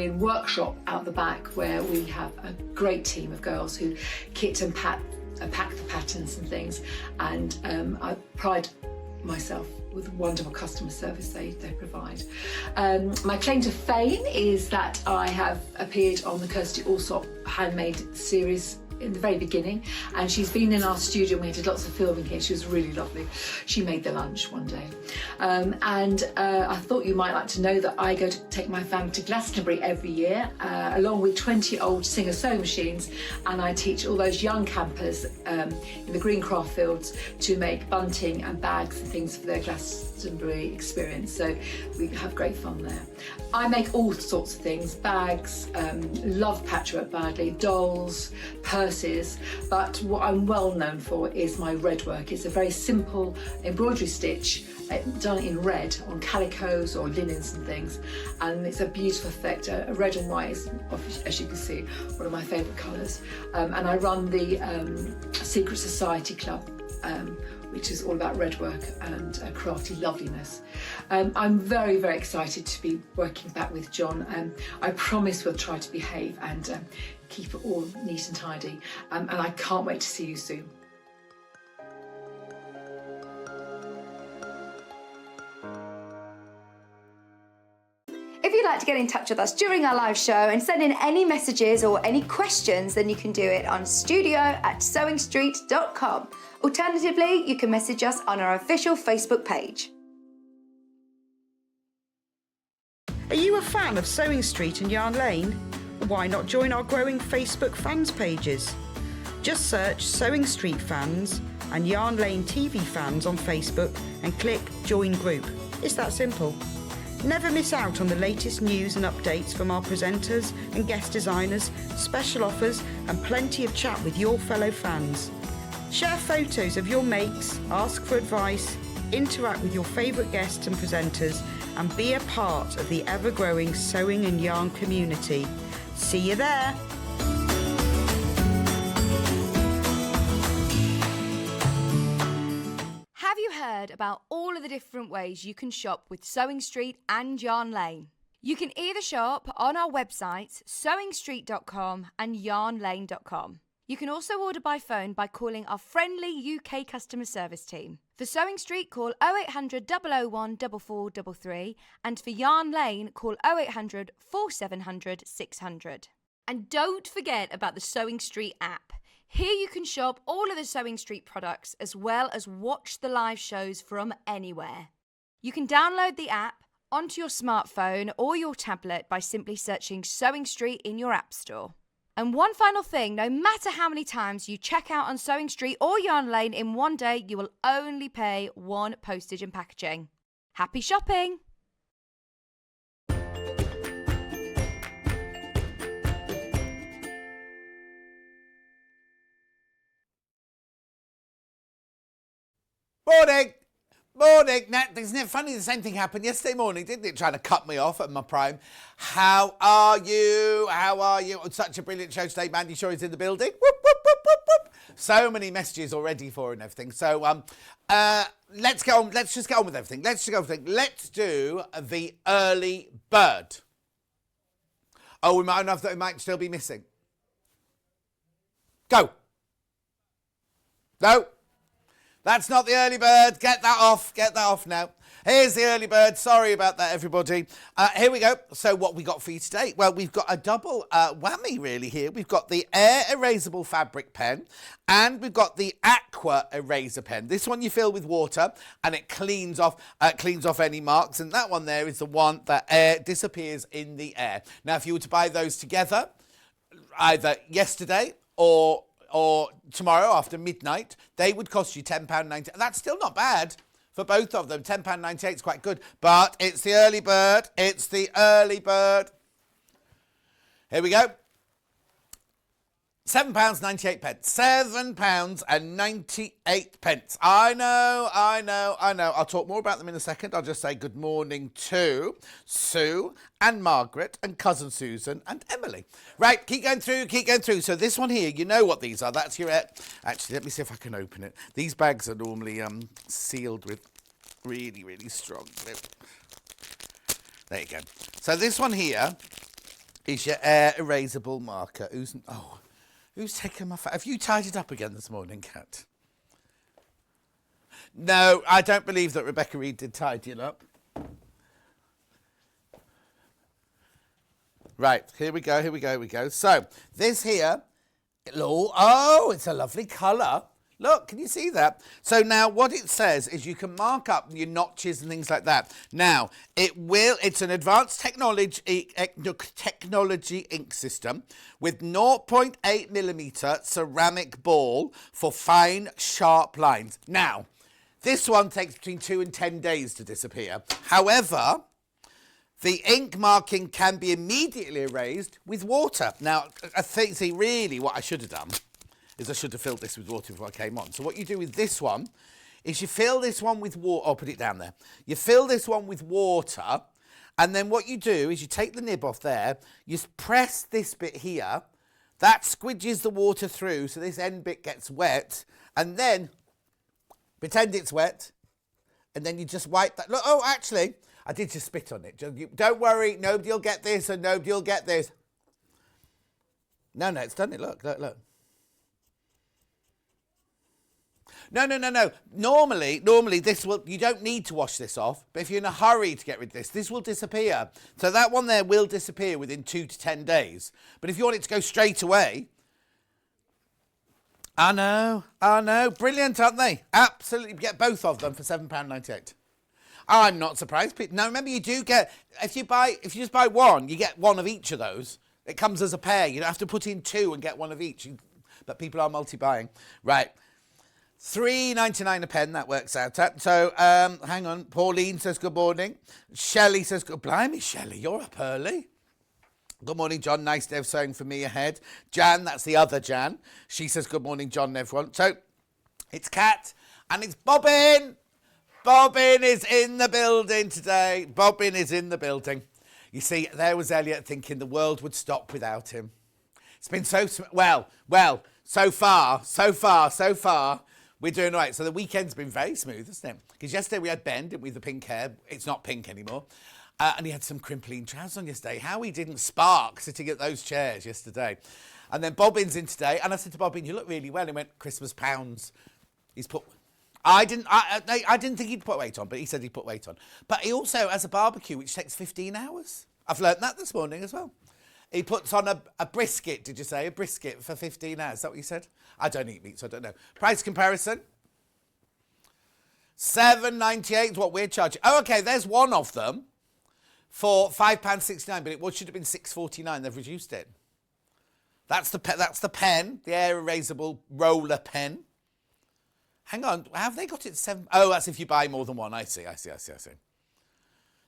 sew-in workshop out the back where we have a great team of girls who kit and pack the patterns and things, and I pride myself with the wonderful customer service they provide. My claim to fame is that I have appeared on the Kirsty Allsop handmade series in the very beginning, and she's been in our studio and we did lots of filming here. She was really lovely. She made the lunch one day. I thought you might like to know that I go to take my family to Glastonbury every year, along with 20 old Singer sewing machines, and I teach all those young campers in the green craft fields to make bunting and bags and things for their Glastonbury experience. So we have great fun there. I make all sorts of things, bags, love patchwork badly, dolls, purses, but what I'm well known for is my Redwork. It's a very simple embroidery stitch done in red on calicos or linens and things, and it's a beautiful effect. Red and white is, as you can see, one of my favourite colours, and I run the Secret Society Club, which is all about redwork and crafty loveliness. I'm very, very excited to be working back with John. I promise we'll try to behave and keep it all neat and tidy, and I can't wait to see you soon. If you'd like to get in touch with us during our live show and send in any messages or any questions, then you can do it on studio@sewingstreet.com. Alternatively, you can message us on our official Facebook page. Are you a fan of Sewing Street and Yarn Lane? Why not join our growing Facebook fans pages? Just search Sewing Street Fans and Yarn Lane TV Fans on Facebook and click Join Group. It's that simple. Never miss out on the latest news and updates from our presenters and guest designers, special offers and plenty of chat with your fellow fans. Share photos of your makes, ask for advice, interact with your favourite guests and presenters, and be a part of the ever-growing sewing and yarn community. See you there! Have you heard about all of the different ways you can shop with Sewing Street and Yarn Lane? You can either shop on our websites, sewingstreet.com and yarnlane.com. You can also order by phone by calling our friendly UK customer service team. For Sewing Street, call 0800 001 4433, and for Yarn Lane, call 0800 4700 600. And don't forget about the Sewing Street app. Here you can shop all of the Sewing Street products as well as watch the live shows from anywhere. You can download the app onto your smartphone or your tablet by simply searching Sewing Street in your app store. And one final thing, no matter how many times you check out on Sewing Street or Yarn Lane in one day, you will only pay one postage and packaging. Happy shopping! Morning! Morning! Now, isn't it funny? The same thing happened yesterday morning, didn't it? Trying to cut me off at my prime. How are you? How are you? It's such a brilliant show today. Mandy sure is in the building. Whoop, whoop, whoop, whoop, whoop. So many messages already for her and everything. So let's go on. Let's just get on with everything. Let's do the early bird. Oh, we might have that. It might still be missing. Go. No. That's not the early bird. Get that off. Get that off now. Here's the early bird. Sorry about that, everybody. Here we go. So what we got for you today? Well, we've got a double whammy, really, here. We've got the air erasable fabric pen and we've got the aqua eraser pen. This one you fill with water and it cleans off any marks. And that one there is the one that air disappears in the air. Now, if you were to buy those together, either yesterday or tomorrow after midnight, they would cost you £10.90. That's still not bad for both of them. £10.98 is quite good. But it's the early bird. It's the early bird. Here we go. £7.98. £7.98. I know. I'll talk more about them in a second. I'll just say good morning to Sue and Margaret and cousin Susan and Emily. Right, keep going through. So this one here, you know what these are. That's your... Actually, let me see if I can open it. These bags are normally sealed with really, really strong glue. There you go. So this one here is your air erasable marker. Who's taken my... Have you tied it up again this morning, Kat? No, I don't believe that Rebecca Reed did tidy it up. Right, here we go. So, this here, it's a lovely colour. Look, can you see that? So now what it says is you can mark up your notches and things like that. Now, it's an advanced technology ink system with 0.8mm ceramic ball for fine, sharp lines. Now, this one takes between 2 and 10 days to disappear. However, the ink marking can be immediately erased with water. Now, really what I should have done is I should have filled this with water before I came on. So what you do with this one is you fill this one with water. I'll put it down there. You fill this one with water, and then what you do is you take the nib off there, you press this bit here, that squidges the water through so this end bit gets wet, and then pretend it's wet, and then you just wipe that. Look, oh, actually, I did just spit on it. Don't worry, nobody will get this and nobody will get this. No, it's done it. Look. No. Normally, you don't need to wash this off, but if you're in a hurry to get rid of this will disappear. So that one there will disappear within 2 to 10 days. But if you want it to go straight away, I know, brilliant, aren't they? Absolutely, get both of them for £7.98. I'm not surprised. Now remember, you do get, if you just buy one, you get one of each of those. It comes as a pair. You don't have to put in 2 and get one of each. But people are multi-buying. Right. £3.99 a pen, that works out at. So, hang on. Pauline says good morning. Shelley says, blimey, Shelley, you're up early. Good morning, John. Nice day of sewing for me ahead. Jan, that's the other Jan. She says good morning, John and everyone. So, it's Kat and it's Bobbin. Bobbin is in the building today. Bobbin is in the building. You see, there was Elliot thinking the world would stop without him. It's been so far. We're doing all right. So the weekend's been very smooth, isn't it? Because yesterday we had Ben, didn't we, the pink hair. It's not pink anymore. And he had some crimpling trousers on yesterday. How he didn't spark sitting at those chairs yesterday. And then Bobbin's in today. And I said to Bobbin, you look really well. He went, Christmas pounds. He's put... I didn't think he'd put weight on, but he said he'd put weight on. But he also has a barbecue, which takes 15 hours. I've learnt that this morning as well. He puts on a brisket, did you say? A brisket for 15 hours. Is that what you said? I don't eat meat, so I don't know. Price comparison. £7.98 is what we're charging. Oh, OK, there's one of them for £5.69, but it should have been £6.49. They've reduced it. That's the pen, the air erasable roller pen. Hang on, have they got it 7? Oh, that's if you buy more than one. I see.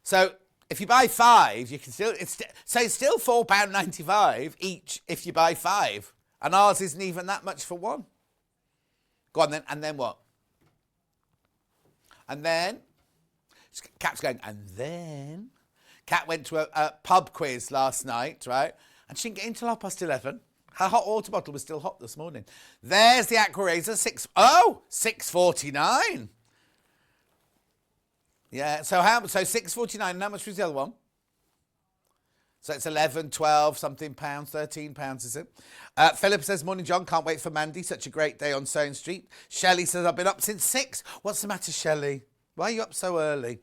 So if you buy 5, you can still... It's still £4.95 each if you buy 5. And ours isn't even that much for one. Go on then, and then what? And then... Kat's going, and then... Kat went to a pub quiz last night, right? And she didn't get in till 11:30. Her hot water bottle was still hot this morning. There's the Aqua Razor, £6.49. Yeah, so £6.49, and how much was the other one? So it's 11, 12 something pounds, £13, is it? Philip says, morning, John, can't wait for Mandy, such a great day on Sewing Street. Shelley says, I've been up since 6. What's the matter, Shelley? Why are you up so early?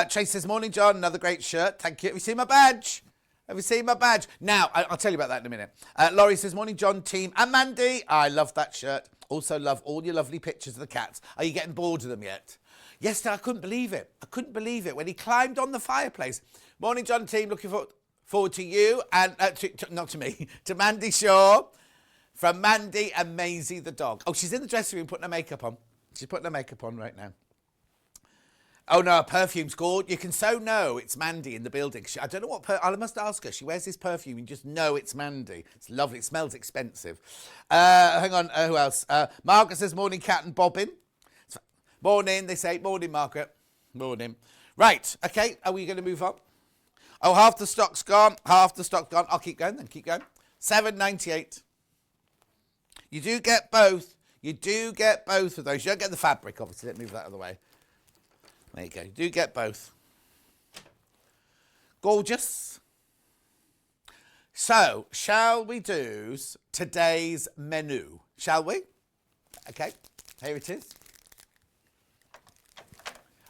Trace says, morning, John, another great shirt. Thank you. Have you seen my badge? Now, I'll tell you about that in a minute. Laurie says, morning, John, team, and Mandy. I love that shirt. Also love all your lovely pictures of the cats. Are you getting bored of them yet? Yesterday, I couldn't believe it when he climbed on the fireplace. Morning, John, team, looking forward to you and, not to me, to Mandy Shaw from Mandy and Maisie the dog. Oh, she's in the dressing room putting her makeup on. She's putting her makeup on right now. Oh, no, her perfume's good. You can so know it's Mandy in the building. I don't know what... I must ask her. She wears this perfume and you just know it's Mandy. It's lovely. It smells expensive. Hang on. Who else? Margaret says, morning, Kat and Bobbin. Morning, they say. Morning, Margaret. Morning. Right. OK. Are we going to move on? Oh, half the stock's gone. I'll keep going then. Keep going. £7.98. You do get both. You do get both of those. You don't get the fabric, obviously. Let me move that out of the way. There you go. You do get both. Gorgeous. So, shall we do today's menu? Shall we? Okay, here it is.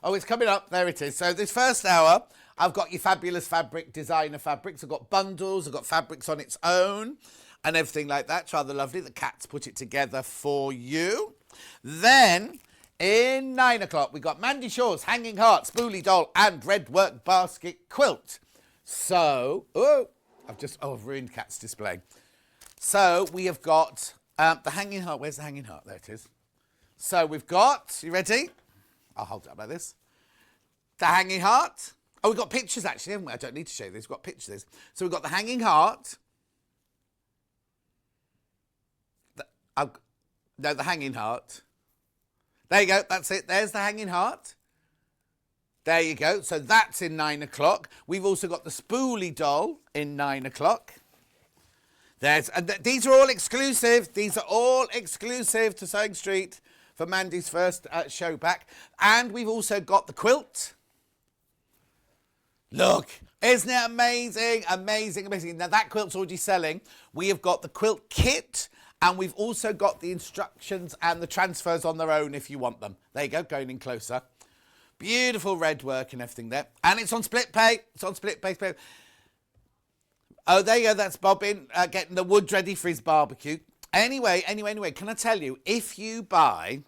Oh, it's coming up. There it is. So this first hour, I've got your fabulous fabric, designer fabrics. I've got bundles. I've got fabrics on its own and everything like that. It's rather lovely. The cats put it together for you. Then, in 9 o'clock, we've got Mandy Shaw's Hanging Heart, Spoolie Doll and Redwork Basket Quilt. So, I've ruined Cat's display. So, we have got the Hanging Heart. Where's the Hanging Heart? There it is. So, we've got, you ready? I'll hold it up like this. The Hanging Heart. Oh, we've got pictures actually, haven't we? I don't need to show you this. We've got pictures. So we've got the Hanging Heart. The Hanging Heart. There you go. That's it. There's the Hanging Heart. There you go. So that's in 9 o'clock. We've also got the Spoolie Doll in 9 o'clock. These are all exclusive. These are all exclusive to Sewing Street for Mandy's first show back. And we've also got the quilt. Look, isn't it amazing? Amazing, amazing. Now that quilt's already selling. We have got the quilt kit and we've also got the instructions and the transfers on their own if you want them. There you go, going in closer. Beautiful red work and everything there. And it's on split pay. It's on split pay. Oh, there you go. That's Bobbin getting the wood ready for his barbecue. Anyway, can I tell you, if you buy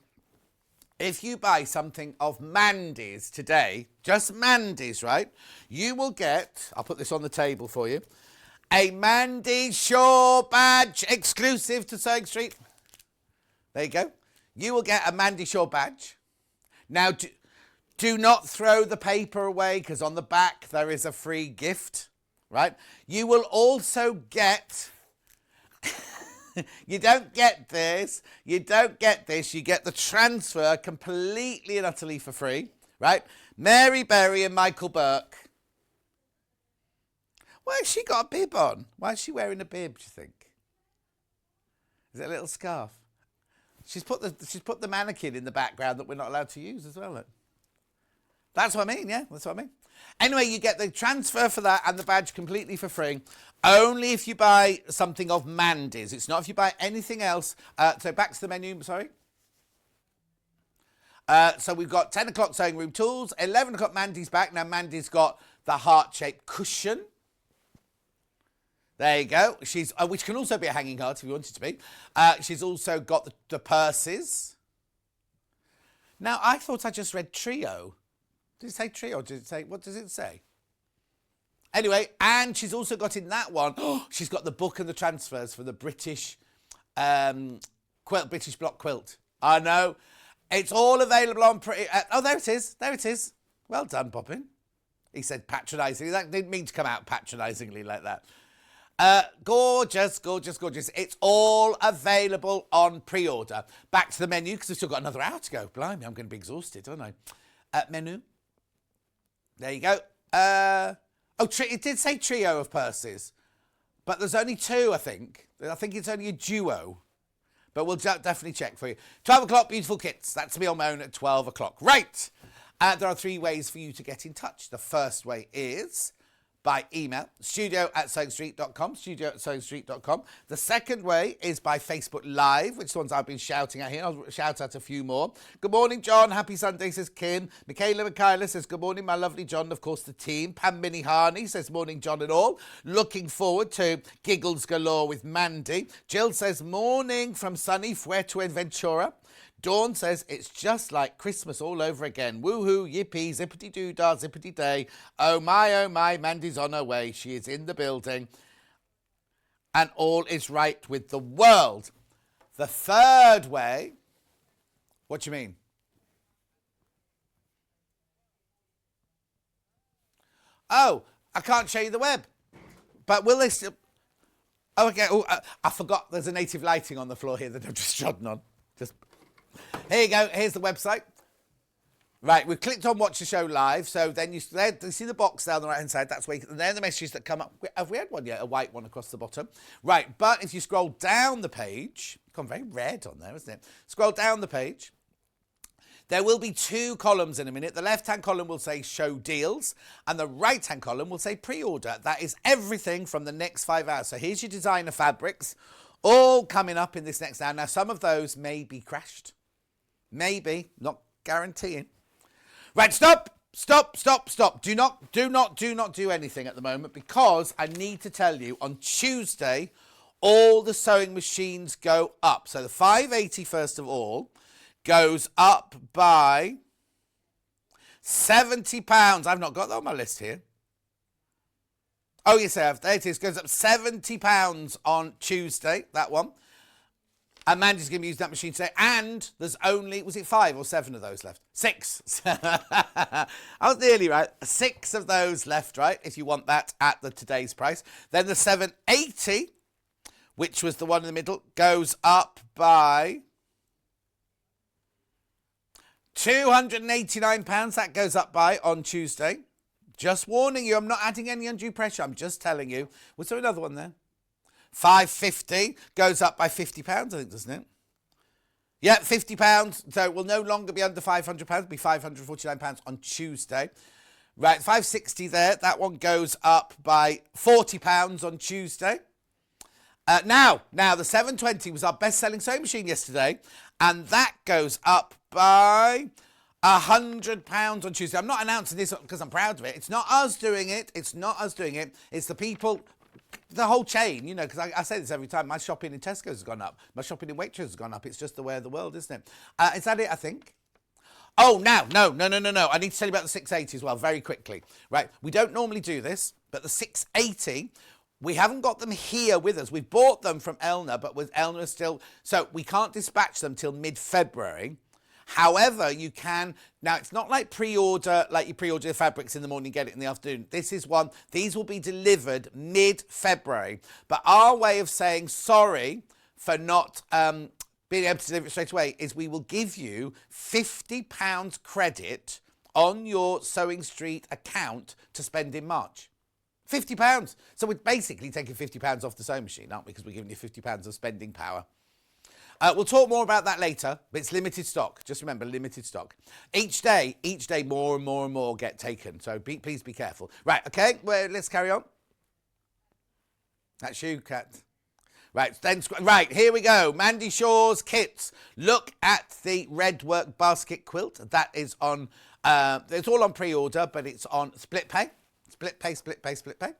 something of Mandy's today, just Mandy's, right, you will get, I'll put this on the table for you, a Mandy Shaw badge exclusive to Sewing Street. There you go. You will get a Mandy Shaw badge. Now, do not throw the paper away because on the back there is a free gift, right? You will also get... You don't get this. You get the transfer completely and utterly for free, right? Mary Berry and Michael Burke. Why has she got a bib on? Why is she wearing a bib, do you think? Is it a little scarf? She's put the mannequin in the background that we're not allowed to use as well. Look. That's what I mean, yeah? That's what I mean. Anyway, you get the transfer for that and the badge completely for free. Only if you buy something of Mandy's. It's not if you buy anything else. So back to the menu, sorry. So we've got 10 o'clock sewing room tools. 11 o'clock Mandy's back. Now Mandy's got the heart-shaped cushion. There you go. She's which can also be a hanging heart if you want it to be. She's also got the purses. Now, I thought I just read trio. Did it say trio or did it say, what does it say? Anyway, and she's also got in that one, she's got the book and the transfers for the British quilt, British block quilt. I know. It's all available on there it is. There it is. Well done, Bobbin. He said patronisingly. That didn't mean to come out patronisingly like that. Gorgeous, gorgeous, gorgeous. It's all available on pre-order. Back to the menu, because we've still got another hour to go. Blimey, I'm going to be exhausted, aren't I? Menu. There you go. It did say trio of purses, but there's only two, I think. I think it's only a duo, but we'll definitely check for you. 12 o'clock, beautiful kits. That's me on my own at 12 o'clock. Right. There are 3 ways for you to get in touch. The first way is by email, studio@sewingstreet.com, studio@sewingstreet.com. The second way is by Facebook Live, which ones I've been shouting at here. I'll shout out a few more. Good morning, John. Happy Sunday, says Kim. Michaela says, good morning, my lovely John. Of course, the team. Pam Minnie Harney says, morning, John and all. Looking forward to giggles galore with Mandy. Jill says, morning from sunny Fuerteventura. Dawn says, it's just like Christmas all over again. Woohoo, yippee, zippity-doo-dah, zippity-day. Oh my, Mandy's on her way. She is in the building. And all is right with the world. The third way, what do you mean? Oh, I can't show you the web. But will this... Oh, okay. Oh, I forgot there's a native lighting on the floor here that I've just trodden on. Here you go. Here's the website. Right, we've clicked on Watch the Show Live. So then you see the box there on the right-hand side. That's where and they're the messages that come up. Have we had one yet? A white one across the bottom. Right, but if you scroll down the page, gone very red on there, isn't it? Scroll down the page. There will be 2 columns in a minute. The left-hand column will say show deals and the right-hand column will say pre-order. That is everything from the next 5 hours. So here's your designer fabrics, all coming up in this next hour. Now, some of those may be crashed. Maybe, not guaranteeing. Right, stop. Do not do anything at the moment, because I need to tell you, on Tuesday, all the sewing machines go up. So the 580, first of all, goes up by £70. I've not got that on my list here. Oh, yes, I have. There it is. Goes up £70 on Tuesday, that one. And Mandy's going to use that machine today. And there's only, was it 5 or 7 of those left? 6. I was nearly right. 6 of those left, right, if you want that at the today's price. Then the 780, which was the one in the middle, goes up by £289. That goes up by on Tuesday. Just warning you, I'm not adding any undue pressure. I'm just telling you. Was there another one there? 550 goes up by £50, I think, doesn't it? Yeah, £50. So it will no longer be under £500. It'll be £549 on Tuesday. Right, 560 there. That one goes up by £40 on Tuesday. Now, the 720 was our best-selling sewing machine yesterday, and that goes up by £100 on Tuesday. I'm not announcing this because I'm proud of it. It's not us doing it. It's the people, the whole chain, you know, because I say this every time. My shopping in Tesco's has gone up. My shopping in Waitrose has gone up. It's just the way of the world, isn't it? Is that it, I think? Oh, no. I need to tell you about the 680 as well, very quickly. Right, we don't normally do this, but the 680... we haven't got them here with us. We've bought them from Elna, but with Elna still... so we can't dispatch them till mid-February. However, you can... now, it's not like pre-order, like you pre-order the fabrics in the morning, get it in the afternoon. This is one... these will be delivered mid-February. But our way of saying sorry for not being able to deliver it straight away is we will give you £50 credit on your Sewing Street account to spend in March. £50. So we're basically taking £50 off the sewing machine, aren't we? Because we're giving you £50 of spending power. We'll talk more about that later, but it's limited stock. Just remember, limited stock. Each day, more and more get taken. So please be careful. Right, okay, well, let's carry on. That's you, Kat. Right, here we go. Mandy Shaw's kits. Look at the Redwork basket quilt. That is on, it's all on pre-order, but it's on split pay. Split pay.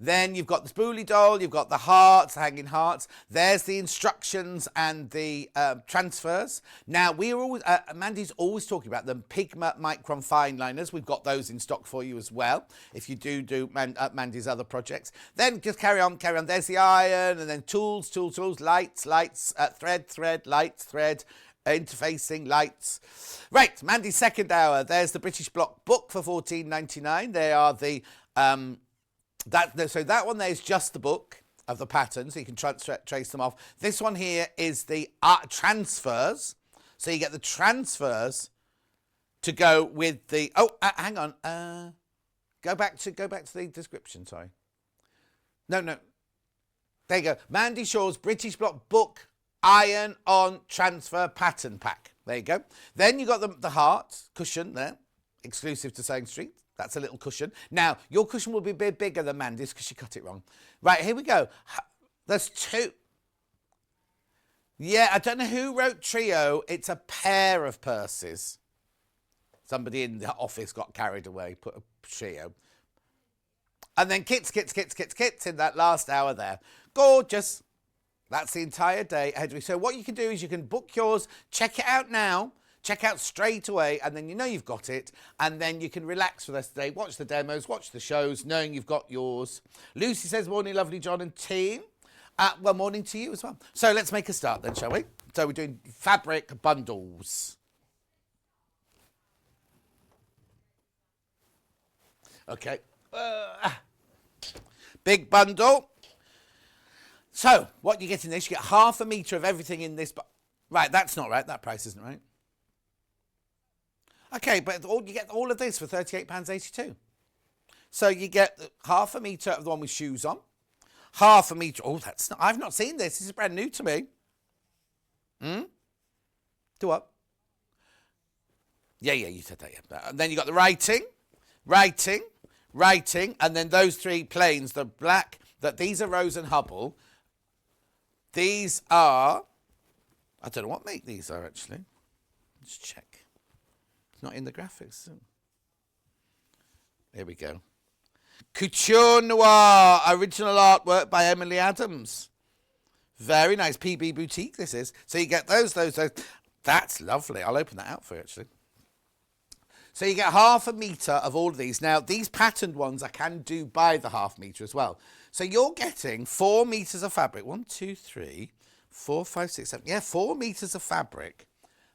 Then you've got the spoolie doll, you've got the hearts, the hanging hearts. There's the instructions and the transfers. Now, Mandy's always talking about them Pigma Micron fine liners. We've got those in stock for you as well, if you do Mandy's other projects. Then just carry on. There's the iron, and then tools, lights, thread, lights, thread, interfacing, lights. Right, Mandy's second hour. There's the British Block book for $14.99. They are the... so that one there is just the book of the pattern, so you can trace them off. This one here is the transfers. So you get the transfers to go with the... oh, hang on. Go back to the description, sorry. No. There you go. Mandy Shaw's British Block book iron on transfer pattern pack. There you go. Then you got the heart cushion there, exclusive to Sewing Street. That's a little cushion. Now, your cushion will be a bit bigger than Mandy's because she cut it wrong. Right, here we go. There's 2. Yeah, I don't know who wrote trio. It's a pair of purses. Somebody in the office got carried away, put a trio. And then kits in that last hour there. Gorgeous. That's the entire day ahead of you. So what you can do is you can book yours, check it out now, check out straight away, and then you know you've got it, and then you can relax for the rest of the day, watch the demos, watch the shows, knowing you've got yours. Lucy says, morning, lovely John and team. Well, morning to you as well. So let's make a start then, shall we? So we're doing fabric bundles. Okay. Big bundle. So, what you get in this, you get half a metre of everything in this. Right, that's not right. That price isn't right. Okay, but you get all of this for £38.82. So you get half a metre of the one with shoes on. Half a metre. Oh, I've not seen this. This is brand new to me. Do what? Yeah, you said that, yeah. And then you got the writing, and then those three planes, the black, these are Rose and Hubble. These are, I don't know what make these are, actually. Let's check. It's not in the graphics. Here we go. Couture Noir, original artwork by Emily Adams. Very nice. PB Boutique, this is. So you get those. That's lovely. I'll open that out for you, actually. So you get half a metre of all of these. Now, these patterned ones I can do by the half metre as well. So you're getting 4 metres of fabric. 1, 2, 3, 4, 5, 6, 7. Yeah, 4 metres of fabric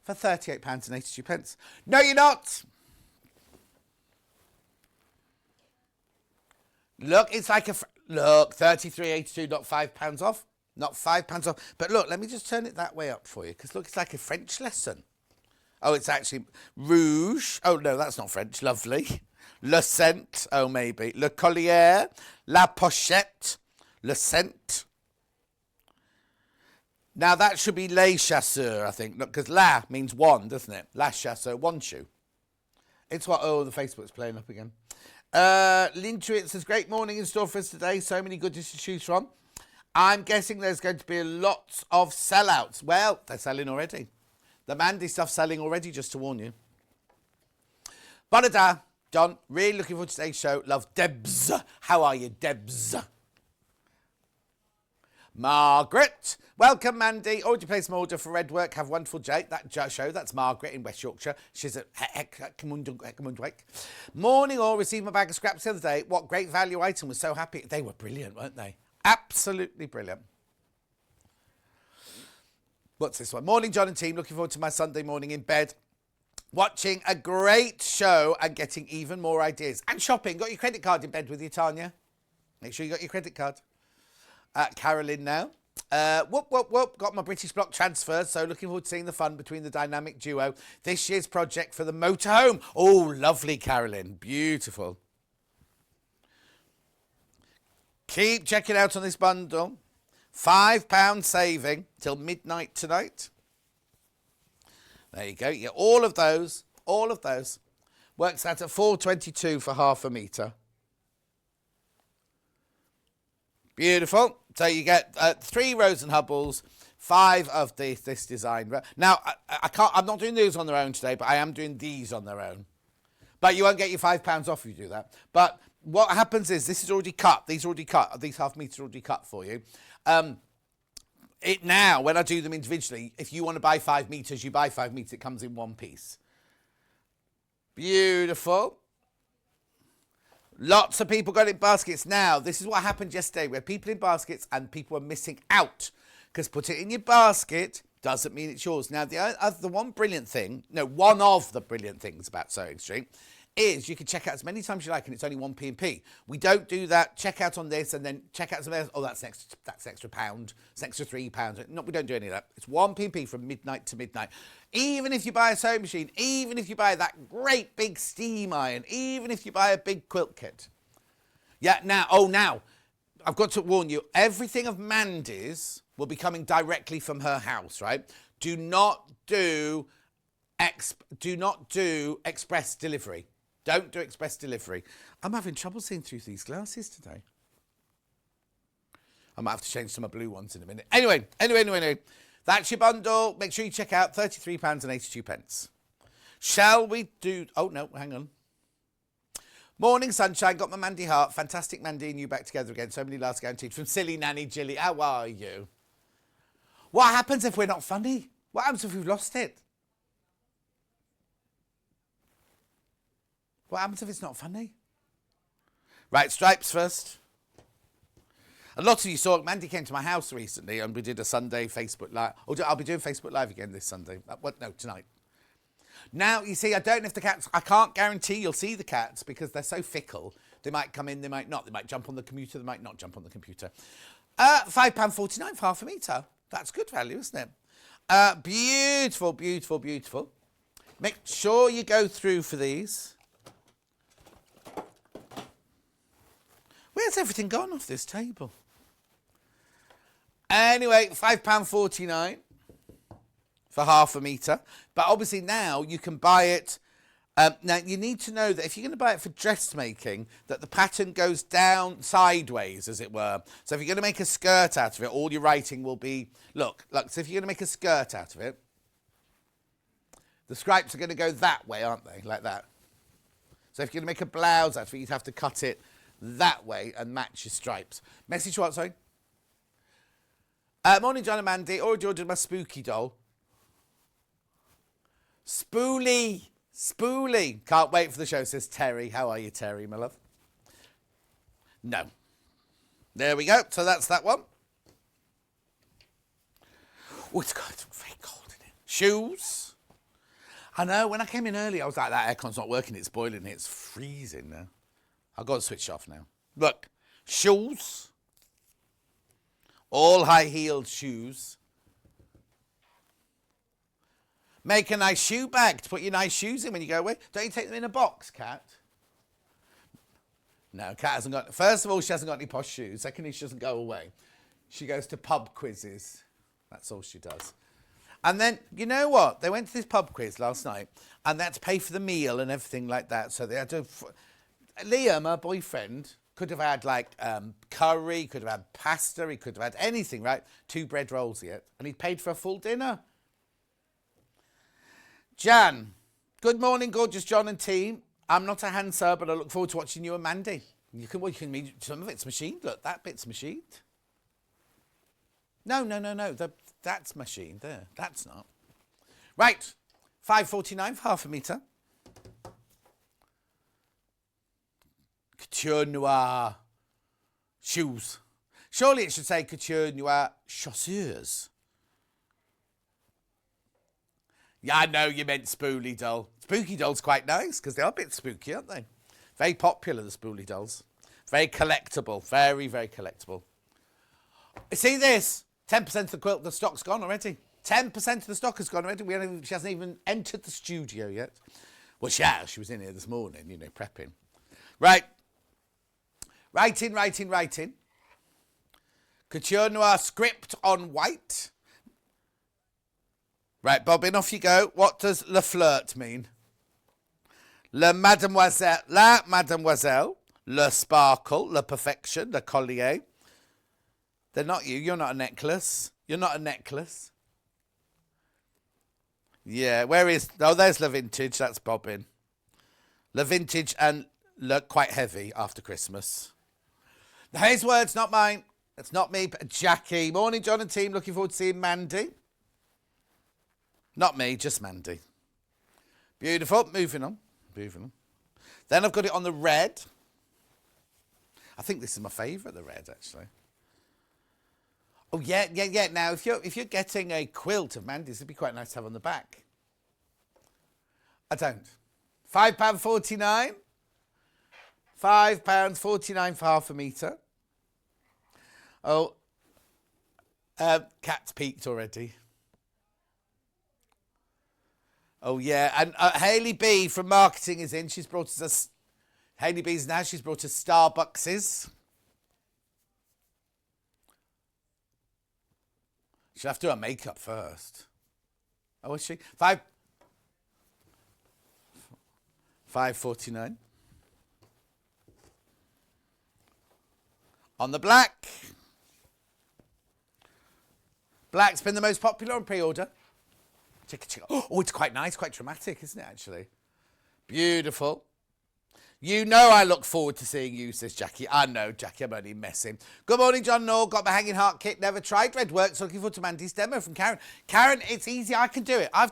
for £38.82. No, you're not. Look, it's like look, 33.82, not £5 off. Not £5 off. But look, let me just turn it that way up for you. Because look, it's like a French lesson. Oh, it's actually rouge. Oh, no, that's not French. Lovely. Le scent. Oh, maybe. Le collier. La pochette. Le scent. Now, that should be les chasseurs, I think. Look, because la means one, doesn't it? La chasseur, one shoe. It's what, the Facebook's playing up again. Lintuit says, great morning in store for us today. So many goodies to choose from. I'm guessing there's going to be lots of sellouts. Well, they're selling already. The Mandy stuff's selling already, just to warn you. Bonada, John, really looking forward to today's show. Love, Debs. How are you, Debs? Margaret, welcome, Mandy. Already placed my order for Redwork. Have a wonderful day. That show, that's Margaret in West Yorkshire. She's at Heckamundwake. Morning all, received my bag of scraps the other day. What great value item. Was so happy. They were brilliant, weren't they? Absolutely brilliant. What's this one? Morning, John and team. Looking forward to my Sunday morning in bed. Watching a great show and getting even more ideas. And shopping. Got your credit card in bed with you, Tanya? Make sure you got your credit card. Carolyn now. Whoop. Got my British block transfers. So looking forward to seeing the fun between the dynamic duo. This year's project for the motorhome. Oh, lovely, Carolyn. Beautiful. Keep checking out on this bundle. £5 saving till midnight tonight. There you go. You get all of those. Works out at £4.22 for half a metre. Beautiful. So you get 3 Rose and Hubbles, 5 of this design. Now, I'm not doing these on their own today, but I am doing these on their own. But you won't get your £5 off if you do that. But what happens is this is already cut. These half meters are already cut for you. Now, when I do them individually, if you want to buy 5 meters, you buy 5 meters. It comes in one piece. Beautiful. Lots of people got in baskets now. This is what happened yesterday, where people in baskets and people were missing out. Because put it in your basket doesn't mean it's yours. Now, one of the brilliant things about Sewing Street is you can check out as many times as you like, and it's only 1p&p. We don't do that. Check out on this and then check out something else. Oh, that's extra £1. It's extra £3. No, we don't do any of that. It's 1p&p from midnight to midnight. Even if you buy a sewing machine, even if you buy that great big steam iron, even if you buy a big quilt kit. Yeah, now, I've got to warn you, everything of Mandy's will be coming directly from her house, right? Do not do express delivery. Don't do express delivery. I'm having trouble seeing through these glasses today. I might have to change some of my blue ones in a minute. Anyway. That's your bundle. Make sure you check out £33.82. Shall we do... Oh, no, hang on. Morning, sunshine. Got my Mandy heart. Fantastic Mandy and you back together again. So many laughs guaranteed. From silly nanny Jilly. How are you? What happens if we're not funny? What happens if we've lost it? What happens if it's not funny? Right, stripes first. A lot of you saw Mandy came to my house recently and we did a Sunday Facebook Live. I'll be doing Facebook Live again this Sunday. Tonight. Now, you see, I don't know if the cats... I can't guarantee you'll see the cats because they're so fickle. They might come in, they might not. They might jump on the computer, they might not jump on the computer. £5.49 for half a metre. That's good value, isn't it? Beautiful. Make sure you go through for these. Where's everything gone off this table? Anyway, £5.49 for half a metre. But obviously now you can buy it Now, you need to know that if you're going to buy it for dressmaking, that the pattern goes down sideways, as it were. So if you're going to make a skirt out of it, all your writing will be... Look, so if you're going to make a skirt out of it, the stripes are going to go that way, aren't they? Like that. So if you're going to make a blouse out of it, you'd have to cut it that way and match your stripes. Message what, sorry? Morning, John and Mandy. Already ordered my spooky doll. Spoolie. Can't wait for the show, says Terry. How are you, Terry, my love? No. There we go. So that's that one. Oh, it's very cold in here. Shoes. I know, when I came in early, I was like, that aircon's not working. It's boiling. It's freezing now. I've got to switch off now. Look. Shoes. All high-heeled shoes. Make a nice shoe bag to put your nice shoes in when you go away. Don't you take them in a box, Kat? No, Kat hasn't got... First of all, she hasn't got any posh shoes. Secondly, she doesn't go away. She goes to pub quizzes. That's all she does. And then, you know what? They went to this pub quiz last night, and they had to pay for the meal and everything like that. So they had to... Liam, her boyfriend, could have had, like, curry, could have had pasta, he could have had anything, right? 2 bread rolls yet. And he paid for a full dinner. Jan, good morning, gorgeous John and team. I'm not a hand sir, but I look forward to watching you and Mandy. You can mean some of it's machined. Look, that bit's machined. No. That's machined there. That's not. Right, £5.49 for half a metre. Couture Noir shoes. Surely it should say Couture Noir chaussures. Yeah, I know you meant Spoolie Doll. Spooky Doll's quite nice because they are a bit spooky, aren't they? Very popular, the Spoolie Dolls. Very collectible. Very, very collectible. See this? 10% of the quilt, the stock's gone already. 10% of the stock has gone already. She hasn't even entered the studio yet. Well, she has. She was in here this morning, you know, prepping. Right. Writing. Couture Noir script on white. Right, Bobbin, off you go. What does le flirt mean? Le mademoiselle, le sparkle, le perfection, le collier. They're not you. You're not a necklace. You're not a necklace. Yeah, where is... Oh, there's le vintage. That's Bobbin. Le vintage and le quite heavy after Christmas. His words, not mine. It's not me, but Jackie. Morning, John and team. Looking forward to seeing Mandy. Not me, just Mandy. Beautiful. Moving on. Then I've got it on the red. I think this is my favourite, the red, actually. Oh, yeah. Now, if you're getting a quilt of Mandy's, it'd be quite nice to have on the back. I don't. £5.49. £5.49 for half a metre. Oh, Cat's peaked already. Oh, yeah. And Hayley B from marketing is in. She's brought us Hayley B's now. She's brought us Starbuckses. She'll have to do her makeup first. Oh, is she? $5.49. On the black. Black's been the most popular on pre-order. Check. Oh, it's quite nice, quite dramatic, isn't it, actually? Beautiful. You know I look forward to seeing you, says Jackie. I know, Jackie, I'm only messing. Good morning, John Noor. Got my hanging heart kit. Never tried Redwork, so looking forward to Mandy's demo from Karen. Karen, it's easy. I can do it. I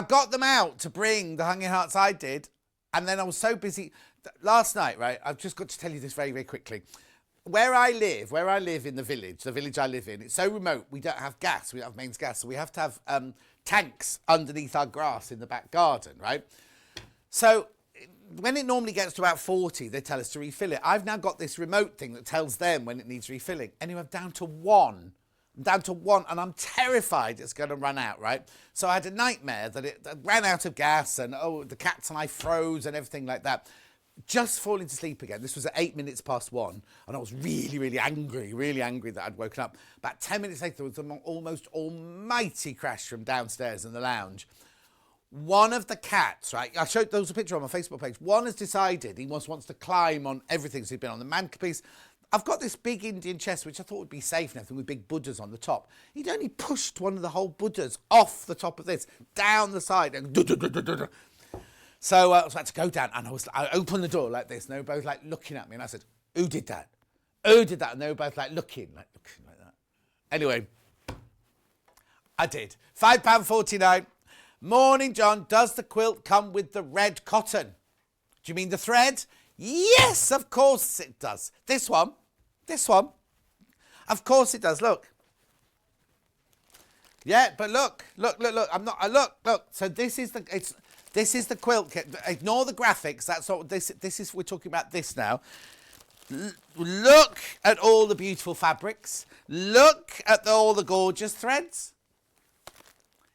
got them out to bring the hanging hearts I did, and then I was so busy. Last night, right, I've just got to tell you this very, very quickly. Where I live in the village I live in, it's so remote, we don't have gas, we don't have mains gas, so we have to have tanks underneath our grass in the back garden, right? So when it normally gets to about 40, they tell us to refill it. I've now got this remote thing that tells them when it needs refilling. Anyway, I'm down to one, and I'm terrified it's going to run out, right? So I had a nightmare that it ran out of gas, and the cats and I froze and everything like that. Just falling to sleep again. This was at 8 minutes past 1, and I was really, really angry that I'd woken up. About 10 minutes later, there was an almost almighty crash from downstairs in the lounge. one of the cats, right? I showed there was a picture on my Facebook page. One has decided he wants to climb on everything. So he's been on the mantelpiece. I've got this big Indian chest, which I thought would be safe and everything, with big Buddhas on the top. He'd only pushed one of the whole Buddhas off the top of this, down the side, and so I had to go down, and I opened the door like this, and they were both like looking at me, and I said, "Who did that? Who did that?" And they were both like looking like that. Anyway, I did. £5.49. Morning, John. Does the quilt come with the red cotton? Do you mean the thread? Yes, of course it does. This one. Of course it does. Look. Yeah, but look. I'm not. Look. So this is the quilt kit. Ignore the graphics. That's what this is. We're talking about this now. Look at all the beautiful fabrics. Look at all the gorgeous threads.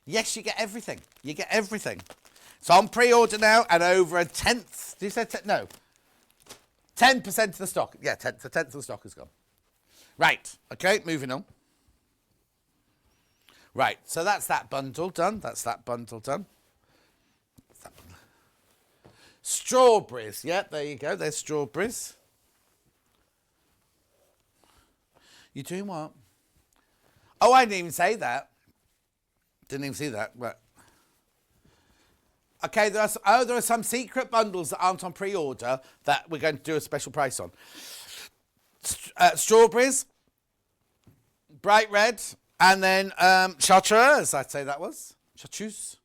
Yes, you get everything. It's on pre-order now, and over a tenth. Did you say no? 10% of the stock. Yeah, a tenth of the stock is gone. Right. Okay, moving on. Right. So that's that bundle done. Strawberries. Yeah, there you go. There's strawberries. You doing what? Oh, I didn't even say that. Didn't even see that. Right. Okay, there are some secret bundles that aren't on pre-order that we're going to do a special price on. Strawberries, bright red, and then chartreuse, I'd say that was. Chartreuse.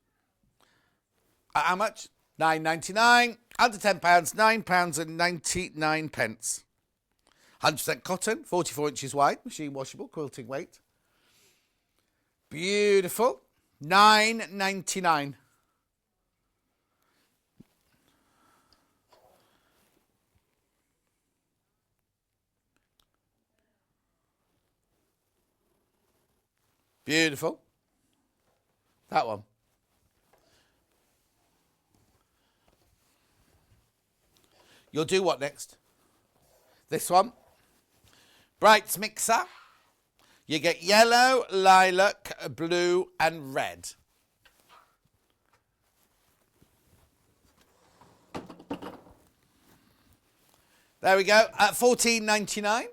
How much? £9.99. Under £10, £9.99. 100% cotton, 44 inches wide, machine washable, quilting weight. Beautiful. £9.99. Beautiful. That one. You'll do what next? This one. Brights mixer. You get yellow, lilac, blue, and red. There we go. At $14.99.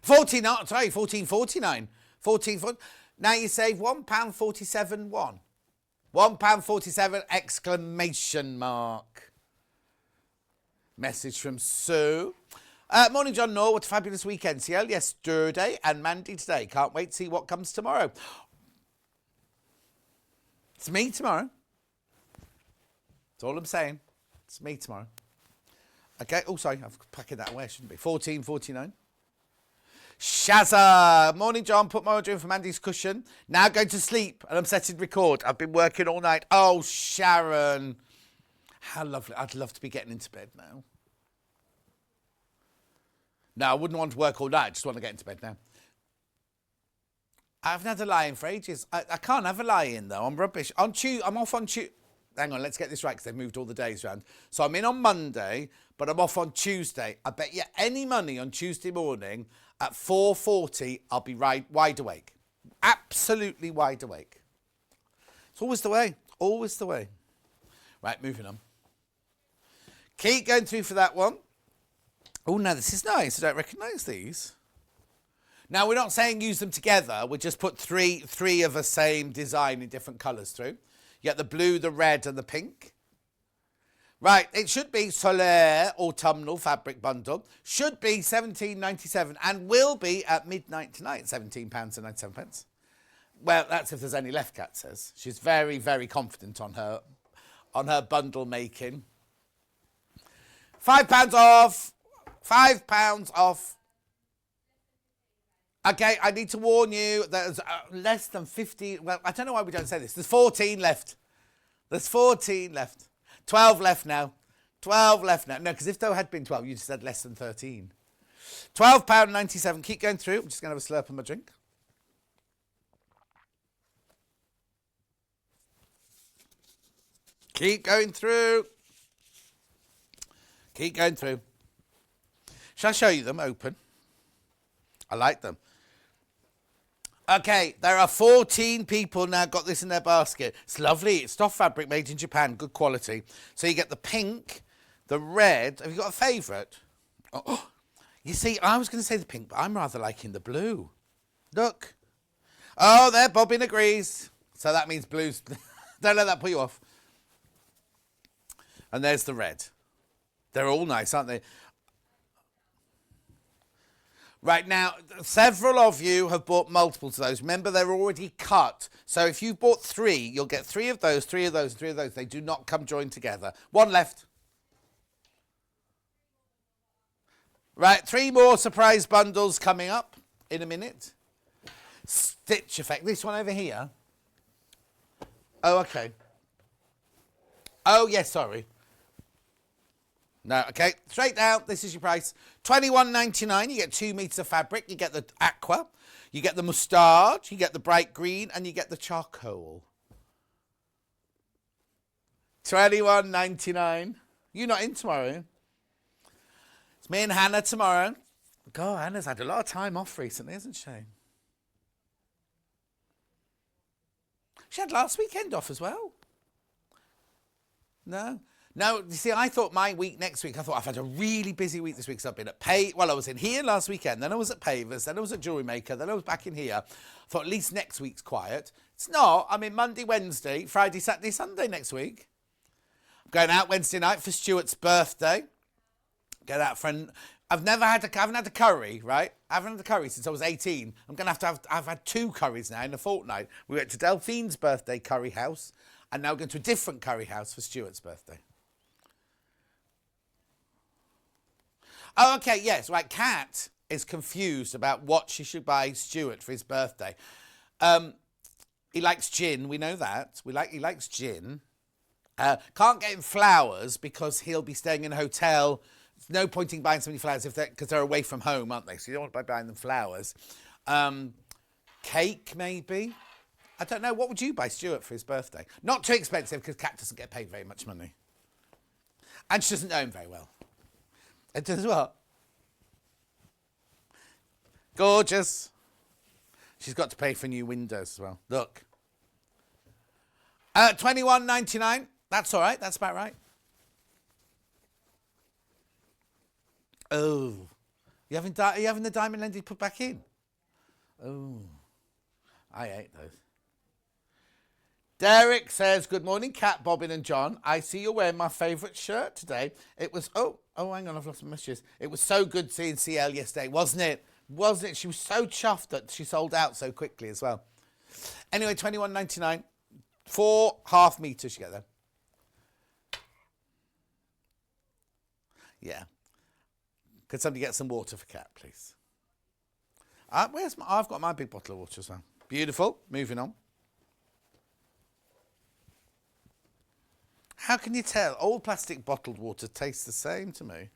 $14.49. Now you save £1.47. £1.47 exclamation mark. Message from Sue. Morning, John Noor. What a fabulous weekend. CL yesterday and Mandy today. Can't wait to see what comes tomorrow. It's me tomorrow. That's all I'm saying. It's me tomorrow. Okay. Oh, sorry. I've packed that away, shouldn't be. $14.49. Shazza. Morning, John. Put my order in for Mandy's cushion. Now going to sleep and I'm setting record. I've been working all night. Oh, Sharon. How lovely. I'd love to be getting into bed now. No, I wouldn't want to work all night. I just want to get into bed now. I haven't had a lie-in for ages. I can't have a lie-in, though. I'm rubbish. I'm off on Tuesday. Hang on, let's get this right, because they've moved all the days around. So I'm in on Monday, but I'm off on Tuesday. I bet you any money on Tuesday morning at 4:40, I'll be wide awake. Absolutely wide awake. It's always the way. Always the way. Right, moving on. Keep going through for that one. Oh, no, this is nice. I don't recognise these. Now, we're not saying use them together. We just put three of the same design in different colours through. You get the blue, the red and the pink. Right, it should be Solaire Autumnal Fabric Bundle. Should be £17.97 and will be at midnight tonight, £17.97. Well, that's if there's any left, Kat says. She's very, very confident on her bundle making. £5 off. £5 off. Okay, I need to warn you, there's less than 50. Well, I don't know why we don't say this. There's 14 left. 12 left now. No, because if there had been 12, you'd have said less than 13. £12.97. Keep going through. I'm just going to have a slurp of my drink. Keep going through. Shall I show you them open? I like them. Okay, there are 14 people now got this in their basket. It's lovely. It's soft fabric made in Japan, good quality. So you get the pink, the red. Have you got a favourite? Oh, you see, I was going to say the pink, but I'm rather liking the blue. Look. Oh, there, Bobbin agrees. So that means blues. Don't let that put you off. And there's the red. They're all nice, aren't they? Right now, several of you have bought multiples of those. Remember, they're already cut. So if you bought 3, you'll get 3 of those, 3 of those, and 3 of those. They do not come joined together. 1 left. Right, 3 more surprise bundles coming up in a minute. Stitch effect. This one over here. Oh, okay. Oh, yes, sorry. No, okay. Straight down. This is your price. $21.99. You get 2 meters of fabric. You get the aqua. You get the mustard. You get the bright green. And you get the charcoal. $21.99. You're not in tomorrow. It's me and Hannah tomorrow. God, Hannah's had a lot of time off recently, hasn't she? She had last weekend off as well. No, you see, I thought my week next week, I thought I've had a really busy week this week because I've been at I was in here last weekend, then I was at Pavers, then I was at Jewellery Maker, then I was back in here. I thought at least next week's quiet. It's not. I'm in Monday, Wednesday, Friday, Saturday, Sunday next week. I'm going out Wednesday night for Stuart's birthday. Get out for I haven't had a curry, right? I haven't had a curry since I was 18. I'm going to have I've had 2 curries now in a fortnight. We went to Delphine's birthday curry house, and now we're going to a different curry house for Stuart's birthday. Oh, okay, yes, right. Kat is confused about what she should buy Stuart for his birthday. He likes gin, we know that. He likes gin. Can't get him flowers because he'll be staying in a hotel. There's no point in buying somebody flowers because they're away from home, aren't they? So you don't want to be buying them flowers. Cake, maybe. I don't know. What would you buy Stuart for his birthday? Not too expensive because Kat doesn't get paid very much money. And she doesn't know him very well. It does what? Gorgeous. She's got to pay for new windows as well. Look. $21.99. That's all right. That's about right. Oh. Are you having the diamond lens put back in? Oh. I ate those. Derek says, good morning, Kat, Bobbin and John. I see you're wearing my favourite shirt today. It was, oh, hang on, I've lost my messages. It was so good seeing CL yesterday, wasn't it? Wasn't it? She was so chuffed that she sold out so quickly as well. Anyway, $21.99. 4 half meters you get there. Yeah. Could somebody get some water for Kat, please? I've got my big bottle of water as well. Beautiful. Moving on. How can you tell? Old plastic bottled water tastes the same to me.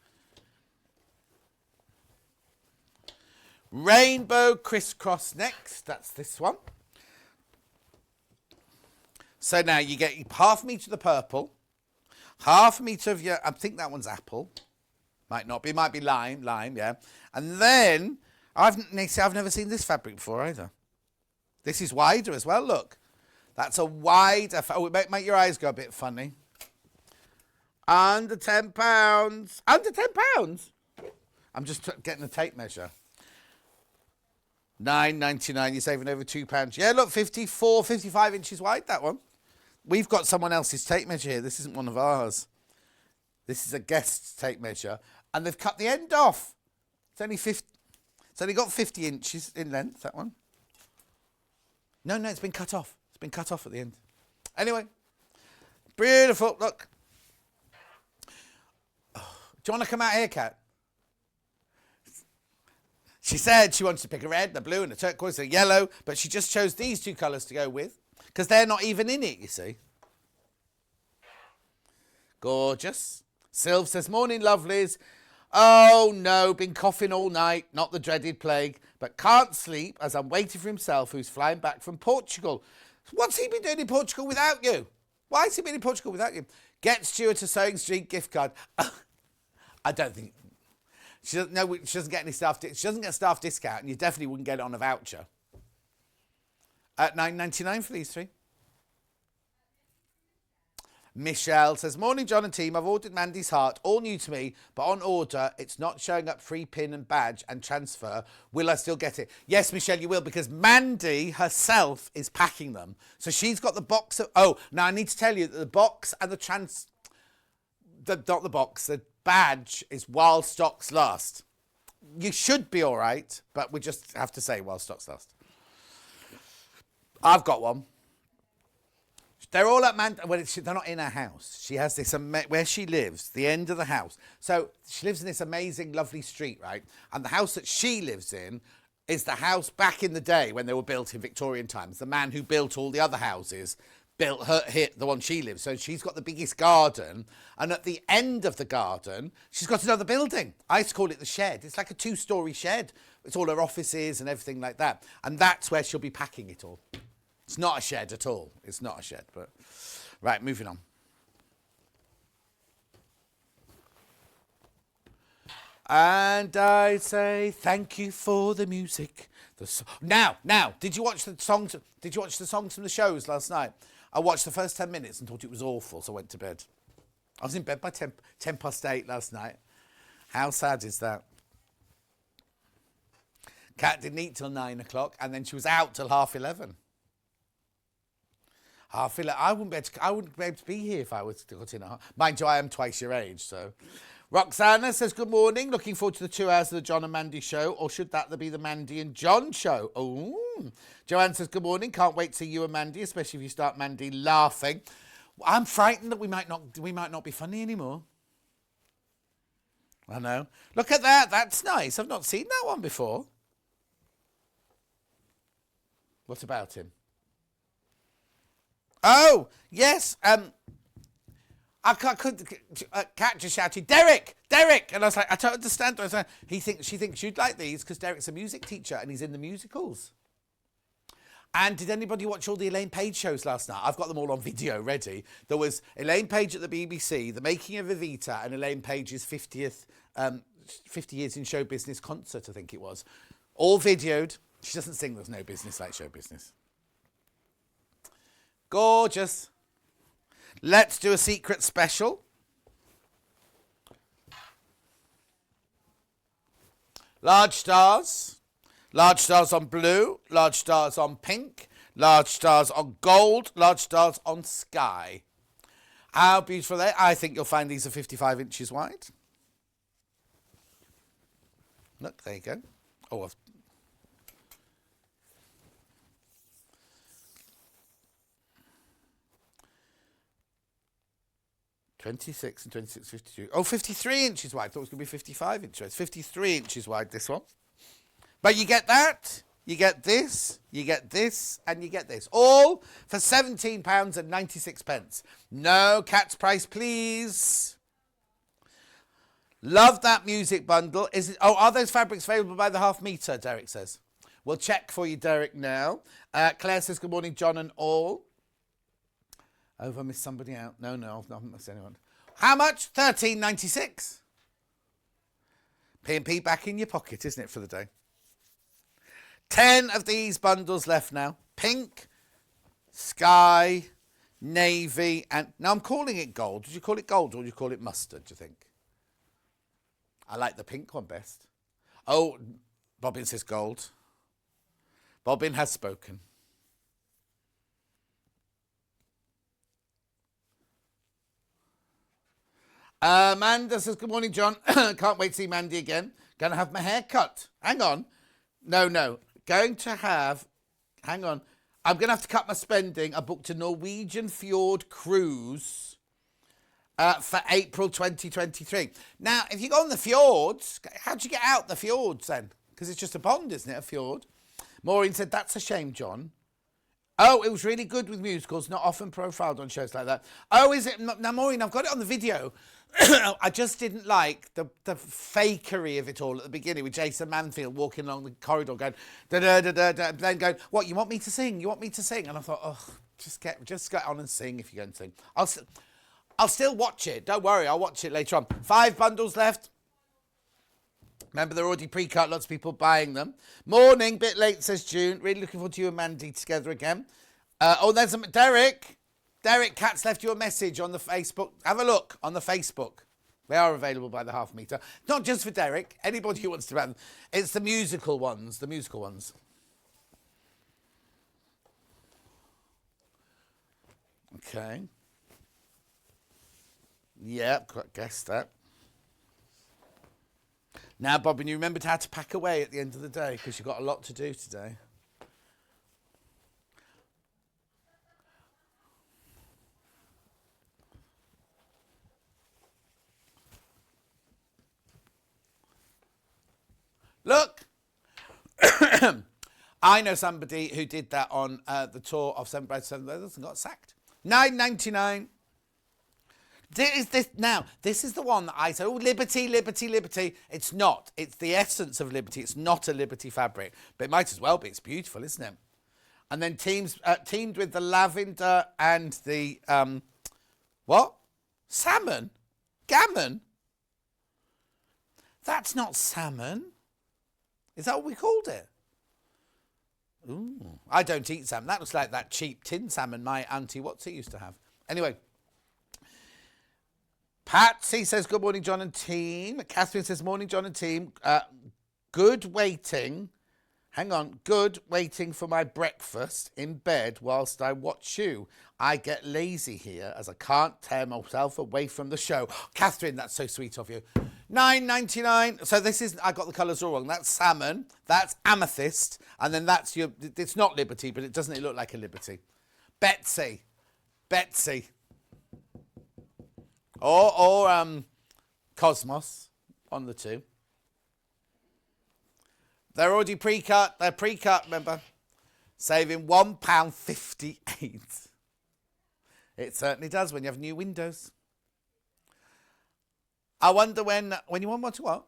Rainbow crisscross next. That's this one. So now you get half a metre of the purple, half a metre of your, I think that one's apple. Might not be, might be lime, yeah. And then, I've never seen this fabric before either. This is wider as well, look. That's a wider, oh, it make your eyes go a bit funny. Under £10. Under £10? I'm just getting a tape measure. $9.99, you're saving over £2. Yeah, look, 54, 55 inches wide, that one. We've got someone else's tape measure here. This isn't one of ours. This is a guest's tape measure. And they've cut the end off. It's only got 50 inches in length, that one. No, it's been cut off. It's been cut off at the end. Anyway, beautiful, look. Oh, do you want to come out here, Kat? She said she wanted to pick a red, the blue, and the turquoise, the yellow, but she just chose these 2 colours to go with, because they're not even in it, you see. Gorgeous. Sylv says, morning, lovelies. Oh, no, been coughing all night, not the dreaded plague, but can't sleep as I'm waiting for himself, who's flying back from Portugal. What's he been doing in Portugal without you? Why has he been in Portugal without you? Get Stuart a Sewing Street gift card. I don't think... She doesn't get any staff. She doesn't get a staff discount, and you definitely wouldn't get it on a voucher. At $9.99 for these three. Michelle says, morning, John and team. I've ordered Mandy's heart, all new to me, but on order, it's not showing up free pin and badge and transfer. Will I still get it? Yes, Michelle, you will, because Mandy herself is packing them. So she's got the box of... Oh, now I need to tell you that the box and the badge is while stocks last. You should be all right, but we just have to say while stocks last. I've got one. They're all at Mandy. Well, they're not in her house. She has this, where she lives, the end of the house. So she lives in this amazing, lovely street, right? And the house that she lives in is the house back in the day when they were built in Victorian times. The man who built all the other houses built the one she lives. So she's got the biggest garden. And at the end of the garden, she's got another building. I used to call it the shed. It's like a 2-story shed. It's all her offices and everything like that. And that's where she'll be packing it all. It's not a shed at all. It's not a shed, but... Right, moving on. And I say thank you for the music. Now, did you watch the songs? Did you watch the songs from the shows last night? I watched the first 10 minutes and thought it was awful, so I went to bed. I was in bed by 10 past 8 last night. How sad is that? Kat didn't eat till 9 o'clock, and then she was out till 11:30. I feel like I wouldn't be able to be here if I was got in a... Mind you, I am twice your age, so... Roxana says, good morning. Looking forward to the 2 hours of the John and Mandy show, or should that be the Mandy and John show? Oh. Joanne says, good morning. Can't wait to see you and Mandy, especially if you start Mandy laughing. I'm frightened that we might not be funny anymore. I know. Look at that. That's nice. I've not seen that one before. What about him? Oh, yes. Kat just shouted, Derek! And I was like, I don't understand. I was like, she thinks you'd like these because Derek's a music teacher and he's in the musicals. And did anybody watch all the Elaine Page shows last night? I've got them all on video ready. There was Elaine Page at the BBC, The Making of Evita, and Elaine Page's 50th, 50 years in show business concert, I think it was. All videoed. She doesn't sing There's No Business Like Show Business. Gorgeous. Let's do a secret special. Large stars. Large stars on blue. Large stars on pink. Large stars on gold. Large stars on sky. How beautiful are they? I think you'll find these are 55 inches wide. Look, there you go. Oh, I've... 26 and 26, 52. Oh, 53 inches wide. I thought it was going to be 55 inches wide. 53 inches wide, this one. But you get that, you get this, you get this, and you get this. All for £17.96. No cat's price, please. Love that music bundle. Is it? Oh, are those fabrics available by the half metre, Derek says. We'll check for you, Derek, now. Claire says, good morning, John and all. Oh, have I missed somebody out? No, I've not missed anyone. How much? $13.96. P&P back in your pocket, isn't it, for the day? 10 of these bundles left now. Pink, sky, navy, and... Now, I'm calling it gold. Did you call it gold or did you call it mustard, do you think? I like the pink one best. Oh, Bobbin says gold. Bobbin has spoken. Amanda says, good morning, John. Can't wait to see Mandy again. Going to have my hair cut. Hang on. No. Going to have... Hang on. I'm going to have to cut my spending. I booked a Norwegian fjord cruise for April 2023. Now, if you go on the fjords, how do you get out the fjords then? Because it's just a pond, isn't it, a fjord? Maureen said, that's a shame, John. Oh, it was really good with musicals, not often profiled on shows like that. Oh, is it? Now, Maureen, I've got it on the video. I just didn't like the fakery of it all at the beginning with Jason Manfield walking along the corridor going, da-da-da-da-da, and then going, what, you want me to sing? You want me to sing? And I thought, oh, just get on and sing if you're going to sing. I'll still watch it. Don't worry, I'll watch it later on. 5 bundles left. Remember, they're already pre-cut. Lots of people buying them. Morning, bit late, says June. Really looking forward to you and Mandy together again. There's Derek. Derek, Kat's left you a message on the Facebook. Have a look on the Facebook. They are available by the half metre. Not just for Derek. Anybody who wants to buy them. It's the musical ones. The musical ones. Okay. Yep, guessed that. Now, Bobbin, you remembered how to pack away at the end of the day because you've got a lot to do today. Look! I know somebody who did that on the tour of Seven Brides, Seven Brothers and got sacked. $9.99. This is the one that I say, oh, Liberty, Liberty, Liberty. It's not. It's the essence of Liberty. It's not a Liberty fabric. But it might as well be. It's beautiful, isn't it? And then teamed with the lavender and the, what? Salmon? Gammon? That's not salmon. Is that what we called it? Ooh, I don't eat salmon. That looks like that cheap tin salmon my auntie What's it used to have. Anyway. Patsy says, good morning, John and team. Catherine says, morning, John and team. Good waiting. Hang on. Good waiting for my breakfast in bed whilst I watch you. I get lazy here as I can't tear myself away from the show. Catherine, that's so sweet of you. $9.99. So this is, I got the colours all wrong. That's salmon. That's amethyst. And then that's your, it's not Liberty, but doesn't it look like a Liberty? Betsy. Or Cosmos on the two. They're already pre-cut. They're pre-cut, remember. Saving £1.58. It certainly does when you have new windows. I wonder when you want to what?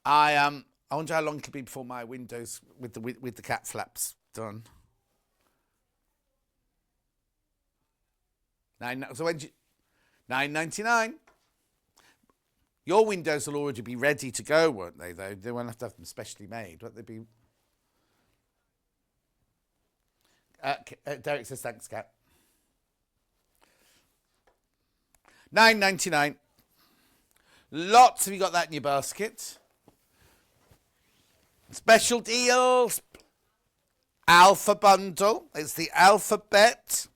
I wonder how long it'll be before my windows with the cat flaps done. So when $9.99. Your windows will already be ready to go, won't they, though? They won't have to have them specially made, won't they be? Derek says, thanks, Kat. $9.99. Lots of you got that in your basket. Special deals. Alpha bundle. It's the alphabet.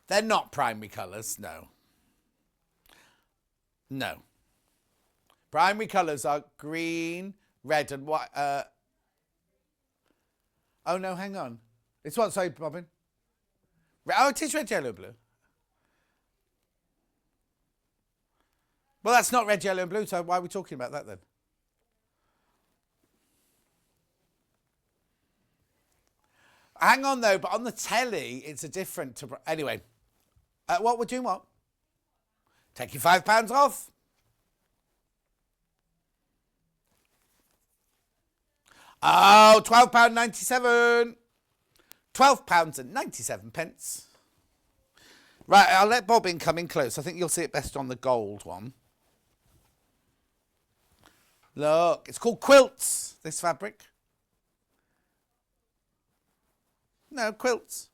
They're not primary colours, no. No. Primary colours are green, red and white. Oh, no, hang on. It's what, sorry, Bobbin? Oh, it is red, yellow, blue. Well, that's not red, yellow and blue, so why are we talking about that then? Hang on, though, but on the telly, it's a different... Anyway, what we're doing what? Take your £5 off. Oh, £12.97. £12.97. Right, I'll let Bobbin come in close. I think you'll see it best on the gold one. Look, it's called Quilts, this fabric. No, Quilts.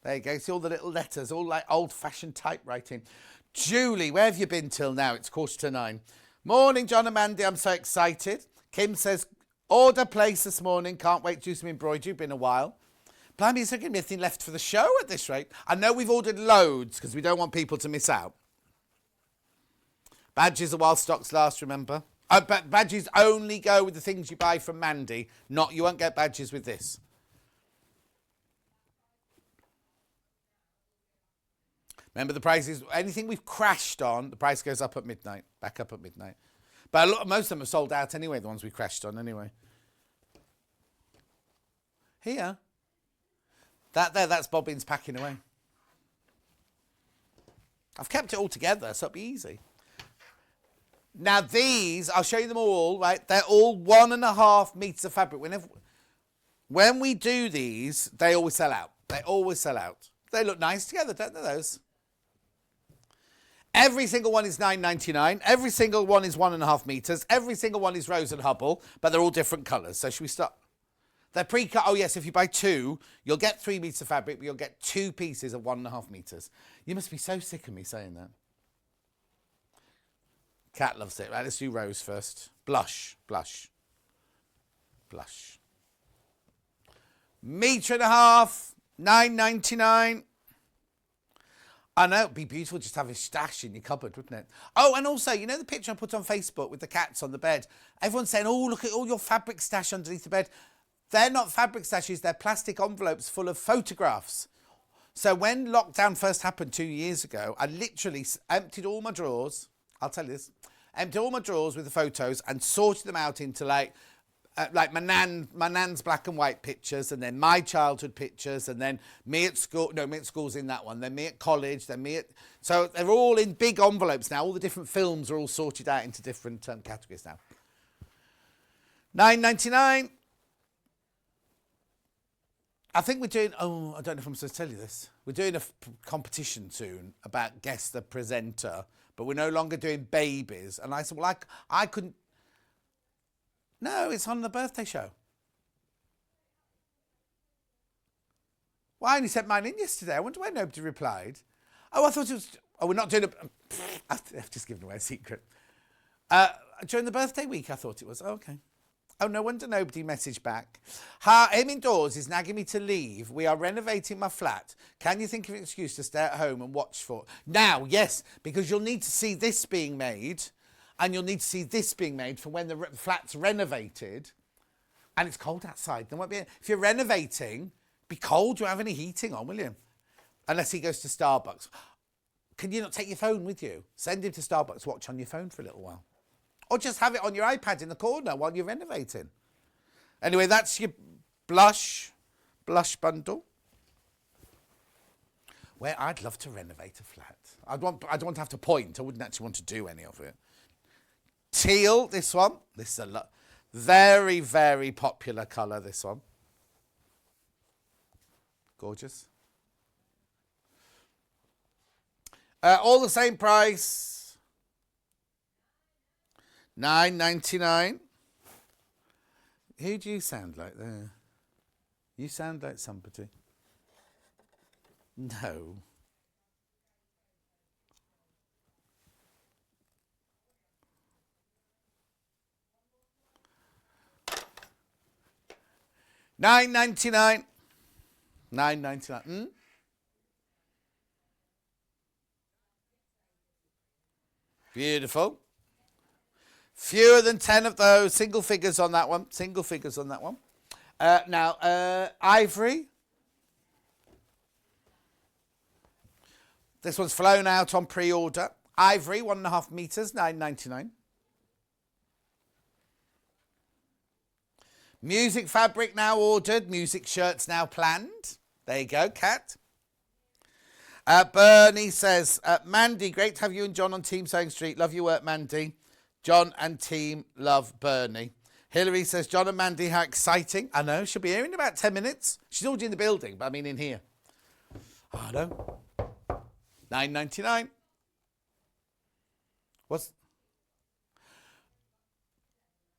There you go. See all the little letters, all like old-fashioned typewriting. Julie, where have you been till now? It's 9:15. Morning, John and Mandy. I'm so excited. Kim says, order place this morning. Can't wait to do some embroidery. Been a while. Blimey, is there going to be anything left for the show at this rate? I know we've ordered loads because we don't want people to miss out. Badges are while stocks last, remember? But badges only go with the things you buy from Mandy. You won't get badges with this. Remember the prices, anything we've crashed on, the price goes up at midnight, back up at midnight. But most of them are sold out anyway, the ones we crashed on anyway. Here. That's Bobbin's packing away. I've kept it all together, so it'll be easy. Now these, I'll show you them all, right? They're all 1.5 metres of fabric. When we do these, they always sell out. They always sell out. They look nice together, don't they, those? Every single one is $9.99. Every single one is 1.5 meters. Every single one is Rose and Hubble, but they're all different colours. So should we start? They're pre-cut. Oh, yes, if you buy 2, you'll get 3 meters of fabric, but you'll get 2 pieces of 1.5 meters. You must be so sick of me saying that. Cat loves it. Right, let's do Rose first. Blush, blush, blush. 1.5 meters, $9.99. I know, it'd be beautiful just to have a stash in your cupboard, wouldn't it? Oh, and also, you know the picture I put on Facebook with the cats on the bed? Everyone's saying, oh, look at all your fabric stash underneath the bed. They're not fabric stashes, they're plastic envelopes full of photographs. So when lockdown first happened 2 years ago, I literally emptied all my drawers, I'll tell you this, emptied all my drawers with the photos and sorted them out into like my nan's black and white pictures, and then my childhood pictures, and then me at school. No, me at school's in that one. Then me at college. Then me at. So they're all in big envelopes now. All the different films are all sorted out into different categories now. $9.99. I think we're doing. Oh, I don't know if I'm supposed to tell you this. We're doing a competition soon about guess the presenter, but we're no longer doing babies. And I said, well, I couldn't. No, it's on the birthday show. Well, I only sent mine in yesterday. I wonder why nobody replied. Oh, I thought it was... Oh, we're not doing a... I've just given away a secret. During the birthday week, I thought it was. Oh, okay. Oh, no wonder nobody messaged back. Him indoors is nagging me to leave. We are renovating my flat. Can you think of an excuse to stay at home and watch for... Now, yes, because you'll need to see this being made... And you'll need to see this being made for when the flat's renovated. And it's cold outside. There won't be... If you're renovating, be cold. You won't have any heating on, will you? Unless he goes to Starbucks. Can you not take your phone with you? Send him to Starbucks, watch on your phone for a little while. Or just have it on your iPad in the corner while you're renovating. Anyway, that's your blush bundle. Where I'd love to renovate a flat. I'd want to have to point. I wouldn't actually want to do any of it. Teal, this one. This is a very, very popular colour, this one. Gorgeous. All the same price. $9.99. Who do you sound like there? You sound like somebody. No. $9.99. $9.99. Beautiful. Fewer than 10 of those. Single figures on that one. Single figures on that one. Now, ivory. This one's flown out on pre-order. Ivory, 1.5 meters, $9.99. Music fabric now ordered. Music shirts now planned. There you go, Kat. Bernie says, Mandy, great to have you and John on Team Sewing Street. Love your work, Mandy. John and team love Bernie. Hilary says, John and Mandy, how exciting. I know, she'll be here in about 10 minutes. She's already in the building, but I mean in here. Oh, I know. $9.99. What's...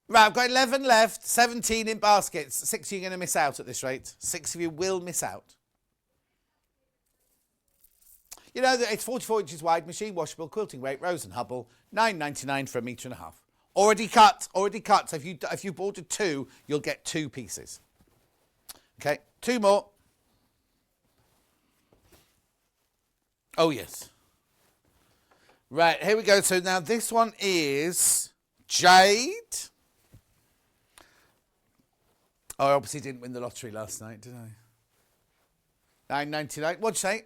Right, I've got 11 left, 17 in baskets. 6 of you are going to miss out at this rate. 6 of you will miss out. You know that it's 44 inches wide, machine washable, quilting rate, Rose and Hubble, $9.99 for 1.5 meters. Already cut, already cut. So if you ordered 2, you'll get 2 pieces. Okay, 2 more. Oh, yes. Right, here we go. So now this one is Jade. Oh, I obviously didn't win the lottery last night, did I? $9.99. What'd you say?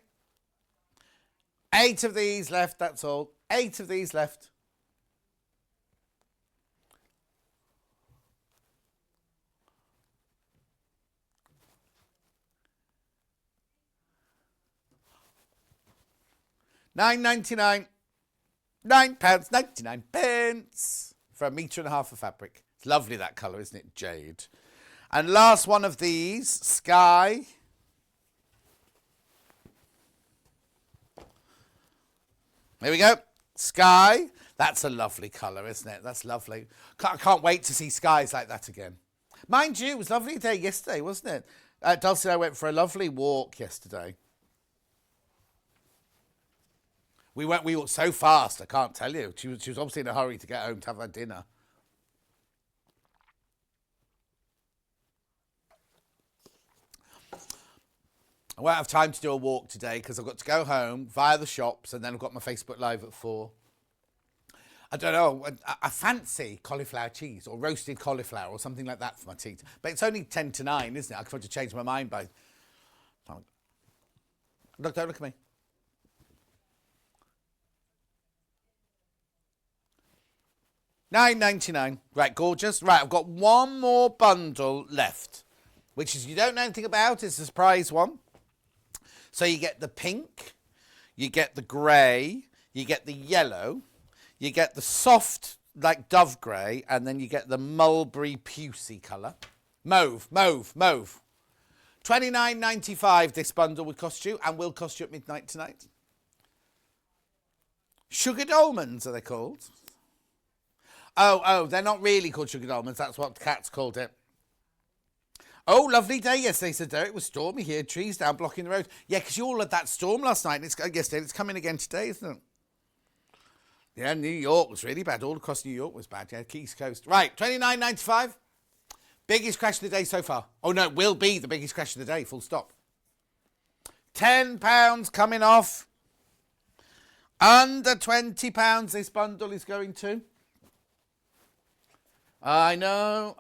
8 of these left, that's all. 8 of these left. £9.99. £9.99 for 1.5 meters of fabric. It's lovely, that colour, isn't it? Jade. And last one of these, Sky. Here we go. Sky. That's a lovely colour, isn't it? That's lovely. I can't wait to see skies like that again. Mind you, it was a lovely day yesterday, wasn't it? Dulcie and I went for a lovely walk yesterday. We walked so fast, I can't tell you. She was obviously in a hurry to get home to have her dinner. I won't have time to do a walk today because I've got to go home via the shops and then I've got my Facebook Live at 4. I don't know, I fancy cauliflower cheese or roasted cauliflower or something like that for my tea. But it's only 10 to 9, isn't it? I could have to change my mind by... Look, don't look at me. $9.99. Right, gorgeous. Right, I've got one more bundle left, which is you don't know anything about. It's a surprise one. So you get the pink, you get the grey, you get the yellow, you get the soft, like dove grey, and then you get the mulberry pucey colour. Mauve. $29.95 this bundle would cost you, and will cost you at midnight tonight. Sugared almonds, are they called? Oh, they're not really called sugared almonds. That's what the cats called it. Oh, lovely day yesterday, said Derek. It was stormy here. Trees down, blocking the road. Yeah, because you all had that storm last night. And it's coming again today, isn't it? Yeah, New York was really bad. All across New York was bad. Yeah, East Coast. Right, $29.95. Biggest crash of the day so far. Oh, no, it will be the biggest crash of the day, full stop. £10 coming off. Under £20 this bundle is going to. I know.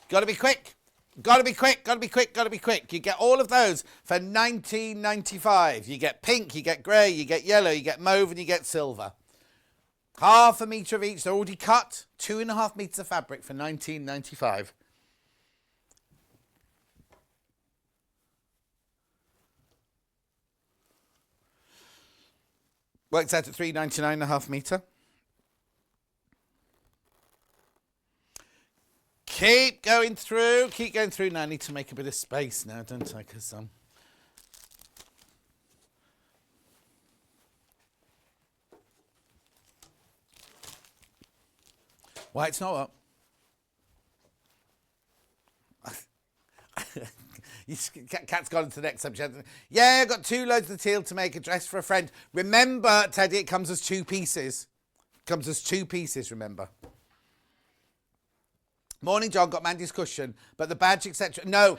Got to be quick. You get all of those for $19.95. You get pink, you get grey, you get yellow, you get mauve, and you get silver. Half a metre of each. They're already cut. 2.5 metres of fabric for $19.95. Works out at $3.99 a half metre. Keep going through. Now I need to make a bit of space now, don't I? Because why it's not up? Cat's gone to the next subject. Yeah, I got 2 loads of teal to make a dress for a friend. Remember, Teddy, it comes as 2 pieces. Remember. Morning, John. Got Mandy's cushion, but the badge, etc. No,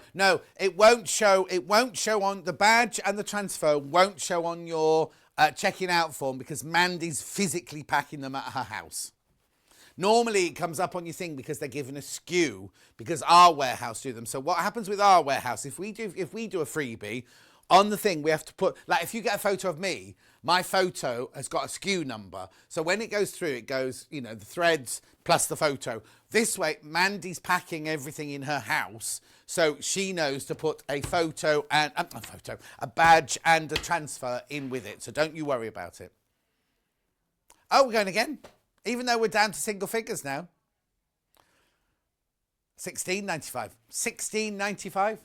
it won't show. It won't show on the badge, and the transfer won't show on your checking out form because Mandy's physically packing them at her house. Normally, it comes up on your thing because they're given a SKU because our warehouse do them. So what happens with our warehouse? If we do a freebie on the thing, we have to put, like, if you get a photo of me, my photo has got a SKU number. So when it goes through, it goes, the threads plus the photo. This way, Mandy's packing everything in her house, so she knows to put a photo and a badge and a transfer in with it. So don't you worry about it. Oh, we're going again, even though we're down to single figures now. $16.95.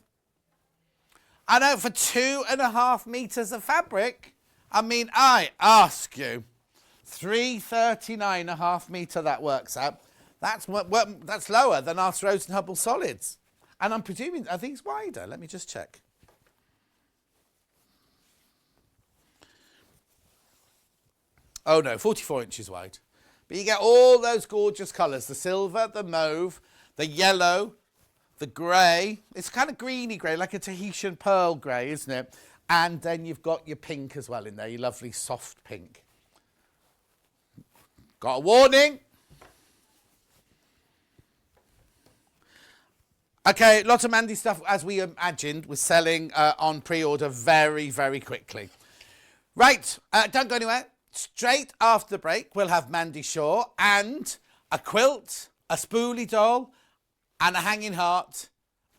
I know, for 2.5 meters of fabric. I mean, I ask you, $3.39 a half meter. That works out. That's lower than our Rose and Hubble solids, and I'm presuming I think it's wider. Let me just check. Oh no, 44 inches wide. But you get all those gorgeous colours: the silver, the mauve, the yellow, the grey. It's kind of greeny grey, like a Tahitian pearl grey, isn't it? And then you've got your pink as well in there, your lovely soft pink. Got a warning. Okay, lots of Mandy stuff, as we imagined, was selling on pre-order very, very quickly. Right, don't go anywhere. Straight after the break, we'll have Mandy Shaw and a quilt, a spoolie doll, and a hanging heart,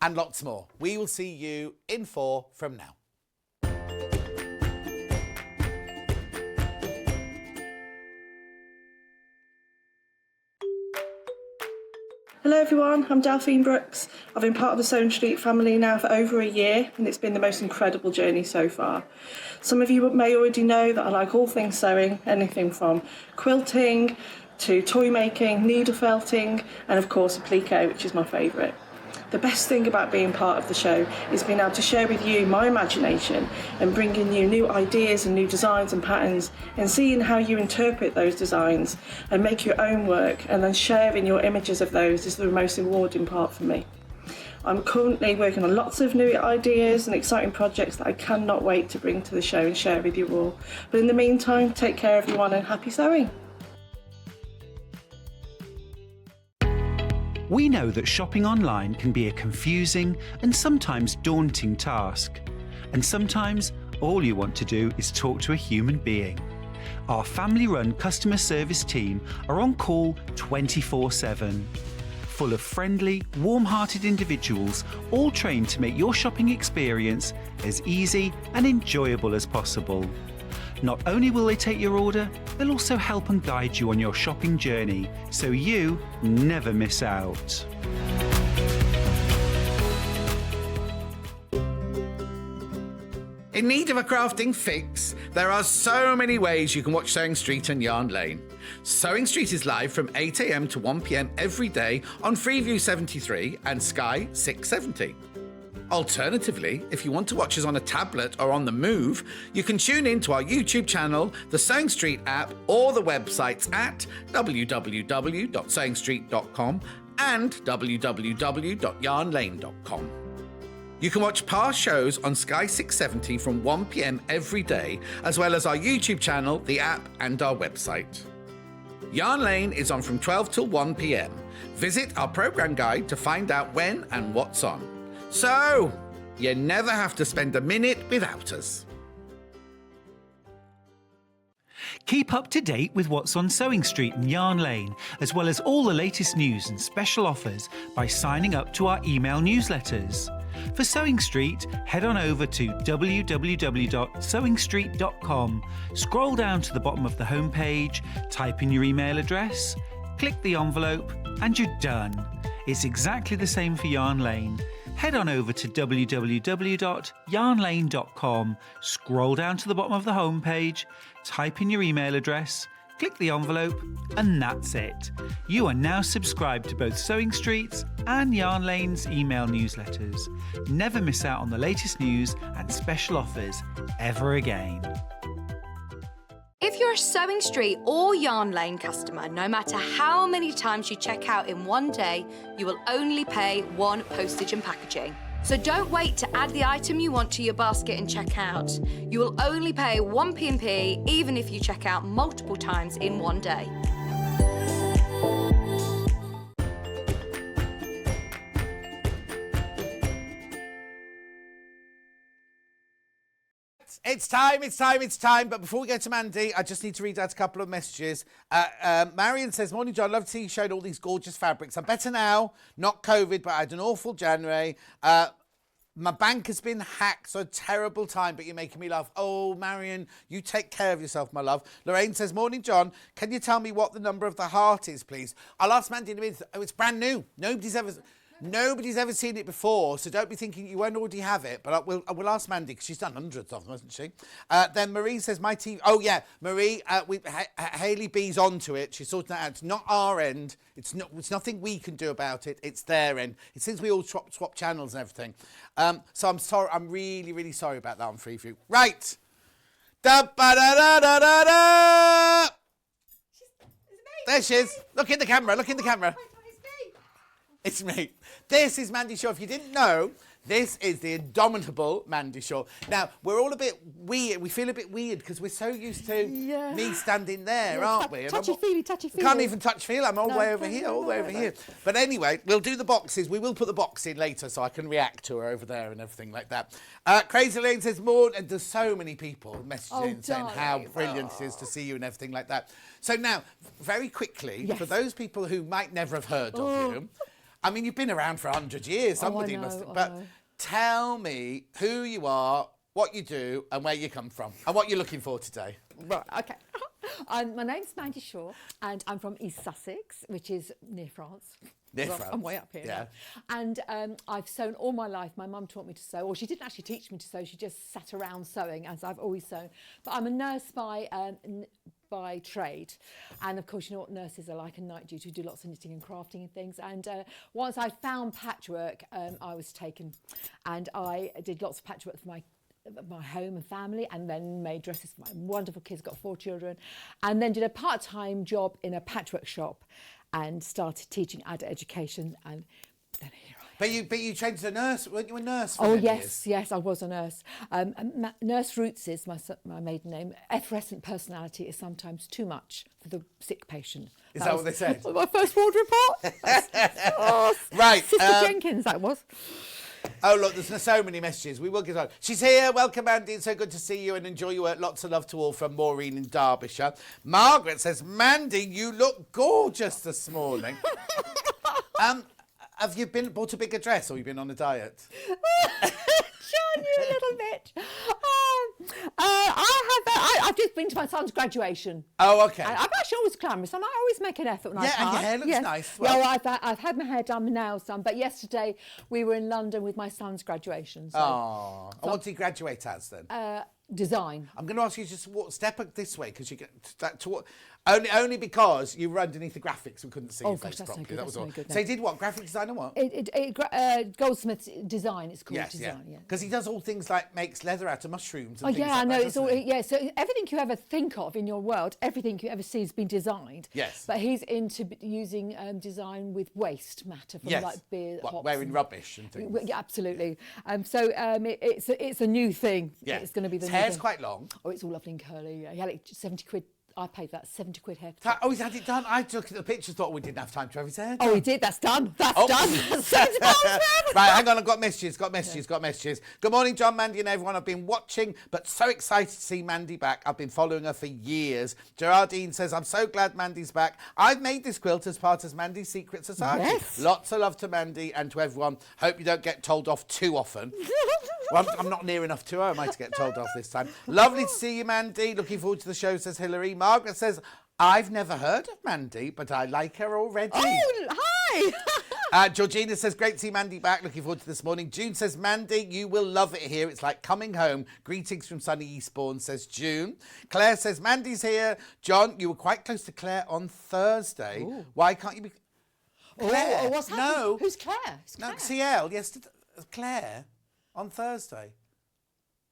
and lots more. We will see you in 4 from now. Hello everyone, I'm Delphine Brooks. I've been part of the Sewing Street family now for over a year and it's been the most incredible journey so far. Some of you may already know that I like all things sewing, anything from quilting to toy making, needle felting and of course applique, which is my favourite. The best thing about being part of the show is being able to share with you my imagination and bringing you new ideas and new designs and patterns and seeing how you interpret those designs and make your own work and then sharing your images of those is the most rewarding part for me. I'm currently working on lots of new ideas and exciting projects that I cannot wait to bring to the show and share with you all. But in the meantime, take care everyone and happy sewing! We know that shopping online can be a confusing and sometimes daunting task. And sometimes all you want to do is talk to a human being. Our family-run customer service team are on call 24/7. Full of friendly, warm-hearted individuals, all trained to make your shopping experience as easy and enjoyable as possible. Not only will they take your order, they'll also help and guide you on your shopping journey, so you never miss out. In need of a crafting fix? There are so many ways you can watch Sewing Street and Yarn Lane. Sewing Street is live from 8 a.m. to 1 p.m. every day on Freeview 73 and Sky 670. Alternatively, if you want to watch us on a tablet or on the move, you can tune in to our YouTube channel, the Sewing Street app, or the websites at www.sewingstreet.com and www.yarnlane.com. You can watch past shows on Sky 670 from 1 p.m. every day, as well as our YouTube channel, the app, and our website. Yarn Lane is on from 12 till 1 p.m. Visit our programme guide to find out when and what's on. So, you never have to spend a minute without us. Keep up to date with what's on Sewing Street and Yarn Lane, as well as all the latest news and special offers by signing up to our email newsletters. For Sewing Street, head on over to www.sewingstreet.com, scroll down to the bottom of the homepage, type in your email address, click the envelope, and you're done. It's exactly the same for Yarn Lane. Head on over to www.yarnlane.com, scroll down to the bottom of the homepage, type in your email address, click the envelope, and that's it. You are now subscribed to both Sewing Street's and Yarn Lane's email newsletters. Never miss out on the latest news and special offers ever again. If you're a Sewing Street or Yarn Lane customer, no matter how many times you check out in one day, you will only pay one postage and packaging. So don't wait to add the item you want to your basket and check out. You will only pay one P&P even if you check out multiple times in one day. It's time. But before we go to Mandy, I just need to read out a couple of messages. Marion says, morning, John. Love to see you showed all these gorgeous fabrics. I'm better now. Not COVID, but I had an awful January. My bank has been hacked, so a terrible time, but you're making me laugh. Oh, Marion, you take care of yourself, my love. Lorraine says, morning, John. Can you tell me what the number of the heart is, please? I'll ask Mandy in a minute. Oh, it's brand new. Nobody's ever seen it before, so don't be thinking you won't already have it. But I will ask Mandy, because she's done hundreds of them, hasn't she? Then Marie says, my TV... Oh, yeah, Marie, Hayley B's onto it. She's sorting that out. It's not our end. It's nothing we can do about it. It's their end. It's since we all swap channels and everything. So I'm sorry. I'm really, really sorry about that on Freeview. Right. Da-ba-da-da-da-da-da! There she is. Look in the camera. It's me. This is Mandy Shaw. If you didn't know, this is the indomitable Mandy Shaw. Now, we're all a bit weird. We feel a bit weird because we're so used to me standing there, aren't we? Touchy-feely. Can't even touch-feel. I'm all the way over here. But anyway, we'll do the boxes. We will put the box in later so I can react to her over there and everything like that. Crazy Lane says, more, and there's so many people messaging in saying how brilliant it is to see you and everything like that. So now, very quickly, for those people who might never have heard of you, I mean, you've been around for 100 years. Somebody must have. But tell me who you are, what you do, and where you come from, and what you're looking for today. Right, okay. My name's Mandy Shaw, and I'm from East Sussex, which is near France. Near France. I'm way up here now. And I've sewn all my life. My mum taught me to sew, or she didn't actually teach me to sew. She just sat around sewing, as I've always sewn. But I'm a nurse by trade, and of course you know what nurses are like, and night duty, do lots of knitting and crafting and things. And once I found patchwork, I was taken, and I did lots of patchwork for my home and family, and then made dresses for my wonderful kids, got 4 children, and then did a part-time job in a patchwork shop and started teaching adult education, and then here I am. But you trained as a nurse, weren't you a nurse for Oh many yes, years? yes, I was a nurse. Nurse Roots is my maiden name. Effervescent personality is sometimes too much for the sick patient. Is that what they said? My first ward report. Right. Sister Jenkins, that was. Oh, look, there's so many messages. We will get on. She's here. Welcome, Mandy. It's so good to see you and enjoy your work. Lots of love to all from Maureen in Derbyshire. Margaret says, Mandy, you look gorgeous this morning. Have you bought a bigger dress, or you been on a diet? John, you little bitch. I've just been to my son's graduation. Oh, okay. And I'm actually always glamorous, and I always make an effort when I Yeah, can. and your hair looks Yes. nice. Well, Well, I've had my hair done, my nails done, but yesterday we were in London with my son's graduation. So, oh, and what did you graduate as then? design. I'm going to ask you just step up this way, because you get only because you were underneath the graphics, we couldn't see your face Gosh, that's no properly. good, That that's was all. no good, no. So he did what? Graphic design or what? Goldsmith's design. It's called Yes, design. yeah. Yeah. Because he does all things like makes leather out of mushrooms. And Oh things yeah, like I know. that, It's all doesn't he? yeah. So everything you ever think of in your world, everything you ever see has been designed. Yes. But he's into using design with waste matter from Yes. like beer, What, hops, wearing and- rubbish and things. Yeah, absolutely. It's a new thing. Yeah. It's going to be the His new hair's thing. quite long. Oh, it's all lovely and curly. Yeah. He had it 70 quid. I paid that 70 quid haircut. Oh, he's had it done. I took the pictures, thought we didn't have time to have his hair done. Oh, he did. That's done. That's Oh. done. £70 worth. Right, hang on, I've got messages. Good morning, John, Mandy and everyone. I've been watching, but so excited to see Mandy back. I've been following her for years. Gerardine says, I'm so glad Mandy's back. I've made this quilt as part of Mandy's Secret Society. Yes. Lots of love to Mandy and to everyone. Hope you don't get told off too often. Well, I'm not near enough to her, am I, to get told off this time? Lovely to see you, Mandy. Looking forward to the show, says Hilary. Margaret says, I've never heard of Mandy, but I like her already. Oh, hi. Georgina says, great to see Mandy back. Looking forward to this morning. June says, Mandy, you will love it here. It's like coming home. Greetings from sunny Eastbourne, says June. Claire says, Mandy's here. John, you were quite close to Claire on Thursday. Ooh. Why can't you be... Claire? Oh, what's happening? No. Who's Claire? Who's No, Claire? CL, yesterday. Claire on Thursday.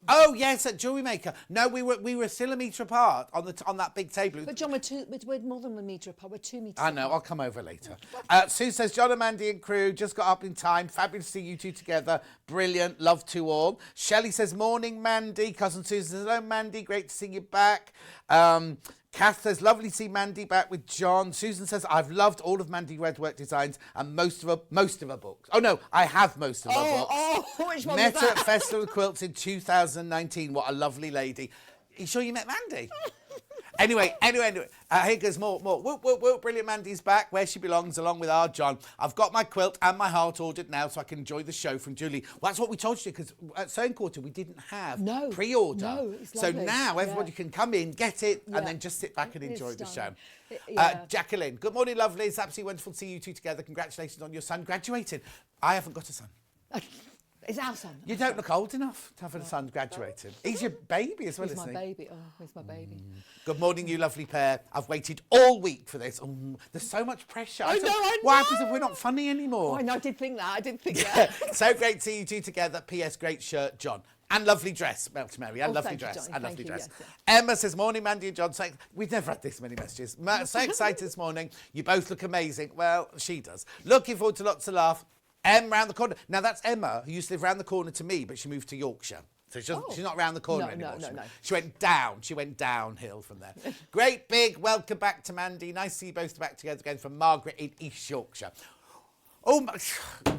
Oh yes, at Jewelry Maker. No, we were still a metre apart on that big table. But John, we're more than a metre apart. We're 2 metres I know, apart. I'll come over later. Sue says, John and Mandy and crew just got up in time. Fabulous to see you two together. Brilliant. Love to all. Shelley says, morning, Mandy. Cousin Susan says, hello, Mandy. Great to see you back. Kath says, lovely to see Mandy back with John. Susan says, I've loved all of Mandy Redwork designs and most of her books. Oh, no, I have most of her books. Oh, which one Met was her that? at Festival of Quilts in 2019. What a lovely lady. Are you sure you met Mandy? Anyway, here goes more. Whoop, whoop, whoop. Brilliant, Mandy's back where she belongs, along with our John. I've got my quilt and my heart ordered now so I can enjoy the show from Julie. Well, that's what we told you, because at Sewing Quarter we didn't have pre-order. No, it's so lovely. now everybody can come in, get it, Yeah. and then just sit back and It's enjoy the show. stunning. Yeah. Jacqueline, good morning, lovely. It's absolutely wonderful to see you two together. Congratulations on your son graduating. I haven't got a son. It's our son. You don't look old enough to have a son graduating. He's your baby as well, He's isn't my he? baby. Oh, he's my baby. Good morning, you lovely pair. I've waited all week for this. Oh, there's so much pressure. I know. What happens if we're not funny anymore? Oh, I know. I did think that. So great to see you two together. P.S. Great shirt, John. And lovely dress, Mel to Mary. And Oh, lovely thank you, dress. Johnny. And Thank lovely you, dress. yes, Emma says, morning, Mandy and John. We've never had this many messages. So excited this morning. You both look amazing. Well, she does. Looking forward to lots of laugh. Em round the corner. Now, that's Emma, who used to live round the corner to me, but she moved to Yorkshire. So she's not round the corner No, anymore. no. She went down. She went downhill from there. Great big welcome back to Mandy. Nice to see you both back together again from Margaret in East Yorkshire. Oh,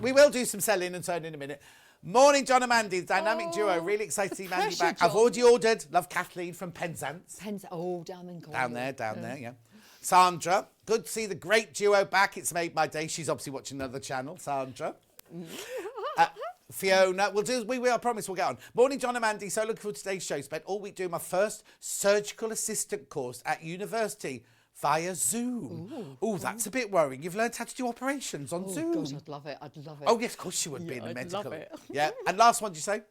we will do some selling and sewing in a minute. Morning, John and Mandy, the dynamic duo. Really excited to see Mandy pressure, back. I've John. already ordered. Love Kathleen from Penzance. Down in Cornwall. Down there, yeah. Sandra, good to see the great duo back. It's made my day. She's obviously watching another channel, Sandra. Fiona, we will, I promise we'll get on. Morning, John and Mandy. So looking forward to today's show. Spent all week doing my first surgical assistant course at university via Zoom. Oh, that's a bit worrying. You've learned how to do operations on Zoom. Oh, gosh, I'd love it. I'd love it. Oh, yes, of course you would be in the I'd medical. love it. Yeah. And last one, did you say?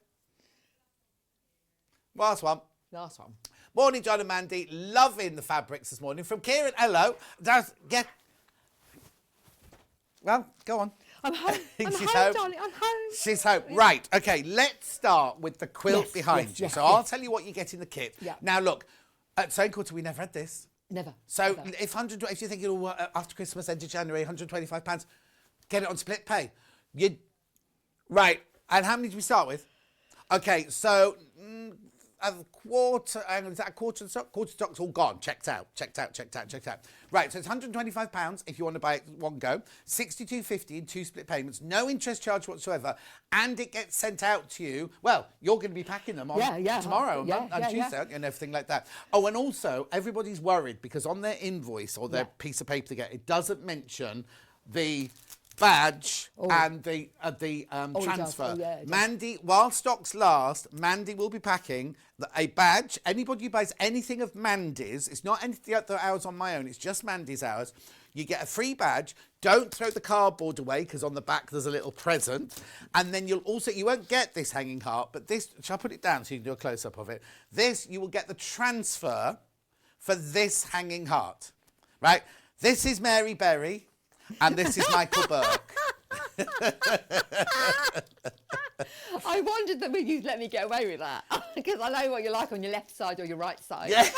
Last one. Last one. Morning, John and Mandy. Loving the fabrics this morning. From Kieran, hello. Well, go on. I'm home. I'm She's home, home. darling. I'm home. She's home. Right, okay, let's start with the quilt Yes, behind yes, you. yes, So yes. I'll tell you what you get in the kit. Yeah. Now, look, at Sewing Quarter, we never had this. Never. So Never. if you're thinking, oh, after Christmas, end of January, £125, get it on split pay. Right, and how many did we start with? Okay, so a quarter, is that a quarter of stock? Quarter of stock's all gone, checked out. Right, so it's £125 if you want to buy it one go, £62.50 in 2 split payments, no interest charge whatsoever, and it gets sent out to you. Well, you're going to be packing them on tomorrow and Tuesday and everything like that. Oh, and also, everybody's worried because on their invoice or their piece of paper they get, it doesn't mention the badge and the transfer. Mandy, while stocks last, Mandy will be packing a badge. Anybody who buys anything of Mandy's, it's not any of the hours on my own, it's just Mandy's hours. You get a free badge. Don't throw the cardboard away because on the back there's a little present. And then you won't get this hanging heart, but this, shall I put it down so you can do a close-up of it? This, you will get the transfer for this hanging heart, right? This is Mary Berry. And this is Michael Burke. I wondered that you'd let me get away with that because I know what you're like on your left side or your right side. Yeah.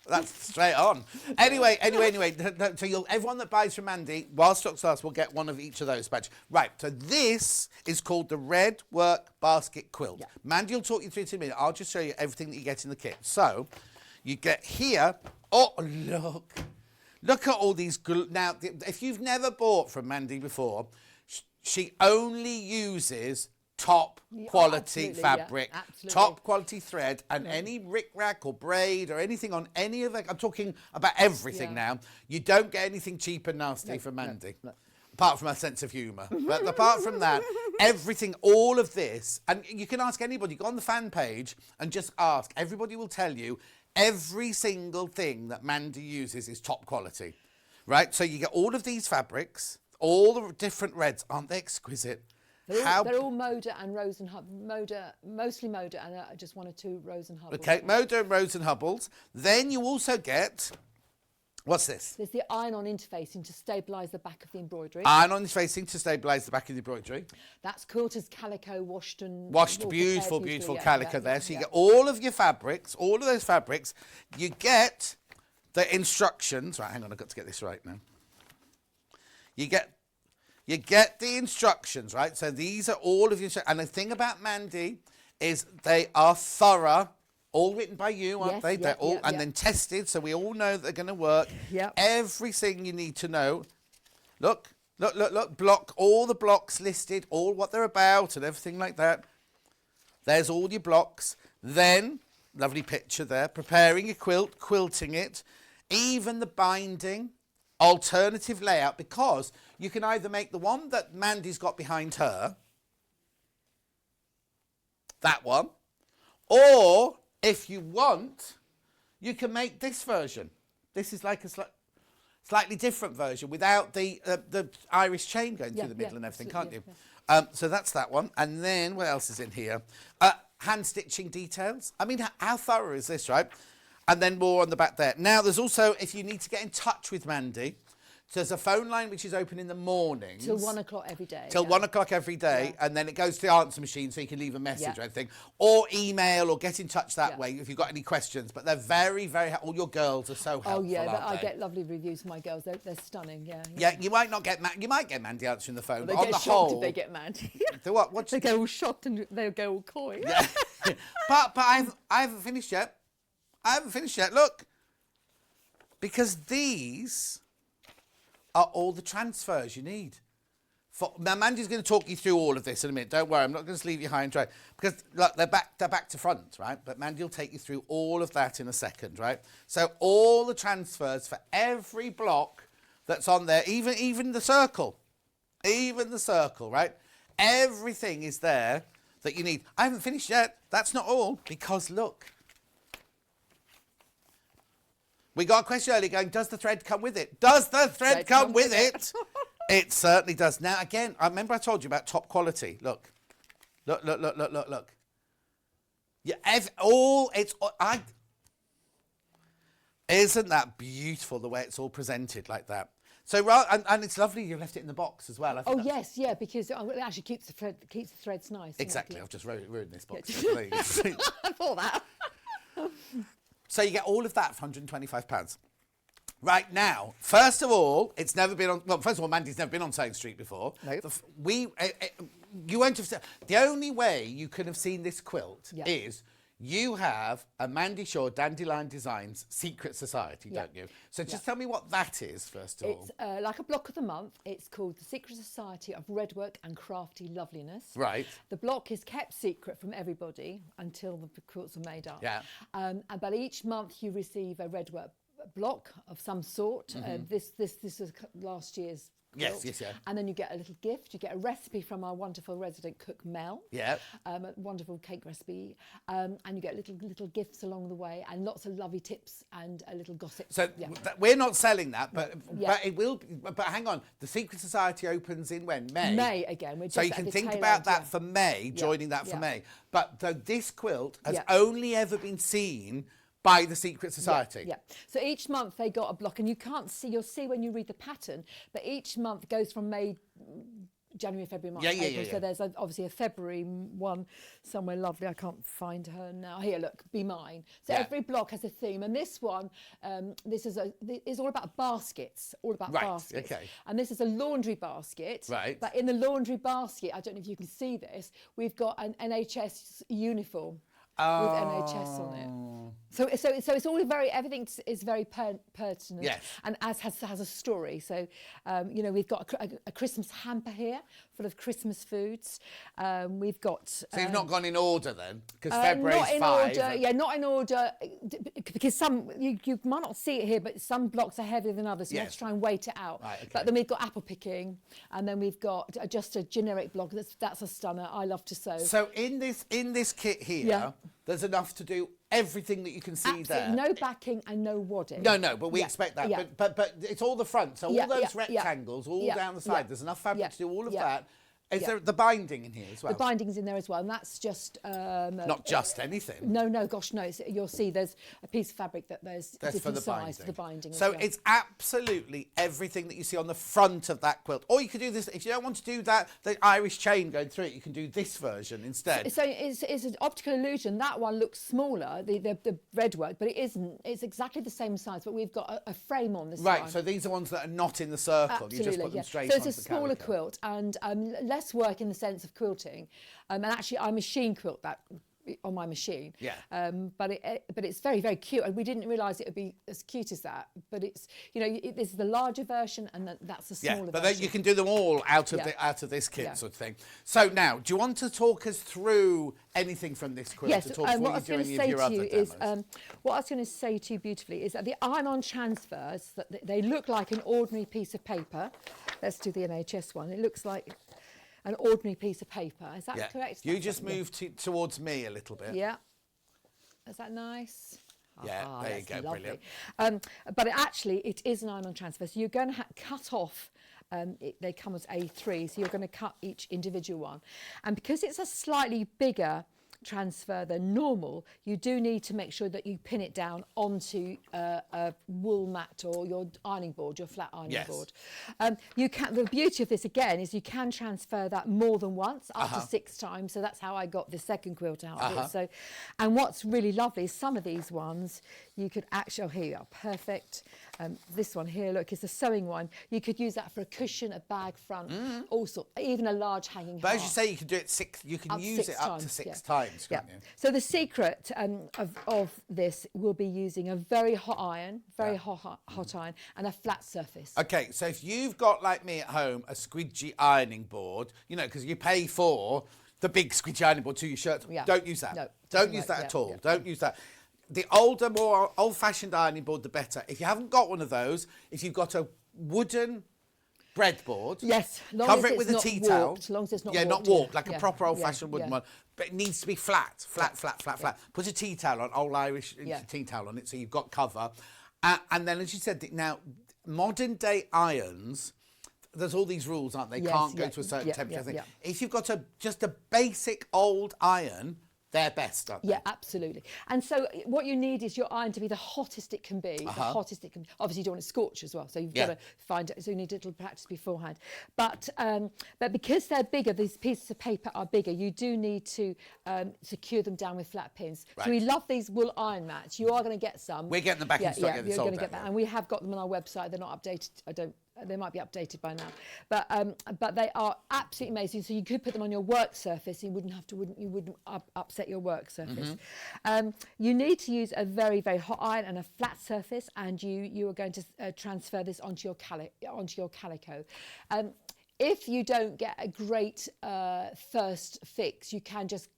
That's straight on. Anyway. So everyone that buys from Mandy, while stocks last, will get one of each of those badges. Right, so this is called the Redwork Basket Quilt. Yeah. Mandy will talk you through it in a minute. I'll just show you everything that you get in the kit. So you get here, oh, look. Look at all these. Now, if you've never bought from Mandy before, she only uses top quality fabric, top quality thread, and any rick-rack or braid or anything on any of it. I'm talking about everything now. You don't get anything cheap and nasty from Mandy, apart from her sense of humour. But apart from that, everything, all of this, and you can ask anybody, go on the fan page and just ask. Everybody will tell you every single thing that Mandy uses is top quality, right? So you get all of these fabrics, all the different reds. Aren't they exquisite? They're all Moda and Rose and mostly Moda, and just 1 or 2 Rose and Hubbles. Okay, Moda and Rose and Hubbles. Then you also get, what's this? There's the iron-on interfacing to stabilise the back of the embroidery. Iron-on interfacing to stabilise the back of the embroidery. That's Quilter's calico washed, Beautiful calico there. So you get all of your fabrics, all of those fabrics. You get the instructions. Right, hang on, I've got to get this right now. You get the instructions, right? So these are all of your instructions. And the thing about Mandy is they are thorough. All written by you, aren't they? They're all and then tested, so we all know that they're going to work. Yep. Everything you need to know. Look. Block, all the blocks listed, all what they're about and everything like that. There's all your blocks. Then, lovely picture there, preparing your quilt, quilting it, even the binding, alternative layout, because you can either make the one that Mandy's got behind her, that one, or if you want, you can make this version. This is like a slightly different version without the Irish chain going through the middle and everything, can't you? So that's that one. And then what else is in here? Hand stitching details. I mean, how thorough is this, right? And then more on the back there. Now, there's also, if you need to get in touch with Mandy, so there's a phone line which is open in the mornings. Till 1 o'clock every day. Till 1 o'clock every day, and then it goes to the answer machine so you can leave a message or anything. Or email or get in touch that way if you've got any questions. But they're very, very, all your girls are so helpful, I get lovely reviews from my girls. They're stunning, Yeah, you might not get, you might get Mandy answering the phone, well, but on the whole... if they get Mandy. They what? They go all shocked and they'll go all coy. Yeah. but I haven't finished yet. Look. Because these are all the transfers you need. Now, Mandy's going to talk you through all of this in a minute. Don't worry, I'm not going to leave you high and dry. Because, look, they're back to front, right? But Mandy will take you through all of that in a second, right? So all the transfers for every block that's on there, even the circle. Even the circle, right? Everything is there that you need. I haven't finished yet. That's not all, because, look. We got a question earlier going, does the thread come with it? Does the thread come with it? It certainly does. Now, again, I remember I told you about top quality. Look. Look, look, look, look, look, look. Yeah, isn't that beautiful the way it's all presented like that? So, and it's lovely you left it in the box as well. Oh yes, yeah, because it actually keeps the threads nice. Exactly. I've just ruined this box. I thought that. So you get all of that for £125. Right now, first of all, it's never been on. Well, first of all, Mandy's never been on Sewing Street before. No. You won't have. The only way you could have seen this quilt is you have a Mandy Shaw Dandelion Designs Secret Society, don't you? So just tell me what that is first of all. It's like a block of the month. It's called the Secret Society of Redwork and Crafty Loveliness. Right. The block is kept secret from everybody until the quilts are made up. Yeah. But each month you receive a Redwork block of some sort. This was last year's quilt. Yes, yeah. And then you get a little gift. You get a recipe from our wonderful resident cook Mel. Yeah. A wonderful cake recipe, and you get little gifts along the way, and lots of lovely tips and a little gossip. So we're not selling that, but it will. But hang on, the Secret Society opens in when? May. May again. We're just so you can think about that for May, joining that for May. But this quilt has only ever been seen by the Secret Society. Yeah. So each month they got a block, and you can't see. You'll see when you read the pattern, but each month goes from May, January, February, March, April. So there's obviously a February one somewhere lovely. I can't find her now. Here, look, Be Mine. So every block has a theme, and this one, this is all about baskets, baskets. Okay. And this is a laundry basket. Right. But in the laundry basket, I don't know if you can see this, we've got an NHS uniform. With NHS on it. So it's all everything is very pertinent. Yes. And has a story. So, we've got a Christmas hamper here full of Christmas foods. We've got... So you've not gone in order then? Because February's not in 5. Order, not in order, because some, you might not see it here, but some blocks are heavier than others. So you have to try and weight it out. Right, okay. But then we've got apple picking, and then we've got just a generic block. That's a stunner. I love to sew. So in this kit here, there's enough to do everything that you can see there. No backing and no wadding. No, but we expect that. Yeah. But it's all the front. So all those rectangles, all down the side. There's enough fabric to do all of that. Is there the binding in here as well? The binding's in there as well, and that's just... not just anything. No, gosh, no. You'll see there's a piece of fabric there's different size for the binding. So it's absolutely everything that you see on the front of that quilt. Or you could do this, if you don't want to do that, the Irish chain going through it, you can do this version instead. So it's an optical illusion. That one looks smaller, the Redwork, but it isn't. It's exactly the same size, but we've got a frame on this one. Right, so these are ones that are not in the circle. Absolutely, you just put them straight so onto the it's a smaller calico. quilt, and less work in the sense of quilting. And actually, I machine quilt that on my machine. Yeah. But it's very, very cute, and we didn't realise it would be as cute as that. But it's this is the larger version, and that's the smaller version. But then you can do them all out of this kit sort of thing. So now, do you want to talk us through anything from this quilt? Yes. To talk What I was going to say to you is, what I was going to say to you beautifully is that the iron-on transfers, that they look like an ordinary piece of paper. Let's do the NHS one. It looks like an ordinary piece of paper. Is that correct? You just move towards me a little bit. Yeah. Is that nice? Yeah, there you go, lovely. brilliant. But it is an iron-on transfer. So you're going to cut off, they come as A3, so you're going to cut each individual one. And because it's a slightly bigger transfer than normal, you do need to make sure that you pin it down onto a wool mat or your ironing board, your flat ironing board. The beauty of this again is you can transfer that more than once, up to 6 times. So that's how I got the second quilt out of it. So, and what's really lovely is some of these ones you could actually, here you are, perfect. This one here, look, is a sewing one. You could use that for a cushion, a bag front, all sorts, even a large hanging But heart. as you say, you can do it you can use it up to 6 times, can't you? So the secret of this will be using a very hot iron, hot iron, and a flat surface. Okay, so if you've got, like me at home, a squidgy ironing board, because you pay for the big squidgy ironing board to your shirt, don't use that. No, don't use that at all. Don't use that. The older, more old-fashioned ironing board, the better. If you haven't got one of those, if you've got a wooden breadboard, cover it with a tea towel. As long as it's not warped. Not warped, like a proper old-fashioned wooden one. But it needs to be flat. Put a tea towel on, old Irish tea towel on it, so you've got cover. And then, as you said, now modern day irons, there's all these rules, aren't they? Yes, Can't go to a certain temperature thing. If you've got just a basic old iron, they're best, aren't they? Yeah, absolutely. And so what you need is your iron to be the hottest it can be. The hottest it can be. Obviously, you don't want it to scorch as well, so you've got to find it. So you need a little practice beforehand. But because they're bigger, these pieces of paper are bigger, you do need to secure them down with flat pins. Right. So we love these wool iron mats. You are going to get some. We're getting them back in stock. Yeah, you're going to get that. And we have got them on our website. They're not updated. They might be updated by now, but they are absolutely amazing. So you could put them on your work surface. You wouldn't upset your work surface. You need to use a very, very hot iron and a flat surface, and you are going to transfer this onto your calico. If you don't get a great first fix, you can just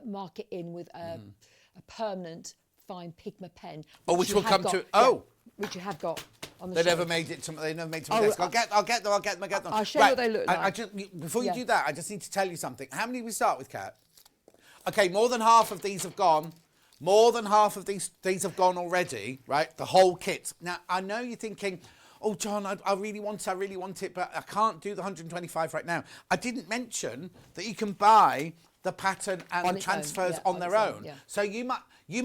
mark it in with a permanent fine Pigma pen, which will come to which you have got on the They shelf. never made it to my desk. I'll get them. I'll show you what they look like. I just, before you do that, I just need to tell you something. How many did we start with, Kat? Okay, more than half of these have gone. More than half of these have gone already, right? The whole kit. Now, I know you're thinking, oh, John, I really want it, but I can't do the 125 right now. I didn't mention that you can buy the pattern and the transfers on their own. Yeah. So you might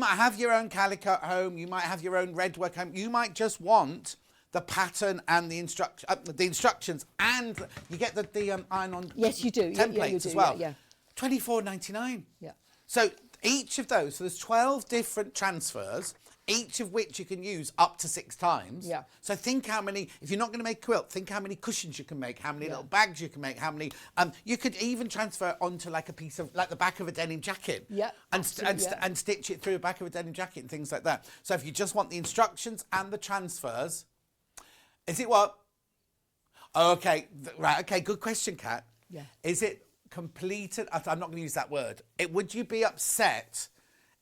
have your own calico at home, you might have your own Redwork home, you might just want the pattern and the instructions, and you get the iron-on Yes, you do. templates you do, as well. Yeah. $24.99. Yeah. So each of those, so there's 12 different transfers, each of which you can use up to 6 times. Yeah. So think how many, if you're not going to make quilt, think how many cushions you can make, how many little bags you can make, how many, you could even transfer onto like a piece of, like the back of a denim jacket. Yeah, And stitch it through the back of a denim jacket and things like that. So if you just want the instructions and the transfers, is it what? Okay, right, okay, good question, Kat. Yeah. Is it completed? I'm not going to use that word. Would you be upset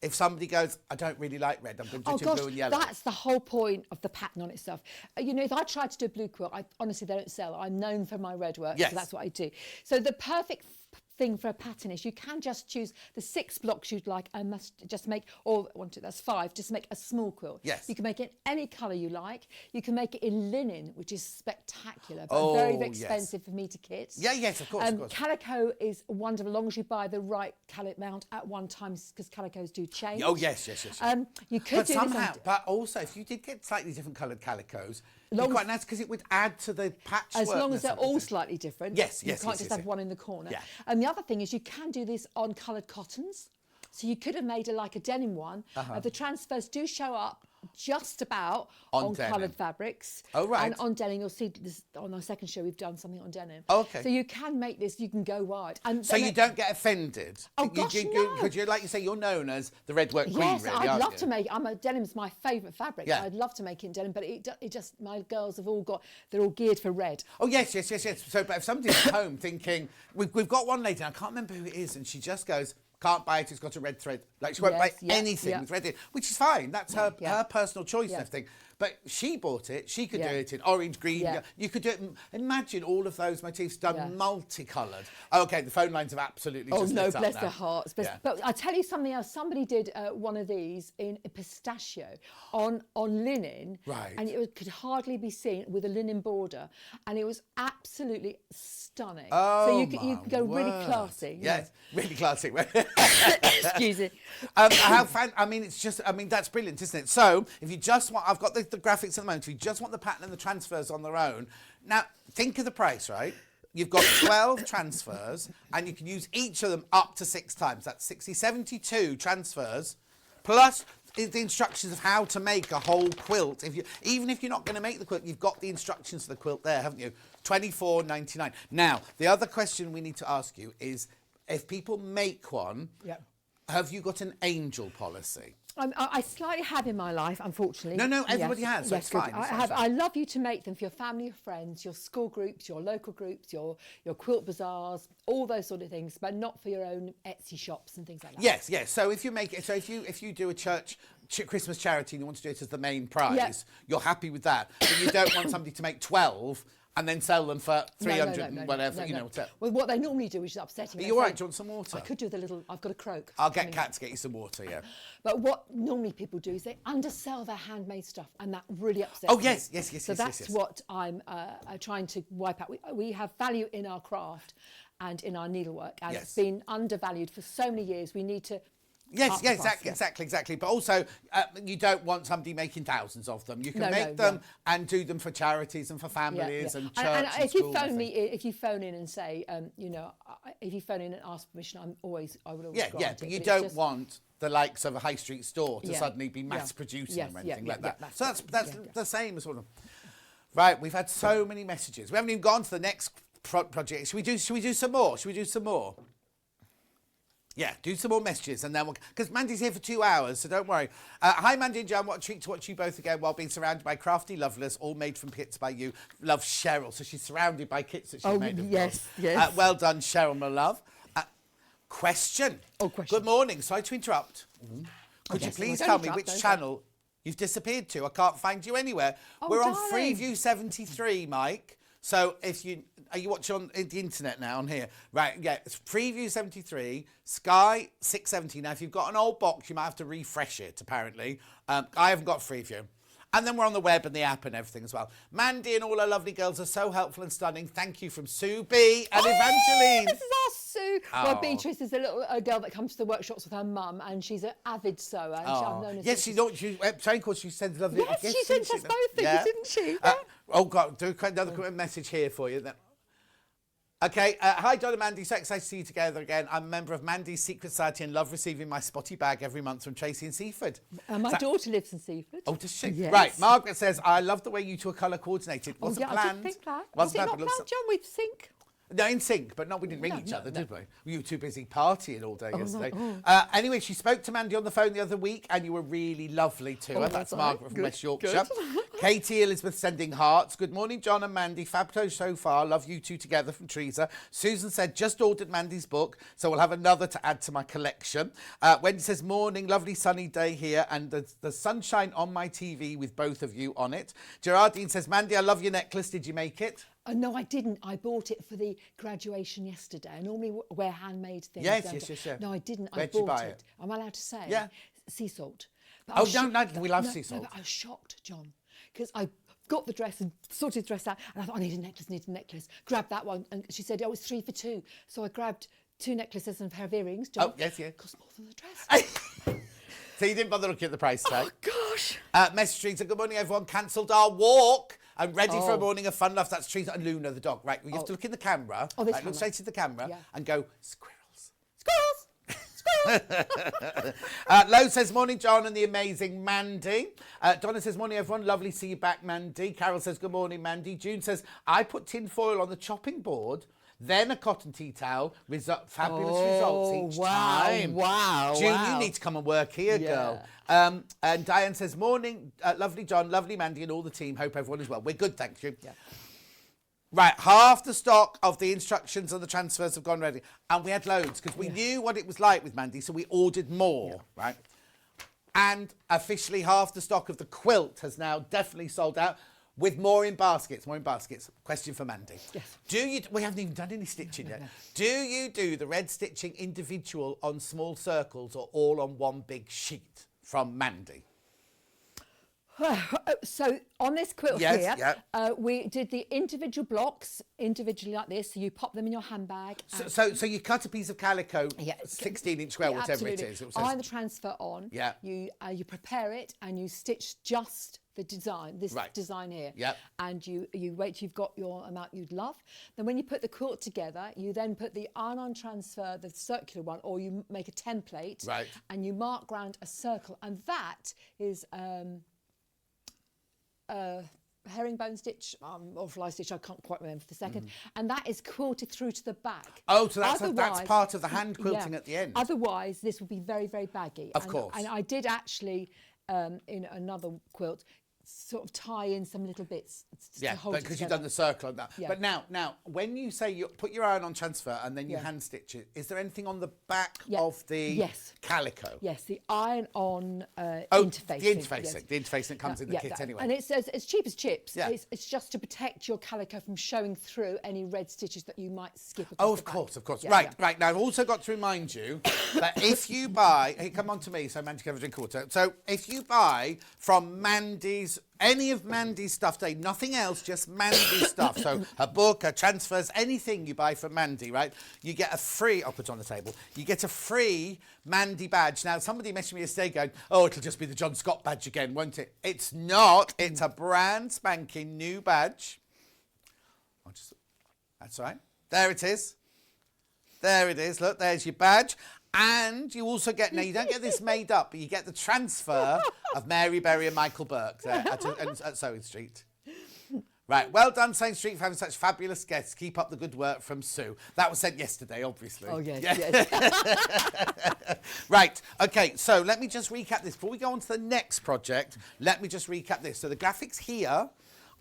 if somebody goes, I don't really like red, I'm going to do blue and yellow? That's the whole point of the pattern on itself. You know, if I tried to do a blue quilt, honestly, they don't sell. I'm known for my Redwork, Yes. so that's what I do. So the perfect thing for a pattern is you can just choose the 6 blocks you'd like and must just make, or that's 5, just make a small quilt. Yes. You can make it any colour you like. You can make it in linen, which is spectacular, but very, very expensive for me to kit. Yeah, yes, of course, of course. Calico is wonderful, as long as you buy the right calico mount at one time, because calicos do change. Oh, yes. You could do somehow, this on, but also, if you did get slightly different coloured calicos, it'd be quite nice because it would add to the patchwork. as long as they're all slightly different. Yes, You can't just have one in the corner. Yeah. And the other thing is you can do this on coloured cottons. So you could have made like a denim one. The transfers do show up just about on coloured fabrics. Oh, right. And on denim, you'll see this on our second show, we've done something on denim. Okay. So you can make this, you can go wide. And So you don't get offended? Oh, gosh, no. Because you, like you say, you're known as the Redwork Queen, Yes, really, I'd aren't love you? to make. Denim's my favourite fabric. Yeah. I'd love to make it in denim, but it just my girls have all they're all geared for red. Oh, yes. So, but if somebody's at home thinking, we've got one lady, I can't remember who it is, and she just goes, can't buy it, it's got a red thread. Like, she won't buy anything with red in, which is fine. That's her personal choice and everything. But she bought it. She could do it in orange, green. Yeah. You could do it. Imagine all of those motifs done multicoloured. Okay, the phone lines have absolutely just lit up bless now. their hearts. Yeah. But I tell you something else. Somebody did one of these in a pistachio on linen, Right. and it could hardly be seen with a linen border, and it was absolutely stunning. Oh, so you could go really word. classy. Yes, really classy. Excuse me. That's brilliant, isn't it? So, if you just want, I've got the graphics at the moment, if you just want the pattern and the transfers on their own, now, think of the price, right? You've got 12 transfers, and you can use each of them up to 6 times. That's 72 transfers, plus the instructions of how to make a whole quilt. Even if you're not going to make the quilt, you've got the instructions for the quilt there, haven't you? $24.99. Now, the other question we need to ask you is, if people make one, have you got an angel policy? I slightly have in my life, unfortunately. No, everybody has, so yes, it's good. fine. I have. I love you to make them for your family, your friends, your school groups, your local groups, your quilt bazaars, all those sort of things, but not for your own Etsy shops and things like that. Yes. So if you do a church Christmas charity and you want to do it as the main prize, you're happy with that, but you don't want somebody to make 12 And then sell them for 300 No, and whatever, you know. Well, what they normally do, which is upsetting. Are you all right? Do you want some water? I could do with a little. I've got a croak. I'll get Kat to get you some water, yeah. But what normally people do is they undersell their handmade stuff, and that really upsets Oh, me. yes. So that's what I'm trying to wipe out. We have value in our craft and in our needlework, and it's been undervalued for so many years. We need to. Yes, exactly. But also, you don't want somebody making thousands of them. You can make them and do them for charities and for families and church and if you school phone me, if you phone in and say, if you phone in and ask permission, I will always grant it. But you don't want the likes of a high street store to suddenly be mass producing them or anything like that. So that's the same as sort of. Right, we've had so many messages. We haven't even gone to the next project. Should we do some more? Yeah, do some more messages and then we'll... Because Mandy's here for 2 hours, so don't worry. Hi, Mandy and Jan. What a treat to watch you both again while being surrounded by crafty lovelies, all made from kits by you. Love, Cheryl. So she's surrounded by kits that she's made of. Yes. Well done, Cheryl, my love. Question. Question. Good morning. Sorry to interrupt. Could you please tell me which channel you've disappeared to? I can't find you anywhere. We're on Freeview 73, Mike. So if you... Are you watching on the internet now on here? Right, yeah, it's Preview 73, Sky 670. Now, if you've got an old box, you might have to refresh it, apparently. I haven't got Freeview. And then we're on the web and the app and everything as well. Mandy and all our lovely girls are so helpful and stunning. Thank you from Sue B and Evangeline. This is our Sue. Well, Beatrice is a little girl that comes to the workshops with her mum, and she's an avid sewer. And I've known her yes, she sends lovely. Yes, she sent us both things, didn't she? Oh, God, do another quick message here for you then. Okay, hi John and Mandy, so excited to see you together again. I'm a member of Mandy's Secret Society and love receiving my spotty bag every month from Tracy in Seaford. My daughter lives in Seaford. Oh, does she? Yes. Right, Margaret says, I love the way you two are colour coordinated. Wasn't I planned. didn't think that. Was it not planned, John, with sync? No, in sync, but we didn't ring each other, did we? You were too busy partying all day yesterday. Anyway, she spoke to Mandy on the phone the other week, and you were really lovely to her. That's Margaret from West Yorkshire. Katie Elizabeth sending hearts. Good morning, John and Mandy. Fab show so far. Love you two together from Teresa. Susan said, just ordered Mandy's book, so we'll have another to add to my collection. Wendy says, morning, lovely sunny day here, and the sunshine on my TV with both of you on it. Gerardine says, Mandy, I love your necklace. Did you make it? No, I didn't. I bought it for the graduation yesterday. I normally wear handmade things. Yes. No, I didn't. Where'd I bought you buy it? Am I allowed to say? Yeah. Sea salt. No, we love sea salt. No, but I was shocked, John, because I got the dress and sorted the dress out, and I thought, I need a necklace. Grabbed that one, and she said, oh, it's 3 for 2. So I grabbed 2 necklaces and a pair of earrings, John. Oh, yes. Cost more than the dress. So you didn't bother looking at the price tag? Oh, gosh. Message Teresa, good morning, everyone. Cancelled our walk. I'm ready for a morning of fun love. That's Teresa and Luna, the dog. Right, you have to look in the camera. Look straight at the camera and go, squirrels. Squirrels! Lo says, morning, John and the amazing Mandy. Donna says, morning, everyone. Lovely to see you back, Mandy. Carol says, good morning, Mandy. June says, I put tin foil on the chopping board, then a cotton tea towel. Fabulous results each time. Wow. June, you need to come and work here, girl. And Diane says, morning, lovely John, lovely Mandy and all the team. Hope everyone is well. We're good, thank you. Yeah. Right, half the stock of the instructions and the transfers have gone ready. And we had loads because we knew what it was like with Mandy, so we ordered more, right? And officially half the stock of the quilt has now definitely sold out. With more in baskets. Question for Mandy. Yes. We haven't even done any stitching yet. Do you do the red stitching individual on small circles or all on one big sheet? From Mandy. So on this quilt here, we did the individual blocks individually like this. So you pop them in your handbag. So you cut a piece of calico, 16-inch square, whatever it is. Iron the transfer on. Yeah. You prepare it and you stitch just the design, design here. Yeah. And you wait till you've got your amount you'd love. Then when you put the quilt together, you then put the iron-on transfer, the circular one, or you make a template. Right. And you mark round a circle, and that is herringbone stitch or fly stitch, I can't quite remember for the second, and that is quilted through to the back. Oh, so that's part of the hand quilting at the end. Otherwise, this would be very, very baggy. Of course. And I did actually, in another quilt, sort of tie in some little bits to Yeah, hold it because you've together. done the circle on that. Yeah. But now, when you say you put your iron on transfer and then you hand stitch it, is there anything on the back of the calico? Yes, the iron-on interfacing. The interfacing. Yes. The interfacing that comes in the kit anyway. And it's as cheap as chips. Yeah. It's just to protect your calico from showing through any red stitches that you might skip across Oh, the of back. course, of course. Yeah, right, yeah. right. Now, I've also got to remind you that if you buy... Hey, come on to me, so Mandy can have a drink of water. So if you buy from Mandy's... Any of Mandy's stuff today, nothing else, just Mandy's stuff. So her book, her transfers, anything you buy from Mandy, right? You get a free... I'll put it on the table. You get a free Mandy badge. Now, somebody messaged me yesterday going, oh, it'll just be the John Scott badge again, won't it? It's not. It's a brand spanking new badge. That's right. There it is. There it is. Look, there's your badge. And you also get, now you don't get this made up, but you get the transfer of Mary Berry and Michael Burke there at Sewing Street. Right, well done, Sewing Street, for having such fabulous guests. Keep up the good work from Sue. That was sent yesterday, obviously. Oh, yes, Yeah. yes. Right, okay, so let me just recap this. Before we go on to the next project, let me just recap this. So the graphics here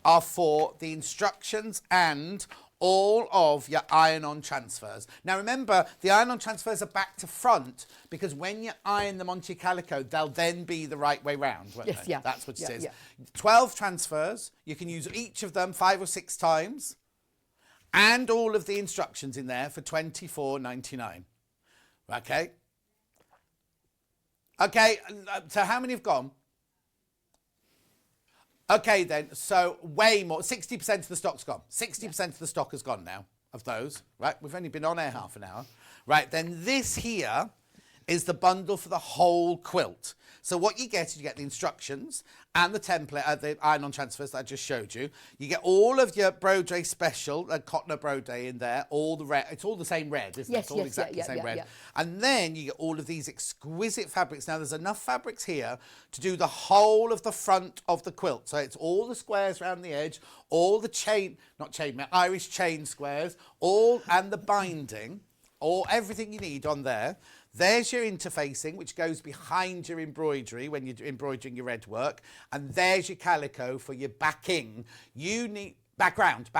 are for the instructions and all of your iron-on transfers. Now remember, the iron-on transfers are back to front because when you iron them onto your calico, they'll then be the right way round, won't Yes, they? yeah. That's what it is. Yeah. 12 transfers. You can use each of them 5 or 6 times, and all of the instructions in there for $24.99. Okay. Okay. So how many have gone? Okay, then, so way more. 60% of the stock's gone. 60% of the stock has gone now, of those, right? We've only been on air half an hour. Right, then this here is the bundle for the whole quilt. So what you get is you get the instructions and the template, the iron-on transfers that I just showed you. You get all of your Broderie special, Cotton Broderie in there, all the red. It's all the same red, isn't it? It's all exactly the same red. And then you get all of these exquisite fabrics. Now, there's enough fabrics here to do the whole of the front of the quilt. So it's all the squares around the edge, all the Irish chain squares, and the binding, everything you need on there. There's your interfacing, which goes behind your embroidery when you're embroidering your Redwork. And there's your calico for your backing. You need background.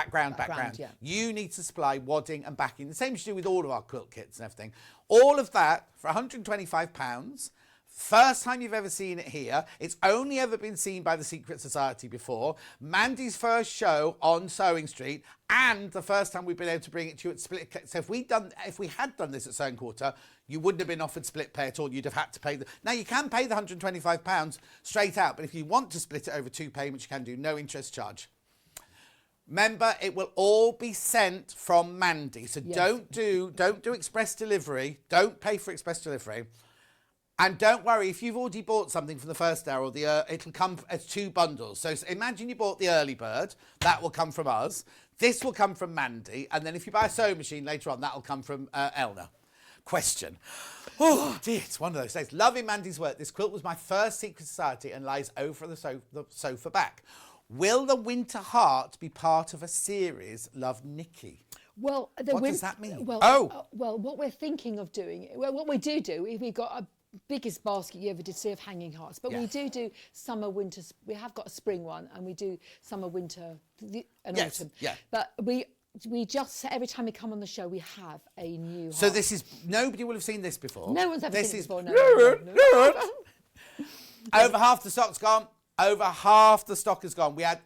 Yeah. You need to supply wadding and backing. The same as you do with all of our quilt kits and everything. All of that for £125. First time you've ever seen it here. It's only ever been seen by the Secret Society before. Mandy's first show on Sewing Street, and the first time we've been able to bring it to you at split. So if we had done this at Sewing Quarter, you wouldn't have been offered split pay at all. You'd have had to pay now you can pay the £125 straight out, but if you want to split it over 2 payments, you can do no interest charge. Remember, it will all be sent from Mandy. So don't do express delivery. Don't pay for express delivery. And don't worry, if you've already bought something from the first hour, it'll come as 2 bundles. So imagine you bought the early bird, that will come from us. This will come from Mandy. And then if you buy a sewing machine later on, that'll come from Elna. Question. Oh, dear, it's one of those days. Loving Mandy's work. This quilt was my first Secret Society and lies over the sofa back. Will the Winter Heart be part of a series? Love, Nikki. Well, what does that mean? Well, what we're thinking of doing, what we do is we've got a biggest basket you ever did see of hanging hearts, but we do summer, winter. We have got a spring one, and we do summer, winter, and autumn. Yeah. But we just every time we come on the show, we have a new heart. So this is nobody will have seen this before. No one's ever seen this before. No. Over half the stock's gone. Over half the stock has gone. We had.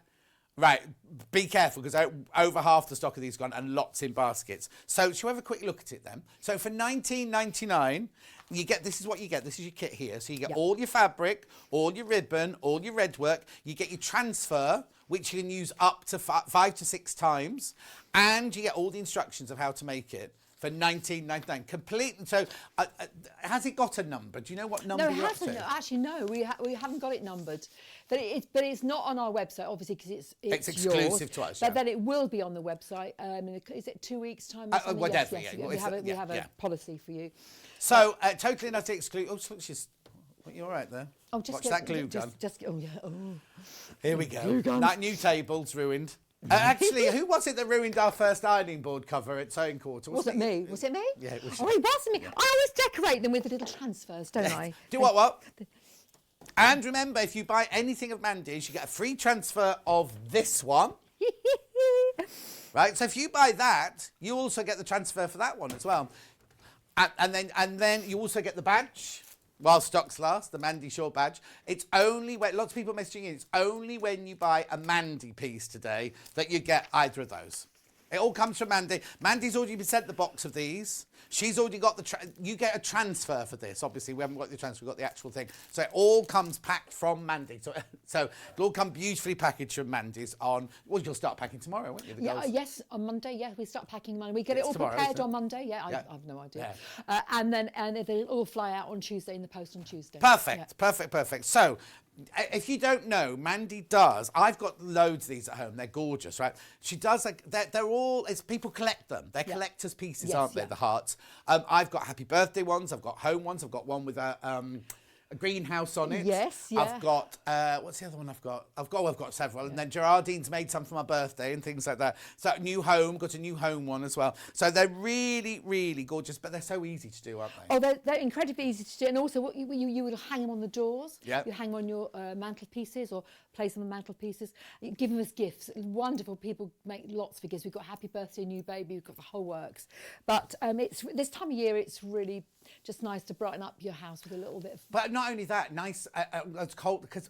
Right, be careful because over half the stock of these gone and lots in baskets. So shall we have a quick look at it then? So for $19.99, you get, this is what you get. This is your kit here. So you get all your fabric, all your ribbon, all your Redwork. You get your transfer, which you can use up to 5 to 6 times. And you get all the instructions of how to make it. For $19.99, complete. So, has it got a number? Do you know what number? No, it hasn't. Actually, no, we haven't got it numbered. But it's not on our website, obviously, because it's exclusive yours, to us. But then it will be on the website. Is it 2 weeks' time? Or something? Whatever. Yes. Yeah. We have a policy for you. So totally not exclusive. Oh, she's. You all right there? Oh, just watch that glue gun. Oh yeah. Oh. Here we go. That new table's ruined. Actually, who was it that ruined our first ironing board cover at Sewing Quarter? Was it me? Was it me? Yeah, it was. Oh, it wasn't me. I always decorate them with the little transfers, don't I? Do what? And remember, if you buy anything of Mandy's, you get a free transfer of this one. Right, so if you buy that, you also get the transfer for that one as well. And then you also get the badge while stocks last, the Mandy Shaw badge. It's only when, lots of people messaging in, it's only when you buy a Mandy piece today that you get either of those. It all comes from Mandy. Mandy's already been sent the box of these. She's already got you get a transfer for this. Obviously, we haven't got the transfer, we've got the actual thing. So it all comes packed from Mandy. So it'll all come beautifully packaged from Mandy's on, well, you'll start packing tomorrow, won't you? Yes, on Monday, we start packing Monday. We get it all tomorrow, prepared on Monday. I have no idea. And they'll all fly out on Tuesday in the post on Tuesday. Perfect, perfect. So, if you don't know, Mandy does. I've got loads of these at home. They're gorgeous, right? She does. They're all. It's people collect them. They're collectors' pieces, aren't they? The hearts. I've got happy birthday ones. I've got home ones. I've got one with a greenhouse on it. Yes, yeah. I've got what's the other one I've got? I've got several, and then Gerardine's made some for my birthday and things like that. So got a new home one as well. So they're really, really gorgeous, but they're so easy to do, aren't they? Oh, they're incredibly easy to do, and also what you would hang them on the doors. Yeah. You hang them on your mantelpieces or place them on mantelpieces. You give them as gifts. Wonderful. People make lots of gifts. We've got happy birthday, new baby. We've got the whole works. But it's this time of year. It's really just nice to brighten up your house with a little bit of. But not only that, nice. It's cold because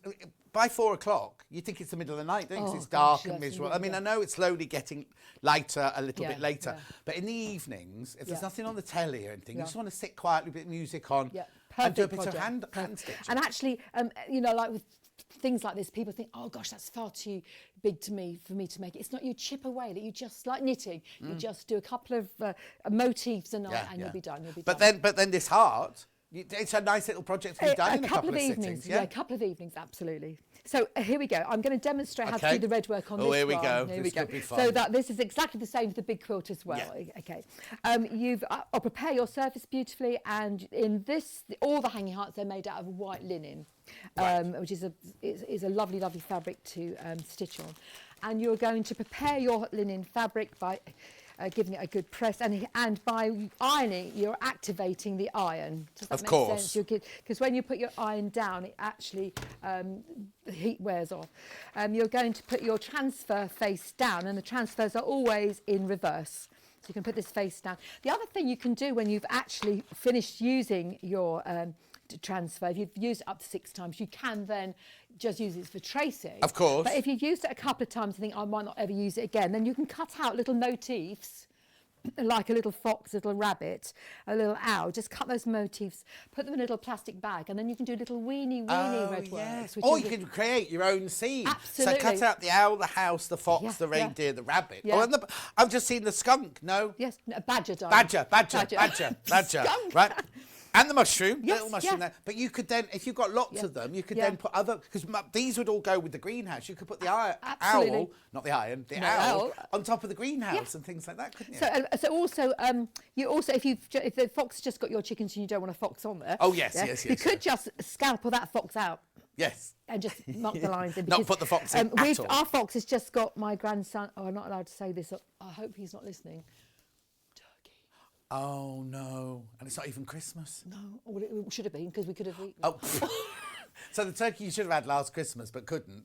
by 4 o'clock you think it's the middle of the night, don't you? 'Cause it's dark and miserable. I mean, I know it's slowly getting lighter a little bit later, but in the evenings, if there's nothing on the telly or anything, you just want to sit quietly, a bit of music on, and do a bit of hand stitching. And actually, like with things like this, people think, oh gosh, that's far too big for me to make it. It's not. You chip away, that you just like knitting. You just do a couple of motifs a night, and you'll be done. But then this heart. It's a nice little project to be done in a couple of evenings. sittings. Yeah, a couple of evenings, absolutely. So here we go. I'm going to demonstrate how to do the Redwork on this one. Here we go. Here this we go. Could be fun. So that this is exactly the same for the big quilt as well. Yeah. Okay. I'll prepare your surface beautifully, and in this, all the hanging hearts are made out of white linen, which is a lovely, lovely fabric to stitch on. And you're going to prepare your linen fabric by giving it a good press, and by ironing, you're activating the iron. Does that make sense? Because when you put your iron down, it actually the heat wears off. You're going to put your transfer face down, and the transfers are always in reverse. So you can put this face down. The other thing you can do when you've actually finished using your transfer, if you've used it up to 6 times, you can then just use it for tracing. Of course. But if you've used it a couple of times and think, I might not ever use it again, then you can cut out little motifs, like a little fox, a little rabbit, a little owl. Just cut those motifs, put them in a little plastic bag, and then you can do little weeny Redworks. Yes. Or you can create your own scene. Absolutely. So cut out the owl, the house, the fox, the reindeer, the rabbit. Yeah. Oh, and I've just seen the skunk. No. Yes, a badger. Badger. Skunk. Right. And the mushroom, yes, little mushroom there. But you could then, if you've got lots of them, you could then put other, because these would all go with the greenhouse. You could put the owl, not the iron, the owl, on top of the greenhouse and things like that, couldn't you? So also, if the fox just got your chickens and you don't want a fox on there. Oh yes. You could just scalpel that fox out. Yes. And just mark the lines in. Not put the fox in at all. Our fox has just got my grandson. Oh, I'm not allowed to say this. I hope he's not listening. Oh no! And it's not even Christmas. No, well, it should have been, because we could have eaten. Oh, so the turkey you should have had last Christmas but couldn't.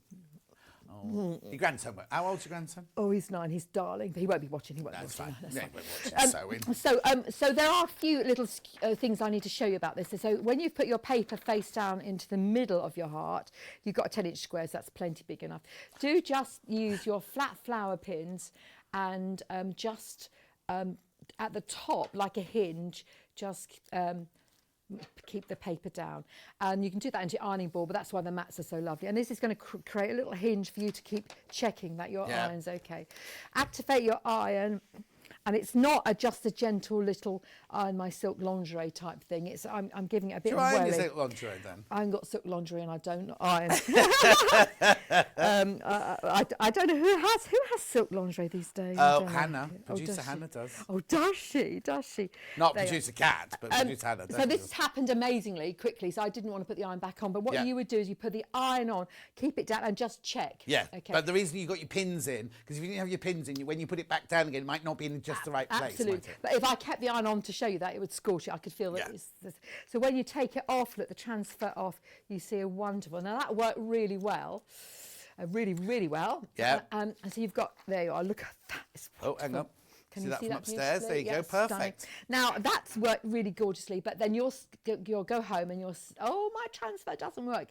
Oh. Your grandson. How old's your grandson? Oh, he's 9. He's darling, but he won't be watching. He won't be That's watching. fine. That's He fine. won't watch sewing. So there are a few little things I need to show you about this. So when you've put your paper face down into the middle of your heart, you've got a 10-inch square, so that's plenty big enough. Do just use your flat flower pins and just at the top, like a hinge, just keep the paper down. And you can do that into your ironing board, but that's why the mats are so lovely. And this is going to create a little hinge for you to keep checking that your iron's okay. Activate your iron. And it's not just a gentle little iron my silk lingerie type thing. It's I'm giving it a bit of welly. Do you iron your silk lingerie then? I haven't got silk lingerie and I don't iron. I don't know who has silk lingerie these days. Oh, Hannah. Producer Hannah does. Oh, does she? Not Producer Cat, but Producer Hannah does. So this has happened amazingly quickly, so I didn't want to put the iron back on. But what you would do is you put the iron on, keep it down and just check. Yeah, okay. but the reason you got your pins in, because if you didn't have your pins in, when you put it back down again, it might not be in just just the right place. Absolutely. Might it? But if I kept the iron on to show you that, it would scorch it. I could feel that. Yeah. So when you take it off, look, the transfer off, you see a wonderful. Now that worked really well. Really, really well. Yeah. And so you've got, there you are, look at that. It's Oh, hang on. Can See you that see from that upstairs? There you go. stunning. Perfect. Now that's worked really gorgeously, but then you'll go home and oh, my transfer doesn't work.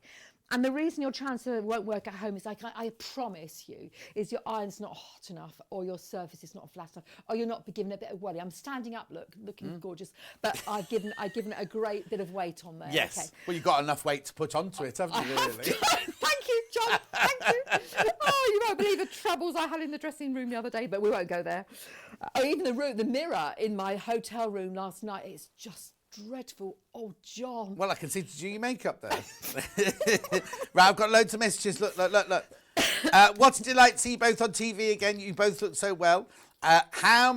And the reason your transfer won't work at home is, like I promise you, is your iron's not hot enough, or your surface is not flat enough, or you're not giving a bit of welly. I'm standing up, looking gorgeous, but I've given it a great bit of weight on there. Yes. Okay. Well, you've got enough weight to put onto it, haven't you, really? Thank you, John. Thank you. Oh, you won't believe the troubles I had in the dressing room the other day, but we won't go there. Even the mirror in my hotel room last night, it's just dreadful. Oh, John. Well, I can see to do your makeup there. Right, I've got loads of messages. Look. What a delight to see you both on TV again. You both look so well. How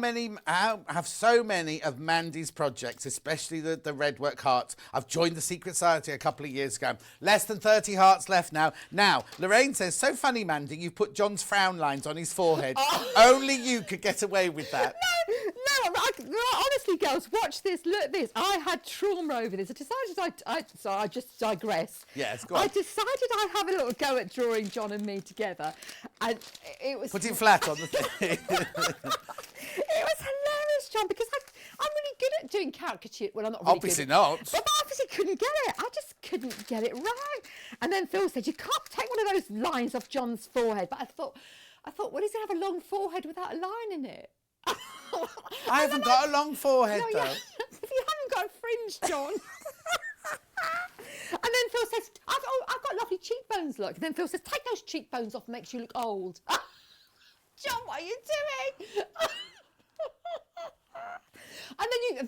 have so many of Mandy's projects, especially the Redwork hearts? I've joined the Secret Society a couple of years ago. Less than 30 hearts left now. Now, Lorraine says, so funny, Mandy, you put John's frown lines on his forehead. Only you could get away with that. No, honestly, girls, watch this. Look at this. I had trauma over this. I just digress. Yes, go on. I decided I'd have a little go at drawing John and me together, and it was. Put it flat on the thing. It was hilarious, John, because I'm really good at doing caricature. Well, I'm not really Obviously good at, not. But I obviously couldn't get it. I just couldn't get it right. And then Phil said, you can't take one of those lines off John's forehead. But I thought, well, he's going to have a long forehead without a line in it. I haven't got a long forehead, though. If you haven't got a fringe, John. And then Phil says, I've got lovely cheekbones, look. And then Phil says, take those cheekbones off, makes you look old. John, what are you doing? And then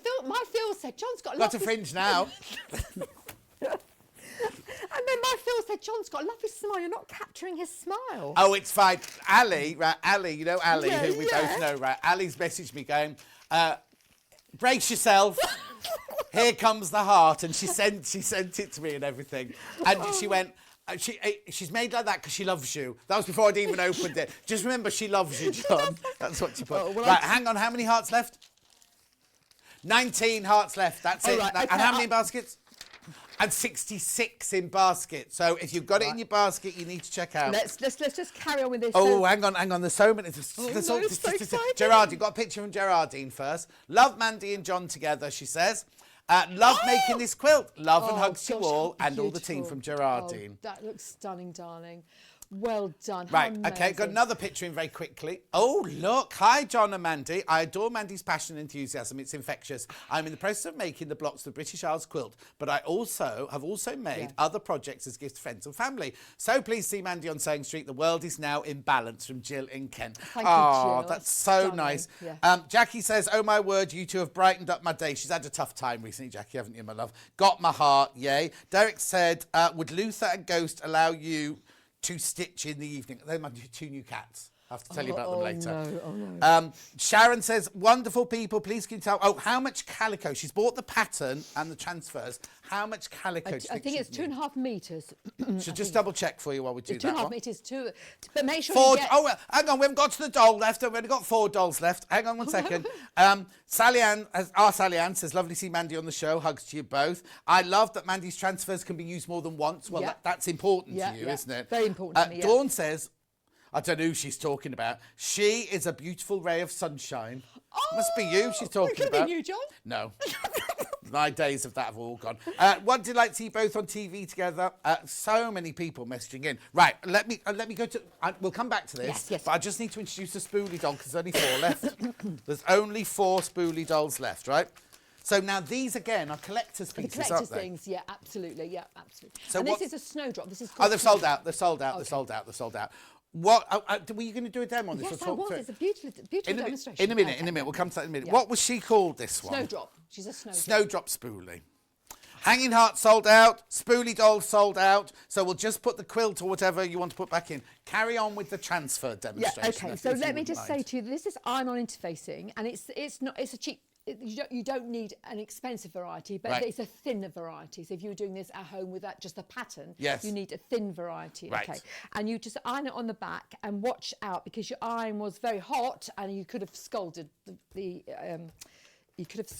Phil said, John's got Got a fringe now. And then my Phil said, John's got a lovely smile. You're not capturing his smile. Oh, it's fine. Ali, you know Ali, Yeah, who we yeah. both know, right? Ali's messaged me going, brace yourself. Here comes the heart. And she sent it to me and everything. And she went, she's made like that because she loves you. That was before I'd even opened it. Just remember, she loves you, John. That's what she put. Oh, well, right, hang on. How many hearts left? 19 hearts left. That's it. right, And okay, how many in baskets? And 66 in basket. So if you've got it in your basket, you need to check out. Let's just carry on with this. Oh, hang on. There's so many. no, it's so exciting. Gerardine, got a picture from Gerardine first. Love Mandy and John together, she says. Love making this quilt. Love and hugs to you gosh, all how and all the team beautiful. from Gerardine. Oh, that looks stunning, darling. Well done. How Right, okay, got amazing. another picture in very quickly. Oh, look. Hi, John and Mandy. I adore Mandy's passion and enthusiasm. It's infectious. I'm in the process of making the blocks of the British Isles quilt, but I have also made other projects as gifts to friends and family. So please see Mandy on Sewing Street. The world is now in balance, from Jill in Kent. Thank you, Oh, Jill. that's so Stunning. nice. Yeah. Jackie says, oh, my word, you two have brightened up my day. She's had a tough time recently, Jackie, haven't you, my love? Got my heart, yay. Derek said, would Luther and Ghost allow you to stitch in the evening? They're my two new cats. I have to tell you about them later. No. Sharon says, wonderful people, please can you tell, how much calico? She's bought the pattern and the transfers. How much calico do you I think it's she'd need? 2.5 metres. Should just double check for you while we do that 2.5 one. metres, but make sure Four, you get... well, hang on, we haven't got to the doll left. We've only got 4 dolls left. Hang on one second. Sally Ann says, lovely to see Mandy on the show. Hugs to you both. I love that Mandy's transfers can be used more than once. Well, Yeah. that's important Yeah, to you, yeah. isn't it? Very important to me, yeah. Dawn says, I don't know who she's talking about. She is a beautiful ray of sunshine. Must be you she's talking It could about. have been you, John. No. My days of that have all gone. What did I see you both on TV together? So many people messaging in. Right, let me go to... we'll come back to this. Yes. But I just need to introduce the spoolie doll because there's only 4 left. There's only 4 spoolie dolls left, right? So now these, again, are collector's pieces, The collector's aren't they? things, yeah, absolutely. So and what- this is a snowdrop. This is Oh, called they've sold snowdrop. out. They're sold out. Okay. They're sold out. What were you going to do a demo on this? Yes, or I talk was. through It's it? a beautiful demonstration. In a minute. Okay. We'll come to that in a minute. Yeah. What was she called, this one? Snowdrop. She's a snowdrop. Snowdrop spoolie. Hanging Heart sold out. Spoolie dolls sold out. So we'll just put the quilt or whatever you want to put back in. Carry on with the transfer Yeah, demonstration. okay. if So you let me wouldn't just mind. say to you, this is iron-on interfacing, and it's a cheap you don't need an expensive variety, but Right. it's a thinner variety. So if you're doing this at home with just a pattern, Yes. you need a thin variety. Right. Okay, and you just iron it on the back and watch out, because your iron was very hot and you could have scalded the Right. Have you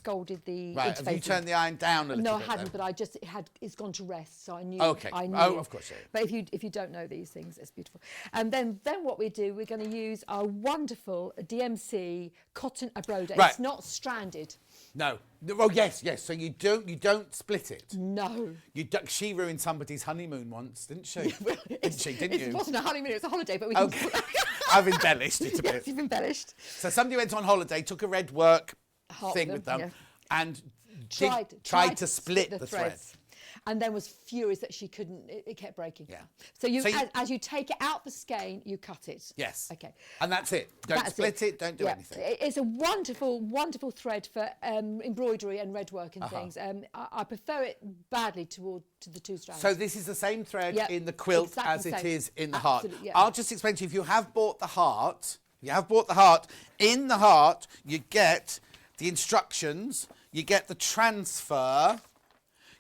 interfacing. turned the iron down a little No, I bit? hadn't, though? but it's gone to rest, so I knew. Okay. I knew. Oh, of course, yeah. But if you don't know these things, it's beautiful. And then what we do, we're going to use our wonderful DMC cotton abroda. Right. It's not stranded. No. Oh, yes. So you don't split it. No. She ruined somebody's honeymoon once, didn't she? Didn't you? It wasn't a honeymoon, it was a holiday, but we Okay. I've embellished it a bit. Yes, you've embellished. So somebody went on holiday, took a Redwork Heart thing with with them, yeah. and tried to split the threads. And then was furious that she couldn't, it kept breaking. Yeah. So So you- as you take it out the skein, you cut it. Yes. Okay. And that's it. Don't That's split it. Don't do Yeah. anything. It's a wonderful, wonderful thread for embroidery and redwork and things. I prefer it badly to the two strands. So this is the same thread Yep, in the quilt exactly as the it same. is in the heart. Absolutely, yeah. I'll just explain to you, if you have bought the heart, in the heart, you get the instructions, you get the transfer,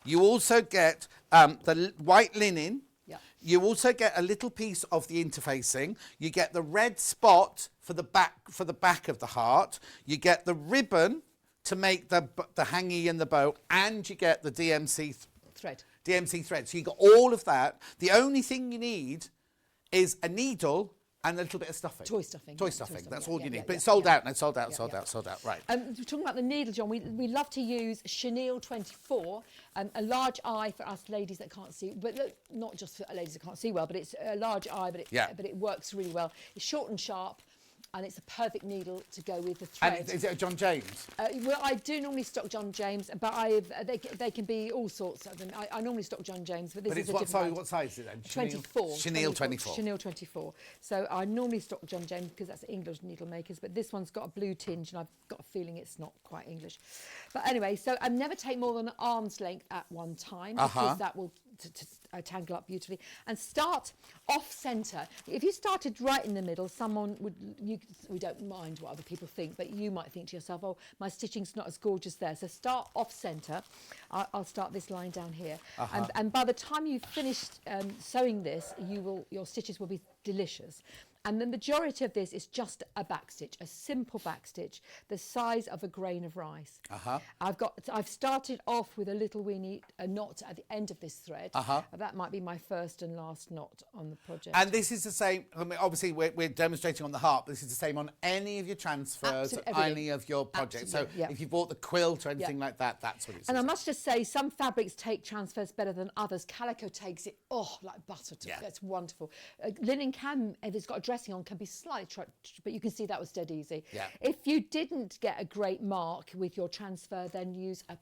you also get the white linen, Yeah. you also get a little piece of the interfacing, you get the red spot for the back of the heart, you get the ribbon to make the hangy and the bow, and you get the DMC thread. So you got all of that. The only thing you need is a needle and a little bit of stuffing. Toy stuffing. That's all you need. Yeah, But it's yeah, sold yeah. out now. Sold out. Right. Talking about the needle, John, we love to use chenille 24, a large eye for us ladies that can't see, but not just for ladies that can't see well, but it's a large eye, but it works really well. It's short and sharp, and it's a perfect needle to go with the thread. And is it a John James? Well, I do normally stock John James, but they can be all sorts of them. I normally stock John James, but this is a different brand. What size is it then? 24. Chenille 24. Chenille 24. So I normally stock John James because that's English needle makers, but this one's got a blue tinge and I've got a feeling it's not quite English. But anyway, so I never take more than an arm's length at one time because that will tangle up beautifully. And start off centre. If you started right in the middle, we don't mind what other people think, but you might think to yourself, oh, my stitching's not as gorgeous there. So start off centre. I'll start this line down here. And by the time you've finished sewing this, your stitches will be delicious. And the majority of this is just a backstitch, a simple backstitch, the size of a grain of rice. I've started off with a little weeny knot at the end of this thread. That might be my first and last knot on the project. And this is the same. I mean, obviously, we're demonstrating on the heart, but this is the same on any of your transfers, any of your projects. Absolutely, so if you bought the quilt or anything like that, that's what it's. And I must just say, some fabrics take transfers better than others. Calico takes it, like butter. It's wonderful. Linen can, if it's got a dressing on, can be slightly, but you can see that was dead easy. Yeah. If you didn't get a great mark with your transfer, then use a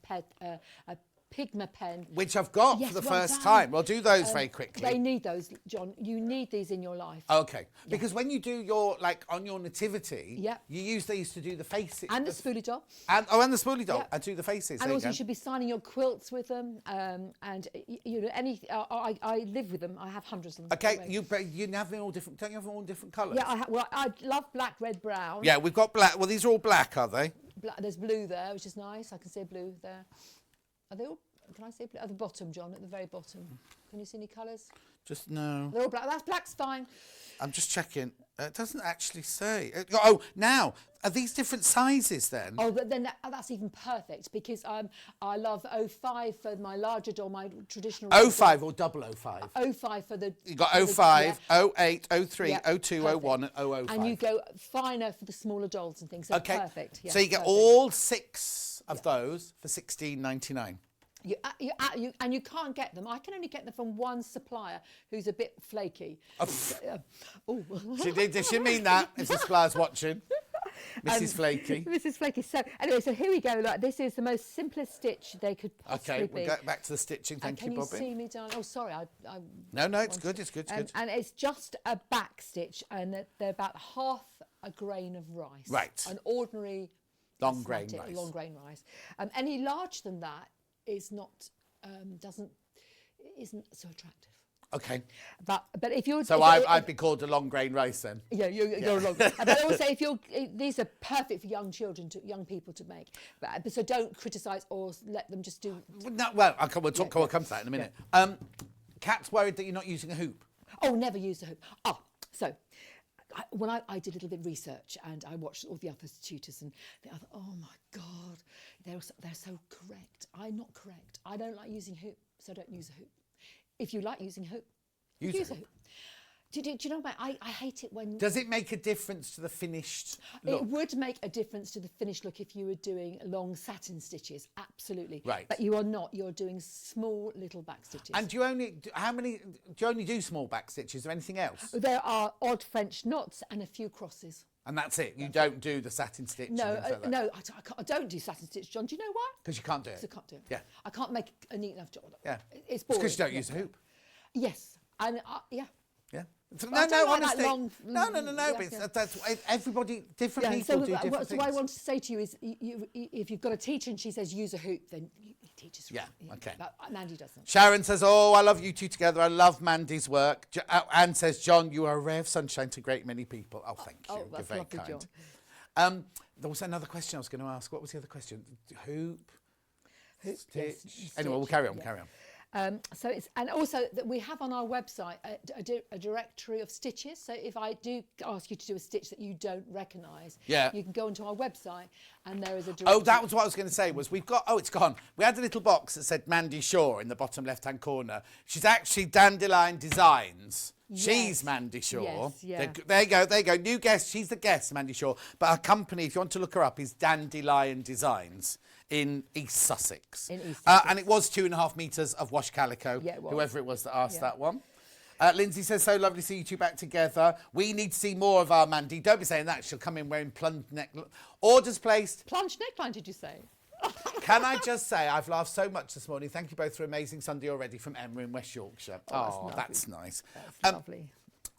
Pigma pen. Which I've got for the first time. We'll do those very quickly. They need those, John. You need these in your life. Okay. Because when you do your, on your nativity, you use these to do the faces. And the spoolie doll. And the spoolie doll. I do the faces. And also you should be signing your quilts with them. And I live with them. I have hundreds of them. Okay, you have them all different. Don't you have them all in different colours? Yeah, I love black, red, brown. Yeah, we've got black. Well, these are all black, are they? There's blue there, which is nice. I can see blue there. Are they all? Can I see blue? At the bottom, John, at the very bottom. Can you see any colours? Just no. They're all black. Black's fine. I'm just checking. It doesn't actually say. Now, are these different sizes then? Oh, but then that's even perfect because I love 05 for my larger doll, my traditional. 05 or 005? 05 for the. You got 05, 08, 03, 02, 01 and 005. And you go finer for the smaller dolls and things. So perfect. Yeah, so you get all 6 of those for $16.99. And you can't get them. I can only get them from one supplier who's a bit flaky. Did she mean that? If the supplier's watching, Mrs. Flaky. Mrs. Flaky. So anyway, so here we go. Like, this is the most simplest stitch they could possibly be. We'll get back to the stitching. Thank you, Bobby. Can you see me, darling? Oh, sorry. No, it's good. It's good. And it's just a back stitch, and they're about half a grain of rice. Right. An ordinary long grain rice. Long grain rice. Any larger than that is not isn't so attractive. Okay. But if you're So I'd be called a long grain rice then. Yeah, you're wrong. But also, if these are perfect for young children, young people to make. But so don't criticise or let them just do. No, well, we'll come to that in a minute. Kat's worried that you're not using a hoop. Oh, never use a hoop. Oh, so when I did a little bit of research and I watched all the other tutors and I thought, oh my God, they're so correct. I'm not correct. I don't like using hoop, so don't use a hoop. If you like using hoop, use a hoop. Do you know what? I hate it when... Does it make a difference to the finished look? It would make a difference to the finished look if you were doing long satin stitches, absolutely. Right. But you are not. You're doing small little back stitches. And do you only do small back stitches or anything else? There are odd French knots and a few crosses. And that's it? You don't do the satin stitch? No, I don't do satin stitch, John. Do you know why? Because you can't do it? Because I can't do it. Yeah. I can't make a neat enough job. Yeah. It's boring. because you don't use a hoop? Yes. And yeah. Yeah. I Honestly. long, No. yeah, But yeah. That's everybody, different people do different things. So what I want to say to you is, if you've got a teacher and she says use a hoop, then teachers. Yeah, okay. But Mandy doesn't. Sharon says, oh, I love you two together. I love Mandy's work. Anne says, John, you are a ray of sunshine to a great many people. Oh, thank you. Oh, You're that's very lovely, kind. John. There was another question I was going to ask. What was the other question? Hoop? Stitch? Yes, Anyway, we'll stitch, carry on, yeah. carry on. So it's, and also that we have on our website a directory of stitches. So if I do ask you to do a stitch that you don't recognise, you can go onto our website and there is a directory. Oh, that was what I was going to say. Was we've got? Oh, it's gone. We had a little box that said Mandy Shaw in the bottom left-hand corner. She's actually Dandelion Designs. Yes. She's Mandy Shaw. Yes, yeah. There you go. New guest. She's the guest, Mandy Shaw. But her company, if you want to look her up, is Dandelion Designs in East Sussex. And it was 2.5 metres of wash calico, whoever it was that asked that one. Lindsay says, so lovely to see you two back together. We need to see more of our Mandy. Don't be saying that. She'll come in wearing plunge neck. Orders placed. Plunge neckline, did you say? Can I just say, I've laughed so much this morning. Thank you both for an amazing Sunday already from Emma in West Yorkshire. Oh, that's nice. That's lovely.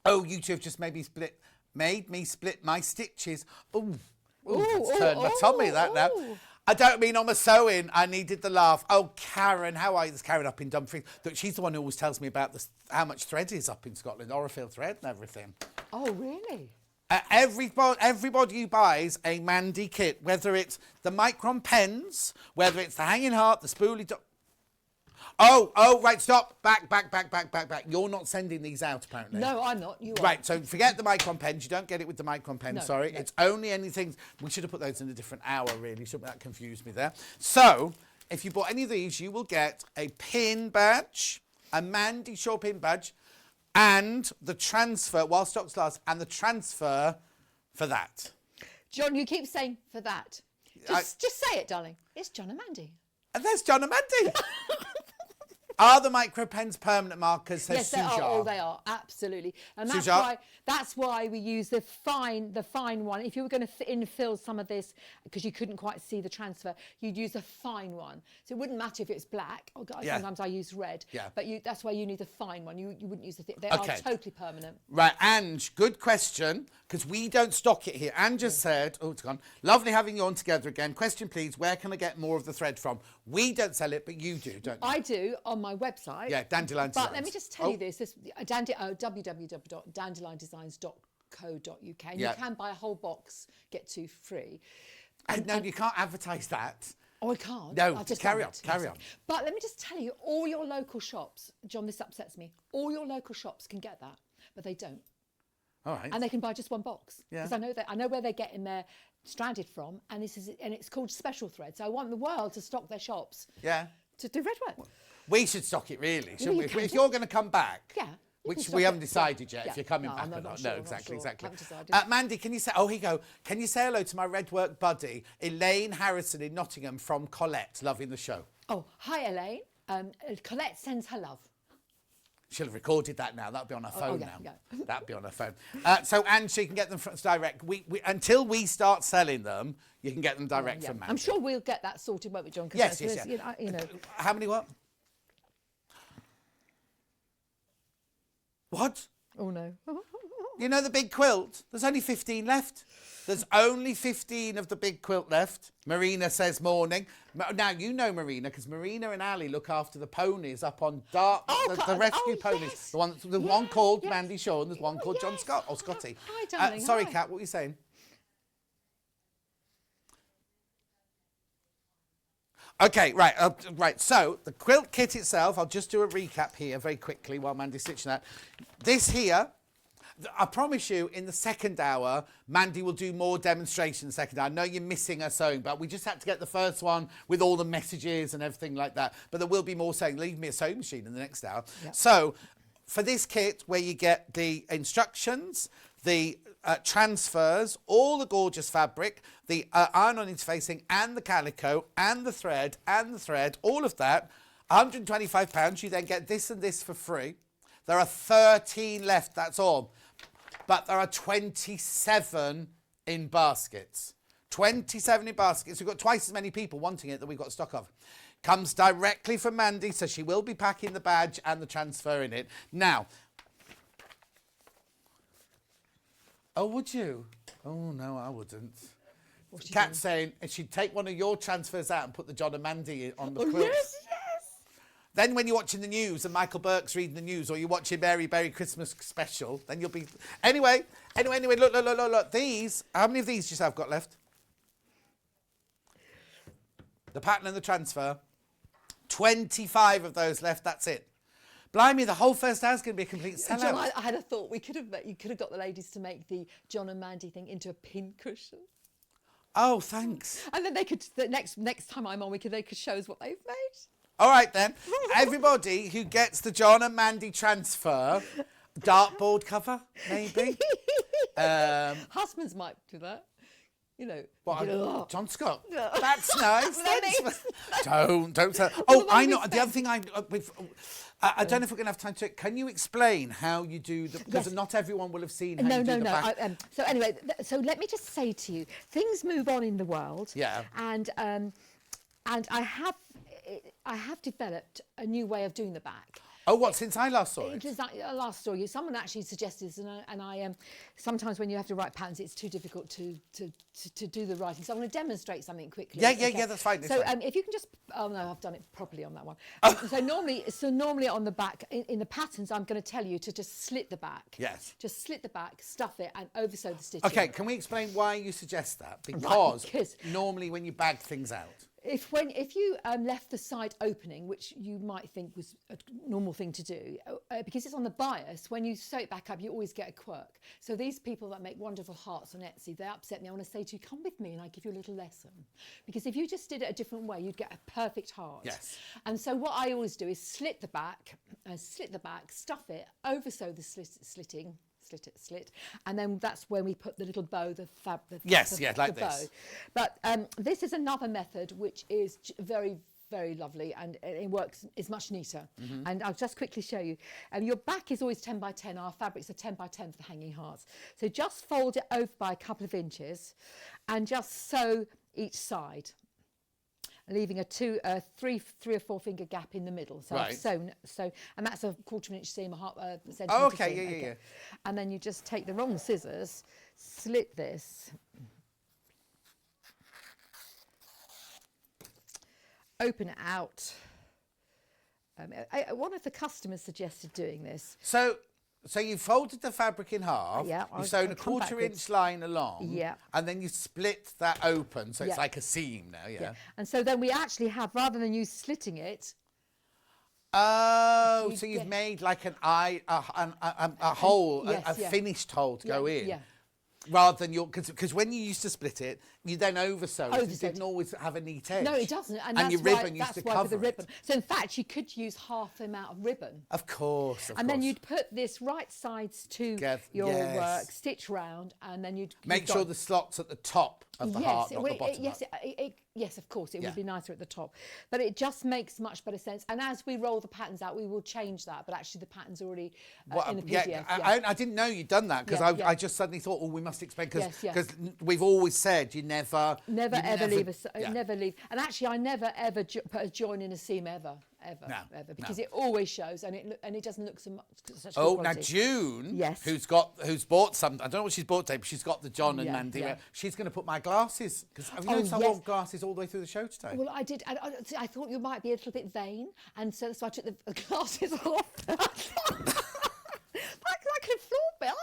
Oh, you two have just made me split my stitches. Ooh, that's turned my ooh, tummy, that now. ooh. I don't mean on my sewing. I needed the laugh. Oh, Karen, how are you? There's Karen up in Dumfries. Look, she's the one who always tells me about how much thread is up in Scotland, Orifil thread and everything. Oh, really? Everybody who buys a Mandy kit, whether it's the micron pens, whether it's the hanging heart, the spoolie... Oh, right, stop. Back. You're not sending these out, apparently. No, I'm not. You are. Right, so forget the micron pens. You don't get it with the micron pen, No, sorry. no. It's only anything... We should have put those in a different hour, really. That confused me there. So, if you bought any of these, you will get a pin badge, a Mandy Shaw pin badge, and the transfer, while stocks last, and the transfer for that. John, you keep saying for that. Just say it, darling. It's John and Mandy. And there's John and Mandy. Are the micro pens permanent markers? Says Yes, they Sujar. are. Oh, they are absolutely, and that's why we use the fine one. If you were going to infill some of this because you couldn't quite see the transfer, you'd use a fine one. So it wouldn't matter if it's black. Or sometimes I use red. Yeah. But that's why you need the fine one. You wouldn't use the thick. They are totally permanent. Right, Ange, good question, because we don't stock it here. Ange just said, oh, it's gone. Lovely having you on together again. Question, please, where can I get more of the thread from? We don't sell it, but you do, don't you? I do on my website. Yeah, Dandelion Designs. But let me just tell you this www.dandeliondesigns.co.uk. And you can buy a whole box, get 2 free. No, you can't advertise that. Oh, I can't. No, I've just carry done on, it. carry on. But let me just tell you, all your local shops, John, this upsets me, all your local shops can get that, but they don't. All right. And they can buy just one box. Yeah. Because I know where they're getting their stranded from, and it's called special thread. So I want the world to stock their shops. Yeah. To do Redwork. We should stock it, really, shouldn't we? you can If do. you're going to come back. Yeah. Which stock we it. haven't decided yet, Yeah. if you're coming No, back I'm or not not. sure, No, not exactly. sure. Haven't decided. Mandy, can you say, oh, here you go. Can you say hello to my Redwork buddy, Elaine Harrison in Nottingham from Colette, loving the show? Oh, hi, Elaine. Colette sends her love. She'll have recorded that now. That'll be on her phone yeah, now. yeah. That'll be on her phone. So, and she can get them from direct. Until we start selling them, you can get them direct from Mandy. I'm sure we'll get that sorted, won't we, John? Yes. You know. How many what? What? Oh, no. You know the big quilt? There's only 15 left. There's only 15 of the big quilt left. Marina says morning. Now, you know Marina, because Marina and Ali look after the ponies up on the rescue ponies. Yes. The one called Mandy Shaw, and there's one called John Scott, or Scotty. Hi, darling. Sorry, Hi. Kat, what were you saying? Okay, right. So the quilt kit itself, I'll just do a recap here very quickly while Mandy's stitching that. This here, I promise you, in the second hour, Mandy will do more demonstration in the second hour. I know you're missing her sewing, but we just had to get the first one with all the messages and everything like that. But there will be more sewing. Leave me a sewing machine in the next hour. Yep. So for this kit, where you get the instructions, the transfers, all the gorgeous fabric, the iron-on interfacing, and the calico, and the thread, all of that, £125. You then get this and this for free. There are 13 left, that's all. But there are 27 in baskets. 27 in baskets. We've got twice as many people wanting it that we've got stock of. Comes directly from Mandy, so she will be packing the badge and the transfer in it. Now, oh, would you? Oh, no, I wouldn't. Kat's saying she'd take one of your transfers out and put the John and Mandy on the quilt. Yes. Then when you're watching the news and Michael Burke's reading the news, or you're watching Mary Berry Christmas special, then you'll be... Anyway, look. These, how many of these do you have got left? The pattern and the transfer. 25 of those left, that's it. Blimey, the whole first hour's going to be a complete sellout. John, I had a thought. You could have got the ladies to make the John and Mandy thing into a pin cushion. Oh, thanks. And then they could, next time I'm on, they could show us what they've made. All right, then. Everybody who gets the John and Mandy transfer, dartboard cover, maybe. Husbands might do that. You know. What, John Scott? That's nice. That's Don't say. Oh, I know. The other thing I don't know if we're going to have time to. Can you explain how you do the? Because not everyone will have seen how you do the back. So anyway, so let me just say to you, things move on in the world. Yeah. And I have developed a new way of doing the back. Oh, what, since I last saw it? It is that last story. Someone actually suggested this, and I sometimes when you have to write patterns, it's too difficult to do the writing. So I'm going to demonstrate something quickly. Yeah, that's fine. So if you can just, oh no, I've done it properly on that one. So normally on the back, in the patterns, I'm going to tell you to just slit the back. Yes. Just slit the back, stuff it, and oversew the stitching. Okay, can we explain why you suggest that? Because normally when you bag things out. If you left the side opening, which you might think was a normal thing to do, because it's on the bias, when you sew it back up, you always get a quirk. So these people that make wonderful hearts on Etsy, they upset me. I want to say to you, come with me and I give you a little lesson. Because if you just did it a different way, you'd get a perfect heart. Yes. And so what I always do is slit the back, stuff it, oversew the slitting, slit, and then that's when we put the little bow, the like bow. this. But this is another method which is very, very lovely, and it works. It's much neater. Mm-hmm. And I'll just quickly show you. Your back is always 10 by 10. Our fabrics are 10 by 10 for the hanging hearts. So just fold it over by a couple of inches, and just sew each side, leaving a three or four finger gap in the middle. So I've sewn, and that's a 1/4 inch seam, centimetre Oh, okay, seam. Yeah. And then you just take the wrong scissors, slit this, open it out. One of the customers suggested doing this. So you folded the fabric in half, you've sewn a 1/4 inch line along, and then you split that open, so it's like a seam now, And so then we actually have, rather than you slitting it... Oh, so you've made like a hole, a finished hole to go in. Rather than because when you used to split it, you then oversew it. It didn't always have a neat edge. No, it doesn't. And your ribbon used to cover the ribbon. So in fact, you could use half the amount of ribbon. Of course. And then you'd put this right sides to your work, stitch round, and then you'd make sure the slot's at the top of the heart, not the bottom. Yes, of course, it would be nicer at the top. But it just makes much better sense. And as we roll the patterns out, we will change that. But actually, the pattern's already in the PDF. I didn't know you'd done that, because I just suddenly thought, oh, we must explain, because we've always said you never leave. And actually, I never ever put a join in a seam ever. ever, because it always shows, and it doesn't look so much. Such good Oh, quality. now June, Yes. who's bought some. I don't know what she's bought today, but she's got the John and Yeah, Mandy. yeah. She's going to put my glasses, because have you noticed I wore glasses all the way through the show today? Well, I did. I thought you might be a little bit vain, and so I took the glasses off. like a floor bill.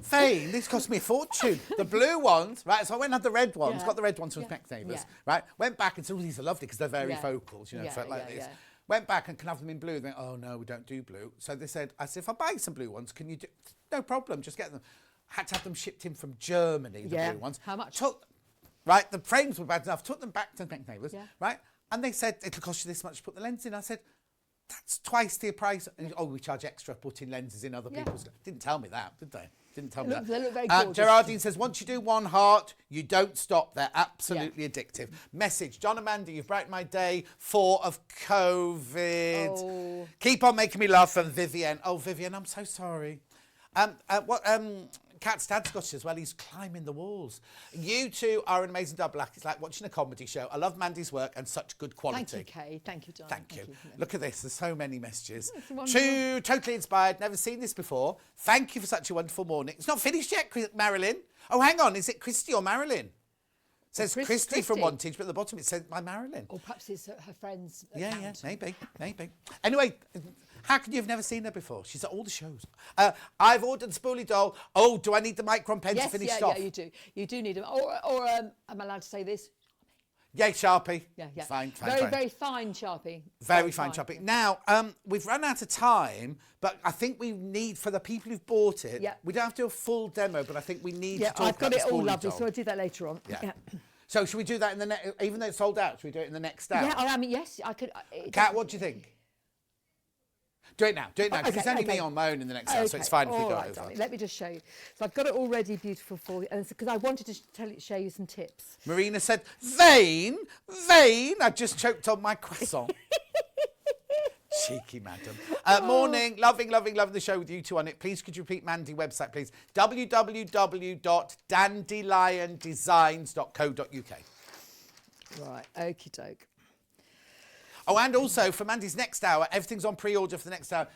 Vain, this cost me a fortune. The blue ones, right? So I went and had the red ones, Yeah. got the red ones from Next Neighbours, right? Went back and said, oh, these are lovely because they're very focal, you know, so like this. Went back and can I have them in blue. They went, oh no, we don't do blue. So they said, I said, if I buy some blue ones, can you do? No problem, just get them. Had to have them shipped in from Germany, the blue ones. How much? Right, the frames were bad enough. Took them back to Next Neighbours, right? And they said it'll cost you this much to put the lens in. I said, that's twice the price. And, we charge extra putting lenses in other people's. Didn't tell me that, did they? Didn't tell me that. They look very gorgeous. Gerardine says, once you do one heart, you don't stop. They're absolutely addictive. Message, John and Mandy, you've brightened my day. 4 of COVID. Oh. Keep on making me laugh. From Vivienne. Oh, Vivienne, I'm so sorry. Cat's dad's got it as well. He's climbing the walls. You two are an amazing double act. It's like watching a comedy show. I love Mandy's work and such good quality. Thank you, Kay. Thank you, John. Thank you. Look at this. There's so many messages. It's Two, totally inspired. Never seen this before. Thank you for such a wonderful morning. It's not finished yet, Marilyn. Oh, hang on. Is it Christy or Marilyn? It says Christy from Wantage, but at the bottom it says by Marilyn. Or perhaps it's her friend's Yeah, maybe. Anyway, how can you have never seen her before? She's at all the shows. I've ordered the Spoolie doll. Oh, do I need the micron pen to finish off? Yeah, you do. You do need them. Or am I allowed to say this? Yay, Sharpie. Yeah. Fine. Very fine Sharpie. Very fine Sharpie. Now, we've run out of time, but I think we need, for the people who've bought it, we don't have to do a full demo, but I think we need to talk I've got about it the all Spoolie lovely, doll. so I'll do that later on. Yeah. So should we do that in the next, even though it's sold out, should we do it in the next hour? Yeah, I mean, yes, I could. Kat, what do you think? Do it now, because it's only me on my own in the next hour, so it's fine if we go over. Darling, let me just show you. So I've got it already beautiful for you, because I wanted to show you some tips. Marina said, vain, I just choked on my croissant. Cheeky madam. Morning, loving the show with you two on it. Please could you repeat Mandy website, please? www.dandelion.designs.co.uk. Right, okie doke. Oh, and also for Mandy's next hour, everything's on pre-order for the next hour.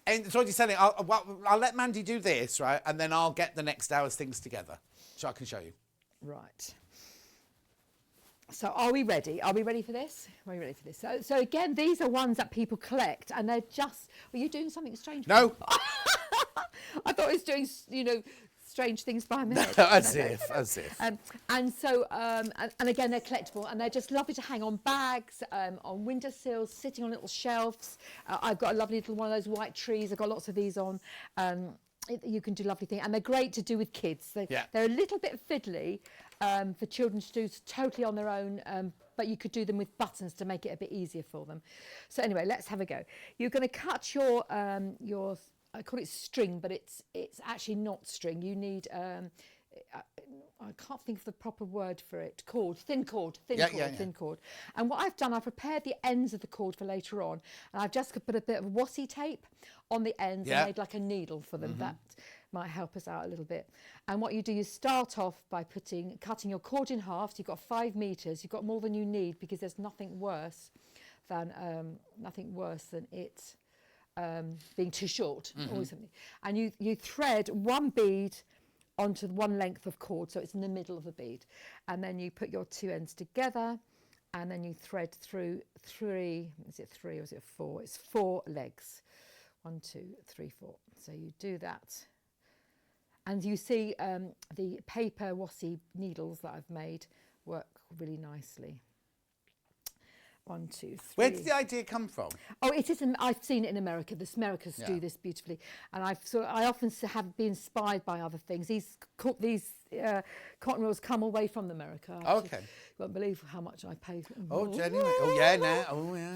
And it's already selling. I'll let Mandy do this, right? And then I'll get the next hour's things together so I can show you. Right. So are we ready? Are we ready for this? Are we ready for this? So again, these are ones that people collect, and they're just... Were you doing something strange? No. I thought I was doing, strange things by my head. As if. And again, they're collectible, and they're just lovely to hang on bags, on windowsills, sitting on little shelves. I've got a lovely little one of those white trees. I've got lots of these on. You can do lovely things, and they're great to do with kids. They're a little bit fiddly for children to do totally on their own, but you could do them with buttons to make it a bit easier for them. So anyway, let's have a go. You're going to cut your I call it string, but it's actually not string. You need I can't think of the proper word for it. Thin cord. And what I've done, I've prepared the ends of the cord for later on, and I've just put a bit of washi tape on the ends and made like a needle for them. That might help us out a little bit. And what you do, you start off by cutting your cord in half. So you've got 5 meters. You've got more than you need, because there's nothing worse than it being too short. Always something. And you thread 1 bead onto 1 length of cord, so it's in the middle of the bead, and then you put your 2 ends together, and then you thread through 3. Is it 3 or is it 4? It's 4 legs. 1, 2, 3, 4. So you do that, and you see the paper washi needles that I've made work really nicely. 1, 2, 3. Where did the idea come from? Oh, it is. I've seen it in America. The Americans do this beautifully, and I often have been inspired by other things. These cotton reels come away from America. Okay. You won't believe how much I pay for them. Oh, genuinely. Oh, yeah, now. Oh, yeah.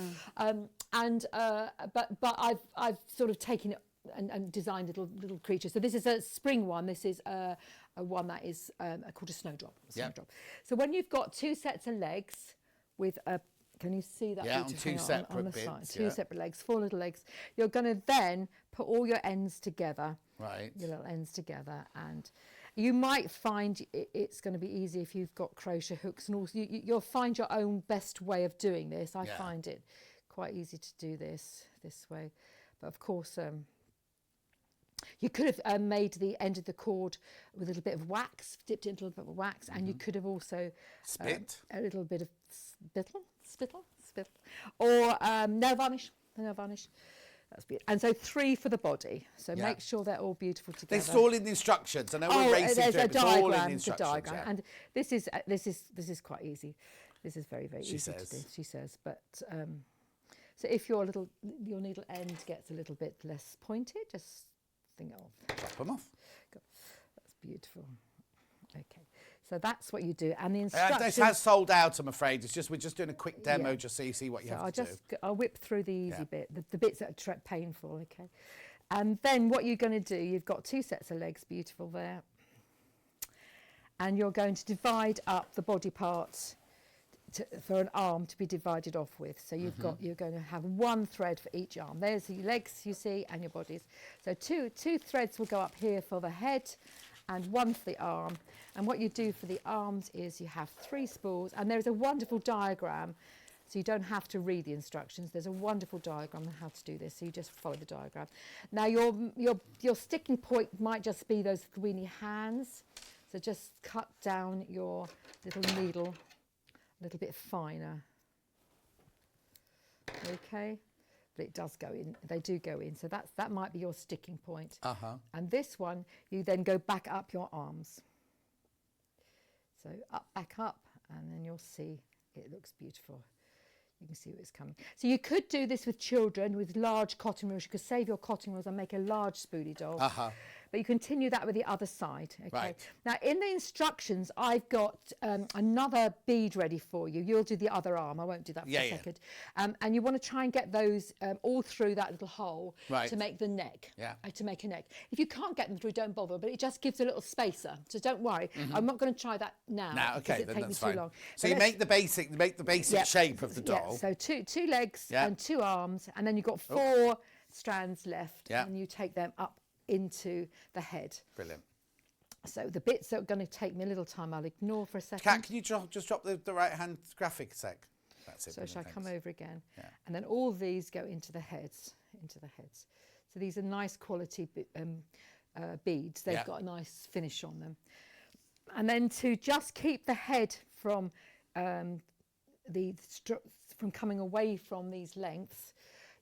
But I've sort of taken it and designed little creatures. So this is a spring one. This is a one that is called a snowdrop. So when you've got 2 sets of legs with a... Can you see that? Yeah, on 2 separate on the bits. Side. 2 separate legs, 4 little legs. You're going to then put all your ends together. Right. Your little ends together, and you might find it's going to be easy if you've got crochet hooks, and also you'll find your own best way of doing this. I find it quite easy to do this way. But of course, you could have made the end of the cord with a little bit of wax, dipped it into a little bit of wax, and you could have also a little bit of spittle, or nail varnish. That's beautiful. And so 3 for the body. So make sure they're all beautiful together. It's all in the instructions. I know we're racing through it, but it's all in the instructions. Yeah. And this is quite easy. This is very, very easy to do. She says, but so if your needle end gets a little bit less pointed, just think Chop them off. That's beautiful. Okay, so that's what you do, and the instructions. This has sold out, I'm afraid. It's just we're just doing a quick demo just so you see what you have to do. I'll whip through the easy bit, the bits that are painful. Okay, and then what you're going to do? You've got 2 sets of legs, beautiful there, and you're going to divide up the body parts for an arm to be divided off with. So you're going to have 1 thread for each arm. There's your legs, you see, and your bodies. So two threads will go up here for the head, and 1 for the arm. And what you do for the arms is you have 3 spools, and there's a wonderful diagram, so you don't have to read the instructions. There's a wonderful diagram on how to do this, so you just follow the diagram. Now your sticking point might just be those greeny hands, so just cut down your little needle a little bit finer. Okay, but it does go in, they do go in, so that might be your sticking point. And this one, you then go back up your arms. So back up, and then you'll see it looks beautiful. You can see where it's coming. So you could do this with children with large cotton reels. You could save your cotton reels and make a large spoolie doll. But you continue that with the other side. Okay. Right. Now in the instructions, I've got another bead ready for you. You'll do the other arm. I won't do that for a second. And you want to try and get those all through that little hole to make the neck. To make a neck. If you can't get them through, don't bother. But it just gives a little spacer. So don't worry. I'm not going to try that now. Okay, it then takes that's me fine. too long. So you make the basic shape of the doll. So two legs and 2 arms, and then you've got 4 strands left, and you take them up into the head. Brilliant. So the bits that are going to take me a little time, I'll ignore for a second. Kat, can you just drop the right hand graphic a sec? That's it. So shall I come over again? And then all these go into the heads. So these are nice quality beads. They've got a nice finish on them. And then to just keep the head from from coming away from these lengths,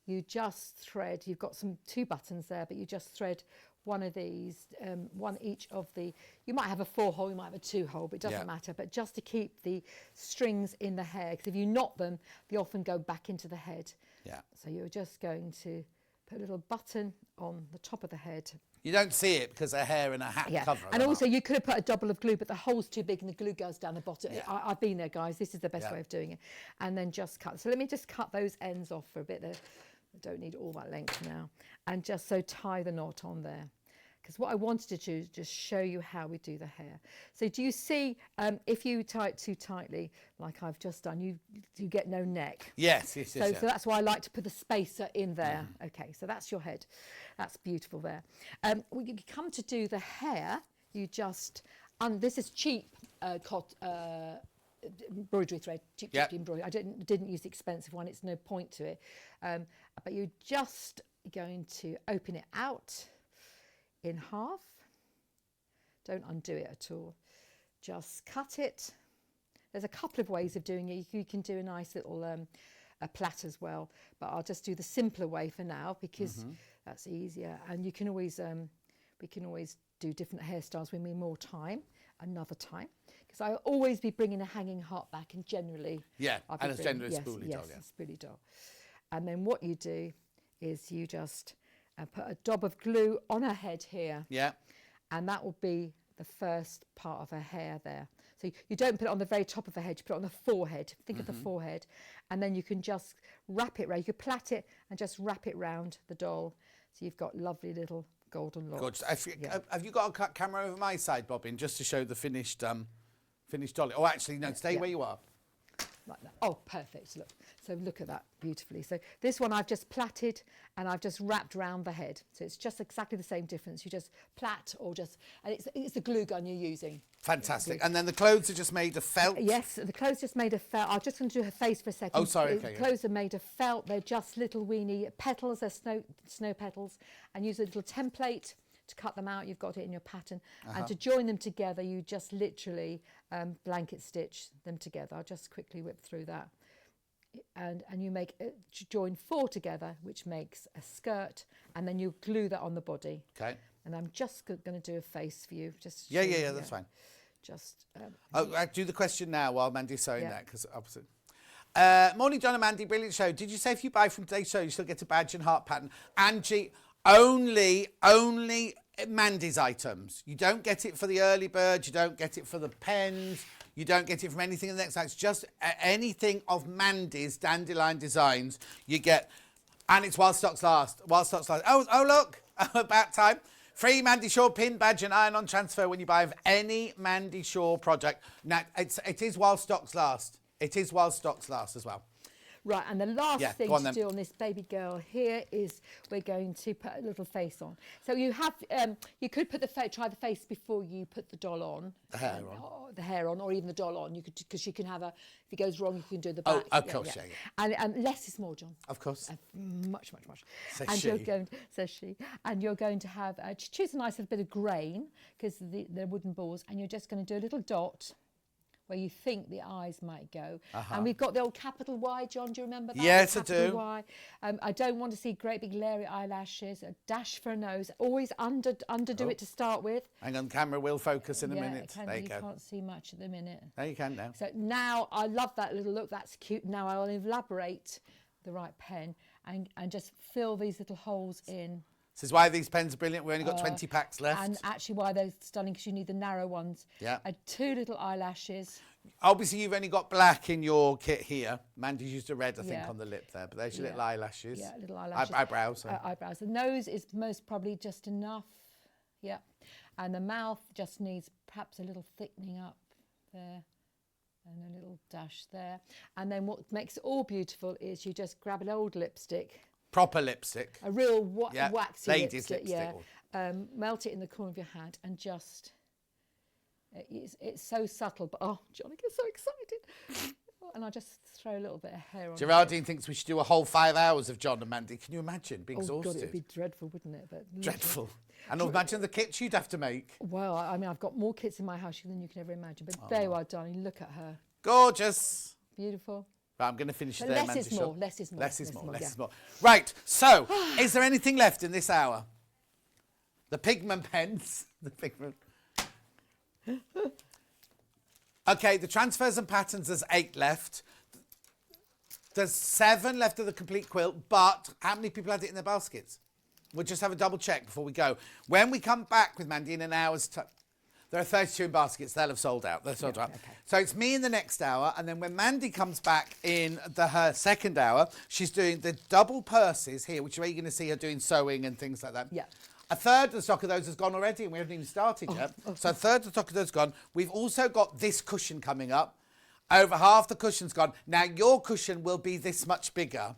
you just thread, you've got 2 buttons there, but you just thread one of these, one each of the, you might have a 4-hole, you might have a 2-hole, but it doesn't matter, but just to keep the strings in the hair, because if you knot them, they often go back into the head. So you're just going to put a little button on the top of the head. You don't see it because her hair and her hat cover it. And also you could have put a double of glue, but the hole's too big and the glue goes down the bottom. I've been there, guys. This is the best way of doing it. And then just cut. So let me just cut those ends off for a bit. I don't need all that length now. And just so tie the knot on there. Because what I wanted to do is just show you how we do the hair. So do you see, if you tie it too tightly, like I've just done, you get no neck. Yes. So that's why I like to put the spacer in there. Okay, so that's your head. That's beautiful there. When you come to do the hair, you just, this is cheap embroidery thread, cheap embroidery. I didn't use the expensive one, it's no point to it. But you're just going to open it out in half. Don't undo it at all. Just cut it. There's a couple of ways of doing it. You can do a nice little a plait as well, but I'll just do the simpler way for now because that's easier. And you can always, we can always do different hairstyles when we need more time, another time. Because I'll always be bringing a hanging heart back, and generally, and it's generally a spoolie doll. A spoolie doll. And then what you do is you just put a dab of glue on her head here. And that will be the first part of her hair there. So you don't put it on the very top of her head, you put it on the forehead. Think of the forehead. And then you can just wrap it round. You can plait it and just wrap it round the doll. So you've got lovely little golden locks. Have you got a camera over my side, Bobbin, just to show the finished doll? Oh, actually, no, stay where you are. like that. Oh, perfect. Look. So look at that beautifully. So this one I've just plaited and I've just wrapped around the head. So it's just exactly the same difference. You just plait or just, and it's the glue gun you're using. Fantastic. And then the clothes are just made of felt? Yes, the clothes just made of felt. I'm just going to do her face for a second. Oh, sorry. Okay, the clothes are made of felt. They're just little weeny petals. They're snow petals. And use a little template to cut them out. You've got it in your pattern. And to join them together, you just literally blanket stitch them together. I'll just quickly whip through that. And you make join 4 together, which makes a skirt, and then you glue that on the body. Okay. And I'm just going to do a face for you. Just Yeah, that's fine. Just. I'll do the question now while Mandy's sewing that, because opposite. Morning, John and Mandy. Brilliant show. Did you say if you buy from today's show, you still get a badge and heart pattern? Angie, only Mandy's items. You don't get it for the early bird. You don't get it for the pens. You don't get it from anything in the next house. Just anything of Mandy's Dandelion Designs you get. And it's while stocks last. While stocks last. Oh look. About time. Free Mandy Shaw pin, badge and iron-on transfer when you buy any Mandy Shaw project. Now, it is while stocks last. It is while stocks last as well. Right, and the last thing to do on this baby girl here is we're going to put a little face on. So you have, you could put try the face before you put the doll on. The hair on. Or the hair on, or even the doll on. You could, because you can have if it goes wrong, you can do the back. Oh, of course, yeah. And less is more, John. Of course. Much. Says and she. Says she. And you're going to have, choose a nice little bit of grain, because they're wooden balls, and you're just going to do a little dot where you think the eyes might go. And we've got the old capital Y, John, do you remember that? Yes, I capital do. Y. I don't want to see great big leery eyelashes, a dash for a nose, always underdo it to start with. Hang on, camera will focus in a minute. There you go. You can't see much at the minute. There you can now. So now, I love that little look, that's cute. Now I'll elaborate the right pen and just fill these little holes in. This is why these pens are brilliant. We've only got 20 packs left. And actually why they're stunning, because you need the narrow ones. Yeah. 2 little eyelashes. Obviously, you've only got black in your kit here. Mandy's used a red, I think, Yeah. on the lip there. But there's your little eyelashes. Yeah, little eyelashes. Eyebrows. Sorry. Eyebrows. The nose is most probably just enough. Yeah. And the mouth just needs perhaps a little thickening up there. And a little dash there. And then what makes it all beautiful is you just grab an old lipstick. Proper lipstick. A real waxy ladies' lipstick. lipstick. Yeah. Melt it in the corner of your hand and just... It's so subtle, but oh, John, I get so excited. And I just throw a little bit of hair on. Geraldine thinks we should do a whole 5 hours of John and Mandy. Can you imagine being exhausted? God, it'd be dreadful, wouldn't it? But dreadful. And imagine the kits you'd have to make. Well, I mean, I've got more kits in my house than you can ever imagine. But there you are, darling. Look at her. Gorgeous. Beautiful. Right, I'm going to finish But there, less Mandy. is more. Less is more. Less is more. Right. So, is there anything left in this hour? The pigment pens. The pigment. Okay, the transfers and patterns, there's 8 left. There's 7 left of the complete quilt, but how many people had it in their baskets? We'll just have a double check before we go. When we come back with Mandy in an hour's time, there are 32 in baskets. They'll have sold out. They're sold out. Okay. So it's me in the next hour, and then when Mandy comes back in her second hour, she's doing the double purses here, which is where you're going to see her doing sewing and things like that. Yeah. A third of the stock of those has gone already, and we haven't even started yet. So a third of the stock of those gone. We've also got this cushion coming up. Over half the cushion's gone. Now, your cushion will be this much bigger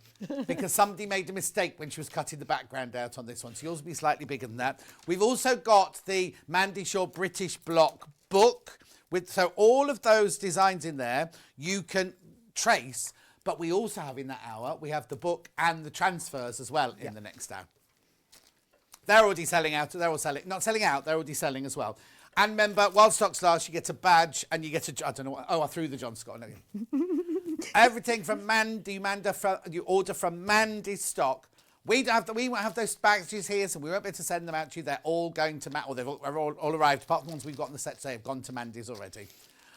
because somebody made a mistake when she was cutting the background out on this one. So yours will be slightly bigger than that. We've also got the Mandy Shaw British Block book. So all of those designs in there, you can trace. But we also have in that hour, we have the book and the transfers as well in the next hour. They're already selling out. They're all selling. Not selling out. They're already selling as well. And remember, while stocks last, you get a badge and you get a... I don't know what... Oh, I threw the John Scott. Everything from Mandy. You order from Mandy's stock. We won't have those packages here, so we won't be able to send them out to you. They're all going to... Or they've all arrived. Apart from the ones we've got in the set today have gone to Mandy's already.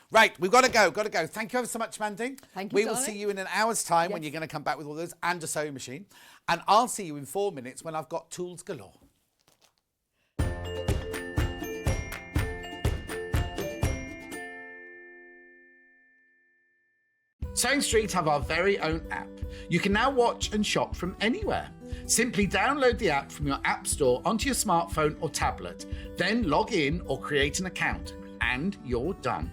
Right, we've got to go. Thank you ever so much, Mandy. Thank you, We will darling. see you in an hour's time when you're going to come back with all those and a sewing machine. And I'll see you in 4 minutes when I've got tools galore. Sewing Street have our very own app. You can now watch and shop from anywhere. Simply download the app from your app store onto your smartphone or tablet, then log in or create an account, and you're done.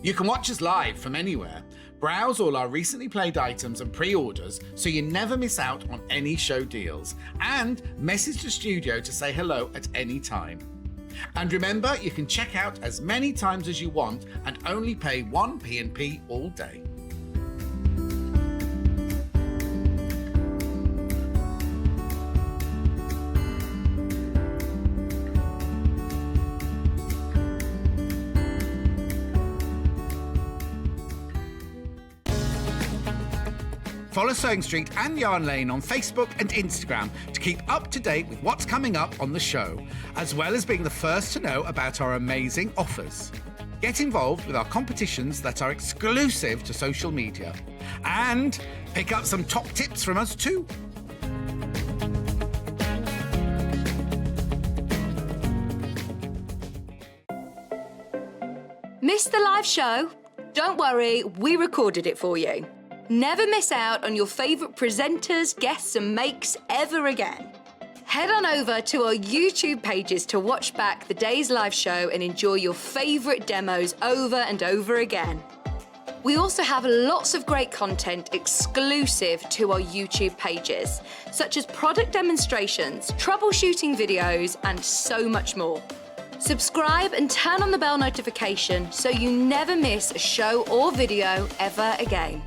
You can watch us live from anywhere, Browse all our recently played items and pre-orders so you never miss out on any show deals. And message the studio to say hello at any time. And remember, you can check out as many times as you want and only pay 1 P&P all day. Follow Sewing Street and Yarn Lane on Facebook and Instagram to keep up to date with what's coming up on the show, as well as being the first to know about our amazing offers. Get involved with our competitions that are exclusive to social media. And pick up some top tips from us too. Missed the live show? Don't worry, we recorded it for you. Never miss out on your favourite presenters, guests and makes ever again. Head on over to our YouTube pages to watch back the day's live show and enjoy your favourite demos over and over again. We also have lots of great content exclusive to our YouTube pages, such as product demonstrations, troubleshooting videos and so much more. Subscribe and turn on the bell notification so you never miss a show or video ever again.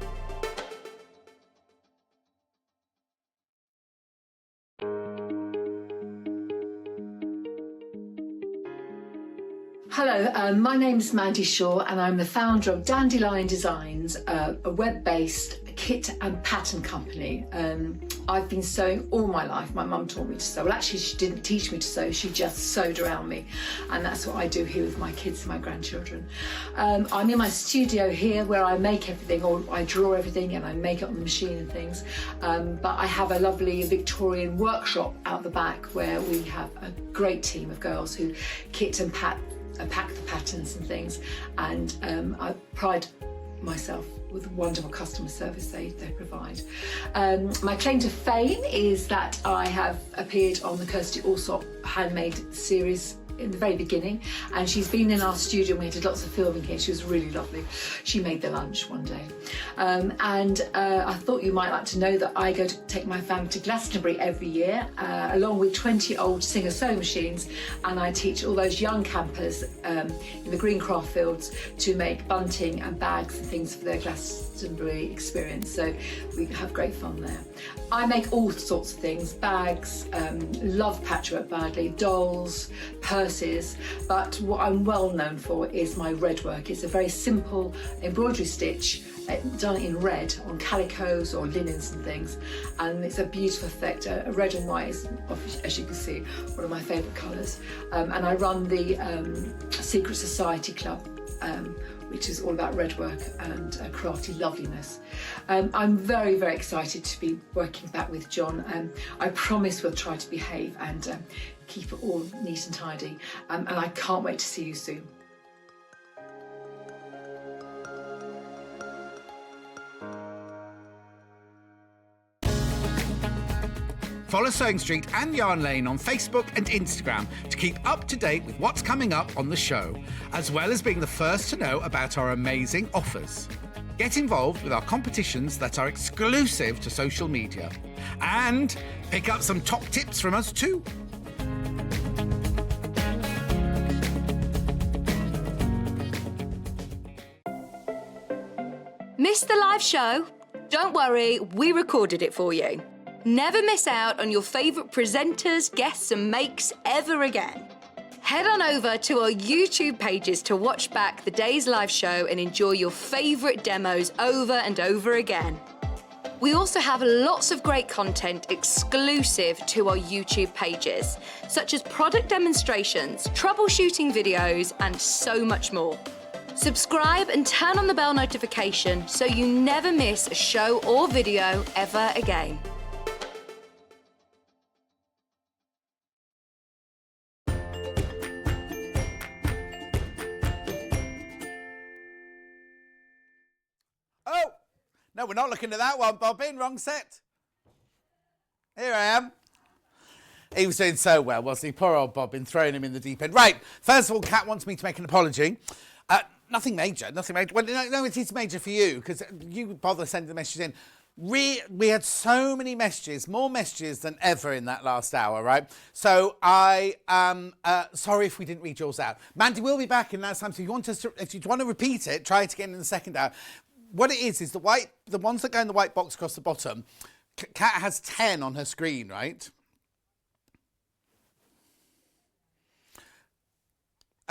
Hello, my name's Mandy Shaw and I'm the founder of Dandelion Designs, a web-based kit and pattern company. I've been sewing all my life. My mum taught me to sew. Well, actually, she didn't teach me to sew. She just sewed around me. And that's what I do here with my kids and my grandchildren. I'm in my studio here where I make everything, or I draw everything and I make it on the machine and things. But I have a lovely Victorian workshop out the back where we have a great team of girls who kit and pack the patterns and things, and I pride myself with the wonderful customer service they provide. My claim to fame is that I have appeared on the Kirsty Allsop handmade series in the very beginning, and she's been in our studio. We did lots of filming here. She was really lovely. She made the lunch one day. I thought you might like to know that I go to take my family to Glastonbury every year, along with 20 old Singer sewing machines, and I teach all those young campers in the green craft fields to make bunting and bags and things for their Glastonbury experience. So we have great fun there. I make all sorts of things, bags, love patchwork badly, dolls, purses, but what I'm well known for is my Redwork. It's a very simple embroidery stitch done in red on calicos or linens and things, and it's a beautiful effect. Red and white is, as you can see, one of my favourite colours. And I run the Secret Society Club, which is all about redwork and crafty loveliness. I'm very, very excited to be working back with John. I promise we'll try to behave and keep it all neat and tidy. And I can't wait to see you soon. Follow Sewing Street and Yarn Lane on Facebook and Instagram to keep up to date with what's coming up on the show, as well as being the first to know about our amazing offers. Get involved with our competitions that are exclusive to social media. And pick up some top tips from us too. Missed the live show? Don't worry, we recorded it for you. Never miss out on your favourite presenters, guests and makes ever again. Head on over to our YouTube pages to watch back the day's live show and enjoy your favourite demos over and over again. We also have lots of great content exclusive to our YouTube pages, such as product demonstrations, troubleshooting videos and so much more. Subscribe and turn on the bell notification so you never miss a show or video ever again. Oh, no, we're not looking at that one, Bobbin. Wrong set. Here I am. He was doing so well, wasn't he? Poor old Bobbin, throwing him in the deep end. Right, first of all, Kat wants me to make an apology. nothing major, nothing major. Well, no, it is major for you because you bother sending the messages in. We had so many messages, more messages than ever in that last hour, right? So I am sorry if we didn't read yours out. Mandy will be back in that time, so if you want to repeat it, try it again in the second hour. What it is the ones that go in the white box across the bottom, Kat has 10 on her screen, right?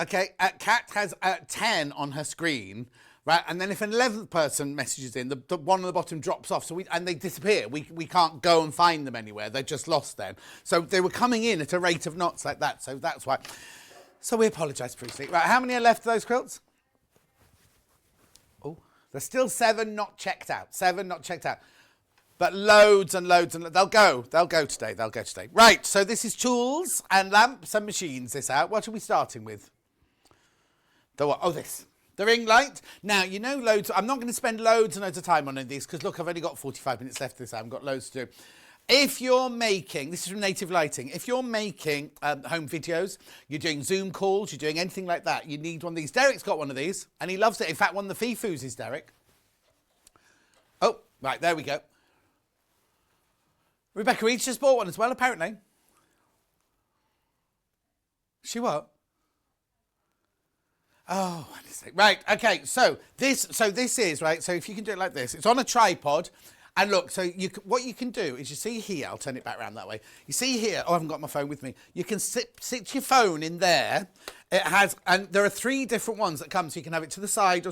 Okay, Kat has 10 on her screen. Right, and then if an 11th person messages in, the one on the bottom drops off, and they disappear. We can't go and find them anywhere. They're just lost then. So they were coming in at a rate of knots like that. So that's why. So we apologise profusely. Right, how many are left of those quilts? Oh, there's still 7 not checked out. 7 not checked out. But loads and loads and they'll go today. They'll go today. Right, so this is tools and lamps and machines. This out. What are we starting with? The what? Oh, this. The ring light. Now, you know loads. I'm not going to spend loads and loads of time on these because, look, I've only got 45 minutes left this. I haven't got loads to do. If you're making, this is from Native Lighting, if you're making home videos, you're doing Zoom calls, you're doing anything like that, you need one of these. Derek's got one of these and he loves it. In fact, one of the Fifus is Derek. Oh, right, there we go. Rebecca Reed's just bought one as well, apparently. She what? Oh, right, okay, so this is, right, so if you can do it like this, it's on a tripod, and look, so what you can do is you see here, I'll turn it back around that way, you see here, oh, I haven't got my phone with me, you can sit your phone in there, it has, and there are 3 different ones that come, so you can have it to the side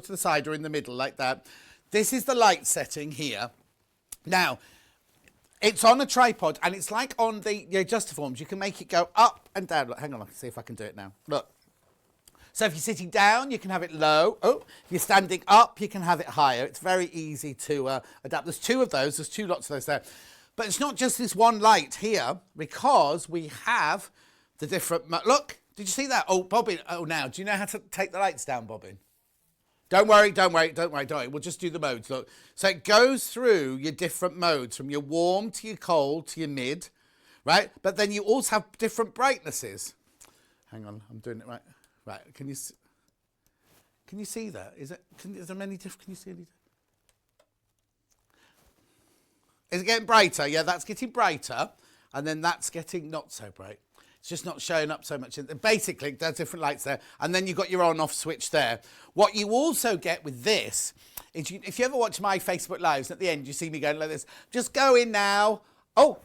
or in the middle, like that. This is the light setting here. Now, it's on a tripod, and it's like on the Adjustiforms, you can make it go up and down. Look, hang on, I can see if I can do it now, look. So if you're sitting down, you can have it low. Oh, if you're standing up, you can have it higher. It's very easy to adapt. There's 2 of those. There's 2 lots of those there. But it's not just this one light here because we have the different... Look, did you see that? Oh, Bobbin. Oh, now, do you know how to take the lights down, Bobbin? Don't worry. We'll just do the modes. Look. So it goes through your different modes from your warm to your cold to your mid, right? But then you also have different brightnesses. Hang on, I'm doing it right. Right, can you see that? Is there many different? Can you see any? Is it getting brighter? Yeah, that's getting brighter, and then that's getting not so bright. It's just not showing up so much. Basically, there's different lights there, and then you've got your on-off switch there. What you also get with this is, if you ever watch my Facebook Lives, at the end you see me going like this. Just go in now. Oh,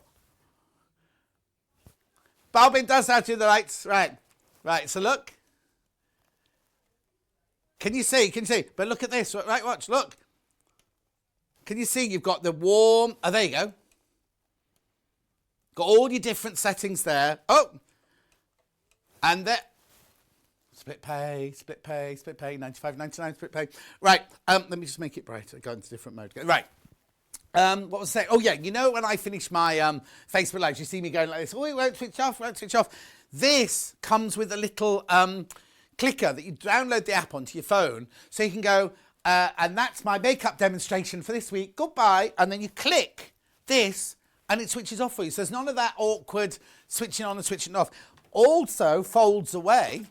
Balbin does have to do the lights. Right. So look. Can you see? But look at this. Right, watch, look. Can you see? You've got the warm... Oh, there you go. Got all your different settings there. Oh! And there... Split pay, 95, 99, split pay. Right, let me just make it brighter. Go into different mode. Right. What was I saying? Oh, yeah, you know when I finish my Facebook Lives, you see me going like this. Oh, it won't switch off. This comes with a little... clicker that you download the app onto your phone so you can go and that's my makeup demonstration for this week, goodbye, and then you click this and it switches off for you. So there's none of that awkward switching on and switching off. Also folds away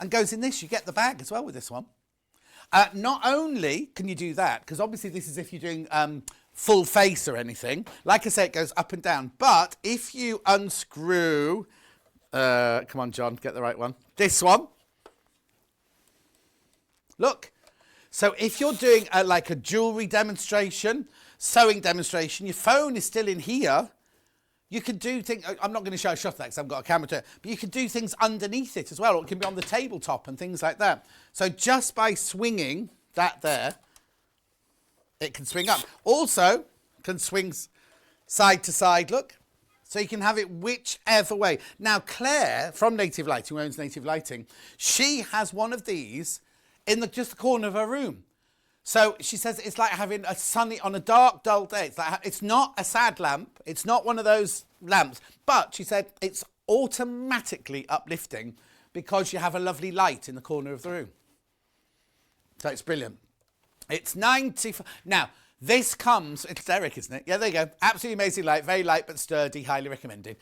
and goes in this. You get the bag as well with this one. Not only can you do that, because obviously this is if you're doing full face or anything, like I say, it goes up and down, but if you unscrew come on, John, get the right one. This one. Look. So if you're doing like a jewellery demonstration, sewing demonstration, your phone is still in here. You can do things... I'm not going to show a shot of that because I've got a camera to it. But you can do things underneath it as well. Or it can be on the tabletop and things like that. So just by swinging that there, it can swing up. Also, can swing side to side, look. So you can have it whichever way. Now, Claire, from Native Lighting, who owns Native Lighting, she has one of these in just the corner of her room. So she says it's like having a sunny, on a dark, dull day. It's not a sad lamp. It's not one of those lamps. But she said it's automatically uplifting because you have a lovely light in the corner of the room. So it's brilliant. It's 95. Now, this comes, it's Derek, isn't it? Yeah, there you go. Absolutely amazing light. Very light but sturdy. Highly recommended.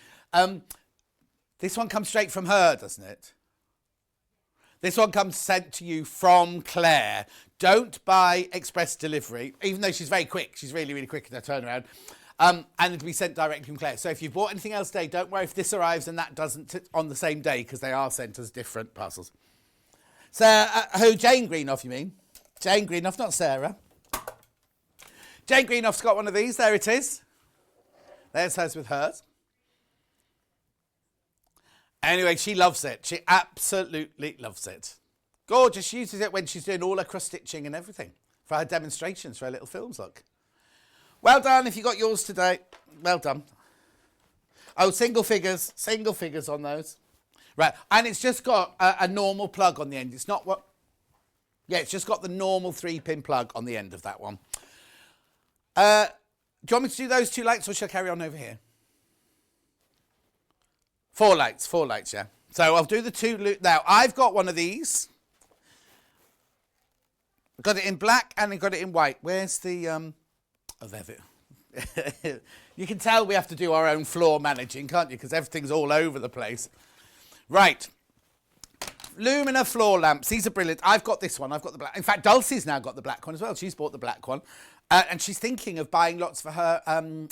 This one comes straight from her, doesn't it? This one comes sent to you from Claire. Don't buy express delivery, even though she's very quick. She's really, really quick in her turnaround. And it'll be sent directly from Claire. So if you've bought anything else today, don't worry if this arrives and that doesn't on the same day, because they are sent as different parcels. So, who? Jane Greenough, you mean? Jane Greenough, not Sarah. Jane Greenoff's got one of these. There it is. There's hers with hers. Anyway, she loves it. She absolutely loves it. Gorgeous. She uses it when she's doing all her cross stitching and everything for her demonstrations, for her little films, look. Well done if you got yours today. Well done. Oh, single figures on those. Right, and it's just got a normal plug on the end. It's not what... Yeah, it's just got the normal 3-pin plug on the end of that one. Do you want me to do those 2 lights or shall I carry on over here? 4 lights, yeah. So I'll do the 2... Now, I've got one of these. Got it in black and I got it in white. Where's the... Oh, there it. You can tell we have to do our own floor managing, can't you? Because everything's all over the place. Right. Lumina floor lamps. These are brilliant. I've got this one. I've got the black. In fact, Dulcie's now got the black one as well. She's bought the black one. And she's thinking of buying lots for her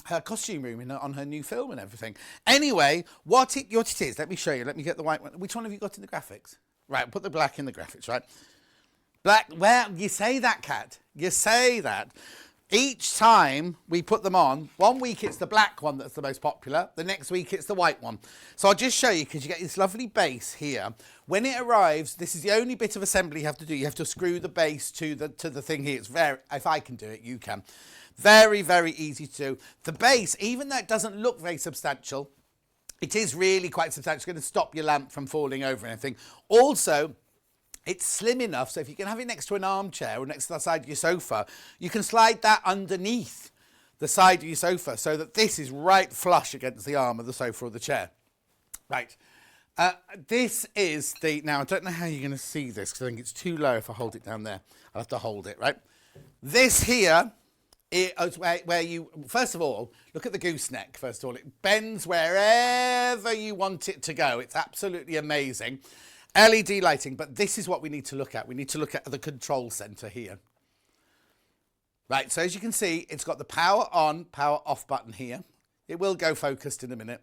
her costume room on her new film and everything. Anyway, what it is, let me show you. Let me get the white one. Which one have you got in the graphics? Right, put the black in the graphics, right? Black, well, you say that, Kat. You say that. Each time we put them on, one week it's the black one that's the most popular, the next week it's the white one. So I'll just show you, because you get this lovely base here. When it arrives, this is the only bit of assembly you have to do. You have to screw the base to the thing here. It's very, if I can do it, you can. Very, very easy to do. The base, even though it doesn't look very substantial, it is really quite substantial. It's going to stop your lamp from falling over and anything. Also, it's slim enough, so if you can have it next to an armchair or next to the side of your sofa, you can slide that underneath the side of your sofa so that this is right flush against the arm of the sofa or the chair. Right. This is the... Now, I don't know how you're going to see this because I think it's too low if I hold it down there. I'll have to hold it, right? This here is where you... First of all, look at the gooseneck, first of all. It bends wherever you want it to go. It's absolutely amazing. LED lighting, but this is what we need to look at. We need to look at the control center here. Right, so as you can see, it's got the power on, power off button here. It will go focused in a minute.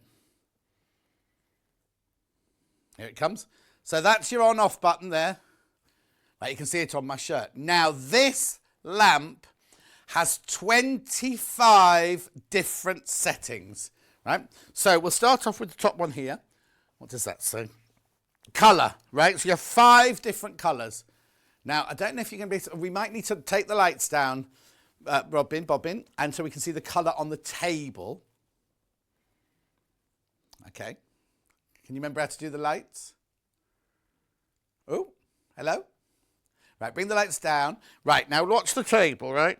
Here it comes. So that's your on off button there. Right, you can see it on my shirt. Now this lamp has 25 different settings, right? So we'll start off with the top one here. What does that say? Colour, right? So you have 5 different colours. Now, I don't know if you can be... We might need to take the lights down, Bobbin, and so we can see the colour on the table. Okay. Can you remember how to do the lights? Oh, hello? Right, bring the lights down. Right, now watch the table, right?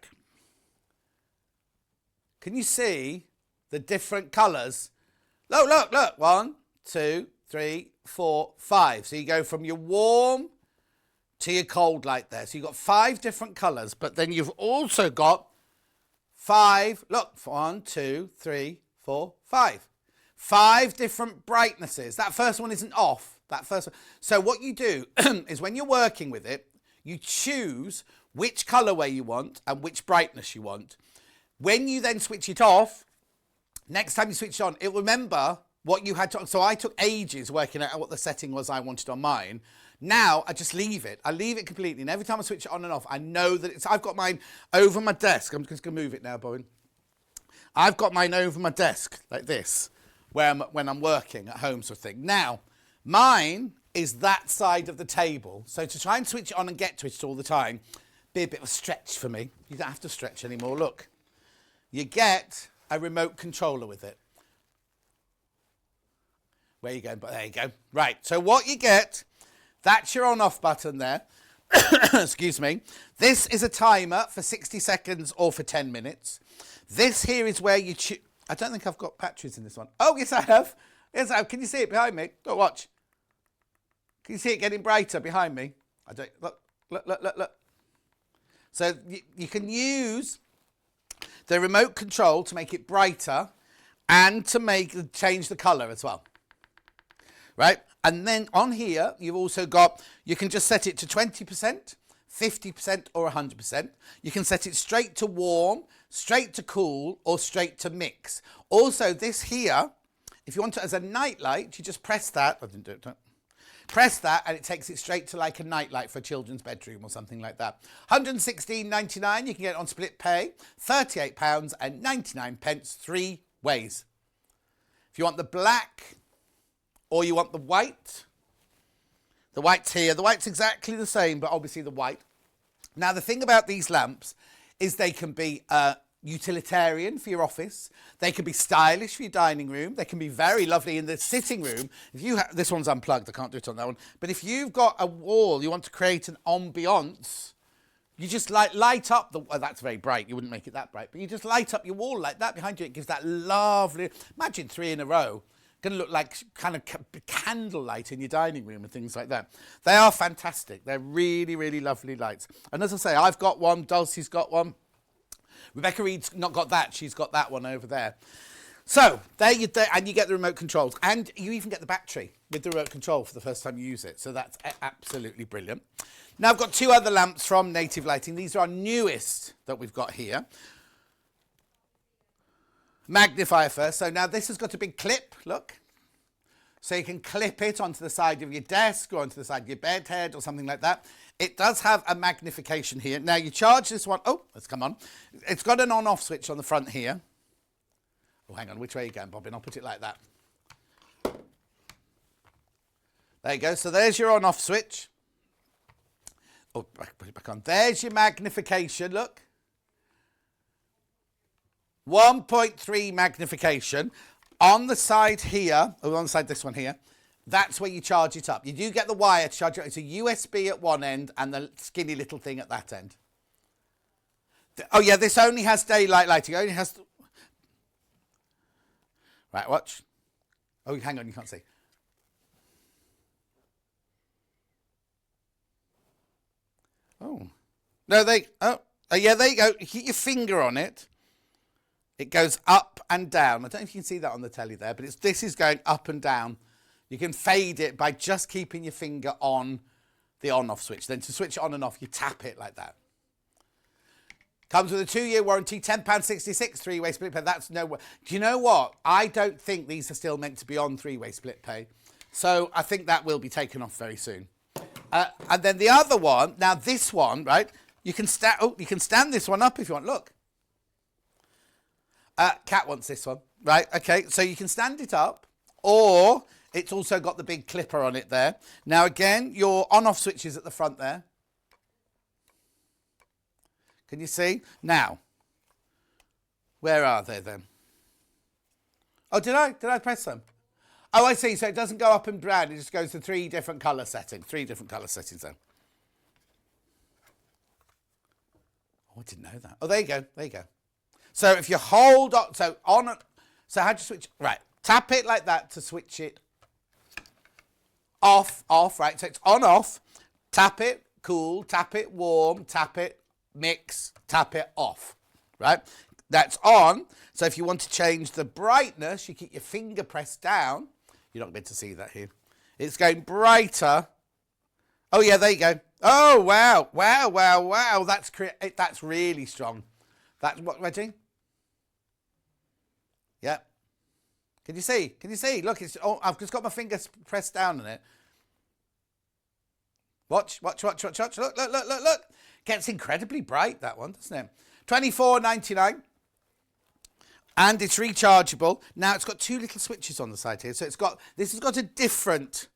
Can you see the different colours? Look. 1, 2, 3, 4, 5. So you go from your warm to your cold light there. So you've got 5 different colours, but then you've also got 5, look, 1, 2, 3, 4, 5. 5 different brightnesses. That first one isn't off. That first one. So what you do is when you're working with it, you choose which colourway you want and which brightness you want. When you then switch it off, next time you switch it on, it'll remember what you had to... So I took ages working out what the setting was I wanted on mine. Now I just leave it. I leave it completely. And every time I switch it on and off, I know that it's... I've got mine over my desk. I'm just going to move it now, Bowen. I've got mine over my desk like this when I'm working at home sort of thing. Now, mine is that side of the table. So to try and switch it on and get to it all the time, be a bit of a stretch for me. You don't have to stretch anymore. Look, you get a remote controller with it. Where you going? But there you go. Right. So what you get, that's your on-off button there. Excuse me. This is a timer for 60 seconds or for 10 minutes. This here is where you choose. I don't think I've got batteries in this one. Oh, yes, I have. Yes, I have. Can you see it behind me? Look, watch. Can you see it getting brighter behind me? I don't. Look. So you can use the remote control to make it brighter and to change the colour as well. Right? And then on here, you've also got, you can just set it to 20%, 50% or 100%. You can set it straight to warm, straight to cool, or straight to mix. Also, this here, if you want it as a night light, you just press that. I didn't do it. Press that and it takes it straight to like a night light for a children's bedroom or something like that. £116.99, you can get it on split pay. £38.99, 3 ways. If you want the black or you want the white's here. The white's exactly the same, but obviously the white. Now, the thing about these lamps is they can be utilitarian for your office. They can be stylish for your dining room. They can be very lovely in the sitting room. If you this one's unplugged, I can't do it on that one. But if you've got a wall, you want to create an ambiance, you just light up the... Well, that's very bright. You wouldn't make it that bright. But you just light up your wall like that behind you. It gives that lovely... Imagine 3 in a row. Going to look like kind of candlelight in your dining room and things like that. They are fantastic. They're really, really lovely lights. And as I say, I've got one. Dulcie's got one. Rebecca Reed's not got that. She's got that one over there. So, and you get the remote controls. And you even get the battery with the remote control for the first time you use it. So that's absolutely brilliant. Now, I've got 2 other lamps from Native Lighting. These are our newest that we've got here. Magnifier first. So now this has got a big clip, look. So you can clip it onto the side of your desk or onto the side of your bed head or something like that. It does have a magnification here. Now you charge this one. Oh, let's come on. It's got an on-off switch on the front here. Oh, hang on. Which way are you going, Bobbin? I'll put it like that. There you go. So there's your on-off switch. Oh, put it back on. There's your magnification. Look. 1.3 magnification. On the side here, or on the side this one here, that's where you charge it up. You do get the wire to charge it up. It's a USB at one end and the skinny little thing at that end. Oh yeah, this only has daylight lighting. It only has... Right, watch. Oh, hang on, you can't see. Oh. No, yeah, there you go. Keep your finger on it. It goes up and down. I don't know if you can see that on the telly there, but this is going up and down. You can fade it by just keeping your finger on the on-off switch. Then to switch it on and off, you tap it like that. Comes with a 2-year warranty, £10.66, 3-way split pay. That's no... Do you know what? I don't think these are still meant to be on 3-way split pay. So I think that will be taken off very soon. And then the other one, now this one, right? You can stand this one up if you want. Look. Kat wants this one, right? Okay, so you can stand it up, or it's also got the big clipper on it there. Now, again, your on-off switch is at the front there. Can you see? Now, where are they then? Oh, did I press them? Oh, I see. So it doesn't go up and down. It just goes to 3 different colour settings. 3 different colour settings then. Oh, I didn't know that. Oh, there you go. There you go. So if you hold on, so how do you switch? Right, tap it like that to switch it off, right? So it's on, off, tap it, cool, tap it, warm, tap it, mix, tap it, off, right? That's on. So if you want to change the brightness, you keep your finger pressed down. You're not meant to see that here. It's going brighter. Oh yeah, there you go. Oh, wow, wow, wow, wow. That's really strong. That's what, Reggie? Yeah. Can you see? Can you see? Look, I've just got my fingers pressed down on it. Watch. Look. Gets incredibly bright, that one, doesn't it? $24.99. And it's rechargeable. Now, it's got 2 little switches on the side here. So this has got a different...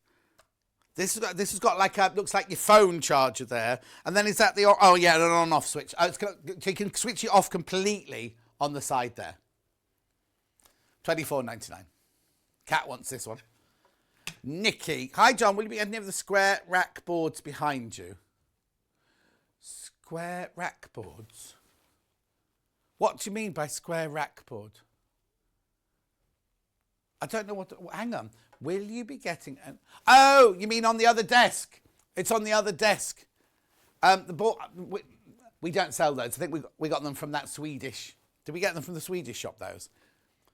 This has got like looks like your phone charger there. And then is that the... Oh, yeah, an on-off switch. So you can switch it off completely on the side there. $24.99. Kat wants this one. Nikki. Hi, John. Will you be any of the square rack boards behind you? Square rack boards? What do you mean by square rack board? I don't know what... hang on. Will you be getting... oh, you mean on the other desk. It's on the other desk. The board... we don't sell those. I think we got them from that Swedish... Did we get them from the Swedish shop, those?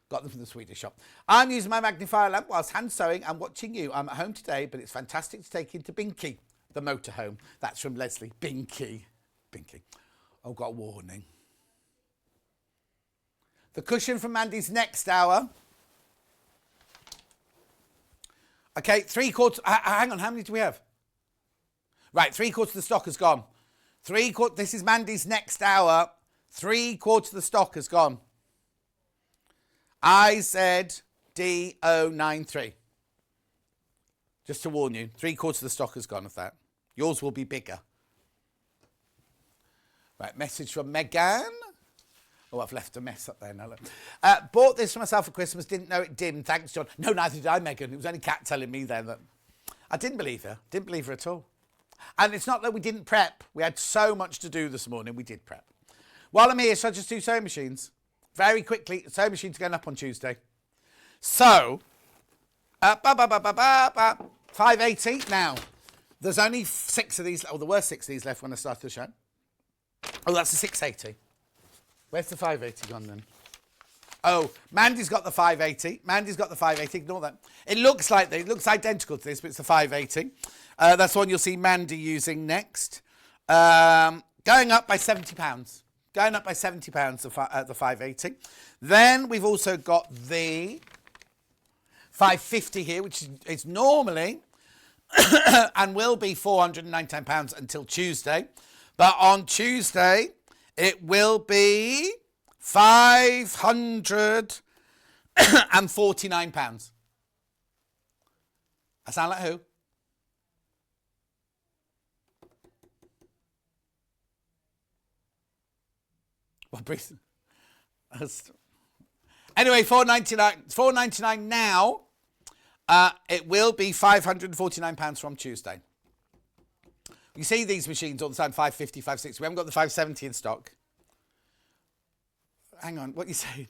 Got them from the Swedish shop. I'm using my magnifier lamp whilst hand sewing and watching you. I'm at home today, but it's fantastic to take into Binky, the motorhome. That's from Leslie. Binky. Binky. Oh, got a warning. The cushion from Mandy's next hour. Okay, 3/4. Hang on, how many do we have? Right, 3/4 of the stock has gone. 3/4. This is Mandy's next hour. 3/4 of the stock has gone. IZD093. Just to warn you, 3/4 of the stock has gone of that. Yours will be bigger. Right, message from Megan. Oh, I've left a mess up there now. Look. Bought this for myself for Christmas. Didn't know it dimmed. Thanks, John. No, neither did I, Megan. It was only Kat telling me then that I didn't believe her. Didn't believe her at all. And it's not that we didn't prep. We had so much to do this morning. We did prep. While I'm here, shall I just do sewing machines? Very quickly, sewing machines going up on Tuesday. So, 580. Now, there's only 6 of these. Oh, there were 6 of these left when I started the show. Oh, that's a 680. Where's the 580 gone then? Oh, Mandy's got the 580. Mandy's got the 580. Ignore that. It looks like it looks identical to this, but it's the 580. That's the one you'll see Mandy using next. Going up by £70. Going up by £70 the 580. Then we've also got the 550 here, which is normally and will be £499 until Tuesday. But on Tuesday, it will be £549. I sound like who? Well, anyway, £499 now. It will be £549 from Tuesday. You see these machines all the time, 550, 560. We haven't got the 570 in stock. Hang on, what are you saying?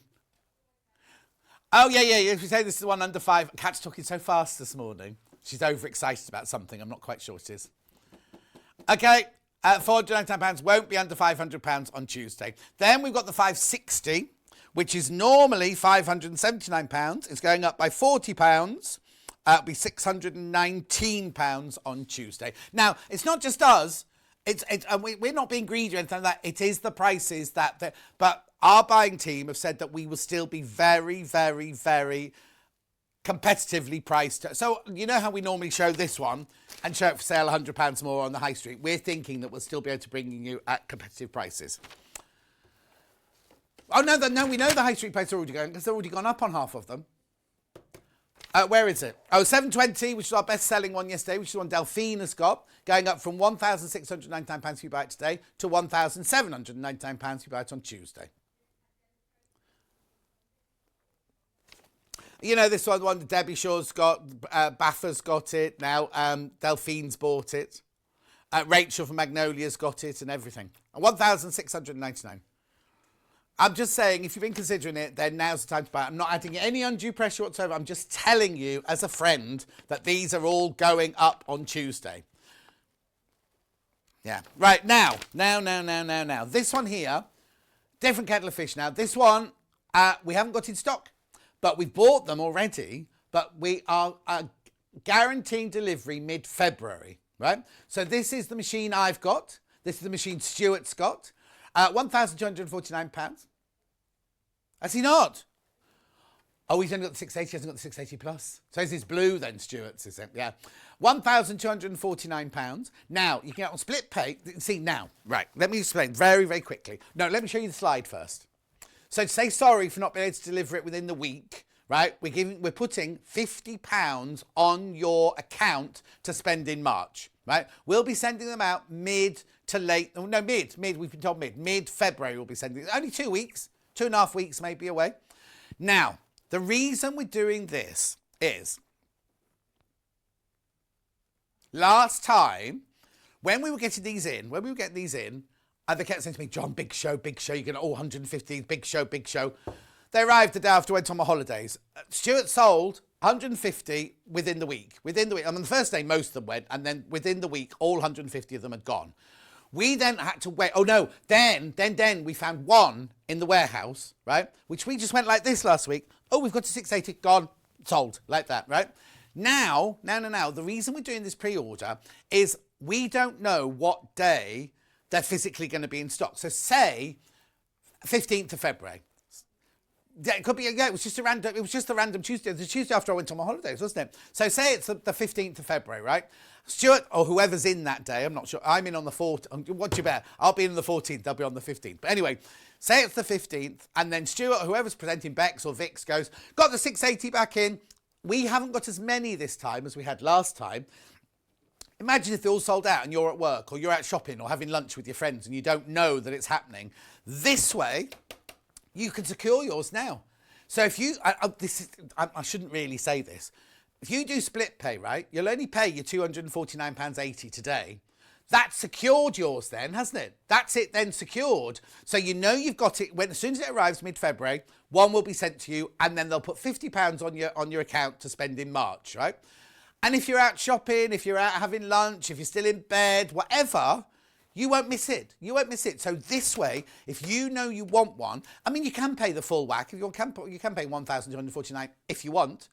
Oh, yeah. If you say this is the one under 5. Kat's talking so fast this morning. She's overexcited about something. I'm not quite sure what it is. Okay, £499 won't be under £500 on Tuesday. Then we've got the 560, which is normally £579. It's going up by £40. It'll be £619 on Tuesday. Now, it's not just us. We're not being greedy or anything like that. It is the prices but our buying team have said that we will still be very, very, very competitively priced. So, you know how we normally show this one and show it for sale £100 more on the high street? We're thinking that we'll still be able to bring you at competitive prices. Oh, no, we know the high street prices are already going because they've already gone up on half of them. Where is it? Oh, 720, which is our best-selling one yesterday, which is the one Delphine has got, going up from £1,699 if you buy it today to £1,799 if you buy it on Tuesday. You know, this one, the one that Debbie Shaw's got, Baffa's got it now, Delphine's bought it, Rachel from Magnolia's got it and everything. £1,699. I'm just saying, if you've been considering it, then now's the time to buy it. I'm not adding any undue pressure whatsoever. I'm just telling you, as a friend, that these are all going up on Tuesday. Yeah. Right, now. This one here, different kettle of fish now. This one, we haven't got in stock, but we've bought them already, but we are guaranteeing delivery mid-February, right? So this is the machine I've got. This is the machine Stuart's got. £1,249. Has he not? Oh, he's only got the 680, he hasn't got the 680 plus. So is this blue then, Stuart's, is it? Yeah. £1,249. Now, you can get on split pay. See, now, right, let me explain very, very quickly. No, let me show you the slide first. So to say sorry for not being able to deliver it within the week, right, we're putting £50 on your account to spend in March, right? We'll be sending them out mid, we've been told mid-February we'll be sending it. Only 2 weeks, 2.5 weeks maybe away. Now, the reason we're doing this is last time when we were getting these in, they kept saying to me, John, big show, you're going to all 150, big show. They arrived the day after I went on my holidays. Stuart sold 150 within the week. I mean, the first day most of them went, and then within the week all 150 of them had gone. We then had to wait. Oh no, then we found one in the warehouse, right? Which we just went like this last week. Oh, we've got to 680, gone, sold, like that, right? Now, the reason we're doing this pre-order is we don't know what day they're physically going to be in stock. So say 15th of February. Yeah, it could be, it was just a random Tuesday, the Tuesday after I went on my holidays, wasn't it? So say it's the 15th of February, right? Stuart, or whoever's in that day, I'm not sure, I'm in on the 14th, what do you bet? I'll be in on the 14th, they'll be on the 15th. But anyway, say it's the 15th, and then Stuart, or whoever's presenting Bex or Vix goes, got the 680 back in. We haven't got as many this time as we had last time. Imagine if they all sold out and you're at work or you're out shopping or having lunch with your friends and you don't know that it's happening. This way, you can secure yours now. So if you, I shouldn't really say this. If you do split pay, right, you'll only pay your £249.80 today. That's secured yours then, hasn't it? That's it then secured. So you know you've got it when as soon as it arrives mid-February, one will be sent to you and then they'll put £50 on your account to spend in March, right? And if you're out shopping, if you're out having lunch, if you're still in bed, whatever, you won't miss it. You won't miss it. So this way, if you know you want one, I mean, you can pay the full whack. If you can pay £1,249 if you want.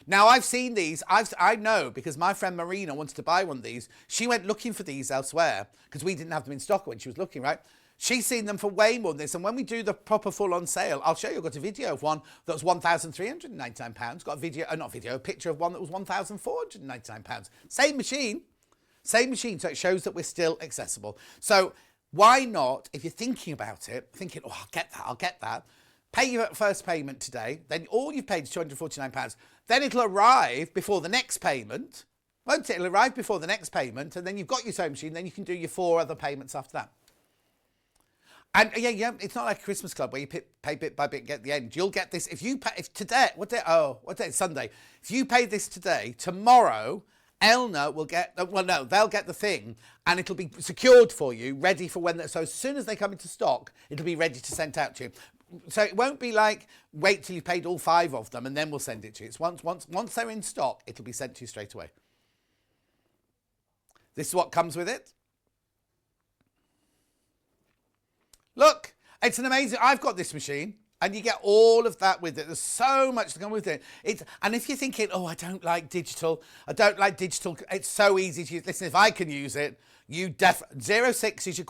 Now, I've seen these. I know because my friend Marina wanted to buy one of these. She went looking for these elsewhere because we didn't have them in stock when she was looking, right? She's seen them for way more than this. And when we do the proper full-on sale, I'll show you. I've got a video of one that was £1,399. Got a video, a picture of one that was £1,499. Same machine. So it shows that we're still accessible. So why not, if you're thinking about it, oh, I'll get that, pay your first payment today, then all you've paid is £249. Then it'll arrive before the next payment, won't it? It'll arrive before the next payment, and then you've got your sewing machine, then you can do your 4 other payments after that. And yeah, it's not like a Christmas club where you pay bit by bit, get the end. You'll get this, if today, what day, it's Sunday. If you pay this today, tomorrow, Elna will get, they'll get the thing and it'll be secured for you, ready for so as soon as they come into stock, it'll be ready to send out to you. So it won't be like, wait till you've paid all 5 of them and then we'll send it to you. It's once they're in stock, it'll be sent to you straight away. This is what comes with it. Look, it's an amazing, I've got this machine. And you get all of that with it. There's so much to come with it. And if you're thinking, oh, I don't like digital. It's so easy to use. Listen, if I can use it, 0.6 is your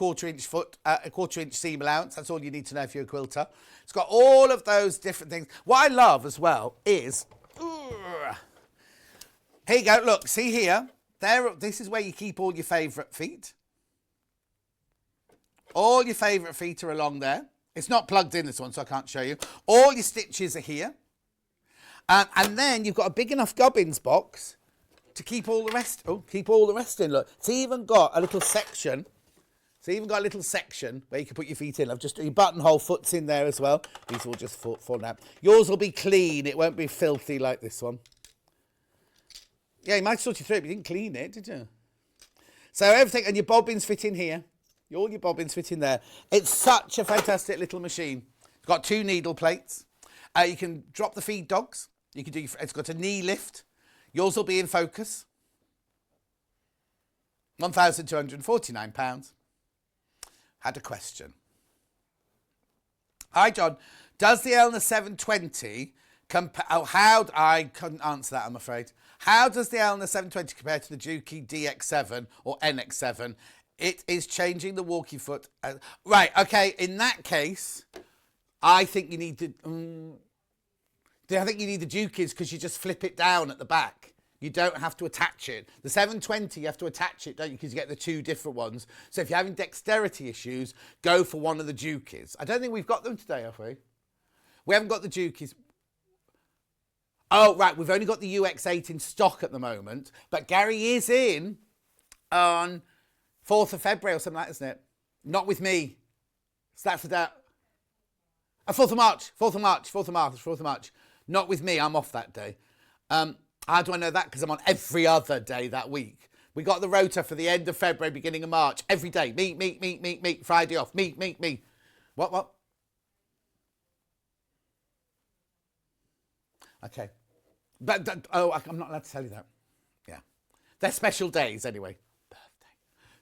quarter-inch seam allowance. That's all you need to know if you're a quilter. It's got all of those different things. What I love as well is, here you go. Look, see here. This is where you keep all your favourite feet. All your favourite feet are along there. It's not plugged in, this one, so I can't show you. All your stitches are here. And then you've got a big enough gubbins box to keep all the rest. In. Look, it's even got a little section. Where you can put your feet in. I've just your buttonhole foot's in there as well. These will just fall now. Yours will be clean. It won't be filthy like this one. Yeah, you might sort you through it, but you didn't clean it, did you? So everything, and your bobbins fit in here. All your bobbins fit in there. It's such a fantastic little machine. It's got 2 needle plates. You can drop the feed dogs. You can do. It's got a knee lift. Yours will be in focus. £1,249. Had a question. Hi, John. Does the Elna 720 compare? I couldn't answer that, I'm afraid. How does the Elna 720 compare to the Juki DX7 or NX7? It is changing the walking foot. Right, okay, in that case, I think you need to... I think you need the Jukies because you just flip it down at the back. You don't have to attach it. The 720, you have to attach it, don't you? Because you get the 2 different ones. So if you're having dexterity issues, go for one of the Jukies. I don't think we've got them today, have we? We haven't got the Jukies. Oh, right, we've only got the UX8 in stock at the moment. But Gary is in on... 4th of February or something like that, isn't it? Not with me. So that's that. 4th of March. Not with me, I'm off that day. How do I know that? Because I'm on every other day that week. We got the rota for the end of February, beginning of March. Every day. Me. Friday off. Me. What? Okay. But, I'm not allowed to tell you that. Yeah. They're special days anyway.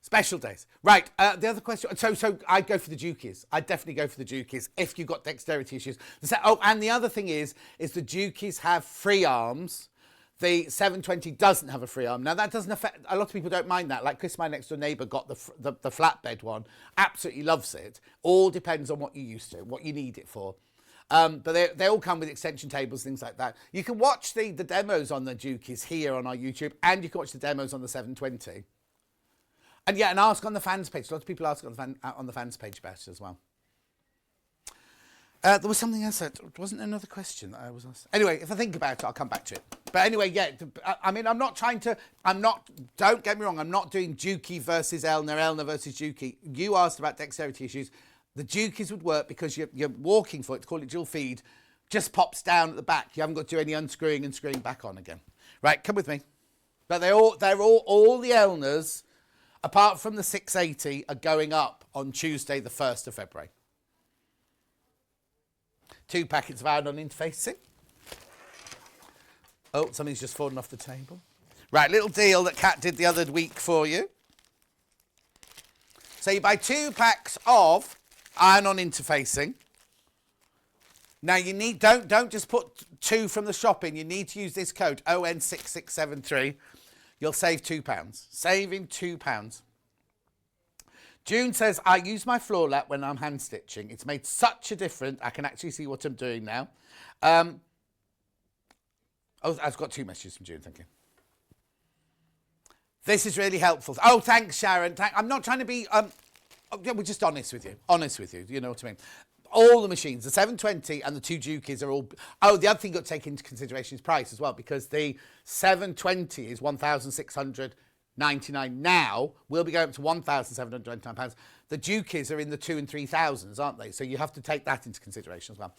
Special days. Right, the other question. So I'd go for the Dukies. I'd definitely go for the Dukies if you've got dexterity issues. Oh, and the other thing is the Dukies have free arms. The 720 doesn't have a free arm. Now, that doesn't affect... A lot of people don't mind that. Like Chris, my next door neighbour, got the flatbed one. Absolutely loves it. All depends on what you're used to, what you need it for. But they all come with extension tables, things like that. You can watch the demos on the Dukies here on our YouTube, and you can watch the demos on the 720. And yeah, and ask on the fans page. Lots of people ask on the fans page about it as well. There was something else. Wasn't another question that I was asked. Anyway, if I think about it, I'll come back to it. But anyway, yeah, I mean, don't get me wrong, I'm not doing Dukey versus Elna, Elna versus Dukey. You asked about dexterity issues. The Dukies would work because your walking foot, to call it dual feed, just pops down at the back. You haven't got to do any unscrewing and screwing back on again. Right, come with me. But all the Elnas, apart from the 680, are going up on Tuesday, the 1st of February. 2 packets of iron-on interfacing. Oh, something's just fallen off the table. Right, little deal that Kat did the other week for you. So you buy 2 packs of iron-on interfacing. Now you need, don't just put 2 from the shop in. You need to use this code ON6673. You'll save £2. Saving £2. June says, I use my floor lamp when I'm hand stitching. It's made such a difference. I can actually see what I'm doing now. Oh, I've got 2 messages from June, thank you. This is really helpful. Oh, thanks, Sharon. I'm not trying to be, we're just honest with you. You know what I mean? All the machines, the 720 and the 2 Dukies are all... Oh, the other thing you've got to take into consideration is price as well, because the 720 is £1,699 now. We'll be going up to £1,799. The Dukies are in the 2,000 and 3,000s, aren't they? So you have to take that into consideration as well.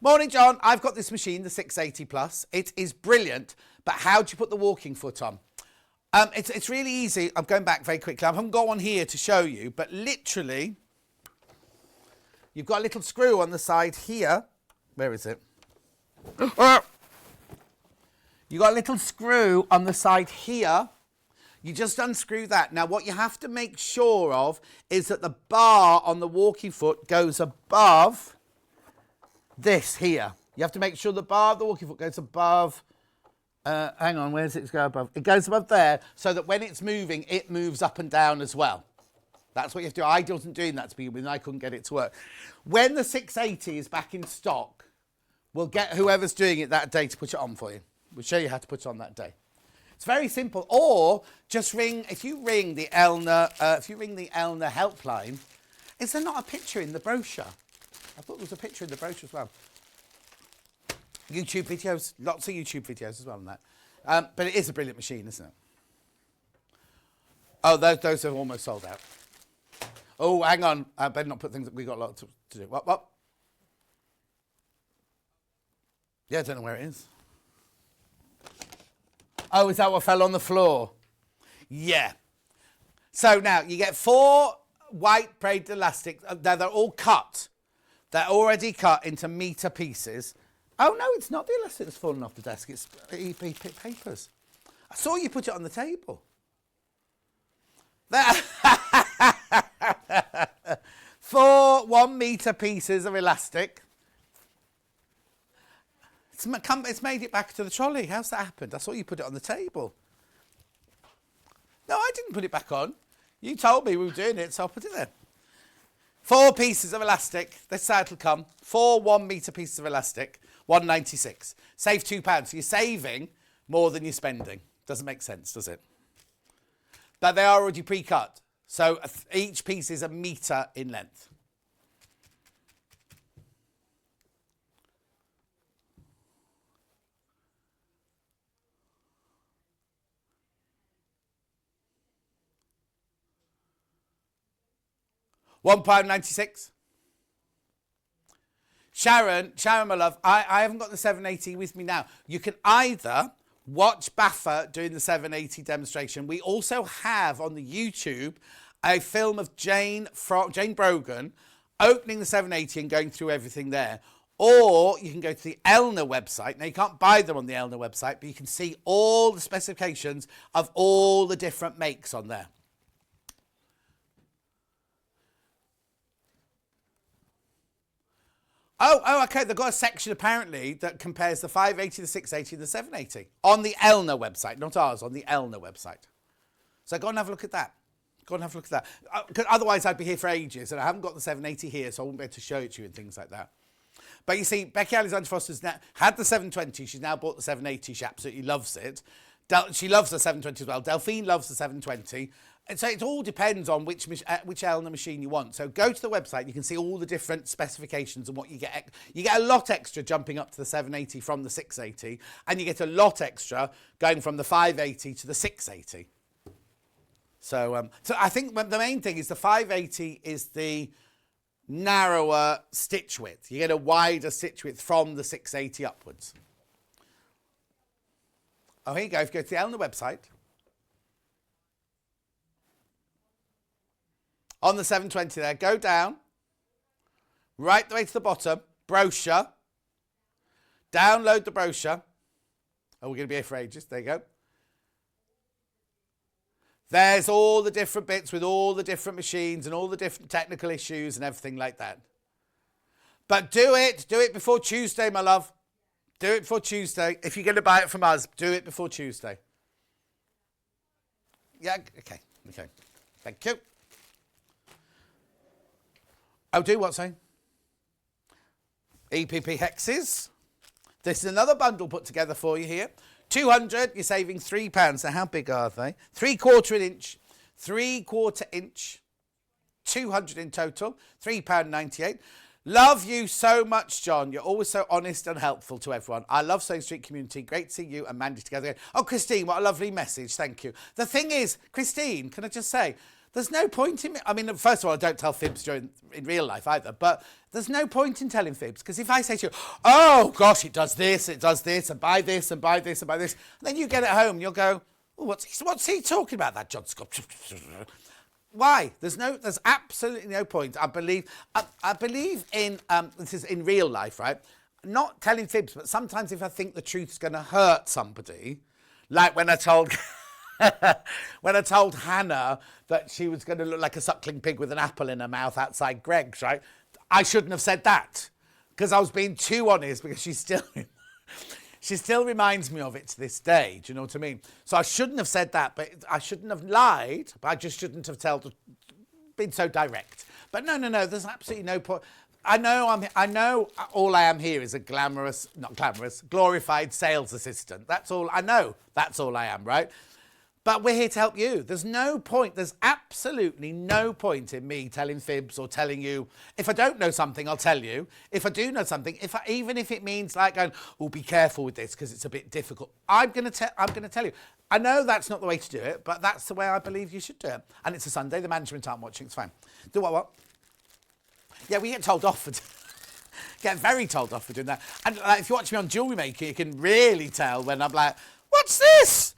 Morning, John. I've got this machine, the 680 Plus. It is brilliant, but how do you put the walking foot on? It's really easy. I'm going back very quickly. I haven't got one here to show you, but literally... You've got a little screw on the side here. Where is it? You've got a little screw on the side here. You just unscrew that. Now, what you have to make sure of is that the bar on the walking foot goes above this here. You have to make sure the bar of the walking foot goes above... hang on, where does it go above? It goes above there so that when it's moving, it moves up and down as well. That's what you have to do. I wasn't doing that to begin with, and I couldn't get it to work. When the 680 is back in stock, we'll get whoever's doing it that day to put it on for you. We'll show you how to put it on that day. It's very simple. Or just ring, if you ring the Elna helpline, is there not a picture in the brochure? I thought there was a picture in the brochure as well. YouTube videos, lots of YouTube videos as well on that. But it is a brilliant machine, isn't it? Oh, those are almost sold out. Oh, hang on. I better not put things that we got a lot to do. What? Yeah, I don't know where it is. Oh, is that what fell on the floor? Yeah. So now you get 4 white braided elastics. They're all cut. They're already cut into metre pieces. Oh, no, it's not the elastic that's fallen off the desk. It's papers. I saw you put it on the table. There. 4 1 metre pieces of elastic. It's made it back to the trolley. How's that happened? I saw you put it on the table. No, I didn't put it back on. You told me we were doing it, so I'll put it there. 4 pieces of elastic. This side will come. 4 1 metre pieces of elastic. £1.96. Save £2. So you're saving more than you're spending. Doesn't make sense, does it? But they are already pre-cut. So each piece is a metre in length. £1.96. Sharon, my love, I haven't got the 780 with me now. You can either watch Baffa doing the 780 demonstration. We also have on the YouTube a film of Jane Brogan opening the 780 and going through everything there. Or you can go to the Elna website. Now, you can't buy them on the Elna website, but you can see all the specifications of all the different makes on there. Oh, okay. They've got a section apparently that compares the 580, the 680, and the 780 on the Elna website, not ours, on the Elna website. So go and have a look at that. Go and have a look at that. 'Cause otherwise, I'd be here for ages, and I haven't got the 780 here, so I won't be able to show it to you and things like that. But you see, Becky Alexander Foster's now had the 720. She's now bought the 780. She absolutely loves it. She loves the 720 as well. Delphine loves the 720. And so it all depends on which Elna machine you want. So go to the website. You can see all the different specifications and what you get. You get a lot extra jumping up to the 780 from the 680. And you get a lot extra going from the 580 to the 680. So I think the main thing is the 580 is the narrower stitch width. You get a wider stitch width from the 680 upwards. Oh, here you go. If you go to the Elna website, on the 720 there, go down, right the way to the bottom, brochure, download the brochure. Oh, we're going to be here for ages. There you go. There's all the different bits with all the different machines and all the different technical issues and everything like that. But do it before Tuesday, my love. Do it before Tuesday. If you're going to buy it from us, do it before Tuesday. Yeah, okay. Thank you. Oh, do what, say? EPP hexes. This is another bundle put together for you here. 200, you're saving £3. Now, how big are they? 3/4 inch, 3/4 inch, 200 in total, £3.98. Love you so much, John. You're always so honest and helpful to everyone. I love Sewing Street community. Great to see you and Mandy together again. Oh, Christine, what a lovely message. Thank you. The thing is, Christine, can I just say, there's no point in me. I mean, first of all, I don't tell fibs in real life either, but there's no point in telling fibs, because if I say to you, oh, gosh, it does this, and buy this, and buy this, and buy this, and then you get it home, and you'll go, oh, what's he talking about, that John Scott? Why? There's absolutely no point. I believe in, this is in real life, right? Not telling fibs, but sometimes if I think the truth's going to hurt somebody, like when I told... when I told Hannah that she was going to look like a suckling pig with an apple in her mouth outside Greg's, right? I shouldn't have said that, because I was being too honest, because she still reminds me of it to this day. Do you know what I mean? So I shouldn't have said that, but I shouldn't have lied, but I just shouldn't have been so direct. But no, there's absolutely no point. I know all I am here is a glorified sales assistant. That's all I know. That's all I am, right? But we're here to help you. There's absolutely no point in me telling fibs or telling you. If I don't know something, I'll tell you. If I do know something, even if it means like going, oh, be careful with this because it's a bit difficult, I'm going to tell you. I know that's not the way to do it, but that's the way I believe you should do it. And it's a Sunday. The management aren't watching. It's fine. Do what? Yeah, we get told off for... get very told off for doing that. And if you watch me on Jewellery Maker, you can really tell when I'm like, what's this?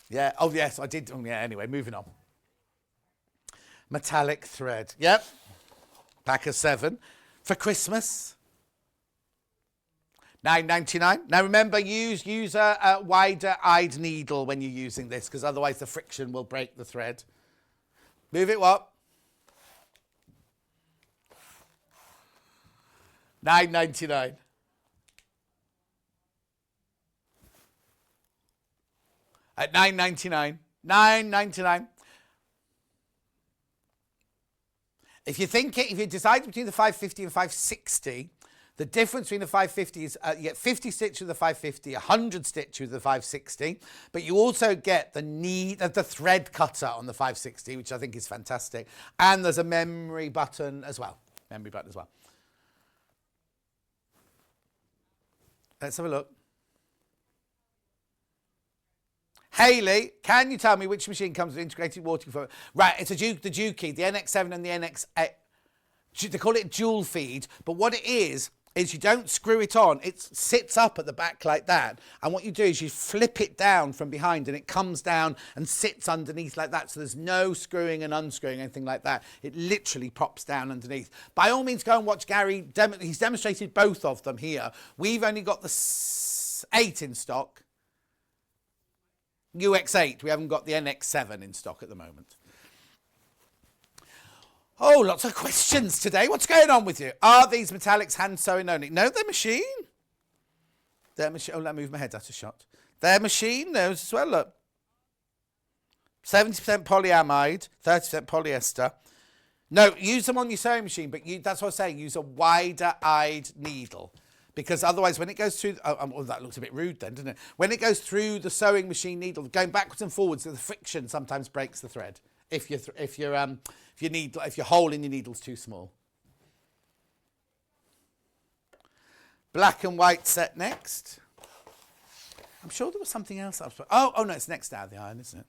Yeah, oh yes, I did. Oh yeah, anyway, moving on. Metallic thread. Yep. Pack of 7 for Christmas. £9.99. Now remember, use a wider-eyed needle when you're using this, because otherwise the friction will break the thread. Move it what? £9.99. At £9.99. £9.99. If you decide between the 550 and 560, the difference between the 550 is you get 50 stitch with the 550, 100 stitch with the 560, but you also get the thread cutter on the 560, which I think is fantastic. And there's a memory button as well. Let's have a look. Hayley, can you tell me which machine comes with integrated water for? Right, it's the Juki, the NX7 and the NX8. They call it dual feed, but what it is you don't screw it on. It sits up at the back like that. And what you do is you flip it down from behind and it comes down and sits underneath like that. So there's no screwing and unscrewing, anything like that. It literally pops down underneath. By all means, go and watch Gary. He's demonstrated both of them here. We've only got the 8 in stock. UX8. We haven't got the NX7 in stock at the moment. Oh, lots of questions today. What's going on with you? Are these metallics hand sewing only? No, they're machine. They're machine. Oh, let me move my head out of shot. They're machine, those as well, look. 70% polyamide, 30% polyester. No, use them on your sewing machine, but that's what I'm saying. Use a wider-eyed needle. Because otherwise, when it goes through... Oh, that looks a bit rude then, doesn't it? When it goes through the sewing machine needle, going backwards and forwards, the friction sometimes breaks the thread. If your hole in your needle's too small. Black and white set next. I'm sure there was something else. Oh no, it's next down the iron, isn't it?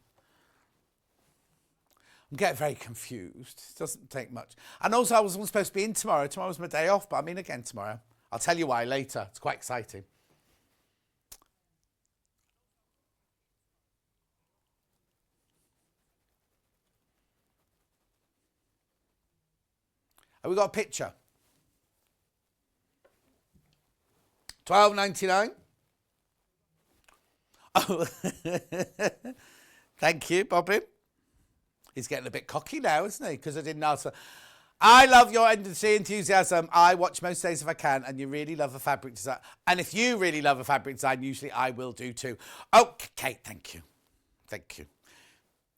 I'm getting very confused. It doesn't take much. And also, I wasn't supposed to be in tomorrow. Tomorrow was my day off, but I'm in again tomorrow. I'll tell you why later. It's quite exciting. Have we got a picture? $12.99. Oh, thank you, Bobbin. He's getting a bit cocky now, isn't he? Because I didn't answer. I love your enthusiasm. I watch most days if I can, and you really love a fabric design. And if you really love a fabric design, usually I will do too. Oh, Kate, thank you. Thank you.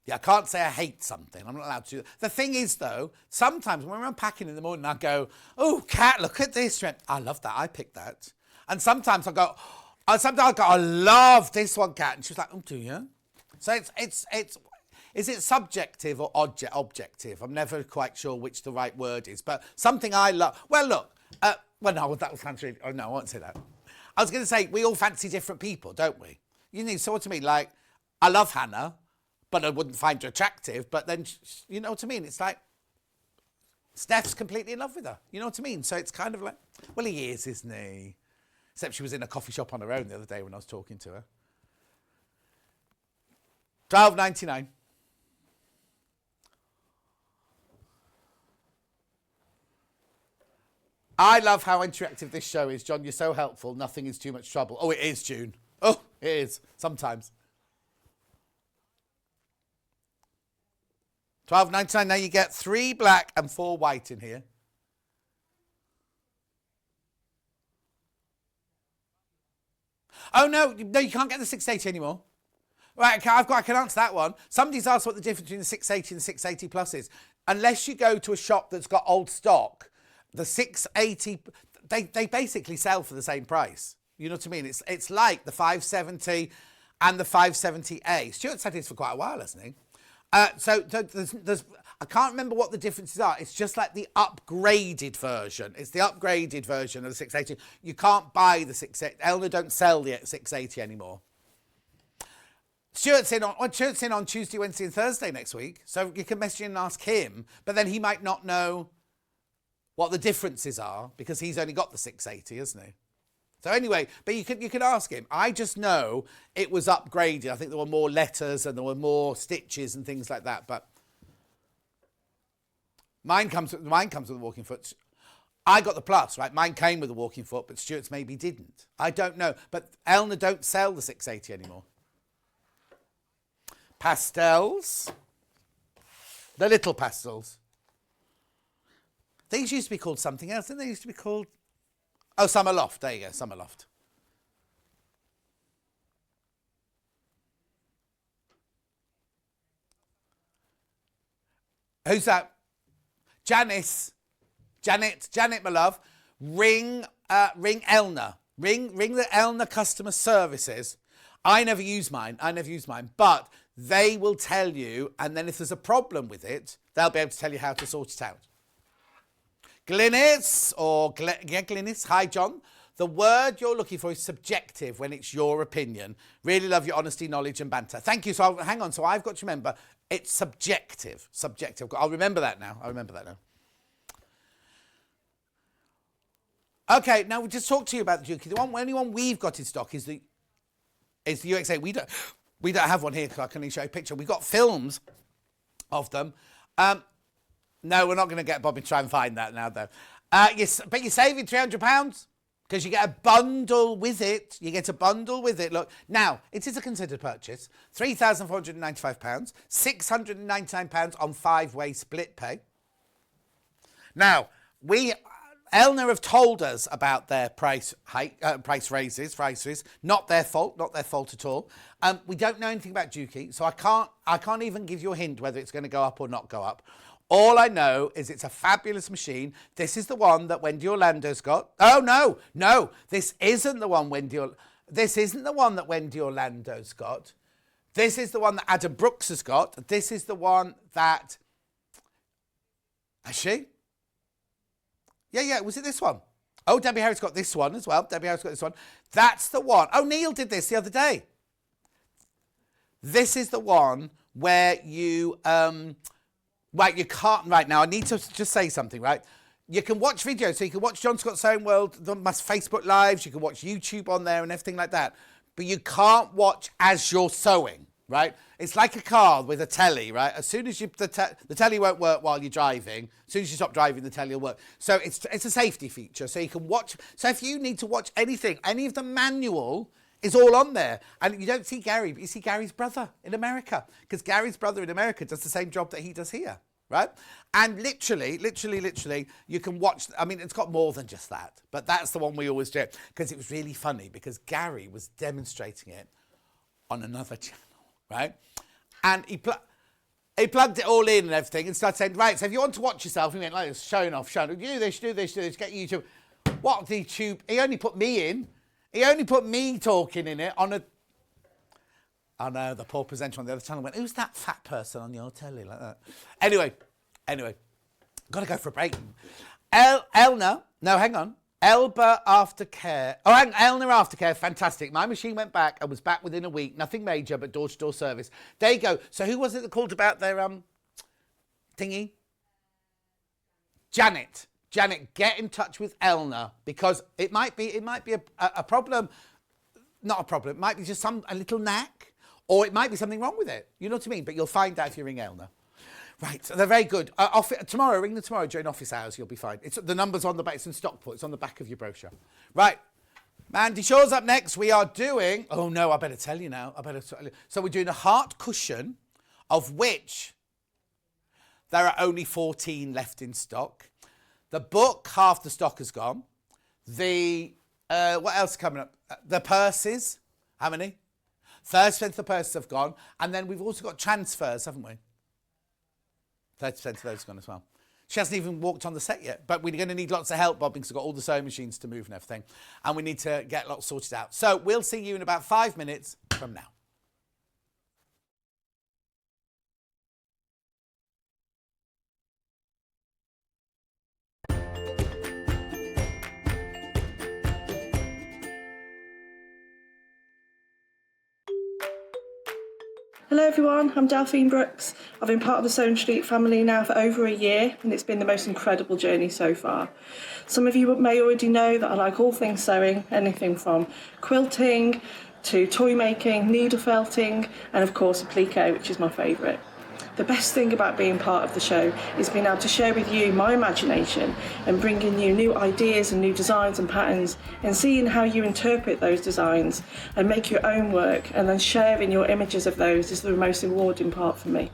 Yeah, I can't say I hate something. I'm not allowed to. The thing is, though, sometimes when we're unpacking in the morning, I go, oh, Kat, look at this. I love that. I picked that. And sometimes I go, I love this one, Kat. And she's like, oh, do you? So is it subjective or objective? I'm never quite sure which the right word is. But something I love. Well, look. No, that sounds really... Oh, no, I won't say that. I was going to say, we all fancy different people, don't we? You know, so what I mean? Like, I love Hannah, but I wouldn't find her attractive. But then, you know what I mean? It's like, Steph's completely in love with her. You know what I mean? So it's kind of like, well, he is, isn't he? Except she was in a coffee shop on her own the other day when I was talking to her. $12.99. I love how interactive this show is. John, you're so helpful. Nothing is too much trouble. Oh, it is, June. Oh, it is. Sometimes. $12.99. Now you get 3 black and 4 white in here. Oh, no, you can't get the 680 anymore. Right, I can answer that one. Somebody's asked what the difference between the 680 and the 680 Plus is. Unless you go to a shop that's got old stock, the 680, they basically sell for the same price. You know what I mean? It's like the 570 and the 570A. Stuart's had this for quite a while, hasn't he? So there's I can't remember what the differences are. It's just like the upgraded version. It's the upgraded version of the 680. You can't buy the 680. Elna don't sell the 680 anymore. Stuart's in on Tuesday, Wednesday and Thursday next week. So you can message him and ask him. But then he might not know what the differences are because he's only got the 680, hasn't he? So anyway, but you can ask him. I just know it was upgraded. I think there were more letters and there were more stitches and things like that. But mine comes with a walking foot. I got the Plus, right? Mine came with a walking foot, but Stuart's maybe didn't. I don't know. But Elna don't sell the 680 anymore. Pastels. The little pastels. These used to be called something else, didn't they? Used to be called... Oh, Summer Loft. There you go, Summer Loft. Who's that? Janice, my love. Ring Elna. Ring the Elna customer services. I never use mine, but they will tell you, and then if there's a problem with it, they'll be able to tell you how to sort it out. Glynis, Glynis, hi John. The word you're looking for is subjective when it's your opinion. Really love your honesty, knowledge and banter. Thank you. So hang on. So I've got to remember it's subjective. Subjective. I'll remember that now. Okay, now we'll just talk to you about the Juki. The only one we've got in stock is the UXA. We don't have one here because I can only show you a picture. We've got films of them. No, we're not going to get Bobby to try and find that now, though. But you're saving £300 because you get a bundle with it. Look, now, it is a considered purchase. £3,495, £699 on 5-way split pay. Now, Elna have told us about their price raises. Not their fault at all. We don't know anything about Dukey, so I can't even give you a hint whether it's going to go up or not go up. All I know is it's a fabulous machine. This is the one that Wendy Orlando's got. Oh, no, this isn't the one This isn't the one that Wendy Orlando's got. This is the one that Adam Brooks has got. This is the one that... Has she? Yeah, was it this one? Oh, Debbie Harris got this one as well. That's the one. Oh, Neil did this the other day. This is the one where you... Right, you can't... Right, now, I need to just say something, right? You can watch videos, so you can watch John Scott's Sewing World, the Facebook Lives, you can watch YouTube on there and everything like that. But you can't watch as you're sewing, right? It's like a car with a telly, right? As soon as the telly won't work while you're driving, as soon as you stop driving, the telly will work. So it's a safety feature, so you can watch... So if you need to watch anything, any of the manual is all on there. And you don't see Gary, but you see Gary's brother in America, because Gary's brother in America does the same job that he does here. Right? And literally, you can watch... I mean, it's got more than just that, but that's the one we always do, because it was really funny, because Gary was demonstrating it on another channel, right? And he plugged it all in and everything and started saying, right, so if you want to watch yourself, he went like this, showing off, do this, get YouTube. What YouTube? He only put me in. He only put me talking in it on a... I know, the poor presenter on the other channel went, who's that fat person on your telly like that? Anyway, got to go for a break. Elna, no, hang on. Elba Aftercare. Oh, Elna Aftercare, fantastic. My machine went back and was back within a week. Nothing major, but door-to-door service. There you go. So who was it that called about their thingy? Janet, get in touch with Elna, because it might be a problem. Not a problem. It might be just a little knack. Or it might be something wrong with it. You know what I mean? But you'll find out if you ring Elna. Right, so they're very good. Tomorrow, ring them tomorrow during office hours, you'll be fine. The number's on the back, it's in Stockport, it's on the back of your brochure. Right, Mandy Shaw's up next. We are doing... Oh no, I better tell you now. So we're doing a heart cushion, of which there are only 14 left in stock. The book, half the stock has gone. What else is coming up? The purses, how many? 30% of the purses have gone. And then we've also got transfers, haven't we? 30% of those have gone as well. She hasn't even walked on the set yet. But we're going to need lots of help, Bob, because we've got all the sewing machines to move and everything. And we need to get lots sorted out. So we'll see you in about 5 minutes from now. Hello everyone, I'm Delphine Brooks. I've been part of the Sewing Street family now for over a year, and it's been the most incredible journey so far. Some of you may already know that I like all things sewing, anything from quilting to toy making, needle felting, and of course applique, which is my favourite. The best thing about being part of the show is being able to share with you my imagination and bringing you new ideas and new designs and patterns, and seeing how you interpret those designs and make your own work, and then sharing your images of those is the most rewarding part for me.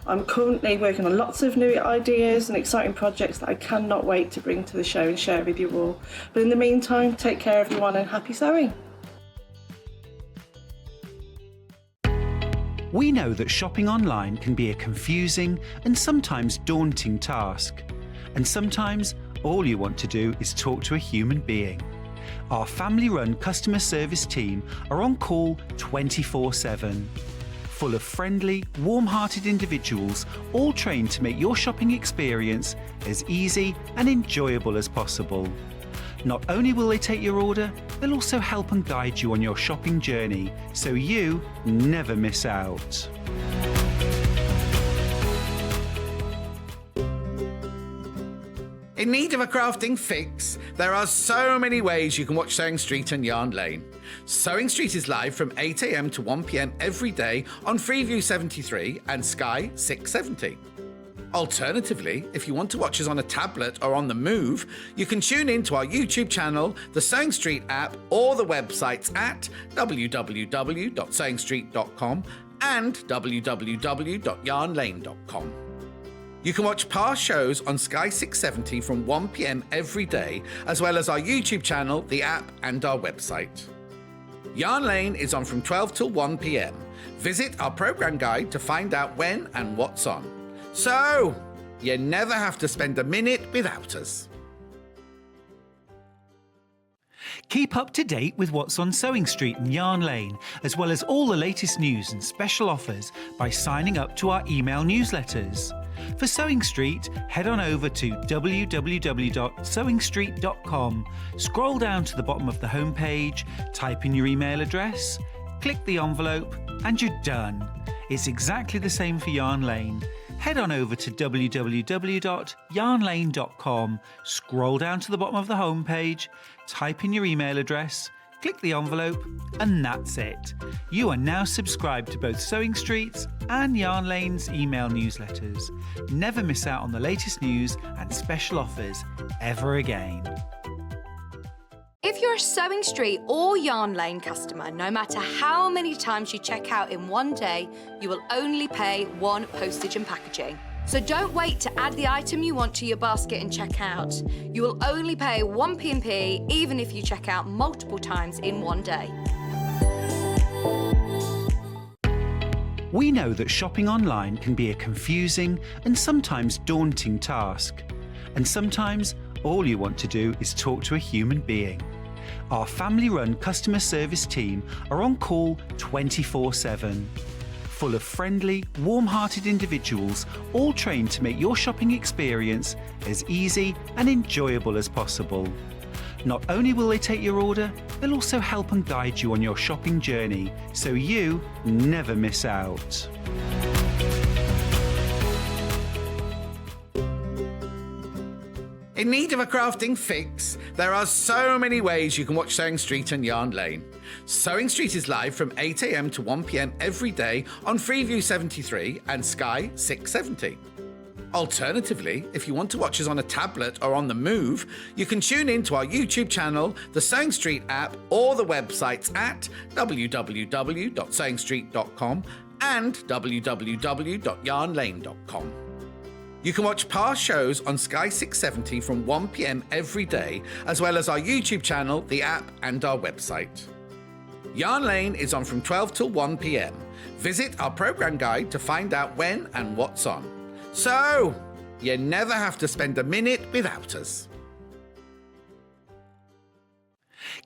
I'm currently working on lots of new ideas and exciting projects that I cannot wait to bring to the show and share with you all. But in the meantime, take care everyone and happy sewing. We know that shopping online can be a confusing and sometimes daunting task. And sometimes all you want to do is talk to a human being. Our family-run customer service team are on call 24/7. Full of friendly, warm-hearted individuals, all trained to make your shopping experience as easy and enjoyable as possible. Not only will they take your order, they'll also help and guide you on your shopping journey, so you never miss out. In need of a crafting fix? There are so many ways you can watch Sewing Street and Yarn Lane. Sewing Street is live from 8 a.m. to 1 p.m. every day on Freeview 73 and Sky 670. Alternatively, if you want to watch us on a tablet or on the move, you can tune in to our YouTube channel, the Sewing Street app, or the websites at www.sewingstreet.com and www.yarnlane.com. You can watch past shows on Sky 670 from 1 p.m. every day, as well as our YouTube channel, the app, and our website. Yarn Lane is on from 12 till 1 p.m. Visit our programme guide to find out when and what's on. So, you never have to spend a minute without us. Keep up to date with what's on Sewing Street and Yarn Lane, as well as all the latest news and special offers by signing up to our email newsletters. For Sewing Street, head on over to www.sewingstreet.com, scroll down to the bottom of the homepage, type in your email address, click the envelope, and you're done. It's exactly the same for Yarn Lane. Head on over to www.yarnlane.com, scroll down to the bottom of the homepage, type in your email address, click the envelope, and that's it. You are now subscribed to both Sewing Street's and Yarn Lane's email newsletters. Never miss out on the latest news and special offers ever again. If you're a Sewing Street or Yarn Lane customer, no matter how many times you check out in one day, you will only pay one postage and packaging. So don't wait to add the item you want to your basket and check out. You will only pay one P&P even if you check out multiple times in one day. We know that shopping online can be a confusing and sometimes daunting task. And sometimes all you want to do is talk to a human being. Our family-run customer service team are on call 24/7. Full of friendly, warm-hearted individuals, all trained to make your shopping experience as easy and enjoyable as possible. Not only will they take your order, they'll also help and guide you on your shopping journey, so you never miss out. In need of a crafting fix? There are so many ways you can watch Sewing Street and Yarn Lane. Sewing Street is live from 8 a.m. to 1 p.m. every day on Freeview 73 and Sky 670. Alternatively, if you want to watch us on a tablet or on the move, you can tune in to our YouTube channel, the Sewing Street app, or the websites at www.sewingstreet.com and www.yarnlane.com. You can watch past shows on Sky 670 from 1 p.m. every day, as well as our YouTube channel, the app, and our website. Yarn Lane is on from 12 till 1 p.m. Visit our programme guide to find out when and what's on. So, you never have to spend a minute without us.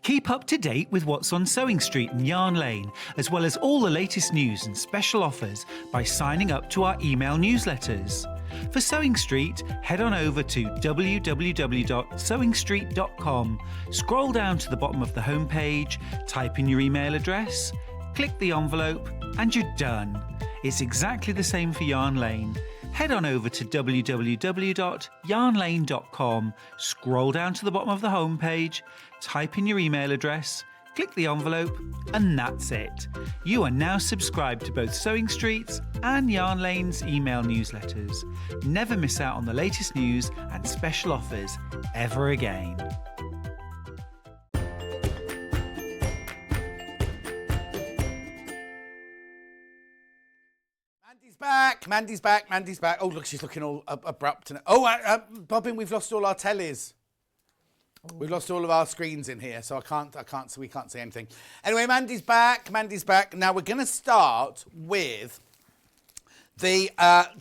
Keep up to date with what's on Sewing Street and Yarn Lane, as well as all the latest news and special offers by signing up to our email newsletters. For Sewing Street, head on over to www.sewingstreet.com, scroll down to the bottom of the homepage, type in your email address, click the envelope, and you're done. It's exactly the same for Yarn Lane. Head on over to www.yarnlane.com, scroll down to the bottom of the homepage, type in your email address, click the envelope, and that's it. You are now subscribed to both Sewing Street's and Yarn Lane's email newsletters. Never miss out on the latest news and special offers ever again. Mandy's back. Oh, look, she's looking all abrupt. Bobbin, we've lost all our tellies. We've lost all of our screens in here, so we can't see anything. Anyway, Mandy's back. Now we're going to start with the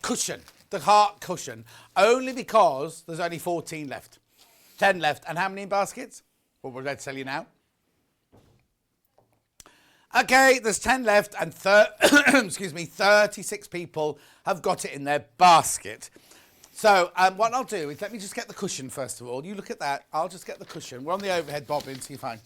cushion, the heart cushion, only because there's only 10 left. And how many in baskets? Well, we're going to tell you now. Okay, there's 10 left and 36 people have got it in their basket. So what I'll do is let me just get the cushion first of all. You look at that. I'll just get the cushion. We're on the overhead bobbin, so you're fine.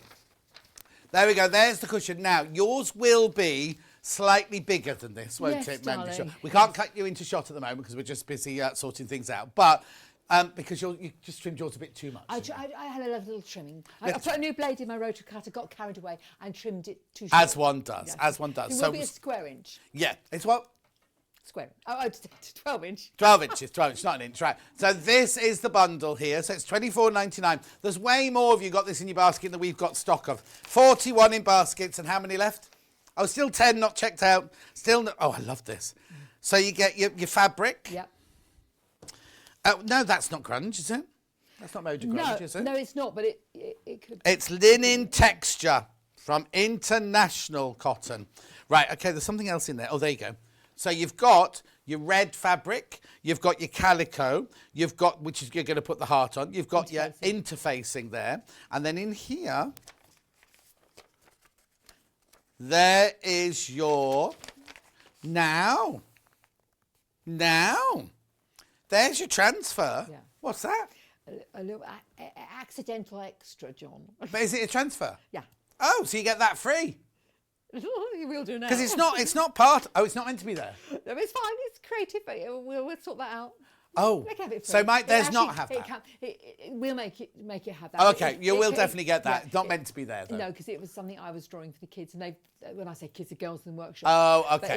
There we go. There's the cushion. Now, yours will be slightly bigger than this, won't it, Mandy? Darling. We can't cut you into shot at the moment because we're just busy sorting things out. But because you just trimmed yours a bit too much. I had a little trimming. I put a new blade in my rotor cutter, got carried away and trimmed it too short. As one does, Yes. It will be a square inch. Yeah, it's what? Square. Oh, it's 12 inch. 12 inches, not an inch, right. So this is the bundle here. So it's £24.99. There's way more of you got this in your basket than we've got stock of. 41 in baskets, and how many left? Oh, still 10 not checked out. Oh, I love this. So you get your fabric. Yep. No, that's not grunge, is it? That's not major grunge, is it? No, it's not, but it could. It's linen texture from International Cotton. Right, okay, there's something else in there. Oh, there you go. So you've got your red fabric, you've got your calico, you've got, which is you're going to put the heart on, you've got your interfacing there, and then in here, there is your, now, there's your transfer. Yeah. What's that? A little accidental extra, John. But is it a transfer? Yeah. Oh, so you get that free? You will do now. Because it's not part. Oh, it's not meant to be there. No, it's fine. It's creative. We'll sort that out. Oh, They can have it free. so might there's It not actually- have that. We'll make it have that. Okay, you will definitely get that. yeah, It's not meant to be there though. No, because it was something I was drawing for the kids, and they. When I say kids, the girls in the workshop. Oh, But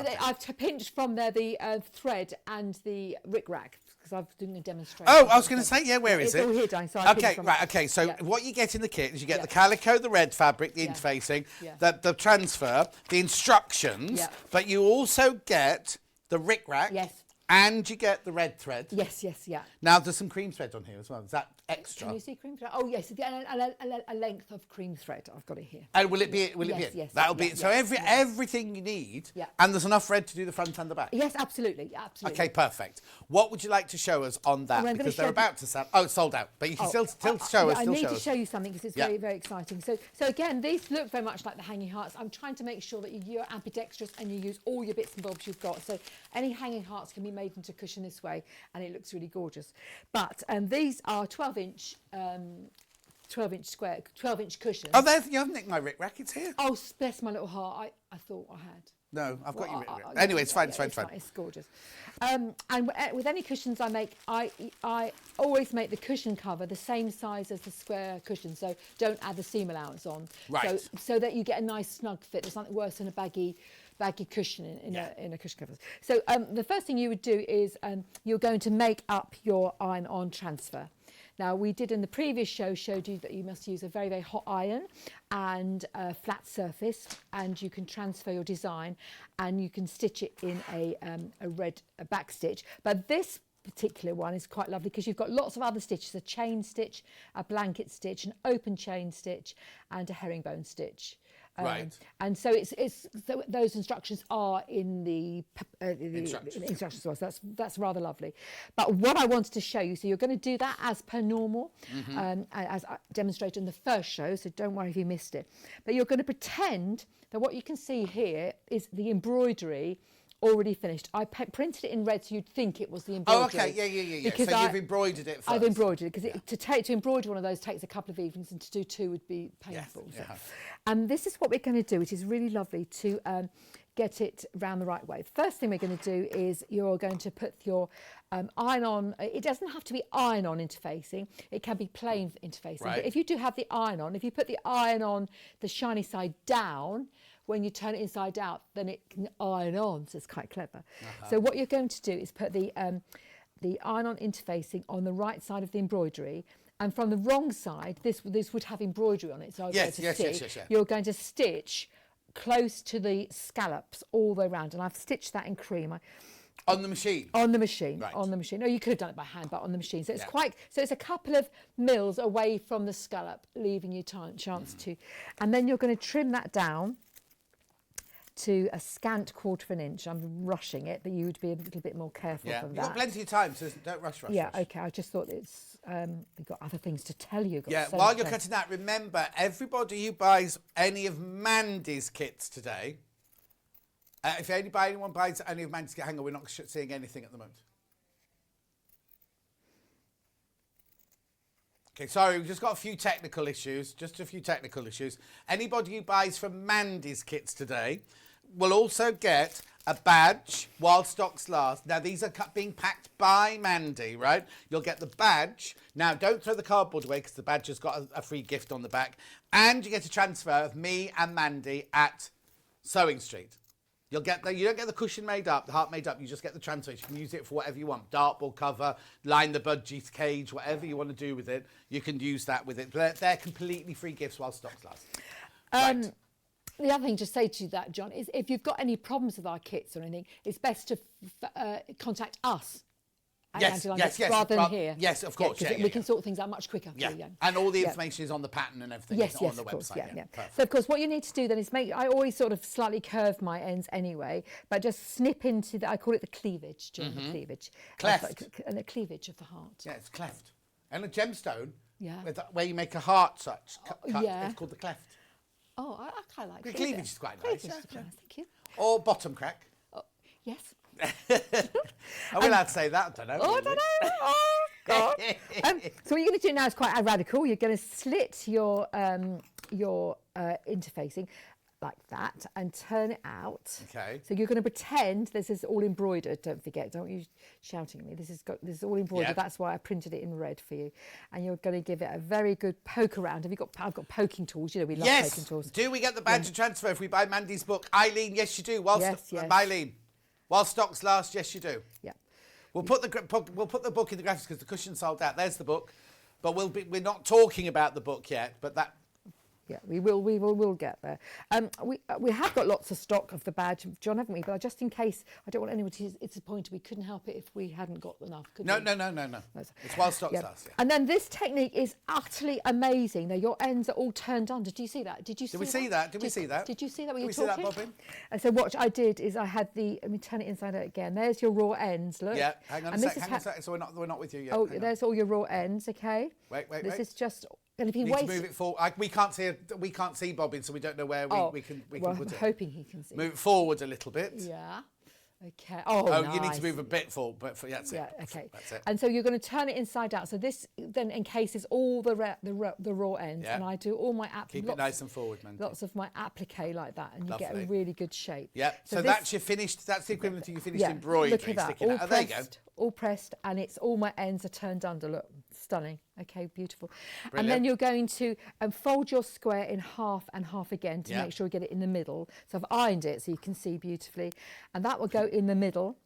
okay. I've pinched from there the thread and the rick-rack because I've doing a demonstration. Oh, I was going to say, yeah, where is It's it? all here, darling, so I pinched Okay, from right, it. okay. So Yeah. what you get in the kit is you get Yeah. the calico, the red fabric, the Yeah. interfacing, Yeah. the transfer, the instructions, Yeah. but you also get the rick-rack. Yes. And you get the red thread. Yes, yeah. Now, there's some cream thread on here as well. Is that extra? Can you see cream thread? Oh, yes, a length of cream thread. I've got it here. And will it be? Will it Yes, be? yes, That'll be. yeah, So yeah, everything you need. Yeah. And there's enough thread to do the front and the back. Yes, absolutely. Okay, perfect. What would you like to show us on that? Well, I'm gonna Because they're show- about to sell. Oh, it's sold out. But you can still show us. I Still need show to us. show you something because it's Yeah. very, very exciting. So again, these look very much like the hanging hearts. I'm trying to make sure that you're ambidextrous and you use all your bits and bobs you've got. So any hanging hearts can be made into cushion this way, and it looks really gorgeous. But these are 12-inch. 12-inch cushions. Oh, there's, you haven't nicked my rick-rack. It's here. Oh, bless my little heart. I thought I had. No, I've got Well, your rick-rack. yeah, Anyway, it's fine. yeah, It's fine. It's gorgeous. And with any cushions I make, I always make the cushion cover the same size as the square cushion. So don't add the seam allowance on. Right. So that you get a nice snug fit. There's nothing worse than a baggy cushion in a cushion cover. So the first thing you would do is you're going to make up your iron-on transfer. Now, we did in the previous show, showed you that you must use a very, very hot iron and a flat surface, and you can transfer your design and you can stitch it in a back stitch. But this particular one is quite lovely because you've got lots of other stitches, a chain stitch, a blanket stitch, an open chain stitch, and a herringbone stitch. Right. And so so those instructions are in the instructions. So that's rather lovely. But what I wanted to show you, so you're going to do that as per normal, as I demonstrated in the first show. So don't worry if you missed it. But you're going to pretend that what you can see here is the embroidery already finished. I printed it in red so you'd think it was the embroidery. Oh, okay. Yeah. Because So you've embroidered it first. I've embroidered it because to embroider one of those takes a couple of evenings, and to do two would be painful. Yes, So. yeah. And this is what we're going to do. It is really lovely to get it round the right way. First thing we're going to do is you're going to put your iron-on. It doesn't have to be iron-on interfacing. It can be plain interfacing. Right. But if you do have the iron-on, if you put the iron on the shiny side down, when you turn it inside out, then it can iron on. So it's quite clever. So what you're going to do is put the iron-on interfacing on the right side of the embroidery. And from the wrong side, this would have embroidery on it. So Yes. you're going to stitch close to the scallops all the way around. And I've stitched that in cream. On the machine. On the machine. Right. On the machine. No, you could have done it by hand, but on the machine. So it's Yeah. it's a couple of mils away from the scallop, leaving you chance to. And then you're going to trim that down to a scant 1/4 inch. I'm rushing it, but you would be a little bit more careful Yeah. from You've that. got plenty of time, so don't rush. Yeah, okay. I just thought we've got other things to tell you. Yeah, So while much you're to- cutting that, remember, everybody who buys any of Mandy's kits today, if anyone buys any of Mandy's kits, hang on, we're not seeing anything at the moment. Okay, sorry, we've just got a few technical issues, Anybody who buys from Mandy's kits today will also get a badge while stocks last. Now, these are being packed by Mandy, right? You'll get the badge. Now, don't throw the cardboard away because the badge has got a free gift on the back. And you get a transfer of me and Mandy at Sewing Street. You don't get the cushion made up, the heart made up. You just get the transfer. You can use it for whatever you want. Dartboard cover, line the budgie cage, whatever you want to do with it. You can use that with it. But they're completely free gifts while stocks last. Right. The other thing to say to you that, John, is if you've got any problems with our kits or anything, it's best to contact us Yes, yes, rather than here. Yes, of course. Yeah, we can sort things out much quicker. Yeah. For you. And all the information is on the pattern and everything. Yes, on the of website. Course, yeah. Perfect. So of course, what you need to do then is I always sort of slightly curve my ends anyway, but just snip into I call it the cleavage, during the cleavage. Cleft. And the cleavage of the heart. Yeah, it's cleft. And a gemstone, Yeah. where you make a heart such cut, yeah. it's called the cleft. Oh, I kind of like The cleavage. cleavage is quite nice. Cleavage Yeah, is quite nice, thank you. Or bottom crack. Oh, yes. Are we allowed to say that? I don't know. Oh, I don't know. Oh, God. So what you're going to do now is quite radical. You're going to slit your interfacing like that and turn it out. Okay. So you're going to pretend this is all embroidered. Don't forget. Don't you shouting at me. This is all embroidered. Yep. That's why I printed it in red for you. And you're going to give it a very good poke around. I've got poking tools. You know we love poking tools. Do we get the badge of transfer if we buy Mandy's book? Eileen, yes you do. Yes. Eileen, while stocks last, yes you do. Yeah. We'll put the book in the graphics because the cushion's sold out. There's the book, but we're not talking about the book yet. But that. Yeah, we'll get there. We have got lots of stock of the badge, John, haven't we? But just in case, I don't want anyone to be disappointed. We couldn't help it if we hadn't got enough. No. It's while stocks last. Yeah. And then this technique is utterly amazing. Now your ends are all turned under. Did you see that? Did we see that? Did we see that? Did you see that when you were Did we see talking? that, Bobbin? And so what I did is I had let me turn it inside out again. There's your raw ends. Look. Yeah. Hang on a second. So we're not with you yet. Oh, there's all your raw ends. Okay. Wait. This is just. And if you need to move it forward. We can't see Bobbin, so we don't know where we can put I'm it. hoping he can see. Move it forward a little bit. Yeah. Okay. Oh, nice. You need to move a bit forward, but that's it. Yeah. Okay. That's it. And so you're going to turn it inside out. So this then encases all the raw ends, Yeah. and I do all my Keep it nice and forward, man. Lots of my applique like that, and you get a Lovely. really good shape. Yeah. So that's your finished. That's the equivalent to your finished embroidery. Look at that. Sticking All out. pressed, There you go. all pressed, and it's all my ends are turned under. Look, stunning. Okay, beautiful. Brilliant. And then you're going to fold your square in half and half again to Yeah. make sure you get it in the middle. So I've ironed it so you can see beautifully, and that will go in the middle.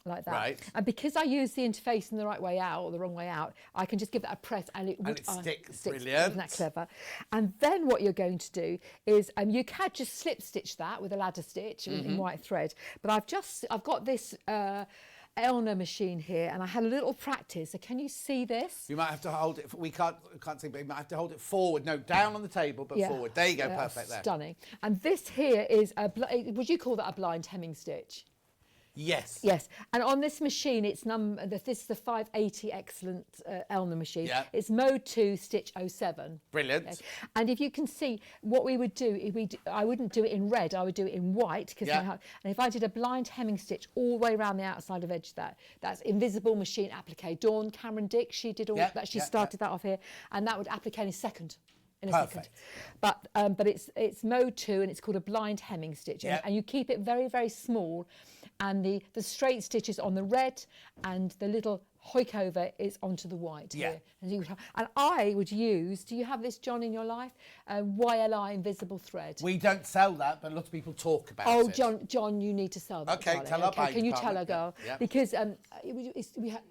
Like that. Right. And because I use the interface in the right way out or the wrong way out, I can just give that a press and it sticks. Brilliant. Brilliant. Isn't that clever? And then what you're going to do is you can just slip stitch that with a ladder stitch in white thread. But I've got this Elna machine here, and I had a little practice. So can you see this? You might have to hold it. We can't see, but you might have to hold it forward. No, down on the table, but forward. There you go. Perfect. There. Stunning. And this here is would you call that a blind hemming stitch? Yes. Yes, and on this machine, it's this is the 580 Excellent Elna machine. Yeah. It's mode 2, stitch 07. Brilliant. Okay. And if you can see, what we would do, I wouldn't do it in red, I would do it in white. And if I did a blind hemming stitch all the way around the outside of edge, that's invisible machine applique. Dawn Cameron Dick, she did all that. She started that off here, and that would applique in a second. Perfect. But it's mode 2 and it's called a blind hemming stitch, and you keep it very, very small, and the straight stitches on the red and the little hoik over is onto the white here. And I would use, do you have this, John, in your life? YLI invisible thread. We don't sell that, but a lot of people talk about it. Oh, John, you need to sell that. Okay, darling. tell her. Can you tell her, girl? Yeah. Because we have.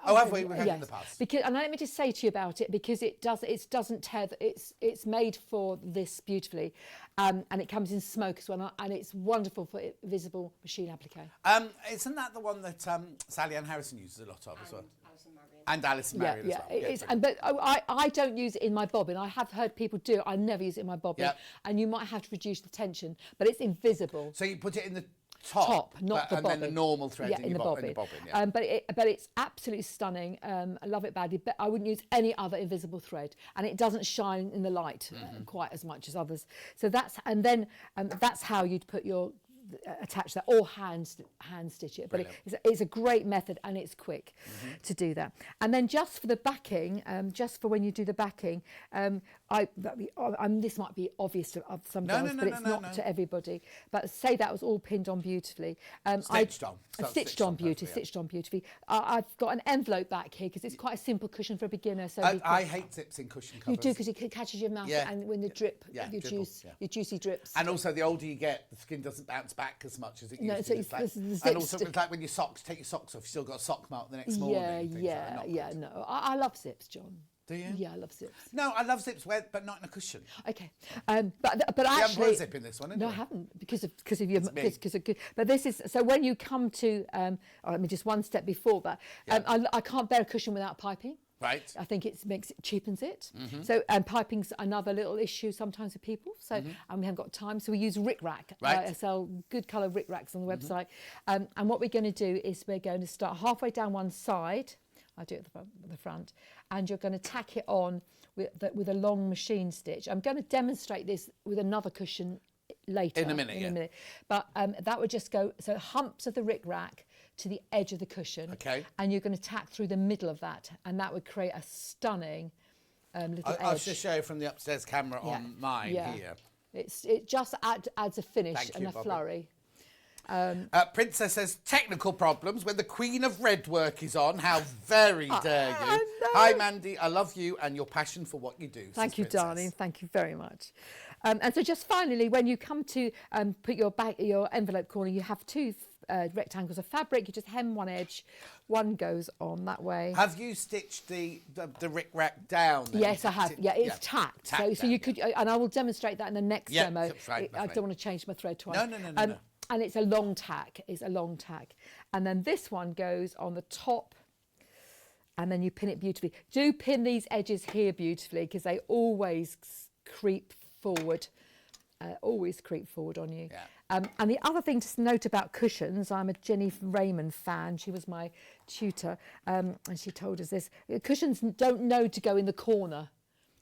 Oh, have we? We've had it in the past. And let me just say to you about it, because it doesn't tear. It's made for this beautifully, and it comes in smoke as well, and it's wonderful for visible machine applique. Isn't that the one that Sally Ann Harrison uses a lot of as well? And Alison Marion as well. It is. But I don't use it in my bobbin. I have heard people do it. I never use it in my bobbin, and you might have to reduce the tension, but it's invisible. So you put it in the top, not the bobbin. And then the normal thread in the bobbin. But it's absolutely stunning. I love it badly, but I wouldn't use any other invisible thread, and it doesn't shine in the light quite as much as others. So that's how you'd put your attach that, or hand stitch it. But it's a great method, and it's quick to do that. And then just for the backing, just for when you do the backing, this might be obvious to some girls, but it's not to everybody. But say that was all pinned on beautifully. Stitched on beautifully. I've got an envelope back here because it's quite a simple cushion for a beginner. So I hate zips in cushion covers. You do, because it catches your mouth, and when the drip, your juicy drips. And also, the older you get, the skin doesn't bounce back as much as it used to. And also, it's like when you take your socks off, you've still got a sock mark the next morning. No, I love zips, John. Do you? Yeah, I love zips. No, I love zips, but not in a cushion. Okay, but You haven't actually, put a zip in this one, have no, you? I haven't because of your me. because of good. But this is so when you come to let me just one step before that. I can't bear a cushion without piping. Right. I think it cheapens it. So piping's another little issue sometimes with people. So and we haven't got time, so we use Rick Rack. Right. I sell good colour Rick Racks on the website. And what we're going to do is we're going to start halfway down one side. I do it at the front, and you're going to tack it on with a long machine stitch. I'm going to demonstrate this with another cushion later. In a minute. But that would just go, so humps of the Rick Rack to the edge of the cushion. Okay. And you're going to tack through the middle of that, and that would create a stunning little edge. I'll just show you from the upstairs camera on mine here. It just adds a finish Thank and you, a Bobby. flurry. Princess says technical problems when the Queen of Redwork is on. How very dare you? I know. Hi, Mandy. I love you and your passion for what you do. Thank says you, Princess. darling. Thank you very much. And so just finally, when you come to put your envelope corner, you have two rectangles of fabric. You just hem one edge, one goes on that way. Have you stitched the Rick Rack down? Then? Yes, I have. Yeah, it's tacked. So down, you could, and I will demonstrate that in the next demo. Right, I don't want to change my thread twice. No. And it's a long tack. It's a long tack. And then this one goes on the top, and then you pin it beautifully. Do pin these edges here beautifully because they always creep forward. Always creep forward on you. Yeah. And the other thing to note about cushions, I'm a Jenny Raymond fan. She was my tutor, and she told us this. Cushions don't know to go in the corner.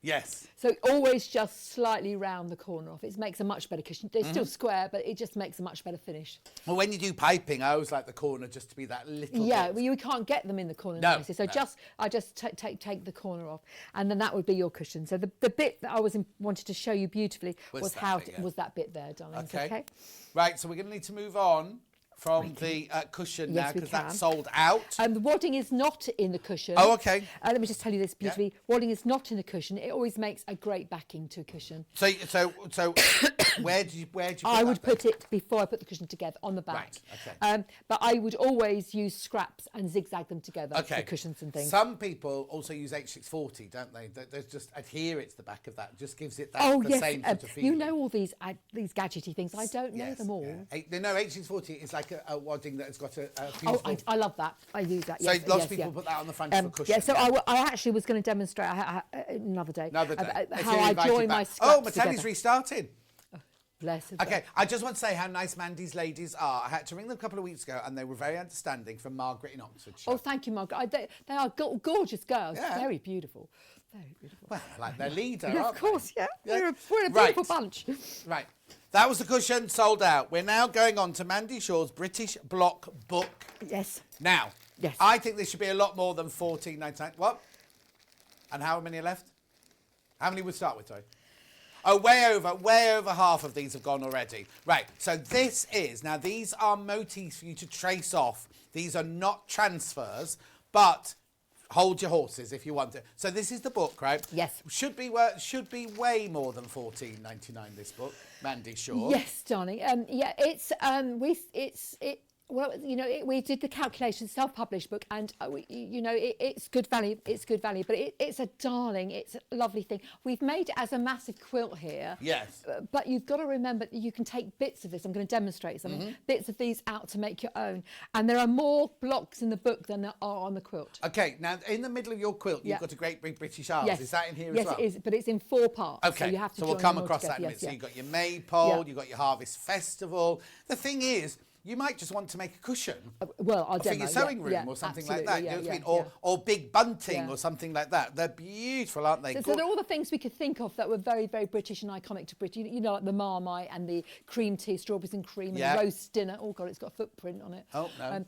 Yes. So always just slightly round the corner off. It makes a much better cushion. They're still square, but it just makes a much better finish. Well, when you do piping, I always like the corner just to be that little bit. Well, you can't get them in the corner. No, nicely. So no. I just take the corner off, and then that would be your cushion. So the bit that I wanted to show you beautifully was that bit there, darling. Okay. Right, so we're going to need to move on from the cushion now Yes, we because that's can. sold out. The wadding is not in the cushion. Oh, okay. Let me just tell you this beautifully. Wadding is not in the cushion. It always makes a great backing to a cushion. So where do you put I would that put it before I put the cushion together on the back. Right, okay. But I would always use scraps and zigzag them together for cushions and things. Some people also use H640, don't they? They just adhere it to the back of that. Just gives it that same sort of feeling. You know all these gadgety things. I don't know them all. Yeah. No, H640 is like a wadding that has got a Oh, fusable. I love that. I use that. So Yes, lots yes, of people yeah. put that on the front of a cushion. Yeah, so I actually was going to demonstrate another day, Another day. how I join my scraps Oh, Mattelli's together. restarting. Bless her. Okay, I just want to say how nice Mandy's ladies are. I had to ring them a couple of weeks ago and they were very understanding, from Margaret in Oxfordshire. Oh, thank you, Margaret. They are gorgeous girls. Yeah. Very beautiful. Very beautiful. Well, I like their leader, Yeah, aren't of course, they? yeah. We're a beautiful bunch. Right. That was the cushion, sold out. We're now going on to Mandy Shaw's British Block book. Yes. Now, Yes. I think this should be a lot more than $14.99. What? And how many are left? How many would start with, sorry? Oh, way over half of these have gone already. Right, so this is, now these are motifs for you to trace off. These are not transfers, but hold your horses if you want to. So this is the book, right? Yes. Should be way more than $14.99, this book, Mandy Shaw. Yes, darling. Yeah, well, you know, we did the calculation, self-published book, and it's good value. It's good value, but it's a darling. It's a lovely thing. We've made it as a massive quilt here. Yes. But you've got to remember that you can take bits of this. I'm going to demonstrate something. Bits of these out to make your own, and there are more blocks in the book than there are on the quilt. Okay, now in the middle of your quilt, you've got a great big British Isles. Yes. Is that in here as well? Yes, it is, but it's in 4 parts. Okay, So you have to we'll join come them all across that in a together. minute. So Yes, you've got your Maypole, Yeah. you've got your Harvest Festival. The thing is, you might just want to make a cushion well, I'll for demo, your sewing room yeah, or something absolutely, like that. yeah, You know what I yeah, mean? Or big bunting Yeah. or something like that. They're beautiful, aren't they? So they're all the things we could think of that were very, very British and iconic to Britain. You know, like the Marmite and the cream tea, strawberries and cream, Yeah. and the roast dinner. Oh God, it's got a footprint on it. Oh, no.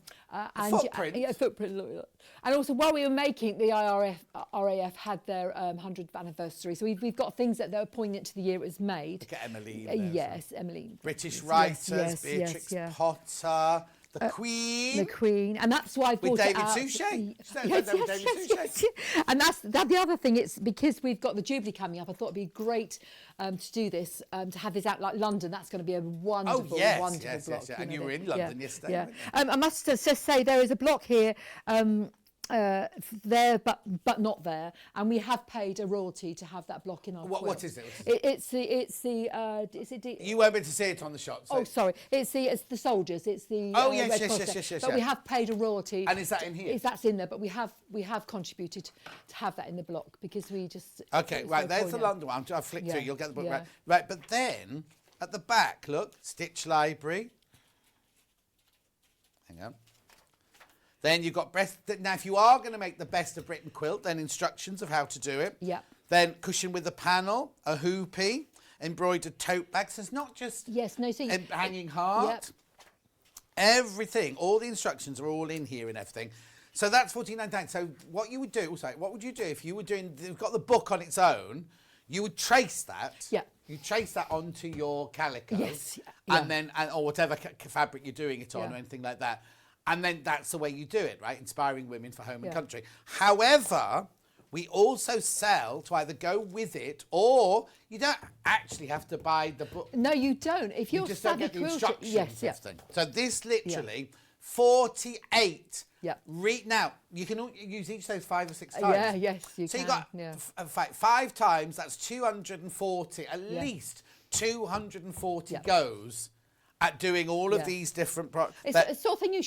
Footprint? Yeah, footprint. Look. And also, while we were making, the RAF had their 100th anniversary. So we've got things that are poignant to the year it was made. Look at Emily. there, Yes, Emily. British Yes, writers, yes, Beatrix yeah. Potter, the Queen. The Queen, and that's why I brought With it David out. Suchet. Yes. And that's the other thing. It's because we've got the Jubilee coming up. I thought it'd be great to do this, to have this out like London. That's going to be a wonderful, wonderful block. Yes. And you were in London yesterday. Yeah. weren't you? I must just say there is a block here. there, but not there, and we have paid a royalty to have that block in our quilt. What is it? It's the You won't be able to see it on the shot. So. Oh, sorry. It's the soldiers. It's the yes, Red yes, Cross yes, Day. yes, But we have paid a royalty. And is that in here? That's in there, but we have contributed to have that in the block because we just. Okay, right. There's the London one. I'll flick through. You'll get the book right. Right, but then at the back, look, Stitch Library. Hang on. Then you've got now, if you are going to make the Best of Britain quilt, then instructions of how to do it. Yeah. Then cushion with a panel, a hoopy, embroidered tote bags. So it's not just hanging heart. Yep. Everything, all the instructions are all in here and everything. So that's £14.99. So what you would do, what would you do if you were you've got the book on its own? You would trace that. Yeah. You trace that onto your calico. Yes. And then, or whatever fabric you're doing it on or Yeah. anything like that. And then that's the way you do it, right? Inspiring women for home and country. However, we also sell to either go with it, or you don't actually have to buy the book. No, you don't. If you're You just don't get the instructions. yes. So this literally 48. Yeah. Now you can use each of those 5 or 6 times. You so can. you got in fact 5 times. That's 240. At least 240 goes at doing all of these different products. It's the sort of thing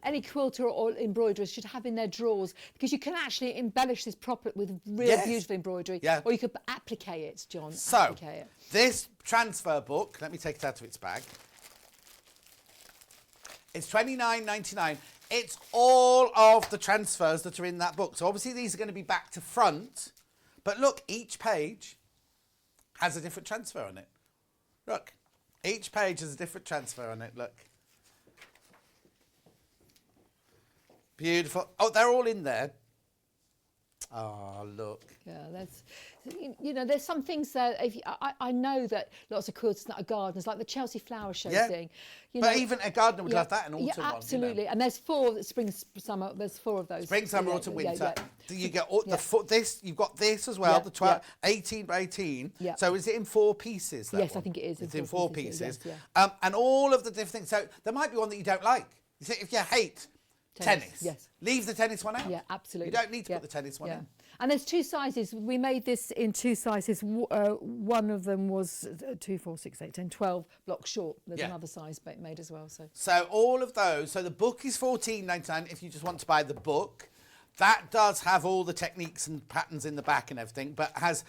any quilter or embroiderer should have in their drawers, because you can actually embellish this with really beautiful embroidery. Yeah. Or you could applique it, John. So applique it. this transfer book, let me take it out of its bag. It's $29.99. It's all of the transfers that are in that book. So obviously these are going to be back to front. But look, each page has a different transfer on it. Look, each page has a different transfer on it. Look. Beautiful. Oh, they're all in there. Oh, look. Yeah, there's some things that I know that lots of quilters that are gardeners, like the Chelsea Flower Show thing. But even a gardener would love that, an autumn one. Absolutely. And there's 4 spring, summer. There's 4 of those. Spring, summer, autumn, winter. You get this. You've got this as well. Yeah, the 12, 18 by 18. Yeah. So is it in 4 pieces? Yes, one? I think it is. It's in 4 pieces. Yes, and all of the different things. So there might be one that you don't like. You say, if you hate tennis, yes. leave the tennis one out. Yeah, absolutely. You don't need to put the tennis one in. And there's 2 sizes. We made this in 2 sizes. One of them was 2, 4, 6, 8, 10, 12 blocks short. There's another size made as well. So all of those. So the book is $14.99 if you just want to buy the book. That does have all the techniques and patterns in the back and everything, but has...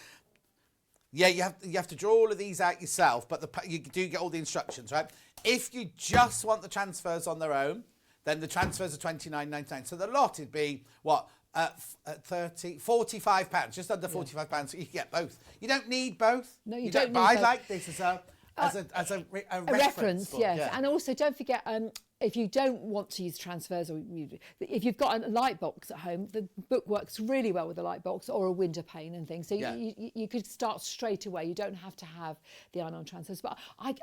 Yeah, you have to draw all of these out yourself, but you do get all the instructions, right? If you just want the transfers on their own, then the transfers are £29.99. So the lot would be, what... £45, just under £45. So you can get both. You don't need both. No, you don't. But I like this as a reference book. Yes. And also don't forget, if you don't want to use transfers, or if you've got a light box at home, the book works really well with a light box or a window pane and things. So you could start straight away. You don't have to have the iron-on transfers. But I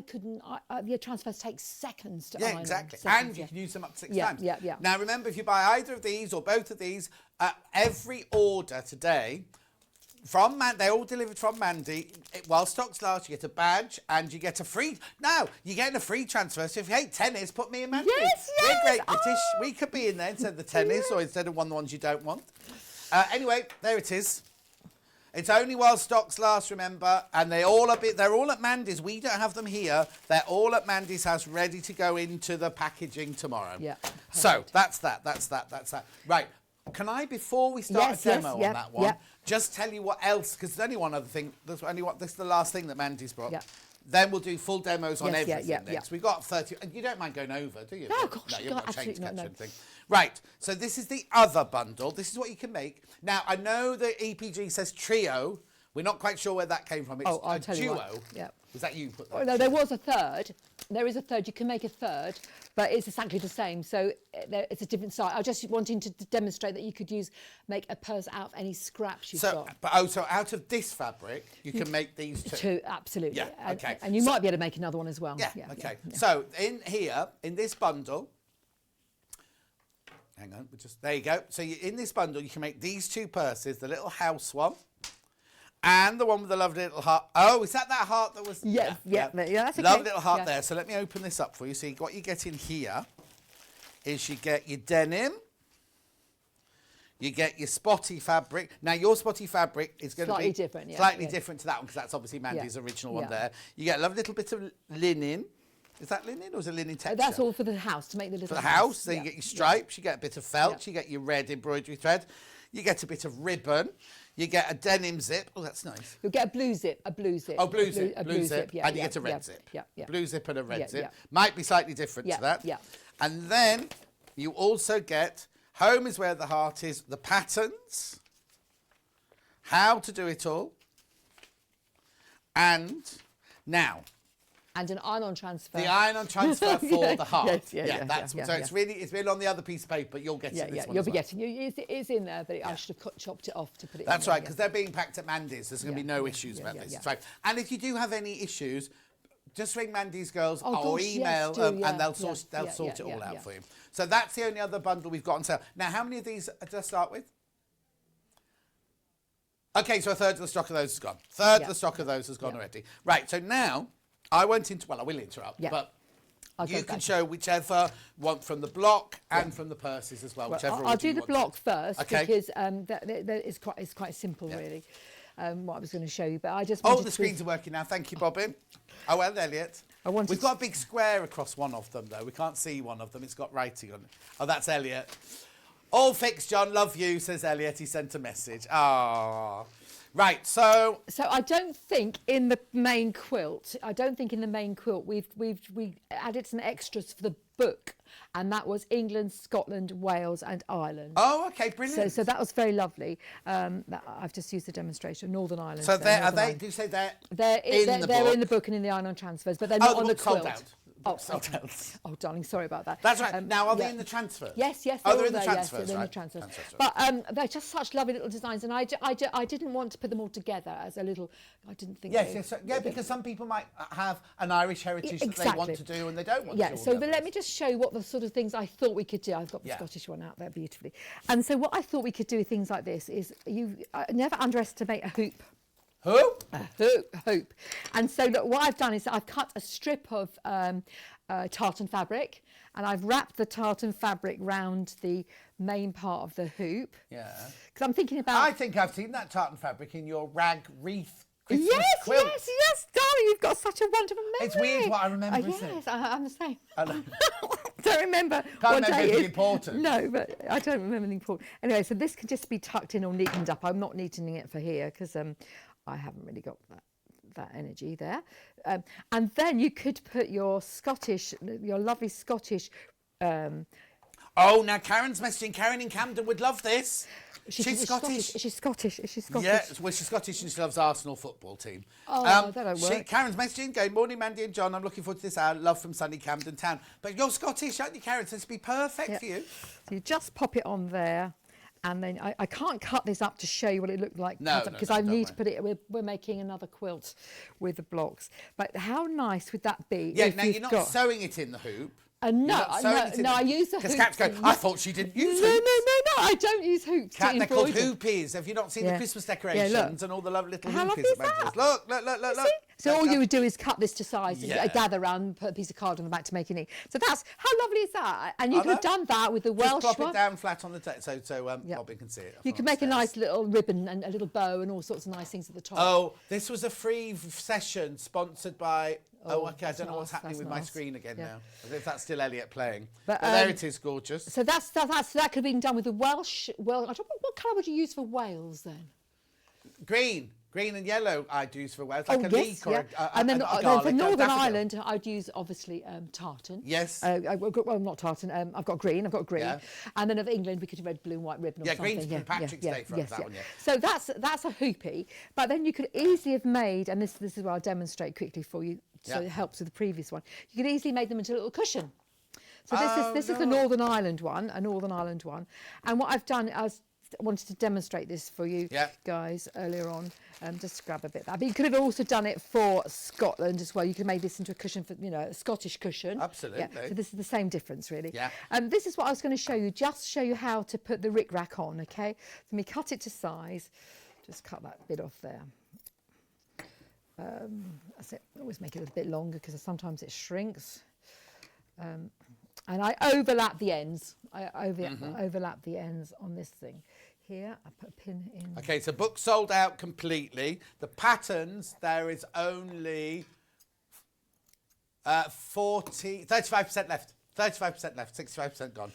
couldn't. The transfers take seconds to iron. Exactly. Seconds, and you can use them up to 6 times. Yeah. Now remember, if you buy either of these or both of these, every order today. They're all delivered from Mandy. While stocks last, you get a badge and you get a free... Now, you're getting a free transfer, so if you hate tennis, put me and Mandy. Yes! We're great British. We could be in there instead of the tennis or instead of one of the ones you don't want. Anyway, there it is. It's only while stocks last, remember, and they're all at Mandy's. We don't have them here. They're all at Mandy's house, ready to go into the packaging tomorrow. Yeah. So, that's that. Right. Can I, before we start a demo on that one, just tell you what else, because there's only one other thing. This is the last thing that Mandy's brought. Yeah. Then we'll do full demos on everything yeah. next. We've got 30. And you don't mind going over, do you? No, gosh, no, you're not chained to catch no. anything. Right. So this is the other bundle. This is what you can make. Now, I know the EPG says trio. We're not quite sure where that came from. It's I'll tell duo. you what. Yeah. Was that you put that? Oh, no, there was a third. There is a third. You can make a third, but it's exactly the same. So it's a different size. I was just wanting to demonstrate that you could make a purse out of any scraps you've got. So out of this fabric, you can make these two. Absolutely. Yeah, okay. And you might be able to make another one as well. Yeah, okay. Yeah. So in here, in this bundle, hang on, there you go. So in this bundle, you can make these 2 purses, the little house one, and the one with the lovely little heart. Oh, is that heart that was... Yeah, that's okay. Lovely little heart there. So let me open this up for you. So what you get in here is you get your denim. You get your spotty fabric. Now, your spotty fabric is going to be Slightly different, yeah, slightly yeah. different to that one because that's obviously Mandy's original one Yeah. there. You get a lovely little bit of linen. Is that linen or is it linen texture? That's all for the house, to make the little For the house. Then Yeah. you get your stripes, you get a bit of felt, Yeah. you get your red embroidery thread, you get a bit of ribbon, you get a denim zip. Oh, that's nice. You'll get a blue zip, Oh, blue zip, yeah, and you get a red zip. Yeah, yeah. Blue zip and a red Yeah, zip. yeah. Might be slightly different Yeah, to that. yeah. And then you also get, home is where the heart is, the patterns, how to do it all, and now, And an iron-on transfer. the iron-on transfer for Yeah, the heart. yes, yeah, that's yeah, so yeah. it's really on the other piece of paper. You'll get Yeah, it this yeah, one. you'll as be well. getting it is in there, but I should have chopped it off to put it That's in right, there, because they're being packed at Mandy's. There's going to be no Yeah, issues yeah, about yeah, this. yeah. That's right. And if you do have any issues, just ring Mandy's girls Oh, or gosh, yes, email do, them, yeah, and they'll yeah, sort yeah, it all yeah, out yeah. for you. So that's the only other bundle we've got on sale. Now, how many of these to start with? Okay, so a third of the stock of those is gone. Third of the stock of those has gone already. Right, so now I went into, well, I will interrupt, but I'll you go can back. show whichever one from the block and from the purses as well, whichever I'll order do you the want. block first Okay. because it's quite simple really. What I was going to show you, but I just Oh, wanted the to- screens are working now. Thank you, Bobbin. Oh, well, Elliot. We've got a big square across one of them, though. We can't see one of them. It's got writing on it. Oh, that's Elliot. All fixed, John. Love you, says Elliot. He sent a message. Ah. Right, so... So I don't think in the main quilt, we added some extras for the book, and that was England, Scotland, Wales and Ireland. Oh, okay, brilliant. So that was very lovely. I've just used the demonstration, Northern Ireland. So there, are Northern they? Ireland. Do you say they're They're in the they're book? in the book and in the iron-on transfers, but they're not on the book's sold quilt. out. Oh, Sold okay. out. Oh, darling, sorry about that. That's right. Now, are they yeah. in the transfers? Yes, yes. Oh, they're all in the there, transfers, yes, they're right? in the transfers. Transfers, But they're just such lovely little designs, and I didn't want to put them all together as a little. I didn't think. Yes, because some people might have an Irish heritage that they want to do and they don't want to do. Yeah, so let me just show you what the sort of things I thought we could do. I've got the Scottish one out there beautifully. And so what I thought we could do with things like this is you never underestimate a hoop. Who? A hoop. And so look, what I've done is I've cut a strip of tartan fabric, and I've wrapped the tartan fabric round the main part of the hoop. Yeah. Because I'm thinking about... I think I've seen that tartan fabric in your rag wreath Christmas Yes, quilt. yes, darling, you've got such a wonderful memory. It's weird what I remember, isn't it? Yes, I'm the same. I know. Don't remember Can't what remember day anything it is. important. No, but I don't remember anything important. Anyway, so this can just be tucked in or neatened up. I'm not neatening it for here because I haven't really got that energy there. And then you could put your lovely Scottish... Oh, now Karen's messaging. Karen in Camden would love this. She's Scottish. Is she Scottish? Is she Scottish? Yeah, well, she's Scottish and she loves Arsenal football team. Oh, that don't work. Karen's messaging, going, morning, Mandy and John. I'm looking forward to this hour. Love from sunny Camden Town. But you're Scottish, aren't you, Karen? So this would be perfect for you. So you just pop it on there. And then I can't cut this up to show you what it looked like. No, because no, I don't need to worry. put it. We're making another quilt with the blocks. But how nice would that be? Yeah, if now you've you're not got... sewing it in the hoop. No, I use the hoops. Because Kat's going, I thought she didn't use No, hoops. no, I don't use hoops. Kat, to they're called embroider. hoopies. Have you not seen the Yeah. Christmas Yeah, decorations look. and all the lovely little How hoopies? lovely is Mandy does? that? Look. So all you would do is cut this to size, Yeah. and gather around, put a piece of card on the back to make it neat. So that's, how lovely is that? And you I could have know. done that with the Welsh Just plop one. it down flat on the table so Robin can see it. You could make a nice little ribbon and a little bow and all sorts of nice things at the top. Oh, this was a free session sponsored by... Oh, okay, I that's don't know what's nice, happening that's with my nice. screen again Yeah. now. I don't know if that's still Elliot playing. But, But there it is, gorgeous. So that could have been done with the Welsh. Well, I don't know, what colour would you use for Wales then? Green and yellow I'd use for Wales, like a yes, leek or yeah. a And then garlic, for a Northern daffodil. Ireland, I'd use obviously tartan. Yes. Well, not tartan. I've got green. Yeah. And then of England, we could have red, blue, and white ribbon or Yeah, something. green's St. Patrick's Day for us, that one, yeah. So that's a hoopy. But then you could easily have made, and this is what I'll demonstrate quickly for you, so Yeah. it helps with the previous one. You could easily make them into a little cushion. So this is the no. Northern Ireland one, a Northern Ireland one. And what I've done, I wanted to demonstrate this for you guys earlier on. Just grab a bit of that. But you could have also done it for Scotland as well. You could have made this into a cushion for, a Scottish cushion. Absolutely. Yeah. So this is the same difference, really. Yeah. This is what I was going to show you, just show you how to put the rickrack on, okay? So let me cut it to size. Just cut that bit off there. That's it. Always make it a little bit longer because sometimes it shrinks. And I overlap the ends. I overlap the ends on this thing. Here, I put a pin in. Okay, so book sold out completely. The patterns, there is only 35% left. 35% left, 65% gone.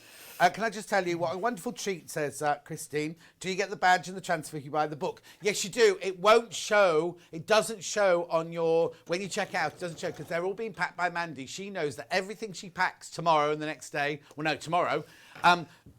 Can I just tell you what a wonderful treat, says Christine. Do you get the badge and the transfer if you buy the book? Yes, you do. It won't show. It doesn't show on your, when you check out, it doesn't show because they're all being packed by Mandy. She knows that everything she packs tomorrow and the next day, well, no, tomorrow,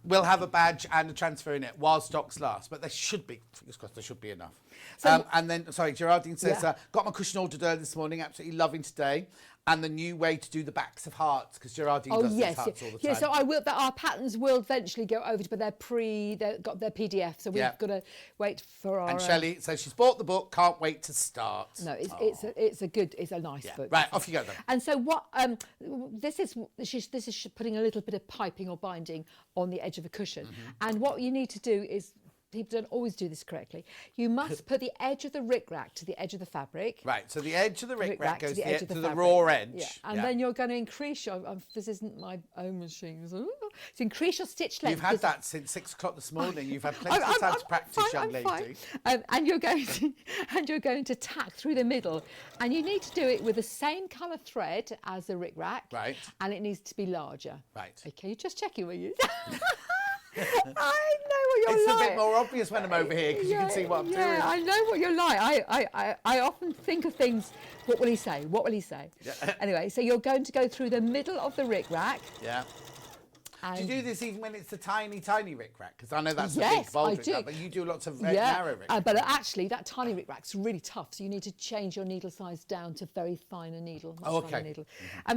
will have a badge and a transfer in it while stocks last. But there should be, fingers crossed, there should be enough. So, and then, sorry, Geraldine says, yeah. got my cushion ordered early this morning, absolutely loving today. And the new way to do the backs of hearts, because Geraldine does these hearts all the time. Yeah, so I will. Our patterns will eventually go over to, but they've got their PDF, so we've got to wait for our. And Shelley says she's bought the book, can't wait to start. No, it's a nice book. Right, off you go then. And so what? This is putting a little bit of piping or binding on the edge of a cushion, and what you need to do is. People don't always do this correctly. You must put the edge of the rickrack to the edge of the fabric. Right, so the edge of the rickrack goes to the edge of to the the fabric. raw edge. Yeah. And then you're going to increase your, this isn't my own machine. So increase your stitch length. You've had that since 6 o'clock this morning. You've had plenty of time to practice, young lady. And you're going to tack through the middle. And you need to do it with the same colour thread as the rickrack. Right. And it needs to be larger. Right. Okay, you're just checking, were you? I know what you're it's like. a bit more obvious when I'm over here because you can see what I'm doing. Yeah, I know what you're like. I often think of things, what will he say? What will he say? Yeah. Anyway, so you're going to go through the middle of the rickrack. Yeah. Do you do this even when it's the tiny, tiny rickrack? Because I know that's a Yes, big, bold I do. rickrack, but you do lots of narrow rickrack. But actually, that tiny rickrack's really tough, so you need to change your needle size down to very finer needle. Finer needle.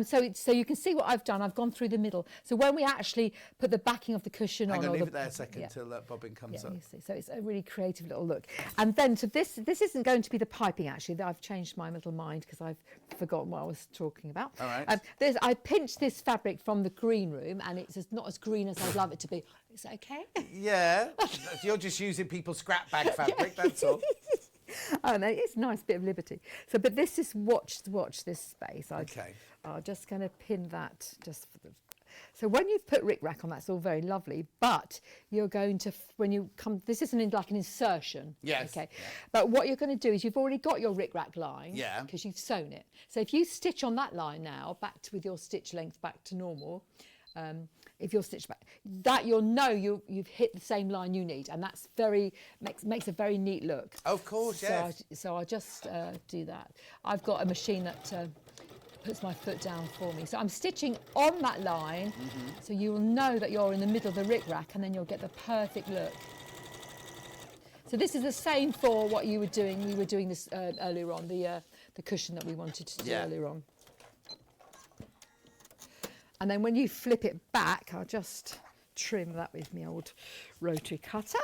So you can see what I've done. I've gone through the middle. So when we actually put the backing of the cushion on, Leave it there a second till that bobbin comes up. You see. So it's a really creative little look. And then, so this isn't going to be the piping. Actually, I've changed my little mind because I've forgotten what I was talking about. All right. I pinched this fabric from the green room, and it's not as green as I'd love it to be. Is that okay? Yeah. You're just using people's scrap bag fabric, that's all. Oh no, it's a nice bit of liberty. So, but this is watch this space. I'm just going to pin that just for the. So when you've put rickrack on, that's all very lovely. But you're going to, when you come, this isn't like an insertion. Yes. Okay. Yeah. But what you're going to do is you've already got your rickrack line. Yeah. Because you've sewn it. So if you stitch on that line now, with your stitch length back to normal. If you're stitched back, that you'll know you've hit the same line you need, and that's makes a very neat look. Of course, yes. So I'll just do that. I've got a machine that puts my foot down for me. So I'm stitching on that line, so you will know that you're in the middle of the rickrack, and then you'll get the perfect look. So this is the same for what you were doing. We were doing this earlier on, the cushion that we wanted to do earlier on. And then when you flip it back, I'll just trim that with my old rotary cutter.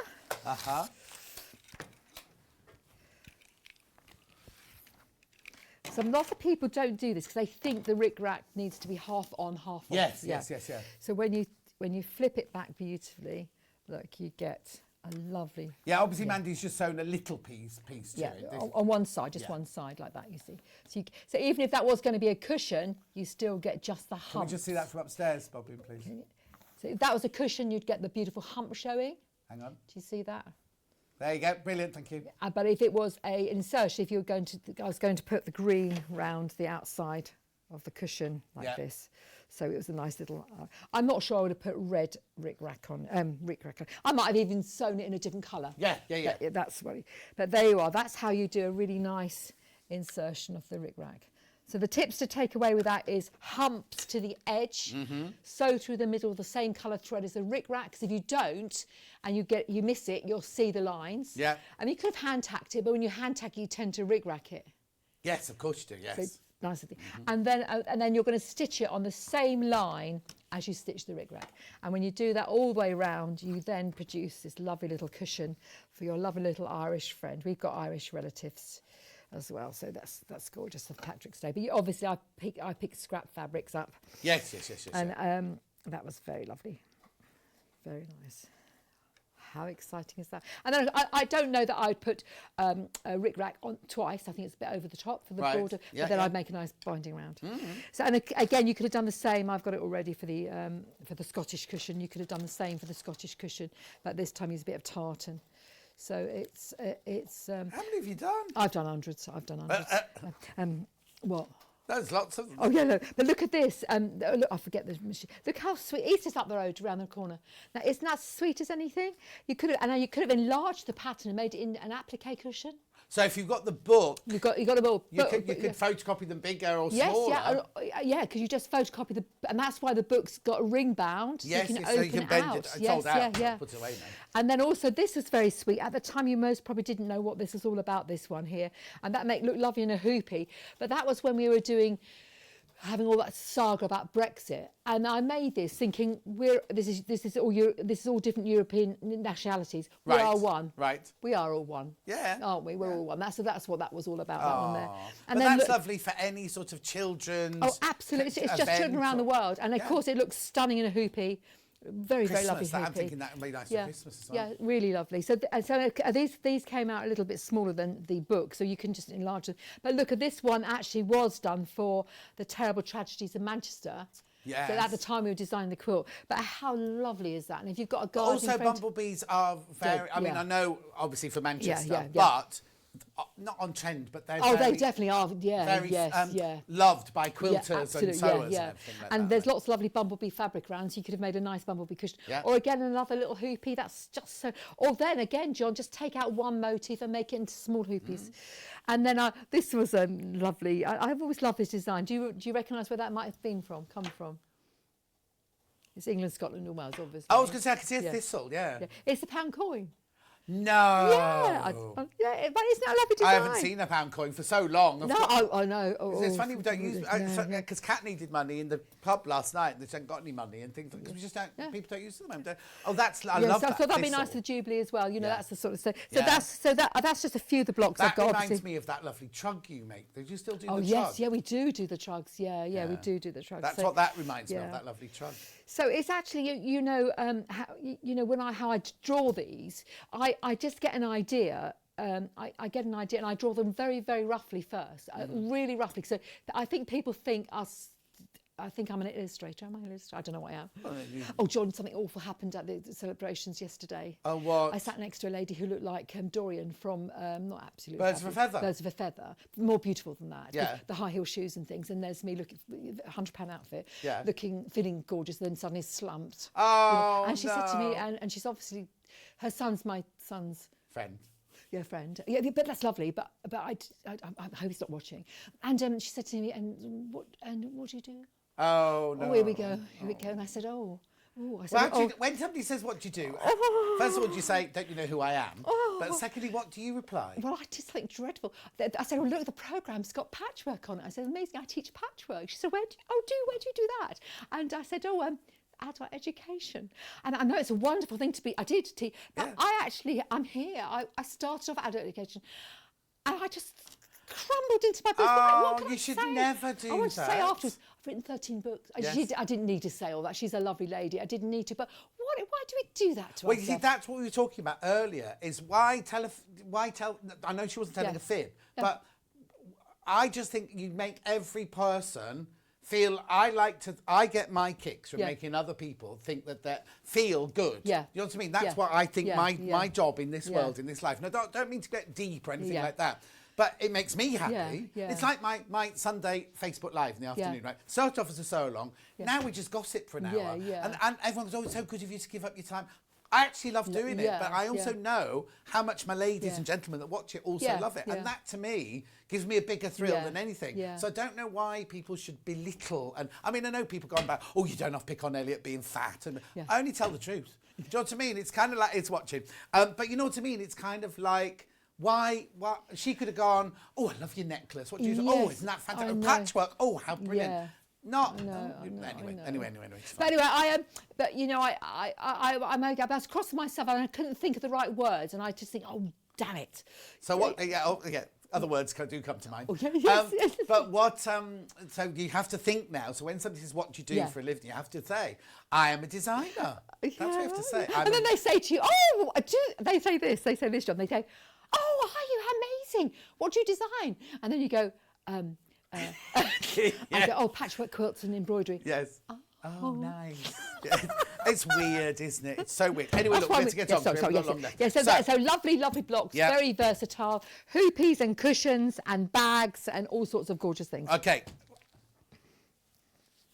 So a lot of people don't do this because they think the rickrack needs to be half on, half off. Yes. So when you flip it back beautifully, look, you get a lovely. Yeah, obviously Mandy's just sewn a little piece to it. On one side, just one side like that, you see. So even if that was going to be a cushion, you still get just the hump. Can we just see that from upstairs, Bobbin, please? Okay. So if that was a cushion, you'd get the beautiful hump showing. Hang on. Do you see that? There you go, brilliant, thank you. But if it was an insertion, if you were going to, I was going to put the green round the outside of the cushion like this. So it was a nice little. I'm not sure I would have put red rickrack on. I might have even sewn it in a different colour. Yeah. That's what. But there you are. That's how you do a really nice insertion of the rickrack. So the tips to take away with that is humps to the edge, sew through the middle the same colour thread as the rickrack. Because if you don't and you miss it, you'll see the lines. Yeah. And you could have hand tacked it, but when you hand tack it, you tend to rickrack it. Yes, of course you do. Yes. So, nice thing. And then you're going to stitch it on the same line as you stitch the rickrack. And when you do that all the way around, you then produce this lovely little cushion for your lovely little Irish friend. We've got Irish relatives as well, so that's gorgeous for Patrick's Day. But obviously, I pick scrap fabrics up. Yes. And that was very lovely, very nice. How exciting is that? And then I don't know that I'd put a rick-rack on twice. I think it's a bit over the top for the border, but then I'd make a nice binding round. So, and again, you could have done the same. I've got it already for the Scottish cushion. You could have done the same for the Scottish cushion, but this time use a bit of tartan. So it's How many have you done? I've done hundreds. What? There's lots of them. Oh yeah, no. But look at this. Look, I forget the machine. Look how sweet. It's just up the road, around the corner. Now, isn't that sweet as anything? You could have enlarged the pattern and made it in an applique cushion. So if you've got the book, you got a book. You could photocopy them bigger or smaller. Yeah, because you just photocopy and that's why the book's got a ring bound. Yes, so you can so open you can it bend out. it. It's sold out. Yeah. Put it away now. And then also this is very sweet. At the time, you most probably didn't know what this was all about. This one here, and that make look lovely in a hoopy. But that was when we were having all that saga about Brexit, and I made this thinking this is all different European nationalities. We are one. Right. We are all one. Yeah. Aren't we? We're all one. That's what that was all about. That one there. And but that's lovely for any sort of children's. Oh, absolutely! It's just children around the world, and of course it looks stunning in a hoopy. Very, very lovely hoopy. I'm thinking that would be nice for Christmas as well. Yeah, really lovely. So these came out a little bit smaller than the book, so you can just enlarge them. But look, this one actually was done for the terrible tragedies of Manchester. Yes. So at the time we were designing the quilt. But how lovely is that? And if you've got a garden Also, friend, bumblebees are very. I mean, I know obviously for Manchester, yeah. but. Not on trend, but they're they definitely are. Loved by quilters and sewers and everything like and that. there's lots of lovely bumblebee fabric around, so you could have made a nice bumblebee cushion. Yeah. Or again, another little hoopy. That's just so. Or then again, John, just take out one motif and make it into small hoopies. And then this was lovely. I've always loved this design. Do you recognise where that might have come from? It's England, Scotland, and Wales, obviously. I was going to say I could see a thistle. Yeah. It's a pound coin. No. Yeah, but isn't that a lovely design? I haven't seen a pound coin for so long. I know. It's funny we don't use because Kat needed money in the pub last night and they haven't got any money and things because we just don't. People don't use them. Oh, I love that. So I thought that'd be nice for the Jubilee as well. That's the sort of so that's just a few of the blocks I've got. That reminds me of that lovely trug you make. Did you still do the trug? Oh yes, we do the trugs. Yeah, we do the trugs. That's what that reminds me of. That lovely trug. So it's actually how I draw these. I just get an idea. I get an idea and I draw them very, very roughly first, really roughly. So I think people think I think I'm an illustrator. Am I an illustrator? I don't know what I am. Oh, John, something awful happened at the celebrations yesterday. Oh, what? I sat next to a lady who looked like Dorian from, not absolutely. Birds of a Feather? Birds of a Feather. More beautiful than that. Yeah. The high heel shoes and things. And there's me looking, £100 outfit, yeah. feeling gorgeous, then suddenly slumped. Oh, and she said to me, and she's obviously, her son's my son's friend. Yeah, friend. Yeah, but that's lovely. But I hope he's not watching. And she said to me, and what do you do? Oh, no. Oh, here we go. And I said, when somebody says, what do you do? First of all, do you say, don't you know who I am? But secondly, what do you reply? Well, I just think dreadful. I said, look, the programme's got patchwork on it. I said, amazing, I teach patchwork. She said, where do you do that? And I said, adult education. And I know it's a wonderful thing to be, I did teach, but I'm here. I started off adult education and I just crumbled into my books. Oh, you should never do that. I want to say afterwards, I've written 13 books. Yes. I didn't need to say all that. She's a lovely lady. I didn't need to. But why do we do that to ourselves? Well, you see, that's what we were talking about earlier, is why tell, I know she wasn't telling a fib, but I just think you make every person feel, I get my kicks from making other people think that they feel good. Yeah. You know what I mean? That's what I think my job in this world, in this life. No, don't mean to get deep or anything like that. But it makes me happy. Yeah. It's like my Sunday Facebook Live in the afternoon, right? Started off as a sew-along. Now we just gossip for an hour. And everyone goes, oh, it's so good of you to give up your time. I actually love doing it, but I also know how much my ladies and gentlemen that watch it also love it. And that, to me, gives me a bigger thrill than anything. So I don't know why people should belittle. And I mean, I know people going back, oh, you don't have to pick on Elliot being fat. And I only tell the truth. Do you know what I mean? It's kind of like it's watching. But you know what I mean? It's kind of like, why she could have gone, oh, I love your necklace. What do you do? Oh, isn't that fantastic? Patchwork. Oh, how brilliant. Anyway. But anyway, I'm okay. But I was crossing myself and I couldn't think of the right words, and I just think, oh, damn it. So what? Other words do come to mind. Oh, yeah, yes, yes. But what, so you have to think now. So when somebody says, what do you do for a living? You have to say, I am a designer. That's what you have to say. And then they say to you, they say this, John. They say, oh, are you amazing? What do you design? And then you go, I go, oh, patchwork quilts and embroidery. Yes. Oh, nice. Yeah. It's weird, isn't it? It's so weird. Anyway, look, let's get on. So lovely blocks, very versatile, hoopies and cushions and bags and all sorts of gorgeous things. Okay.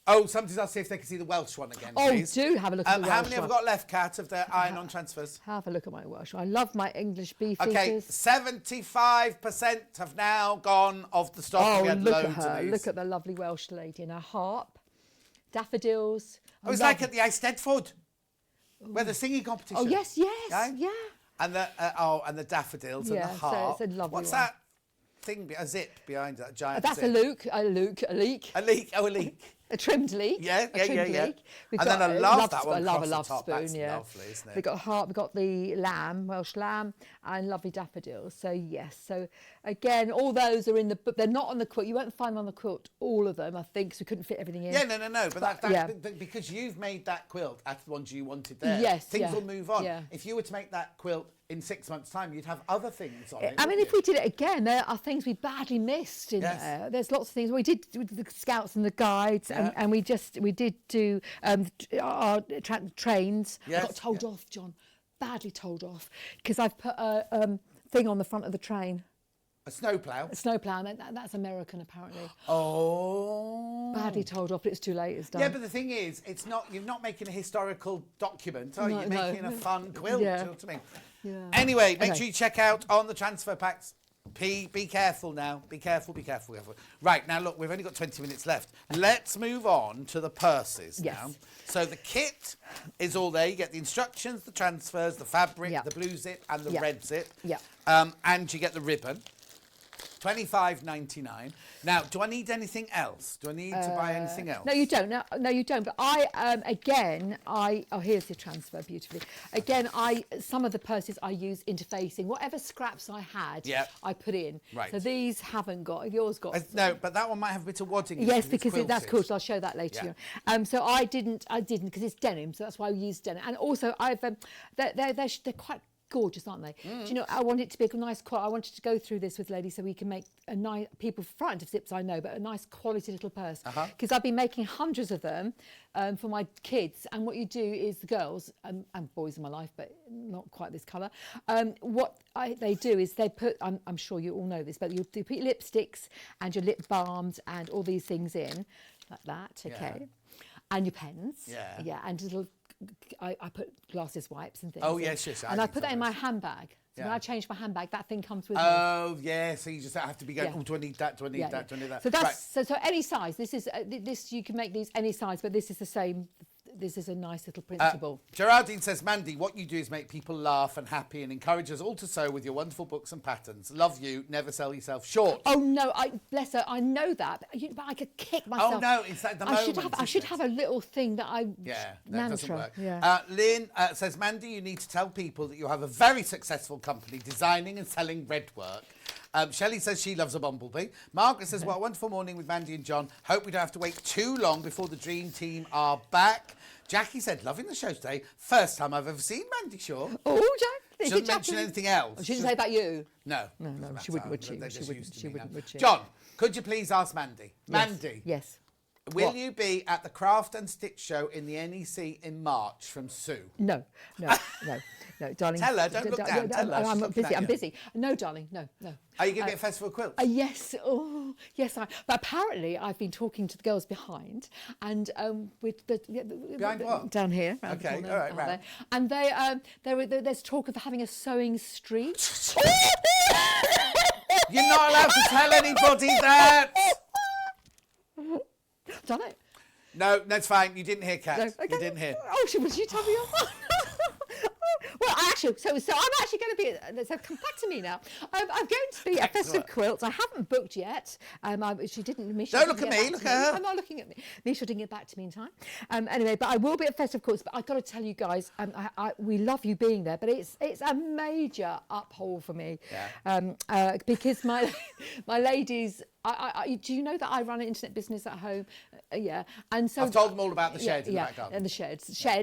Oh, somebody's asked if they can see the Welsh one again, please. Oh, do have a look at the Welsh one. How many have we got left, Kat, of their iron-on transfers? Have a look at my Welsh one. I love my English beef Okay, eaters. 75% have now gone off the stock. Oh, We had look at loads of her. these. Look at the lovely Welsh lady in her harp. Daffodils. It was like at the Eisteddfod, where the singing competition. Oh, yes, Yeah. yeah. And the and the daffodils and the Yeah, so harp. it's a lovely What's one. that thing? A zip behind that giant That's zip? a leek. A leek. Oh, a leek. A trimmed leek. Yeah. We've And then I love that one I love a across love the top. spoon, That's yeah. lovely, isn't it? We've got a harp, we've got the lamb, Welsh lamb, and lovely daffodils. So, yes. So, again, all those are in the book. They're not on the quilt. You won't find them on the quilt, all of them, I think, because we couldn't fit everything in. Yeah, no. But because you've made that quilt out of the ones you wanted there, Yes, things will move on. yeah. If you were to make that quilt in 6 months' time, you'd have other things on it. I mean, wouldn't if we did it again, there are things we badly missed in Yes. there. There's lots of things. We did with the scouts and the guides, and we did do our trains. Yes, I got told off, John, badly told off, because I've put a thing on the front of the train. A snowplow? A snowplow, and that's American apparently. Oh. Badly told off, but it's too late, it's done. Yeah, but the thing is, you're not making a historical document, are you? No, You're making a fun quilt, Yeah. do you know what I mean? Yeah. Anyway, make Okay. sure you check out on the transfer packs. Be careful now. Be careful. Right, now look, we've only got 20 minutes left. Let's move on to the purses now. So the kit is all there. You get the instructions, the transfers, the fabric, the blue zip and the red zip. Yeah. And you get the ribbon. $25.99. Now, do I need anything else? Do I need to buy anything else? No, you don't. No, you don't. But here's the transfer beautifully. Again, some of the purses I use interfacing. Whatever scraps I had, I put in. Right. So these haven't got. Yours got. No, but that one might have a bit of wadding. in it Yes, because it's that's quilted. cool. So I'll show that later. Yeah. So I didn't because it's denim. So that's why I used denim. And also, they're quite gorgeous, aren't they? Do you know, I want it to be a nice quality. I wanted to go through this with ladies so we can make a nice, people frightened of zips, I know, but a nice quality little purse. Because I've been making hundreds of them for my kids. And what you do is the girls, and boys in my life, but not quite this colour, they do is they put, I'm sure you all know this, but you put your lipsticks and your lip balms and all these things in, like that, okay? Yeah. And your pens. Yeah, and little, I put glasses wipes and things. Oh, yes. And I put that in my handbag. So when I change my handbag, that thing comes with me. Oh, yeah. So you just have to be going, do I need that? Do I need that? Do I need that? So that's so any size. This is this you can make these any size, but this is the same. This is a nice little principle. Geraldine says, Mandy, what you do is make people laugh and happy and encourage us all to sew with your wonderful books and patterns. Love you. Never sell yourself short. Oh, no. Bless her. I know that. But I could kick myself. Oh, no. It's at the moment. I should have a little thing that I... Yeah, that mantra. doesn't work. Yeah. Lynn says, Mandy, you need to tell people that you have a very successful company designing and selling Redwork. Shelley says she loves a bumblebee. Margaret says, what a wonderful morning with Mandy and John. Hope we don't have to wait too long before the dream team are back. Jackie said, loving the show today. First time I've ever seen Mandy Shaw. Oh, Jack. She doesn't mention anything else. She didn't say about you. No. No, she wouldn't, would she? She wouldn't, would she? John, could you please ask Mandy? Mandy. Yes. Will you be at the Craft and Stitch show in the NEC in March from Sue? No, darling. Tell her, don't look down. Tell her. I'm busy. No, darling, no. Are you going to be at Festival Quilt? Yes. Oh, yes. But apparently, I've been talking to the girls behind, and with the behind what? Down here. Okay, all right, right. And there's talk of having a sewing street. You're not allowed to tell anybody that. Done it? No, that's fine. You didn't hear, Kat. No, okay. You didn't hear. Oh, would you tell me off? Well, I actually, so I'm actually going to be. So come back to me now. I'm going to be at Festive Quilts. I haven't booked yet. She didn't. Misha Don't look didn't at get me. back Look to at her. I'm not looking at me. Misha didn't get back to me in time. Anyway, but I will be at Festive Quilts. But I've got to tell you guys, we love you being there, but it's a major uphaul for me. Yeah. Because my ladies. Do you know that I run an internet business at home? Yeah, and so I've told them all about the sheds in the back garden. And the sheds. Yeah,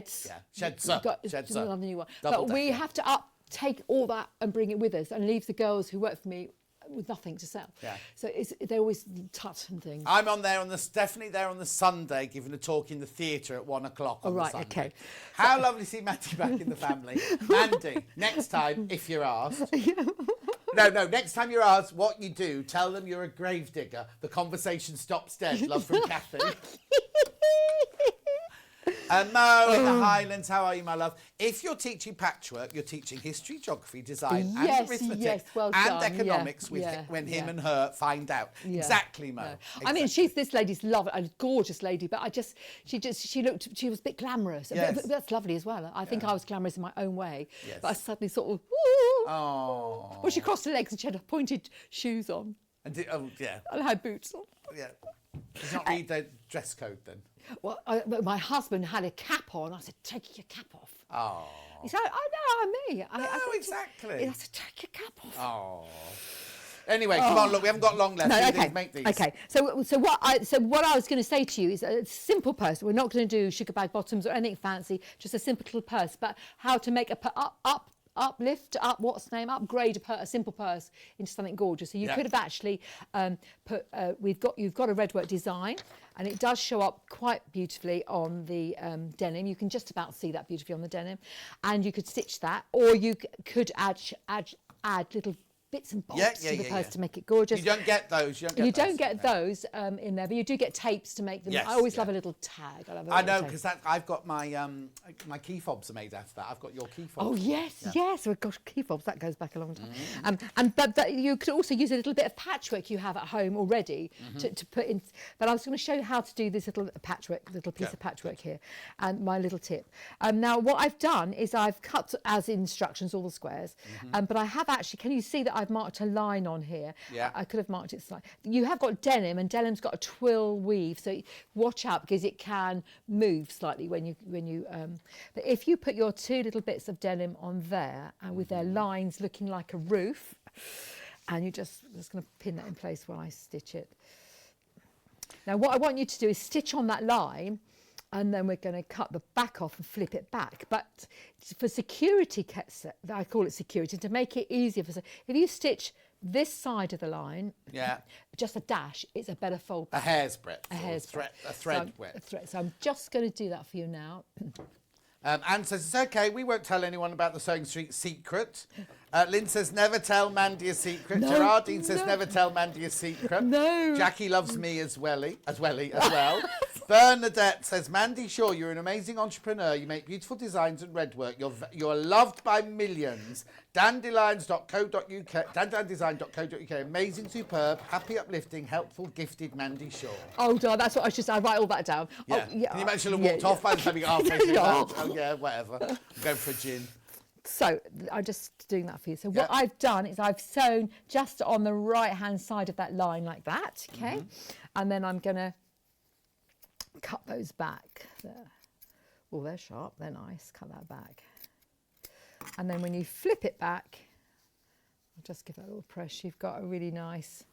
sheds. Just another new one. Double But we decker. have to take all that and bring it with us, and leave the girls who work for me with nothing to sell. Yeah. So they always touch and things. I'm on there definitely there on the Sunday, giving a talk in the theatre at 1 o'clock on the Sunday. Okay. How lovely to see Mandy back in the family. Mandy, next time, if you're asked. No, next time you're asked what you do, tell them you're a gravedigger. The conversation stops dead. Love from Kathy. Mo in the Highlands, how are you, my love? If you're teaching patchwork, you're teaching history, geography, design, and arithmetic, well and done. economics when him and her find out. Yeah. Exactly, Mo. No. Exactly. I mean, this lady's lovely, a gorgeous lady, but she was a bit glamorous. Yes. But that's lovely as well. I think I was glamorous in my own way, Yes. but I suddenly sort of. Oh. Well, she crossed her legs and she had pointed shoes on. And yeah. And I had boots on. Yeah. Did you not read the dress code then? Well, my husband had a cap on. I said, take your cap off. Oh. He said, I'm me. No, I said, exactly. I said, take your cap off. Oh. Anyway, come on, look, we haven't got long left. No, Do okay. these, make these. Okay. So what I was going to say to you is a simple purse. We're not going to do sugar bag bottoms or anything fancy. Just a simple little purse. But how to make upgrade a simple purse into something gorgeous. So you could have actually you've got a Redwork design, and it does show up quite beautifully on the denim. You can just about see that beautifully on the denim, and you could stitch that, or you could add little bits and bobs to the purse to make it gorgeous. You don't get those. You don't get those in there, but you do get tapes to make them. Yes, I always love a little tag. I know, because I've got my my key fobs are made out of that. I've got your key fobs. Oh yes. Oh gosh, key fobs, that goes back a long time. But you could also use a little bit of patchwork you have at home already to put in. But I was going to show you how to do this little piece of patchwork here, and my little tip. Now what I've done is I've cut as instructions all the squares, but I have actually. Can you see that I've marked a line on here? Yeah. I could have marked it slightly. You have got denim, and denim's got a twill weave, so watch out because it can move slightly when you. But if you put your two little bits of denim on there, and with their lines looking like a roof, and you're just going to pin that in place while I stitch it. Now, what I want you to do is stitch on that line, and then we're going to cut the back off and flip it back. But for security, I call it security, to make it easier. If you stitch this side of the line, just a dash, it's a better fold back. A hair's breadth. A hair's breadth. A thread width. So I'm just going to do that for you now. Anne says, it's okay, we won't tell anyone about the Sewing Street secret. Lynn says, never tell Mandy a secret. No, Gerardine says, never tell Mandy a secret. No. Jackie loves me as well. Bernadette says, Mandy, sure, you're an amazing entrepreneur. You make beautiful designs and Redwork. You're loved by millions. Dandelines.co.uk, amazing, superb, happy, uplifting, helpful, gifted Mandy Shaw. Oh, darn, that's what I write all that down. Yeah. Oh, yeah. Can you imagine she'll have walked off by the time you get halfway through that? Oh, yeah, whatever. I'm going for a gin. So I'm just doing that for you. So what I've done is I've sewn just on the right-hand side of that line like that, okay? And then I'm going to cut those back there. Oh, they're sharp, they're nice. Cut that back. And then when you flip it back, I'll just give that a little press. You've got a really nice,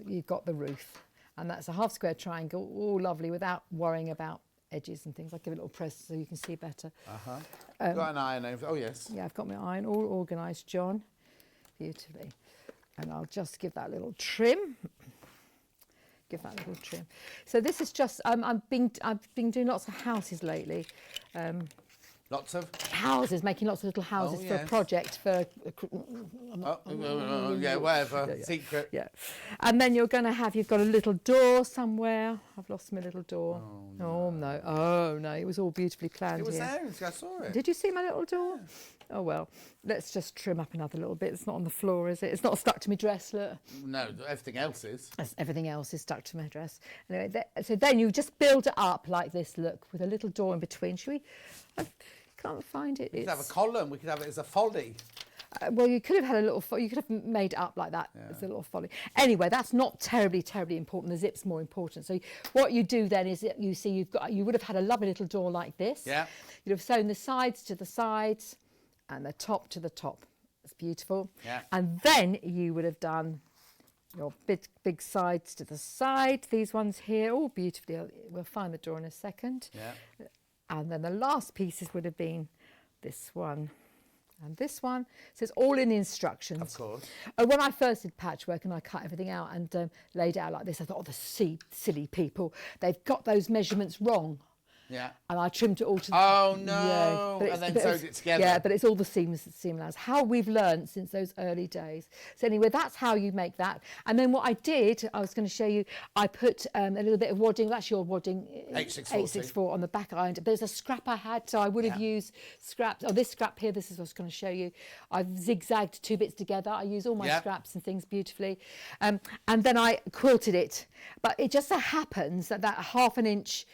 you've got the roof. And that's a half square triangle, all lovely, without worrying about edges and things. I'll give it a little press so you can see better. Got an iron over. Oh, yes. Yeah, I've got my iron all organised, John, beautifully. And I'll just give that a little trim. So this is just, I've been doing lots of houses lately. Lots of houses, making lots of little houses for a project for. yeah, whatever. Secret. Yeah, and then you've got a little door somewhere. I've lost my little door. Oh no! It was all beautifully planned. It was here. there. I saw it. Did you see my little door? Yeah. Oh well, let's just trim up another little bit. It's not on the floor, is it? It's not stuck to my dress. Look. No, everything else is. Everything else is stuck to my dress. Anyway, so then you just build it up like this. Look, with a little door in between. Should we? can't find it. We could have a column. We could have it as a folly. Well, you could have had a little. You could have made it up like that as a little folly. Anyway, that's not terribly important. The zip's more important. So what you do then is that you see you would have had a lovely little door like this. Yeah. You'd have sewn the sides to the sides, and the top to the top. It's beautiful. Yeah. And then you would have done your big sides to the side. These ones here, all beautifully. We'll find the door in a second. Yeah. And then the last pieces would have been this one. And this one, so it's all in the instructions. Of course. When I first did patchwork and I cut everything out and laid it out like this, I thought, oh, the silly people, they've got those measurements wrong. Yeah. And I trimmed it all to Oh, no. Yeah, and then sewed it together. Yeah, but it's all the seam lines. How we've learned since those early days. So anyway, that's how you make that. And then what I did, I was going to show you, I put a little bit of wadding, that's your wadding, 864 on the back iron. There's a scrap I had, so I would have used scraps. Oh, this scrap here, this is what I was going to show you. I've zigzagged 2 bits together. I use all my scraps and things beautifully. And then I quilted it. But it just so happens that half an inch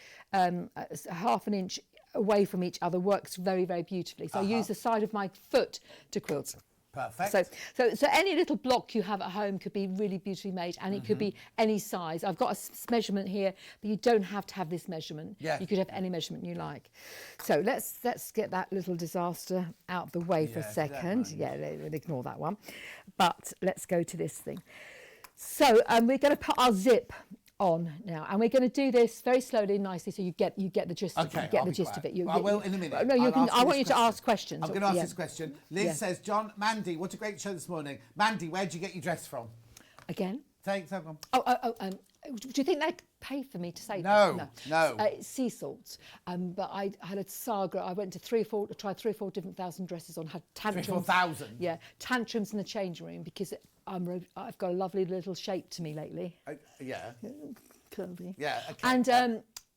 away from each other works very, very beautifully. So I use the side of my foot to quilt. Perfect. So any little block you have at home could be really beautifully made, and it could be any size. I've got a measurement here, but you don't have to have this measurement. Yeah. You could have any measurement you like. So let's get that little disaster out the way for a second. Yeah, we'll ignore that one. But let's go to this thing. So we're going to put our zip on now, and we're going to do this very slowly and nicely, so you get the gist of it. You get the gist of it. I will in a minute. No, I want you to ask questions. I'm going to ask this question. Liz says, John, Mandy, what a great show this morning. Mandy, where'd you get your dress from? Again? Thanks, everyone. Do you think they'd pay for me to say no, that? No. It's sea salts. But I had a saga. I went to tried 3 or 4 different thousand dresses on, had tantrums. 3 or 4,000? Yeah, tantrums in the changing room because I've got a lovely little shape to me lately. Yeah. Curvy. Yeah, okay. And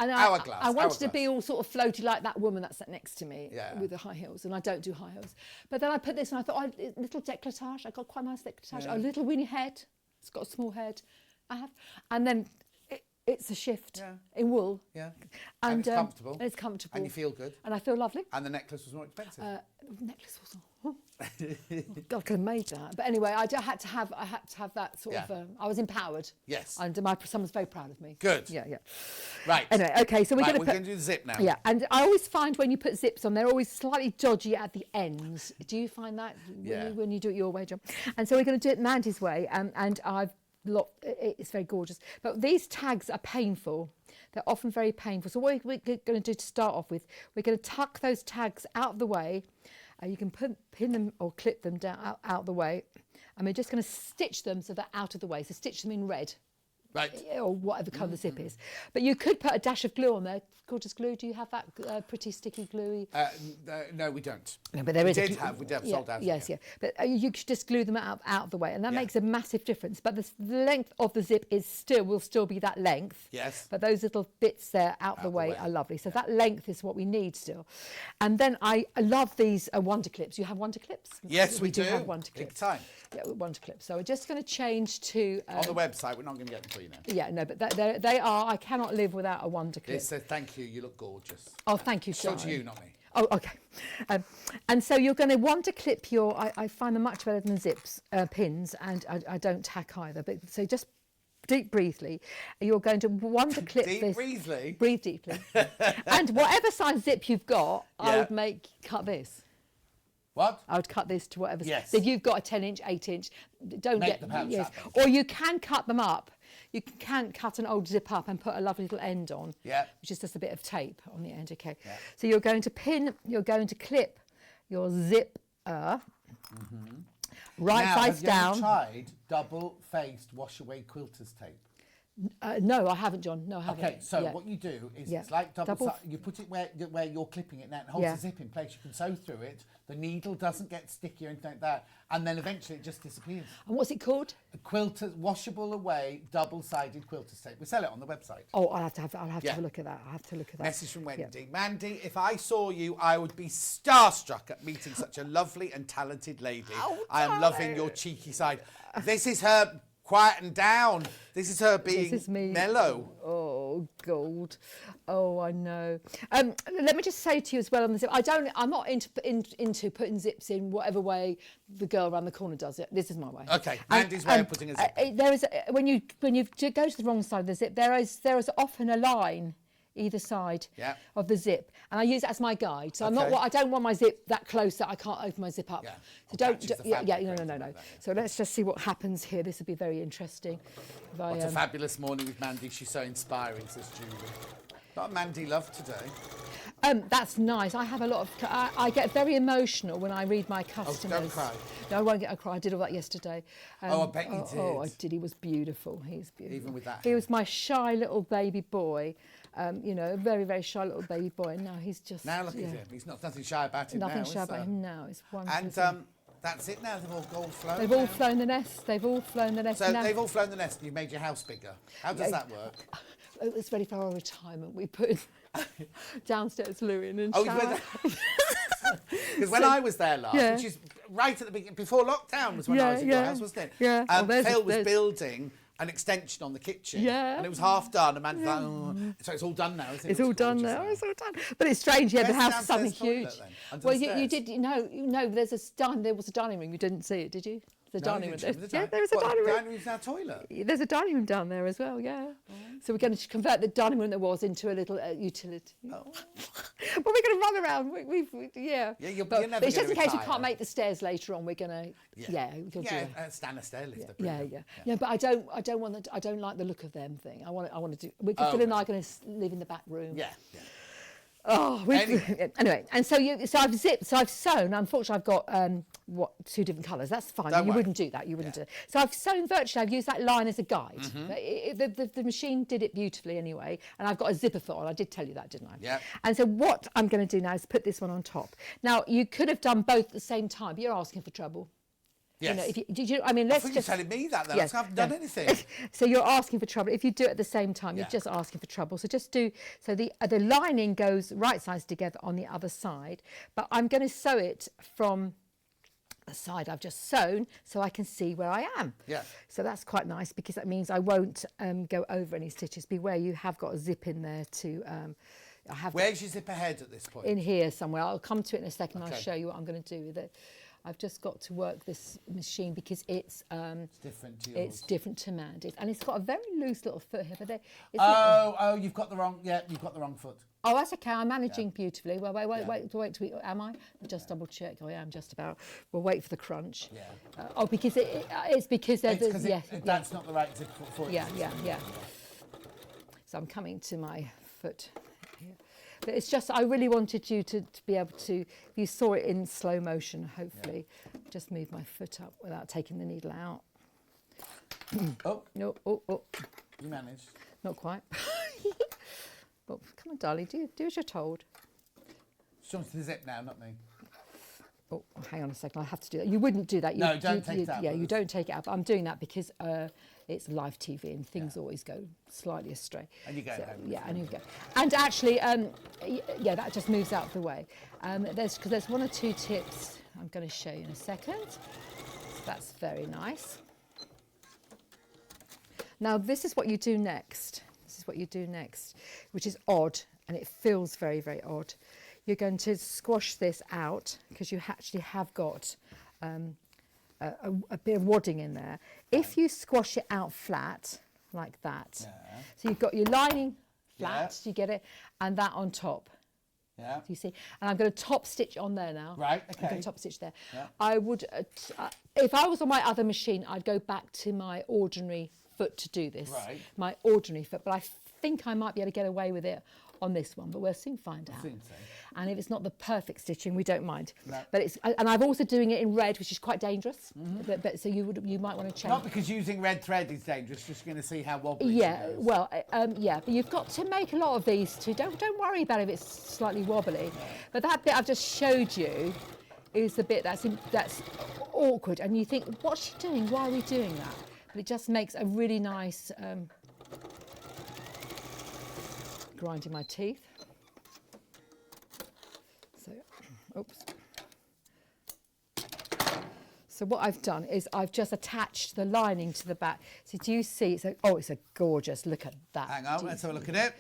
Hourglass. I wanted to be all sort of floaty like that woman that sat next to me Yeah. with the high heels, and I don't do high heels. But then I put this and I thought, little décolletage. I got quite a nice décolletage. Yeah. A little weeny head. It's got a small head. I have. And then it's a shift in wool. Yeah. And it's comfortable. And it's comfortable. And you feel good. And I feel lovely. And the necklace was more expensive. The necklace was God, I could have made that. But anyway, I had to have that sort of. I was empowered. Yes. And someone's very proud of me. Good. Yeah. Right. Anyway, okay. So we're going to do the zip now. Yeah, and I always find when you put zips on, they're always slightly dodgy at the ends. Do you find that when you do it your way, John? And so we're going to do it Mandy's way, and it's very gorgeous. But these tags are painful. They're often very painful. So what we're going to do to start off with, we're going to tuck those tags out of the way. You can pin them or clip them down out the way. And we're just going to stitch them so they're out of the way. So stitch them in red. Right. Or whatever colour the zip is. But you could put a dash of glue on there. Gorgeous glue. Do you have that pretty sticky gluey? No, we don't. No, but there is. We did have sold out. Yes, yeah. But you could just glue them out of the way, and that makes a massive difference. But the length of the zip will still be that length. Yes. But those little bits there out the way are lovely. So that length is what we need still. And then I love these wonder clips. You have wonder clips? Yes, we do. Have wonder clips. Big time. Yeah, wonder clips. So we're just going to change to on the website. We're not going to get them for you now. Yeah, no, but they are. I cannot live without a wonder clip. It says thank you. You look gorgeous. Oh, thank you, So to you, not me. Oh, okay. And so you're going to want to clip your. I find them much better than zips pins, and I don't tack either. But so just deep breathely. You're going to want to clip this. Breathe deeply. And whatever size zip you've got, I would cut this. What? I would cut this to whatever. Yes. So if you've got a 10-inch, 8-inch, don't Make get the pants up. Or you can cut them up. You can cut an old zip up and put a lovely little end on. Yeah. Which is just a bit of tape on the end. Okay. Yeah. So you're going to clip your zip right sides down. Have you ever tried double-faced wash-away quilter's tape? No, I haven't, John. No, I haven't. Okay, so what you do is it's like you put it where you're clipping it now, and holds the zip in place. You can sew through it. The needle doesn't get sticky or anything like that, and then eventually it just disappears. And what's it called? A quilter's washable away double-sided quilter's tape. We sell it on the website. Oh, I'll have to have a look at that. I'll have to look at that. Message from Wendy. Yeah. Mandy, if I saw you, I would be starstruck at meeting such a lovely and talented lady. Oh, I am loving your cheeky side. This is her quieten down. This is her being mellow. Oh, Oh, God. Oh, I know. Let me just say to you as well on the zip, I'm not into putting zips in whatever way the girl around the corner does it. This is my way. Okay, Mandy's way of putting a zip in. There is, when you go to the wrong side of the zip, there is often a line either side of the zip, and I use it as my guide. So I don't want my zip that close that I can't open my zip up. Yeah. So no. So let's just see what happens here. This will be very interesting. What a fabulous morning with Mandy. She's so inspiring, says Julie. Not Mandy love today. That's nice. I have a lot of. I get very emotional when I read my customers. Oh, don't cry. No, I won't get a cry. I did all that yesterday. I bet you did. Oh, I did. He was beautiful. He's beautiful. Even with that. He was my shy little baby boy. A very, very shy little baby boy. And now he's just. Now look at him. He's nothing shy about him now. Nothing shy about him now. It's wonderful. And that's it now. They've all flown. They've all flown the nest. They've all flown the nest. So now, they've all flown the nest. And you've made your house bigger. How does that work? It's ready for our retirement. We put downstairs Lewin and shower. Because when I was there last, which is right at the beginning, before lockdown was when I was in your house, wasn't it? Yeah. Phil was building an extension on the kitchen. Yeah. And it was half done. And Mandy's like, oh. So it's all done now, isn't it? It's all done now. It's all done. But it's strange. Yeah, the house is suddenly huge. Well, you did. There was a dining room. You didn't see it, did you? The dining room. Yeah, there is a dining room. The dining room's our toilet. There's a dining room down there as well. Yeah. So we're going to convert the dining room that was into a little utility. Oh. But we're going to run around. Yeah. But it's just in case we can't make the stairs later on. We're going to. Stand a stair lift. Yeah. But I don't want. I don't like the look of them thing. I want to do. Phil and I are going to live in the back room. Yeah. Oh, anyway, and so I've zipped, so I've sewn. Unfortunately, I've got two different colours. That's fine. You wouldn't do that. You wouldn't do it. So I've sewn virtually. I've used that line as a guide. The machine did it beautifully anyway, and I've got a zipper foot on. I did tell you that, didn't I? Yeah. And so what I'm going to do now is put this one on top. Now you could have done both at the same time, but you're asking for trouble. Yes. Let's just telling me that then. Yes, I haven't done anything. So you're asking for trouble. If you do it at the same time, you're just asking for trouble. So just do. So the lining goes right sides together on the other side, but I'm going to sew it from the side I've just sewn, so I can see where I am. Yeah. So that's quite nice because that means I won't go over any stitches. Beware, you have got a zip in there to. Where's your zip ahead at this point? In here somewhere. I'll come to it in a second. Okay. I'll show you what I'm going to do with it. I've just got to work this machine because it's different to yours. It's different to Mandy's, and it's got a very loose little foot here. But you've got the wrong foot. Oh, that's okay. I'm managing beautifully. Well, wait. Am I? Just double check. Oh, yeah, I'm just about. We'll wait for the crunch. Yeah. Because it's because that's not the right zip for it. Yeah. So I'm coming to my foot here. But it's just, I really wanted you to be able to, you saw it in slow motion, hopefully. Just move my foot up without taking the needle out. Oh. No, You managed. Not quite. Come on, darling, do as you're told. She wants the zip now, not me. Oh, hang on a second, I have to do that. You wouldn't do that. Don't take it out. Yeah, you don't take it out. I'm doing that because it's live TV and things always go slightly astray. And you go home. Yeah, and you go. And actually, that just moves out of the way. There's one or two tips I'm going to show you in a second. So that's very nice. Now, this is what you do next. Which is odd, and it feels very, very odd. You're going to squash this out because you actually have got a bit of wadding in there. If you squash it out flat, like that, so you've got your lining flat, you get it, and that on top. Yeah. Do you see? And I'm going to top stitch on there now. Right, okay. I'm going to top stitch there. Yeah. I would, if I was on my other machine, I'd go back to my ordinary foot to do this. Right. My ordinary foot, but I think I might be able to get away with it on this one, but we'll soon find out. And if it's not the perfect stitching, we don't mind. No. But and I'm also doing it in red, which is quite dangerous. But so you might want to change. Not because using red thread is dangerous, just going to see how wobbly. Yeah, it goes. Well, but you've got to make a lot of these too. Don't worry about if it's slightly wobbly. But that bit I've just showed you is the bit that's awkward, and you think, what's she doing? Why are we doing that? But it just makes a really nice. Grinding my teeth. So So what I've done is I've just attached the lining to the back. So do you see? It's a gorgeous. Look at that. Hang on, let's have a look at it.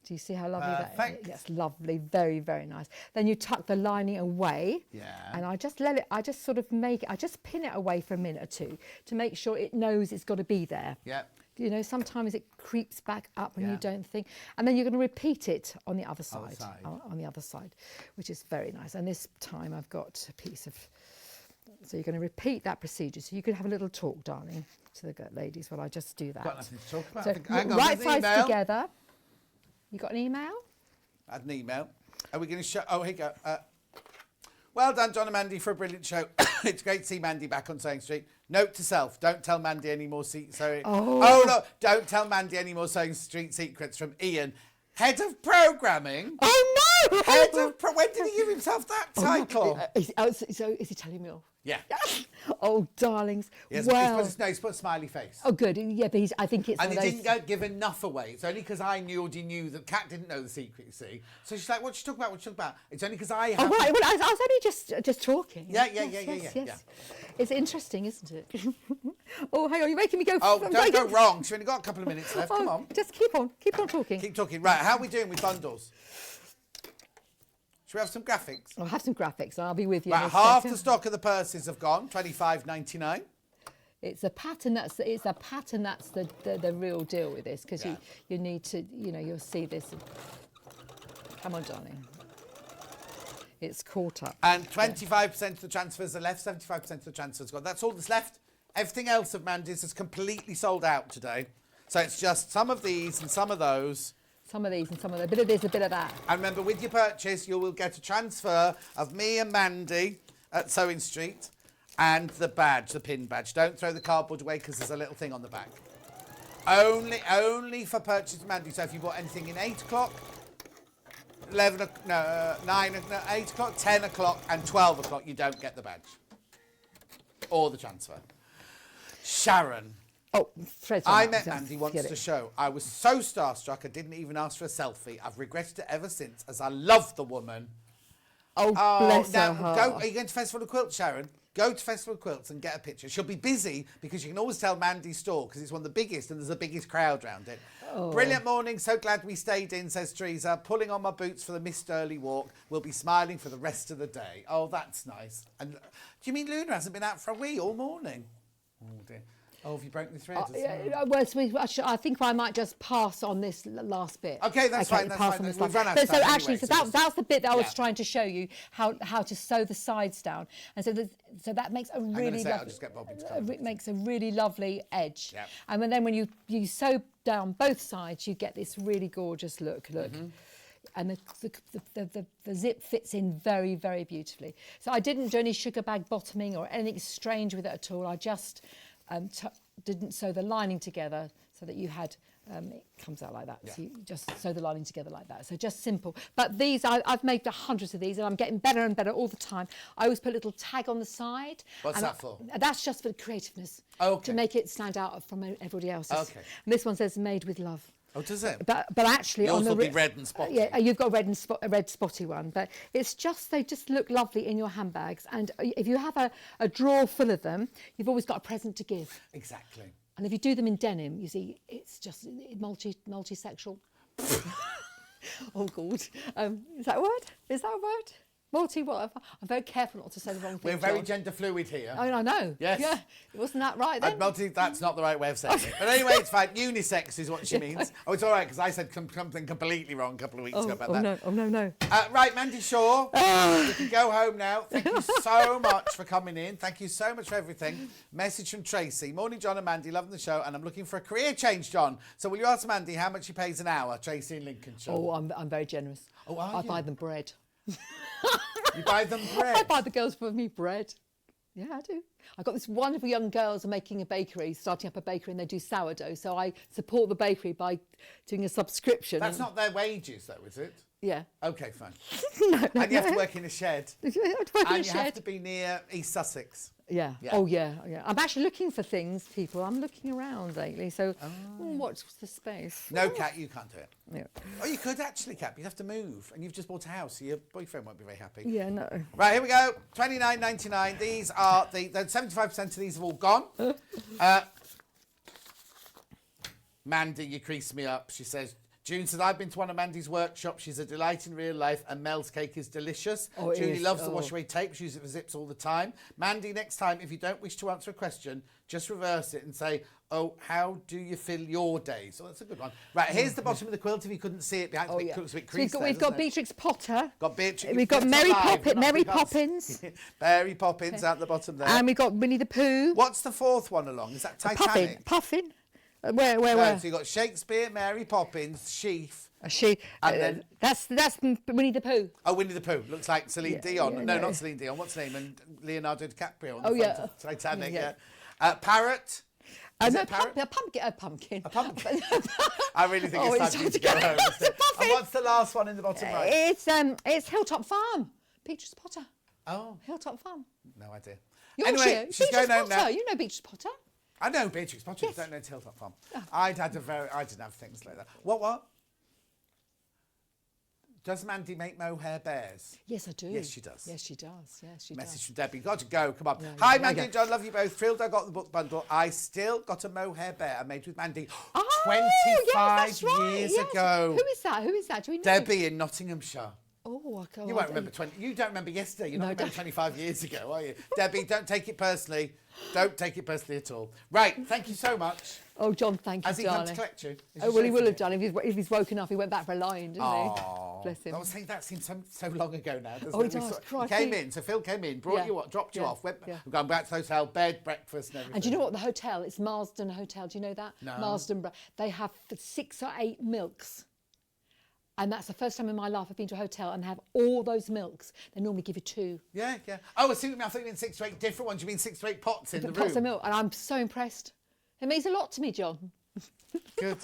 Do you see how lovely that is? Perfect. Yes, lovely, very, very nice. Then you tuck the lining away. Yeah. And I just let it, I just sort of make it, I just pin it away for a minute or two to make sure it knows it's got to be there. Yeah. You know, sometimes it creeps back up and Yeah. you don't think. And then you're going to repeat it on the other side. side. On the other side, which is very nice. And this time I've got a piece of... So you're going to repeat that procedure. So you could have a little talk, darling, to the ladies while I just do that. Got nothing to talk about. So Hang on, right there's an sides email. together. You got an email? I had an email. Are we going to show? Oh, here you go. Well done, John and Mandy, for a brilliant show. It's great to see Mandy back on Sewing Street. Note to self: don't tell Mandy any more sewing. Oh no! Don't tell Mandy any more Sewing Street secrets from Ian, head of programming. Oh no! When did he give himself that title? So is he telling me off? Yeah. Oh, darlings. Yes, well, he's put a smiley face. oh, good. Yeah, but I think it's And one he of those... didn't give enough away. It's only because I already knew that Kat didn't know the secret, you see. So she's like, what's she talking about? What's she talking about? It's only because I Oh, have... right. Well, I was only just talking. Yeah. Yes. It's interesting, isn't it? Oh, hang on. You're making me go... Oh, don't go wrong. She's only got a couple of minutes left. Come on. Just keep on talking. Keep talking. Right, how are we doing with bundles? Should we have some graphics? I'll have some graphics and I'll be with you. in Right, a half second. the stock of the purses have gone, $25.99. It's a pattern that's the real deal with this, because Yeah. you need to, you know, you'll see this. Come on, darling. It's caught up. And 25% of the transfers are left, 75% of the transfers gone. That's all that's left. Everything else of Mandy's is completely sold out today. So it's just some of these and some of those. Some of these and some of that. A bit of this, a bit of that. And remember, with your purchase, you will get a transfer of me and Mandy at Sewing Street and the badge, the pin badge. Don't throw the cardboard away because there's a little thing on the back. Only for purchase of Mandy. So if you bought anything in 8 o'clock, 8 o'clock, 10 o'clock and 12 o'clock, you don't get the badge. Or the transfer. Sharon. Oh, threads. I met Mandy once at a show. I was so starstruck I didn't even ask for a selfie. I've regretted it ever since, as I love the woman. Oh, bless her now, heart. are you going to Festival of Quilts, Sharon? Go to Festival of Quilts and get a picture. She'll be busy because you can always tell Mandy's store because it's one of the biggest and there's the biggest crowd around it. Oh. Brilliant morning. So glad we stayed in, says Teresa. Pulling on my boots for the missed early walk. We'll be smiling for the rest of the day. Oh, that's nice. And do you mean Luna hasn't been out for a wee all morning? Oh, dear. Oh, have you broken the thread? I think I might just pass on this last bit. Okay, that's fine. That's pass fine. on this We've last- run out of So time actually, anyway, so so that's the bit that I was yeah. trying to show you how to sew the sides down, and so that makes a really I'll lovely. just get Bobby to come. It makes a really lovely edge, Yep. and then when you sew down both sides, you get this really gorgeous look. Mm-hmm. And the zip fits in very, very beautifully. So I didn't do any sugar bag bottoming or anything strange with it at all. I just didn't sew the lining together so that you had, it comes out like that. Yeah. So you just sew the lining together like that. So just simple. But these, I've made hundreds of these and I'm getting better and better all the time. I always put a little tag on the side. What's that for? That's just for the creativeness. Okay. To make it stand out from everybody else's. Okay. And this one says made with love. Oh, does it? But actually, Yours on the will be red and spotty. Yeah, you've got a red spotty one, but it's just they just look lovely in your handbags. And if you have a drawer full of them, you've always got a present to give. Exactly. And if you do them in denim, you see, it's just multi-sexual. Oh, God. Is that a word? Is that a word? Whatever. I'm very careful not to say the wrong thing. We're very gender fluid here. Oh, I know. Yes. Yeah. Wasn't that right then? That's not the right way of saying it. But anyway, it's fine. Unisex is what she means. Oh, it's all right, because I said something completely wrong a couple of weeks ago about that. No. Right, Mandy Shaw, you can go home now. Thank you so much for coming in. Thank you so much for everything. Message from Tracy. Morning, John and Mandy. Loving the show, and I'm looking for a career change, John. So will you ask Mandy how much she pays an hour? Tracy in Lincolnshire. Oh, I'm very generous. Oh, are I you? buy them bread. You buy them bread? I buy the girls for me bread. Yeah, I do. I've got this wonderful young girls are making a bakery, starting up a bakery, and they do sourdough. So I support the bakery by doing a subscription. That's not their wages, though, is it? Yeah. Okay, fine. No, And you have to work in a shed. I have to work in a And you have shed. to be near East Sussex. Yeah. Yeah. Oh, yeah. I'm actually looking for things, people. I'm looking around lately. So, what's the space? No, Kat, you can't do it. Yeah. Oh, you could actually, Kat. You'd have to move. And you've just bought a house, so your boyfriend won't be very happy. Yeah, no. Right, here we go. $29.99. These are the 75% of these have all gone. Mandy, you crease me up. She says, June says, I've been to one of Mandy's workshops. She's a delight in real life, and Mel's cake is delicious. Oh, it Julie is. loves the wash away tape. She uses it for zips all the time. Mandy, next time, if you don't wish to answer a question, just reverse it and say, oh, how do you fill your day? So that's a good one. Right, here's the bottom of the quilt if you couldn't see it behind. Oh, It yeah. looks a bit So creased there, we've got doesn't it? Beatrix Potter. Got Beatrix. We've got it's Mary, alive, we're not Mary big ups. Poppins. Mary Poppins out the bottom there. And we've got Winnie the Pooh. What's the fourth one along? Is that Titanic? Puffin. Where? No, so you've got Shakespeare, Mary Poppins, Sheaf. She. And then- That's Winnie the Pooh. Oh, Winnie the Pooh. Looks like Celine Dion. yeah, no, no. not Celine Dion. What's her name? And Leonardo DiCaprio on the Oh, front yeah. of Titanic. Yeah. Parrot. Is No, it parrot? pumpkin. A pumpkin. A pumpkin. I really think Oh, it's time for you to go home. It's a isn't it? puffin. And what's the last one in the bottom right? It's Hilltop Farm. Beatrix Potter. Oh, Hilltop Farm. no idea. Yorkshire. Anyway, she's Beatrix going home Potter. now. You know Beatrix Potter. I know Beatrix Potter. Yes. I don't know Hilltop Farm. I didn't have things like that. What? Does Mandy make mohair bears? Yes, I do. Yes, she does. Yes, she does. Yes, she Message does. from Debbie. Got to go. Come on. Yeah, Hi, yeah, Mandy yeah. and John. Love you both. Thrilled I got the book bundle. I still got a mohair bear I made with Mandy Oh, 25 yes, that's right. years Yes. ago. Who is that? Who is that? Do we know? Debbie in Nottinghamshire. Oh, I can't. You won't remember 20. You don't remember yesterday. You're not No, remember don't. 25 years ago, are you? Debbie, don't take it personally. Don't take it personally at all. Right. Thank you so much. Oh, John, thank you, Has he darling. come to collect you? Is Oh, well, he will chauffeur have done. If he's woken up, he went back for a line, didn't Oh, he? Bless him. That seems so long ago now. doesn't Oh, it We does, saw- He crikey. came in, so Phil came in, brought Yeah, you up, dropped you yeah, off, went, yeah. we've gone back to the hotel, bed, breakfast and everything. And do you know what? The hotel, it's Marsden Hotel. Do you know that? No. Marsden. They have 6 or 8 milks. And that's the first time in my life I've been to a hotel and have all those milks. They normally give you 2. Yeah. Oh, I see what you mean. I thought you mean 6 to 8 different ones. You mean 6 to 8 pots in the room? Pots of milk. And I'm so impressed. It means a lot to me, John. Good.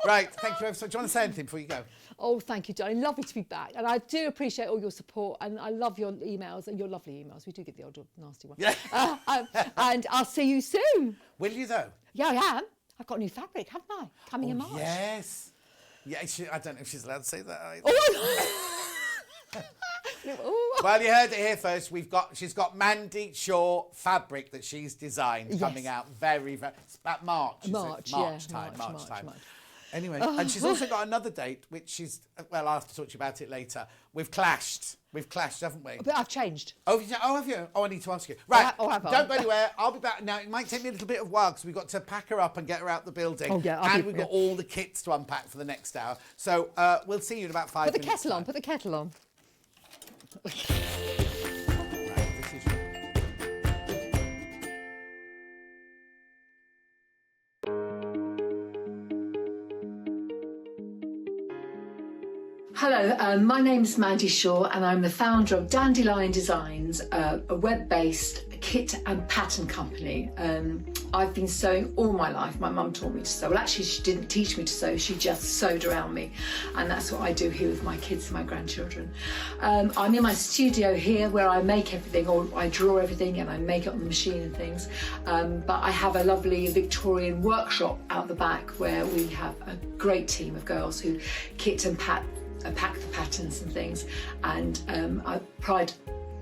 Right, thank you ever so much. Do you want to say anything before you go? Oh, thank you, darling. Lovely to be back. And I do appreciate all your support. And I love your emails and your lovely emails. We do get the odd nasty one. Yeah. And I'll see you soon. Will you, though? Yeah, I am. I've got new fabric, haven't I? Coming in March. Yes. Yeah, I don't know if she's allowed to say that either. Oh. Well, you heard it here first. She's got Mandy Shaw fabric that she's designed coming out very, it's about March. is it? March time. March. Anyway, and she's also got another date, which she's, well, I'll have to talk to you about it later. We've clashed, haven't we? But I've changed. Oh, have you? Oh, I need to ask you. Right, have I? don't go anywhere. I'll be back. Now, it might take me a little bit of while because we've got to pack her up and get her out the building. Oh, yeah, and we've got all the kits to unpack for the next hour. So we'll see you in about 5 Put the minutes. kettle on. Put the kettle on. Right, this is... Hello, my name is Mandy Shaw and I'm the founder of Dandelion Designs, a web-based kit and pattern company. I've been sewing all my life. My mum taught me to sew. Well, actually, she didn't teach me to sew. She just sewed around me. And that's what I do here with my kids and my grandchildren. I'm in my studio here where I make everything, or I draw everything and I make it on the machine and things. But I have a lovely Victorian workshop out the back where we have a great team of girls who kit and pack the patterns and things, and I pride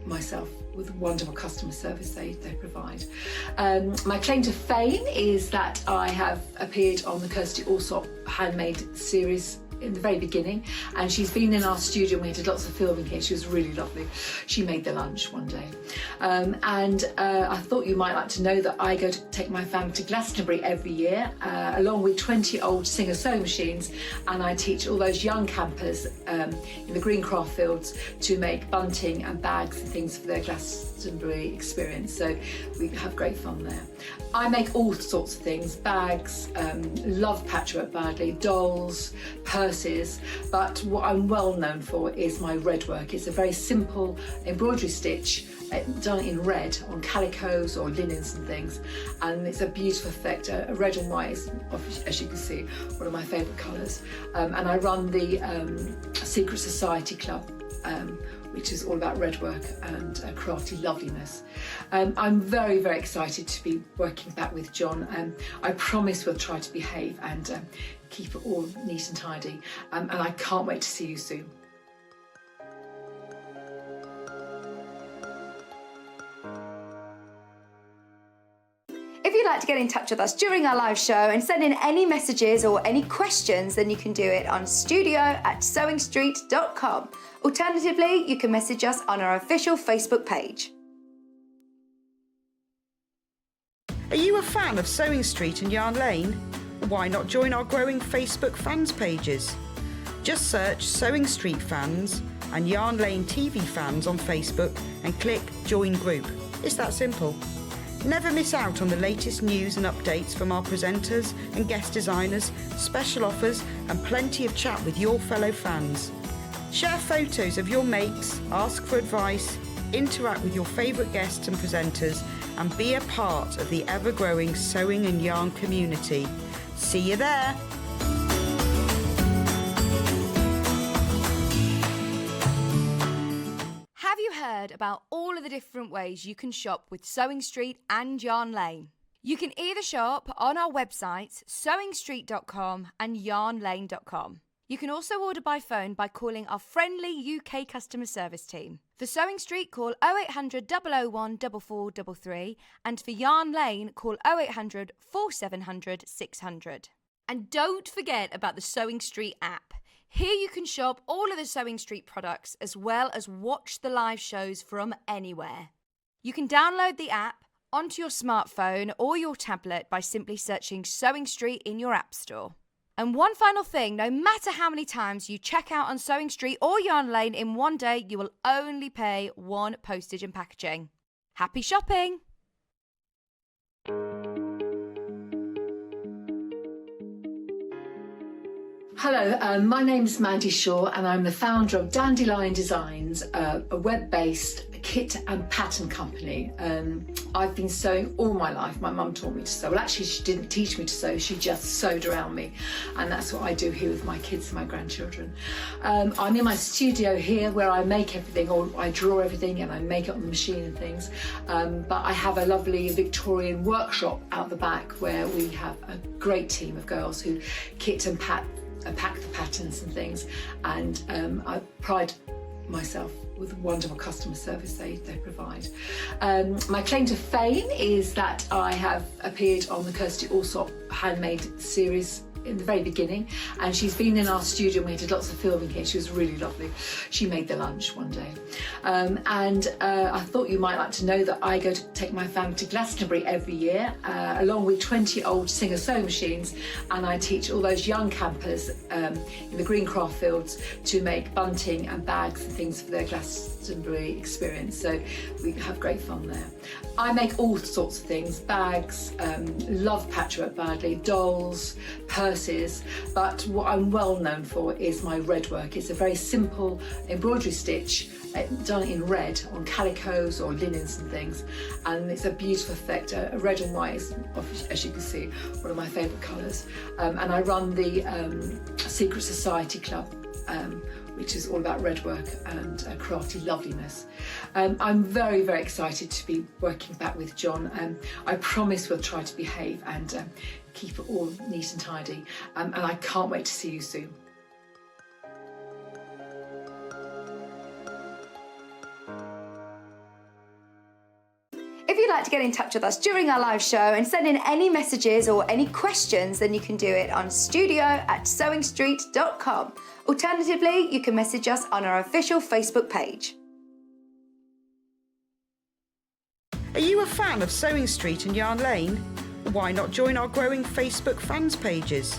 myself with the wonderful customer service they provide. My claim to fame is that I have appeared on the Kirsty Allsop handmade series in the very beginning, and she's been in our studio and we did lots of filming here. She was really lovely. She made the lunch one day. I thought you might like to know that I go to take my family to Glastonbury every year, along with 20 old Singer sewing machines, and I teach all those young campers in the green craft fields to make bunting and bags and things for their Glastonbury experience. So we have great fun there. I make all sorts of things, bags, love patchwork badly, dolls, purses, purses, but what I'm well known for is my Redwork. It's a very simple embroidery stitch done in red on calicos or linens and things, and it's a beautiful effect. Red and white is, as you can see, one of my favourite colours, and I run the Secret Society Club, which is all about redwork and crafty loveliness. I'm very, very excited to be working back with John. I promise we'll try to behave and keep it all neat and tidy, and I can't wait to see you soon. If you'd like to get in touch with us during our live show and send in any messages or any questions, then you can do it on studio@sewingstreet.com. Alternatively, you can message us on our official Facebook page. Are you a fan of Sewing Street and Yarn Lane? Why not join our growing Facebook fans pages? Just search Sewing Street Fans and Yarn Lane TV Fans on Facebook and click Join Group. It's that simple. Never miss out on the latest news and updates from our presenters and guest designers, special offers and plenty of chat with your fellow fans. Share photos of your makes, ask for advice, interact with your favourite guests and presenters, and be a part of the ever-growing sewing and yarn community. See you there! Have you heard about all of the different ways you can shop with Sewing Street and Yarn Lane? You can either shop on our websites, sewingstreet.com and yarnlane.com. You can also order by phone by calling our friendly UK customer service team. For Sewing Street, call 0800 001 4433, and for Yarn Lane, call 0800 4700 600. And don't forget about the Sewing Street app. Here you can shop all of the Sewing Street products as well as watch the live shows from anywhere. You can download the app onto your smartphone or your tablet by simply searching Sewing Street in your app store. And one final thing, no matter how many times you check out on Sewing Street or Yarn Lane in one day, you will only pay one postage and packaging. Happy shopping! Hello, my name is Mandy Shaw and I'm the founder of Dandelion Designs, a web-based kit and pattern company. I've been sewing all my life. My mum taught me to sew. Well, actually, she didn't teach me to sew. She just sewed around me. And that's what I do here with my kids and my grandchildren. I'm in my studio here where I make everything, or I draw everything and I make it on the machine and things. But I have a lovely Victorian workshop out the back where we have a great team of girls who kit and pack the patterns and things, and I pride myself with the wonderful customer service they provide. My claim to fame is that I have appeared on the Kirsty Allsop handmade series in the very beginning, and she's been in our studio. We did lots of filming here. She was really lovely. She made the lunch one day, and I thought you might like to know that I go to take my family to Glastonbury every year, along with 20 old Singer sewing machines, and I teach all those young campers in the green craft fields to make bunting and bags and things for their Glastonbury experience. So we have great fun there. I make all sorts of things: bags, love patchwork badly, dolls, purses, but what I'm well known for is my Redwork. It's a very simple embroidery stitch done in red on calicos or linens and things, and it's a beautiful effect. Red and white is, as you can see, one of my favourite colours, and I run the Secret Society Club, which is all about redwork and crafty loveliness. I'm very, very excited to be working back with John. I promise we'll try to behave and keep it all neat and tidy, and I can't wait to see you soon. If you'd like to get in touch with us during our live show and send in any messages or any questions, then you can do it on studio@sewingstreet.com. Alternatively, you can message us on our official Facebook page. Are you a fan of Sewing Street and Yarn Lane? Why not join our growing Facebook fans pages?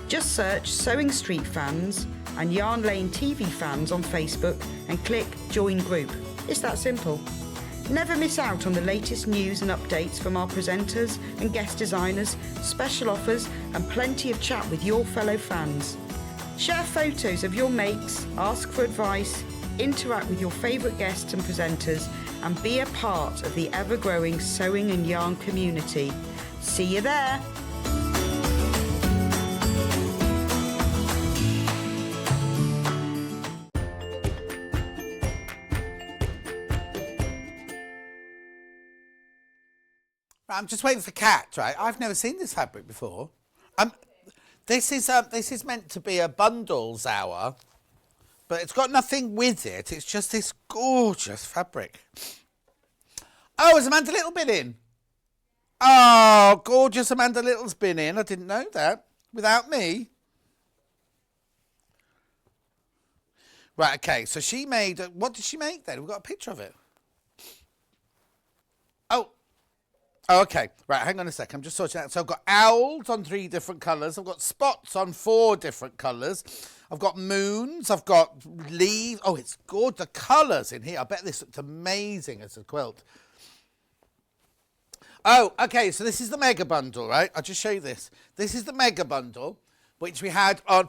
Just search Sewing Street Fans and Yarn Lane TV Fans on Facebook and click Join Group. It's that simple. Never miss out on the latest news and updates from our presenters and guest designers, special offers and plenty of chat with your fellow fans. Share photos of your makes, ask for advice, interact with your favourite guests and presenters, and be a part of the ever-growing sewing and yarn community. See you there! I'm just waiting for Kat, right? I've never seen this fabric before. This is meant to be a bundles hour, but it's got nothing with it. It's just this gorgeous fabric. Oh, has Amanda Little been in? Oh, gorgeous Amanda Little's been in. I didn't know that. Without me. Right, okay. So she made... what did she make then? We've got a picture of it. Oh, okay. Right, hang on a sec. I'm just sorting out. So I've got owls on 3 different colours. I've got spots on 4 different colours. I've got moons. I've got leaves. Oh, it's good. The colours in here. I bet this looked amazing as a quilt. Oh, okay. So this is the mega bundle, right? I'll just show you this. This is the mega bundle, which we had on,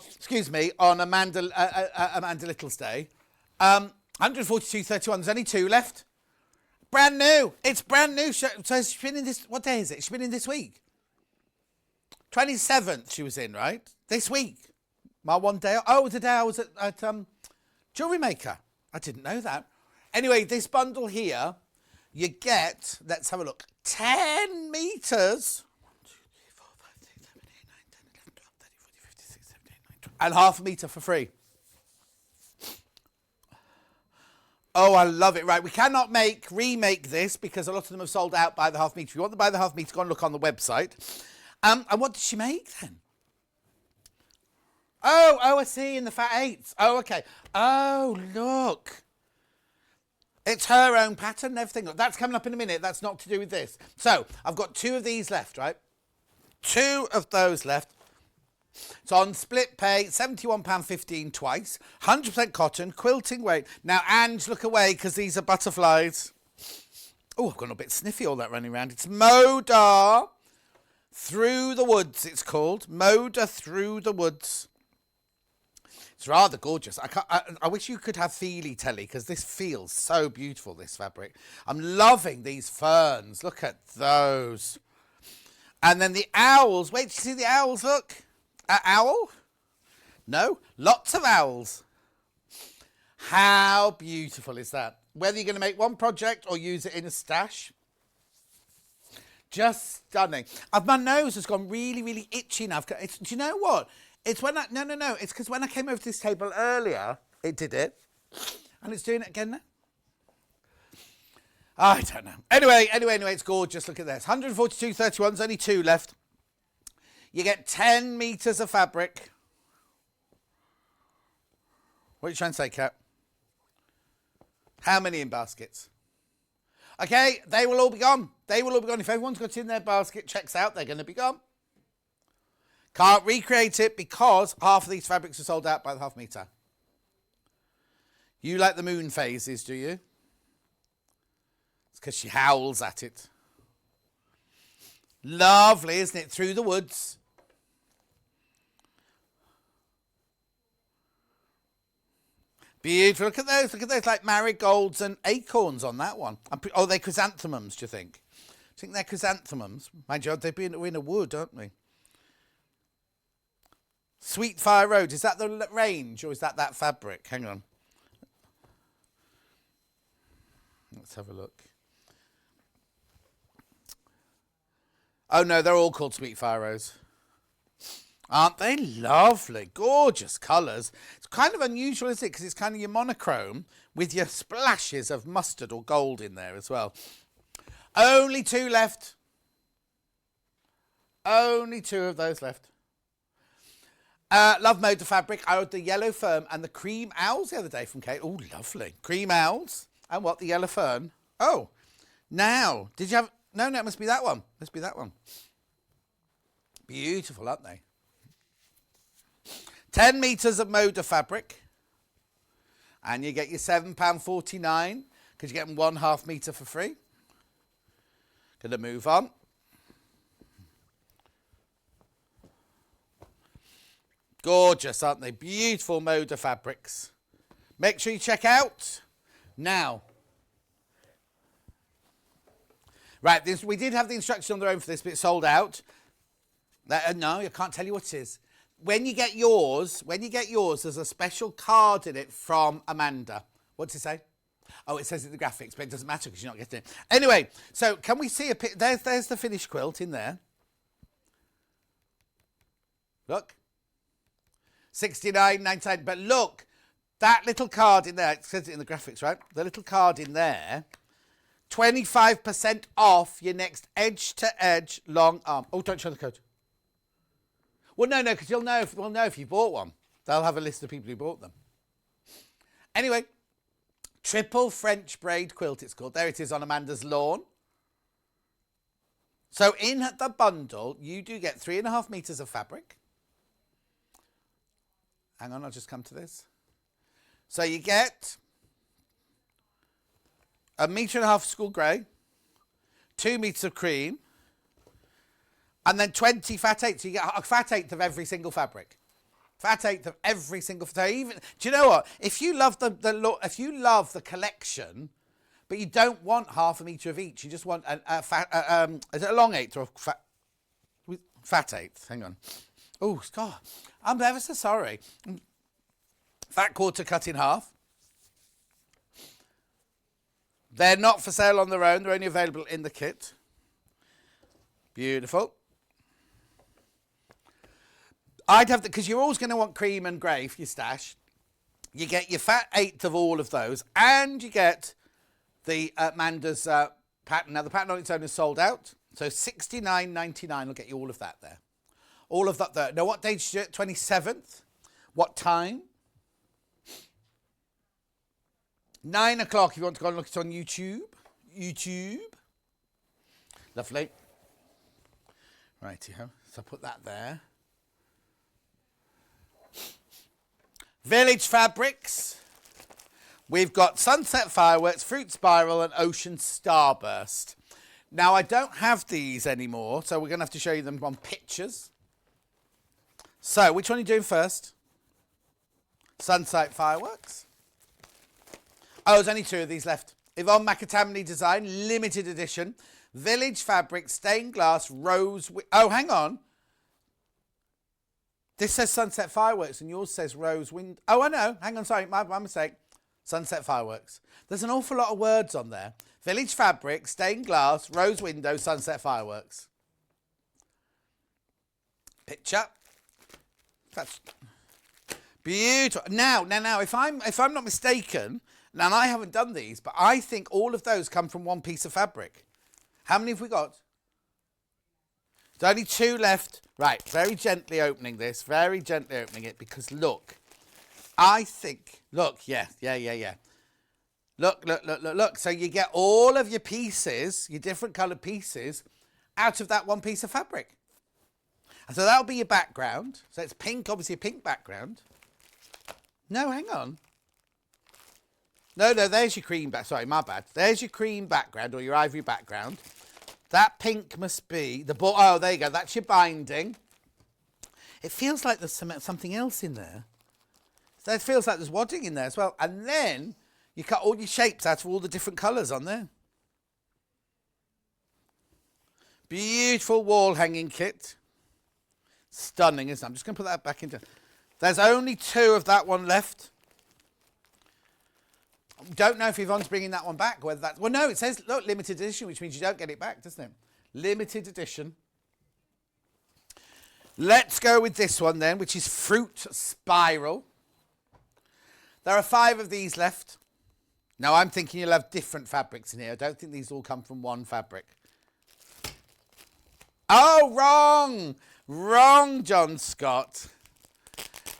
on Amanda Little's Day. 142.31. There's only 2 left. Brand new. It's brand new. So she's been in this... what day is it? She's been in this week. 27th she was in, right? This week. My one day... oh, the day I was at Jewellery Maker. I didn't know that. Anyway, this bundle here, you get... let's have a look. 10 metres. 1, 2, 3, 4, 5, 6, 7, 8, 9, 10, 11, 12, 13, 14, 15, 16, 17, 18, 19, 20. And half a metre for free. Oh, I love it. Right, we cannot remake this because a lot of them have sold out by the half metre. If you want to buy the half metre, go and look on the website. And what did she make then? Oh, I see, in the fat 8s. Oh, okay. Oh, look. It's her own pattern and everything. Look, that's coming up in a minute. That's not to do with this. So, I've got 2 of these left, right? 2 of those left. It's on split pay, £71.15 twice, 100% cotton, quilting weight. Now, Ange, look away because these are butterflies. Oh, I've gone a bit sniffy, all that running around. It's Moda Through the Woods, it's called. Moda Through the Woods. It's rather gorgeous. I wish you could have feely telly because this feels so beautiful, this fabric. I'm loving these ferns. Look at those. And then the owls. Wait, do you see the owls? Look. Owl? No, lots of owls. How beautiful is that? Whether you're going to make one project or use it in a stash. Just stunning. My nose has gone really, really itchy now. Do you know what? It's when I... No. It's because when I came over to this table earlier, it did it. And it's doing it again now. I don't know. Anyway, it's gorgeous. Look at this. 142.31. There's only 2 left. You get 10 metres of fabric. What are you trying to say, Kat? How many in baskets? Okay, they will all be gone. They will all be gone. If everyone's got in their basket, checks out, they're going to be gone. Can't recreate it because half of these fabrics are sold out by the half metre. You like the moon phases, do you? It's because she howls at it. Lovely, isn't it? Through the Woods. Beautiful. Look at those. Look at those, like marigolds and acorns on that one. Oh, they're chrysanthemums, do you think? Do you think they're chrysanthemums? Mind you, they've been in a wood, aren't they? Sweet Fire Road. Is that the range or is that fabric? Hang on. Let's have a look. Oh, no, they're all called Sweet Fire Rose. Aren't they lovely? Gorgeous colours. It's kind of unusual, isn't it? Because it's kind of your monochrome with your splashes of mustard or gold in there as well. Only 2 left. Only 2 of those left. Love Moda fabric. I ordered the yellow fern and the cream owls the other day from Kate. Oh, lovely. Cream owls. And what? The yellow fern. Oh, now. Did you have... No, it must be that one. Must be that one. Beautiful, aren't they? 10 metres of Moda fabric. And you get your £7.49 because you're getting 1/2 metre for free. Going to move on. Gorgeous, aren't they? Beautiful Moda fabrics. Make sure you check out now. Right, we did have the instructions on their own for this, but it's sold out. No, I can't tell you what it is. When you get yours, there's a special card in it from Amanda. What's it say? Oh, it says it in the graphics, but it doesn't matter because you're not getting it. Anyway, so can we see a picture? There's the finished quilt in there. Look. $69.99. But look, that little card in there, it says it in the graphics, right? The little card in there, 25% off your next edge-to-edge long arm. Oh, don't show the code. Well, no, because we'll know if you bought one. They'll have a list of people who bought them. Anyway, triple French braid quilt, it's called. There it is on Amanda's lawn. So in the bundle, you do get 3.5 meters of fabric. Hang on, I'll just come to this. So you get 1.5 meters school grey, 2 meters of cream, and then 20 fat eighths. So you get a fat eighth of every single fabric. Fat eighth of every single. So even, do you know what? If you love if you love the collection, but you don't want 0.5 meter of each, you just want is it a long eighth or a fat eighth? Hang on. Oh God, I'm ever so sorry. Fat quarter cut in half. They're not for sale on their own. They're only available in the kit. Beautiful. I'd have because you're always going to want cream and grey for your stash. You get your fat eighth of all of those, and you get the Amanda's pattern. Now the pattern on its own is sold out, so $69.99 will get you all of that there. All of that there. Now what date is it? 27th. What time? 9 o'clock if you want to go and look it on YouTube. Lovely. Righty-ho. So put that there. Village Fabrics. We've got Sunset Fireworks, Fruit Spiral and Ocean Starburst. Now, I don't have these anymore, so we're going to have to show you them on pictures. So, which one are you doing first? Sunset Fireworks. Oh, there's only 2 of these left. Yvonne Macadamny design, limited edition. Village Fabric, stained glass, rose... Oh, hang on. This says Sunset Fireworks and yours says Rose Wind... Oh, I know. Hang on, sorry. My mistake. Sunset Fireworks. There's an awful lot of words on there. Village Fabric, stained glass, rose window, Sunset Fireworks. Picture. That's beautiful. Now, if I'm not mistaken, now I haven't done these, but I think all of those come from one piece of fabric. How many have we got? There's only 2 left. Right, very gently opening this, very gently opening it, because look, I think, look, yeah. Look. So you get all of your pieces, your different coloured pieces, out of that one piece of fabric. And so that'll be your background. So it's pink, obviously a pink background. No, hang on. No, there's your cream back. Sorry, my bad. There's your cream background or your ivory background. That pink must be the ball. Oh, there you go. That's your binding. It feels like there's something else in there. So it feels like there's wadding in there as well. And then you cut all your shapes out of all the different colours on there. Beautiful wall hanging kit. Stunning, isn't it? I'm just going to put that back into... There's only 2 of that one left. Don't know if Yvonne's bringing that one back. Whether that's... Well, no, it says, look, limited edition, which means you don't get it back, doesn't it? Limited edition. Let's go with this one then, which is Fruit Spiral. There are 5 of these left. Now, I'm thinking you'll have different fabrics in here. I don't think these all come from one fabric. Oh, wrong! Wrong, John Scott.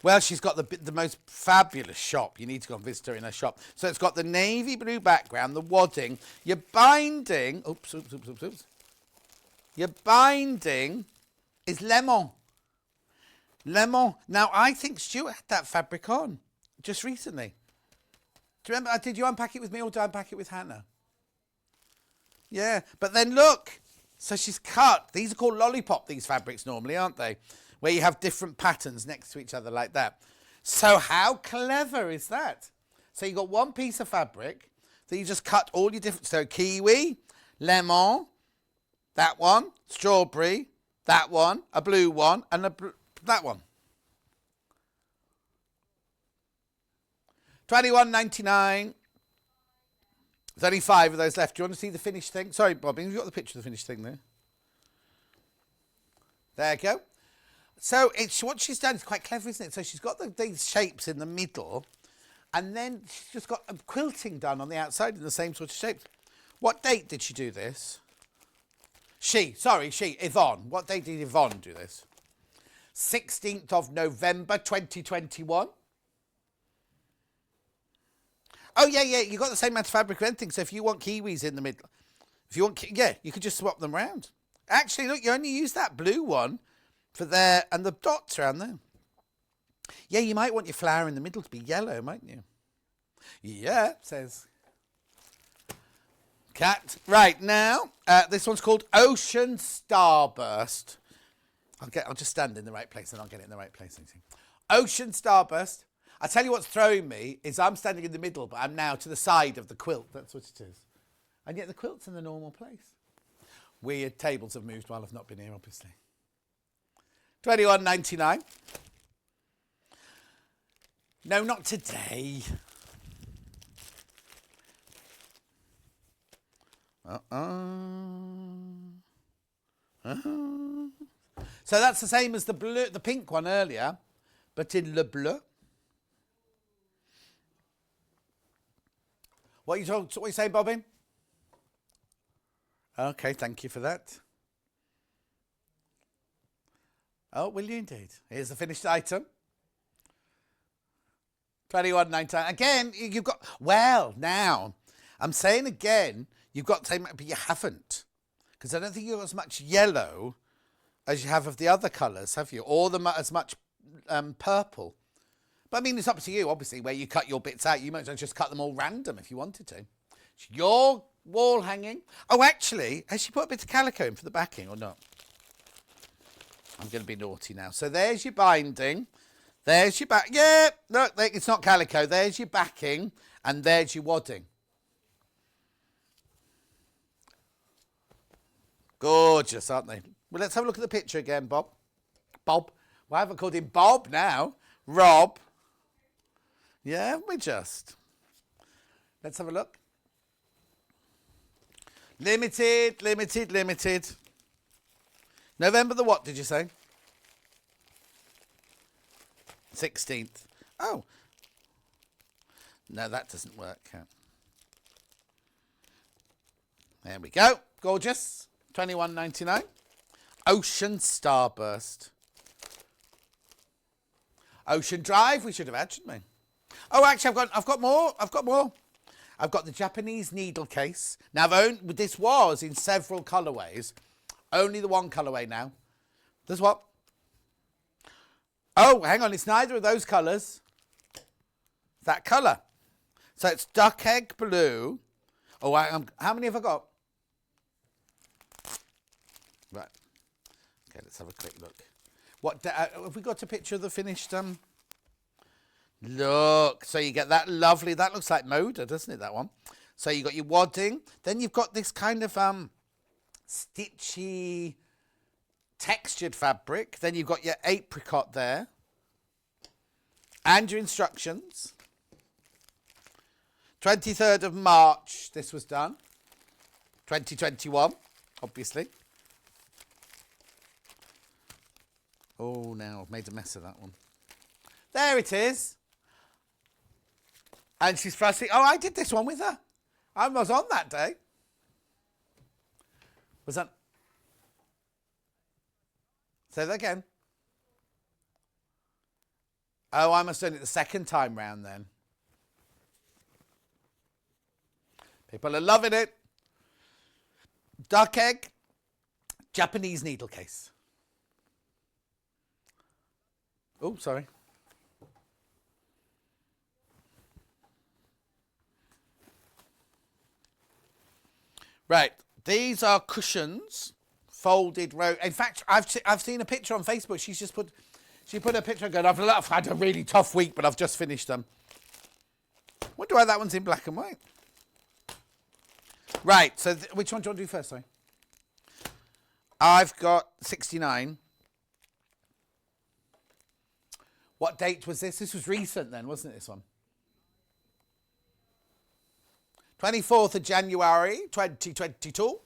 Well, she's got the most fabulous shop. You need to go and visit her in her shop. So it's got the navy blue background, the wadding. Your binding... Oops. Your binding is lemon. Lemon. Now, I think Stuart had that fabric on just recently. Do you remember? Did you unpack it with me or did I unpack it with Hannah? Yeah. But then look. So she's cut. These are called lollipop, these fabrics normally, aren't they? where you have different patterns next to each other like that. So how clever is that? So you got one piece of fabric that you just cut all your different, so kiwi, lemon, that one, strawberry, that one, a blue one, and that one. $21.99. There's only 5 of those left. Do you want to see the finished thing? Sorry, Bobby, you've got the picture of the finished thing there. There you go. So what she's done is quite clever, isn't it? So she's got these shapes in the middle, and then she's just got a quilting done on the outside in the same sort of shapes. What date did she do this? Yvonne. What date did Yvonne do this? 16th of November 2021. Oh, yeah, you got the same amount of fabric and everything. So if you want kiwis in the middle, you could just swap them around. Actually, look, you only use that blue one for there and the dots around there. Yeah, you might want your flower in the middle to be yellow, mightn't you? Yeah, says Cat. Right, now, this one's called Ocean Starburst. I'll just stand in the right place and I'll get it in the right place. Ocean Starburst. I tell you what's throwing me is I'm standing in the middle, but I'm now to the side of the quilt. That's what it is. And yet the quilt's in the normal place. Weird tables have moved while I've not been here, obviously. $21.99. No, not today. So that's the same as the pink one earlier, but in le bleu. What are you saying, Bobby? Okay, thank you for that. Oh, will you indeed? Here's the finished item. $21.99. Again, you've got... Well, now, I'm saying again, you've got the same... But you haven't. Because I don't think you've got as much yellow as you have of the other colours, have you? Or as much purple. But I mean, it's up to you, obviously, where you cut your bits out. You might as well just cut them all random if you wanted to. It's your wall hanging. Oh, actually, has she put a bit of calico in for the backing or not? I'm going to be naughty now. So there's your binding. There's your back. Yeah, look, it's not calico. There's your backing and there's your wadding. Gorgeous, aren't they? Well, let's have a look at the picture again, Bob. Bob. Well, I haven't called him Bob now. Rob. Yeah, haven't we just? Let's have a look. Limited. November the what, did you say? 16th. Oh. No, that doesn't work. There we go. Gorgeous. $21.99. Ocean Starburst. Ocean Drive, we should have had, shouldn't we? Oh, actually, I've got more. I've got the Japanese needle case. Now, this was in several colourways. Only the one colourway now. There's what? Oh, hang on. It's neither of those colours. That colour. So it's duck egg blue. Oh, how many have I got? Right. Okay, let's have a quick look. What have we got a picture of the finished? Look. So you get that lovely. That looks like Moda, doesn't it? That one. So you got your wadding. Then you've got this kind of stitchy textured fabric. Then you've got your apricot there. And your instructions. 23rd of March, this was done. 2021, obviously. Oh, now I've made a mess of that one. There it is. And she's fussy. Oh, I did this one with her. I was on that day. Was that? Say that again. Oh, I must have done it the second time round then. People are loving it. Duck egg, Japanese needle case. Oh, sorry. Right, these are cushions folded row. In fact, I've seen a picture on Facebook. She put a picture going, I've had a really tough week, but I've just finished them. Wonder why that one's in black and white. Right, so which one do you want to do first, sorry? I've got 69. What date was this? This was recent then, wasn't it, this one? 24th of January, 2022.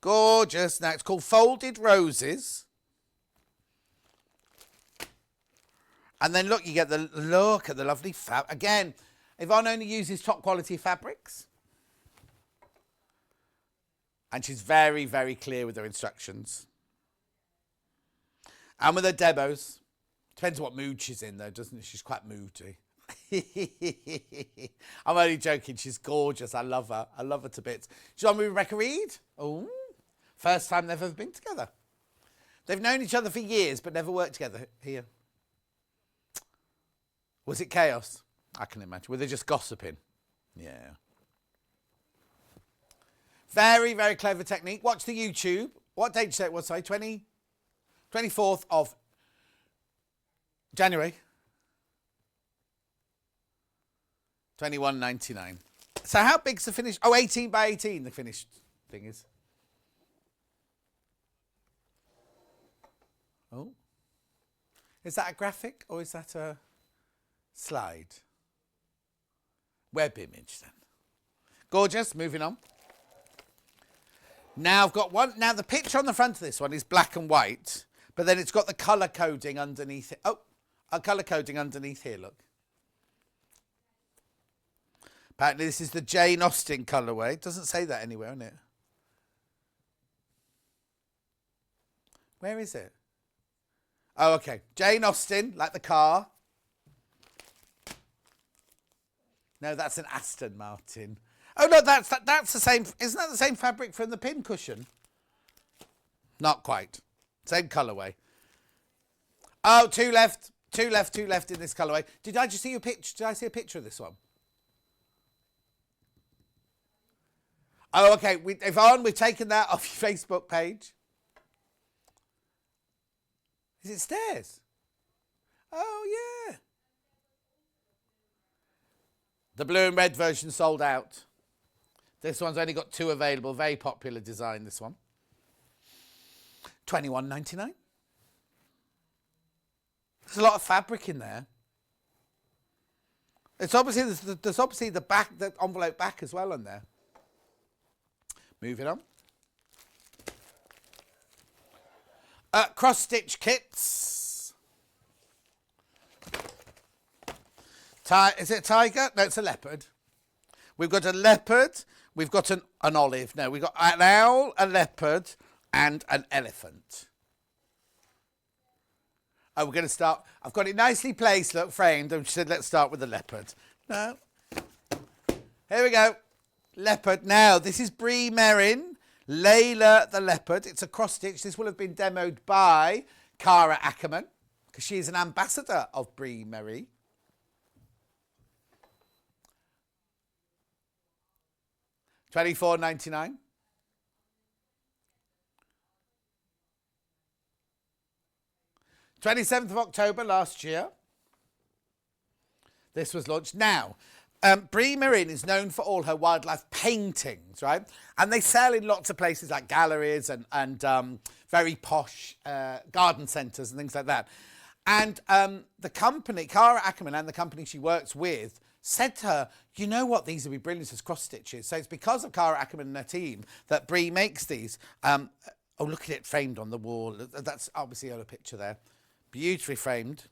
Gorgeous. Now, it's called Folded Roses. And then, look, you get the look at the lovely fabric. Again, Yvonne only uses top quality fabrics. And she's very, very clear with her instructions. And with her demos. Depends what mood she's in, though, doesn't it? She's quite moody. I'm only joking. She's gorgeous. I love her. I love her to bits. Do you want me to Rebecca Reed? Oh, first time they've ever been together. They've known each other for years, but never worked together here. Was it chaos? I can imagine. Were they just gossiping? Yeah. Very, very clever technique. Watch the YouTube. What date did you say it was? Sorry, 24th of January. 21.99. So how big's the finish? Oh, 18 by 18 the finished thing is. Oh. Is that a graphic or is that a slide? Web image then. Gorgeous. Moving on. Now I've got one. Now the picture on the front of this one is black and white, but then it's got the colour coding underneath it. Oh, a colour coding underneath here, look. Apparently this is the Jane Austen colourway. It doesn't say that anywhere, isn't it? Where is it? Oh, okay. Jane Austen, like the car. No, that's an Aston Martin. Oh, no, that's the same. Isn't that the same fabric from the pin cushion? Not quite. Same colourway. Oh, two left in this colourway. Did I just see a picture? Did I see a picture of this one? Oh, okay. Yvonne, we've taken that off your Facebook page. Is it stairs? Oh, yeah. The blue and red version sold out. This one's only got 2 available. Very popular design, this one. $21.99. There's a lot of fabric in there. It's obviously there's obviously the envelope back as well on there. Moving on. Cross-stitch kits. Is it a tiger? No, it's a leopard. We've got a leopard. We've got an olive. No, we've got an owl, a leopard, and an elephant. Oh, we're going to start. I've got it nicely placed, look, framed. And she said, let's start with the leopard. No. Here we go. Leopard. Now, this is Brie Merrin, Layla the leopard. It's a cross-stitch. This will have been demoed by Cara Ackerman, because she is an ambassador of Brie Merrin. $24.99. (27th of October last year). This was launched. Now, Brie Merrin is known for all her wildlife paintings, right? And they sell in lots of places like galleries and very posh garden centres and things like that. And the company, Cara Ackerman, and the company she works with, said to her, you know what, these would be brilliant as cross stitches. So it's because of Cara Ackerman and her team that Brie makes these. Oh, look at it framed on the wall. That's obviously on a picture there. Beautifully framed.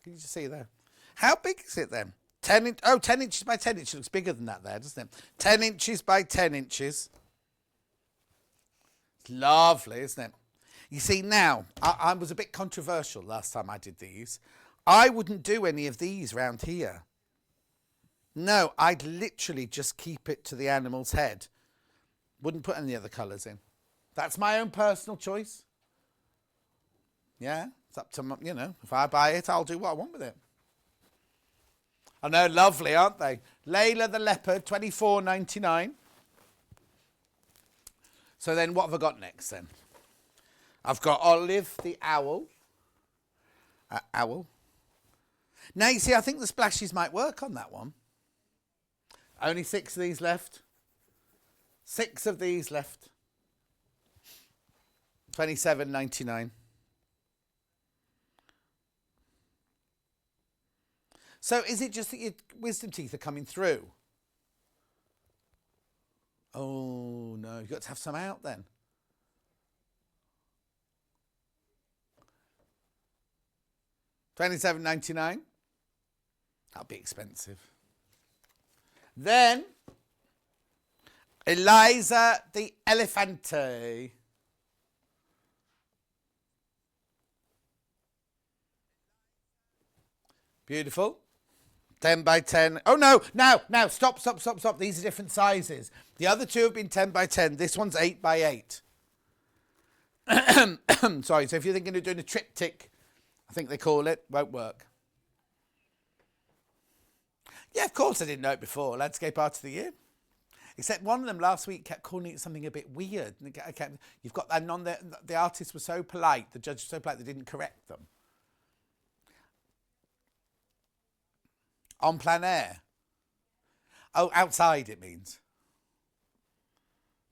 Can you just see there? How big is it then? 10 inches by 10 inches. It looks bigger than that there, doesn't it? 10 inches by 10 inches. It's lovely, isn't it? You see, now, I was a bit controversial last time I did these. I wouldn't do any of these round here. No, I'd literally just keep it to the animal's head. Wouldn't put any other colours in. That's my own personal choice. Yeah, it's up to, you know, if I buy it, I'll do what I want with it. I know, lovely, aren't they? Layla the leopard, $24.99. So then what have I got next then? I've got Olive the owl. Owl. Now, you see, I think the splashes might work on that one. Only 6 of these left. 6 of these left. $27.99. So is it just that your wisdom teeth are coming through? Oh, no. You've got to have some out then. $27.99. That'll be expensive. Then, Eliza the Elefante. Beautiful. 10 by 10. Oh, no. Now, stop. These are different sizes. The other two have been 10 by 10. This one's 8 by 8. Sorry, so if you're thinking of doing a triptych, I think they call it, won't work. Yeah, of course I didn't know it before. Landscape Art of the Year. Except one of them last week kept calling it something a bit weird. You've got that the artists were so polite, the judges were so polite, they didn't correct them. En plein air. Oh, outside it means.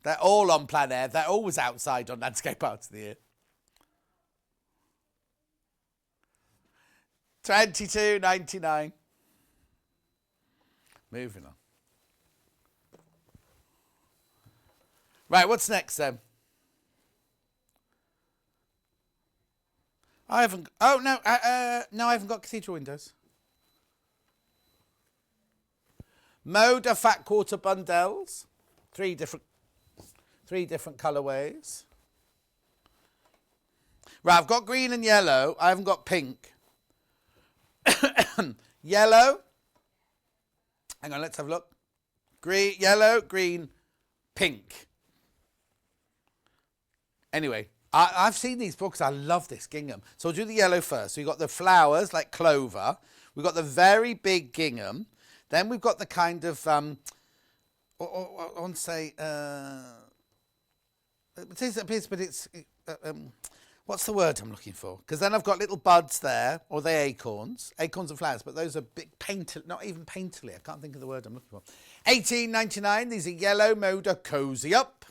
They're all en plein air. They're always outside on Landscape Art of the Year. $22.99. Moving on. Right, what's next then? I haven't. Oh no, no, I haven't got cathedral windows. Moda fat quarter bundles, three different colourways. Right, I've got green and yellow. I haven't got pink. Yellow. Hang on, let's have a look. Green, yellow, green, pink. Anyway, I've seen these books. I love this gingham. So we'll do the yellow first. So you've got the flowers like clover. We've got the very big gingham. Then we've got the kind of, I want to say, it is a piece, but it's, what's the word I'm looking for? Because then I've got little buds there, or they're acorns and flowers, but those are big not even painterly. I can't think of the word I'm looking for. $18.99. These are yellow Moda Cozy Up.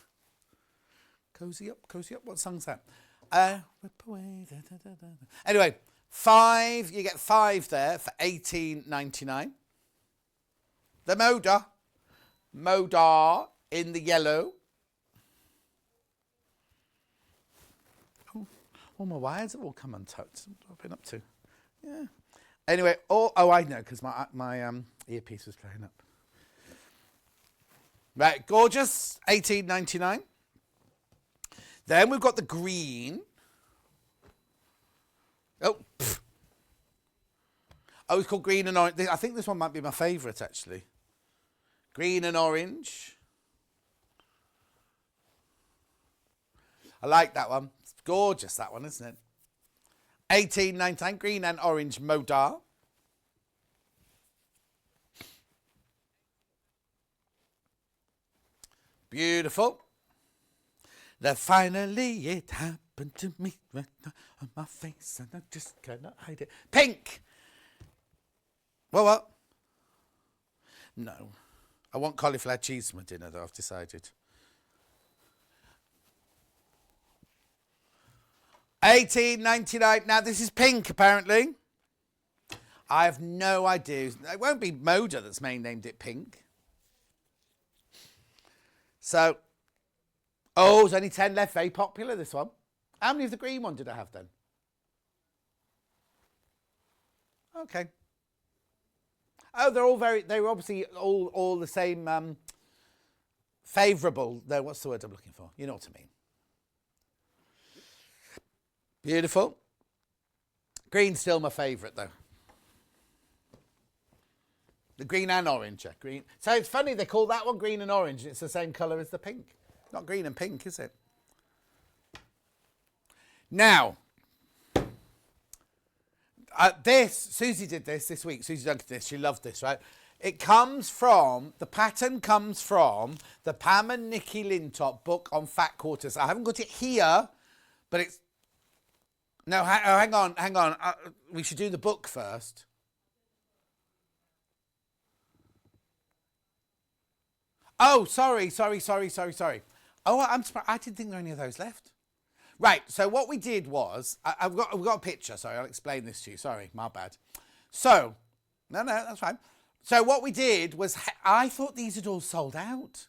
Cozy Up. What song's that? Whip away. Da, da, da, da. Anyway, 5. You get 5 there for $18.99. The Moda in the yellow. All my wires have all come untucked. What have I been up to? Yeah. Anyway, I know, because my earpiece was playing up. Right, gorgeous. $18.99. Then we've got the green. Oh, it's called green and orange. I think this one might be my favourite, actually. Green and orange. I like that one. It's gorgeous, that one, isn't it? $18.99. Green and orange Moda. Beautiful. Then finally it happened to me right on my face and I just cannot hide it. Pink. What? No. I want cauliflower cheese for my dinner, though, I've decided. $18.99. Now, this is pink, apparently. I have no idea. It won't be Moda that's named it pink. So, there's only 10 left. Very popular, this one. How many of the green one did I have, then? Okay. Oh, they were obviously all the same, favourable. No, what's the word I'm looking for? You know what I mean. Beautiful. Green's still my favourite, though. The green and orange, green. So it's funny, they call that one green and orange, and it's the same colour as the pink. Not green and pink, is it? Now, Susie did this week. Susie dug this. She loved this, right? the pattern comes from the Pam and Nikki Lintop book on fat quarters. I haven't got it here, but it's... No, hang on. We should do the book first. Oh, sorry. Oh, I'm surprised. I didn't think there were any of those left. Right, so what we did was... I've got a picture. Sorry, I'll explain this to you. Sorry, my bad. So, no, that's fine. So what we did was... I thought these had all sold out.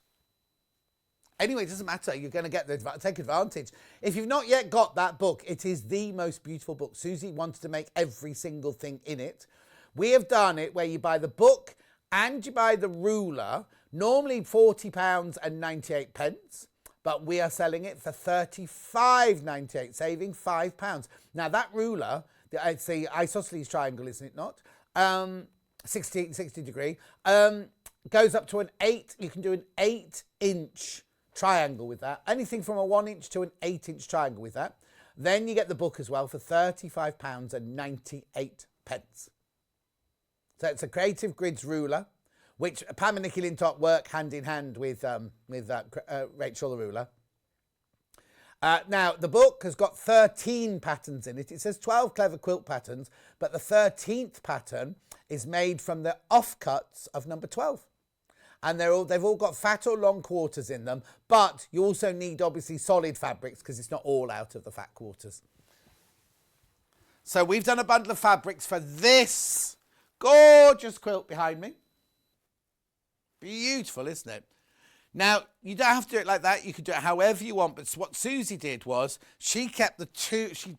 Anyway, it doesn't matter. You're going to take advantage. If you've not yet got that book, it is the most beautiful book. Susie wanted to make every single thing in it. We have done it where you buy the book and you buy the ruler, normally £40 and 98 pence, but we are selling it for £35.98, saving £5. Now that ruler, it's the isosceles triangle, isn't it not? 60 degree, goes up to an 8. You can do an 8-inch triangle with that. Anything from a 1-inch to an 8-inch triangle with that. Then you get the book as well for £35 and 98 pence. So it's a Creative Grids ruler, which Pam and Nikki Lintop work hand in hand with Rachel the ruler. Now, the book has got 13 patterns in it. It says 12 clever quilt patterns, but the 13th pattern is made from the offcuts of number 12. And they've all got fat or long quarters in them, but you also need, obviously, solid fabrics because it's not all out of the fat quarters. So we've done a bundle of fabrics for this gorgeous quilt behind me. Beautiful, isn't it? Now, you don't have to do it like that. You can do it however you want. But what Susie did was she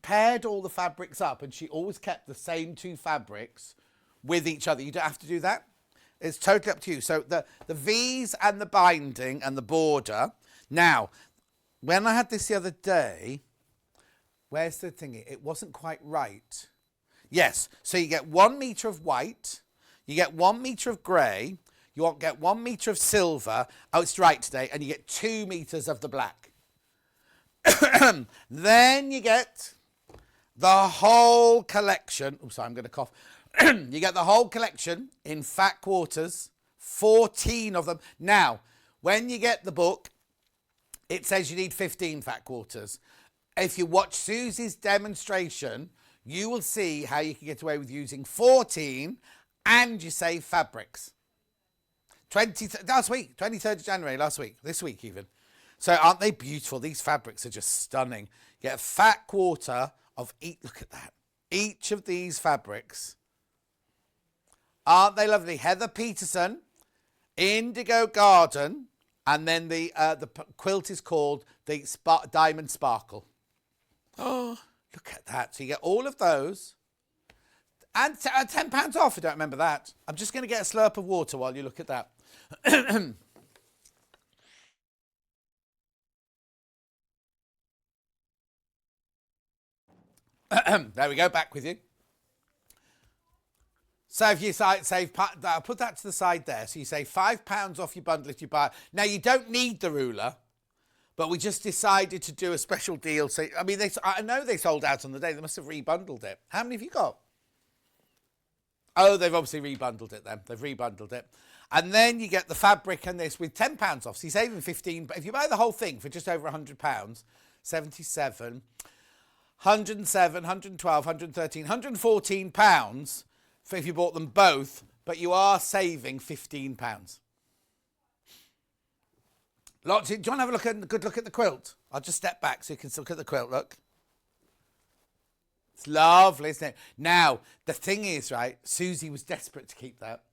paired all the fabrics up and she always kept the same 2 fabrics with each other. You don't have to do that. It's totally up to you. So the V's and the binding and the border. Now, when I had this the other day, where's the thingy? It wasn't quite right. Yes. So you get 1 metre of white. You get 1 metre of grey. You get 1 metre of silver. Oh, it's right today. And you get 2 metres of the black. Then you get the whole collection. Oh, sorry, I'm going to cough. You get the whole collection in fat quarters, 14 of them. Now, when you get the book, it says you need 15 fat quarters. If you watch Susie's demonstration, you will see how you can get away with using 14 and you save fabrics. 23rd of January, last week, this week even. So aren't they beautiful? These fabrics are just stunning. You get a fat quarter of each, look at that. Each of these fabrics. Aren't they lovely? Heather Peterson, Indigo Garden, and then the quilt is called the Diamond Sparkle. Oh, look at that. So you get all of those. And £10 off, I don't remember that. I'm just going to get a slurp of water while you look at that. There we go, back with you. So if you save, I'll put that to the side there. So you save £5 off your bundle if you buy. Now, you don't need the ruler, but we just decided to do a special deal. So, I mean, I know they sold out on the day. They must have rebundled it. How many have you got? Oh, they've obviously rebundled it then. They've rebundled it. And then you get the fabric and this with £10 off. So you're saving 15. But if you buy the whole thing for just over £100, 77, 107, 112, 113, 114 pounds for if you bought them both, but you are saving £15. Lots. Do you want to have a good look at the quilt? I'll just step back so you can look at the quilt. Look. It's lovely, isn't it? Now, the thing is, right, Susie was desperate to keep that.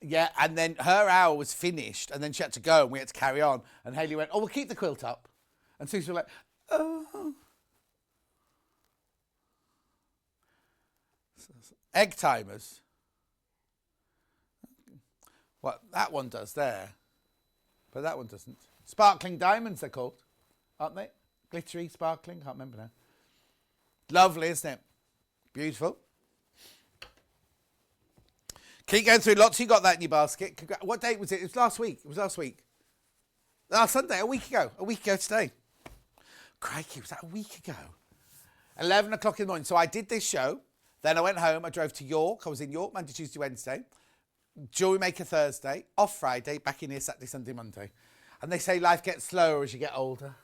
Yeah, and then her hour was finished, and then she had to go, and we had to carry on. And Hayley went, oh, we'll keep the quilt up. And Susie was like, oh. Egg timers. What that one does there, but that one doesn't. Sparkling diamonds, they're called, aren't they? Glittery, sparkling, can't remember now. Lovely, isn't it? Beautiful. Keep going through lots. You got that in your basket. What date was it? It was last week. It was last week. Last Sunday, a week ago. A week ago today. Crikey, was that a week ago? 11 o'clock in the morning. So I did this show. Then I went home. I drove to York. I was in York Monday, Tuesday, Wednesday. Jewelry Maker Thursday, off Friday, back in here Saturday, Sunday, Monday. And they say life gets slower as you get older.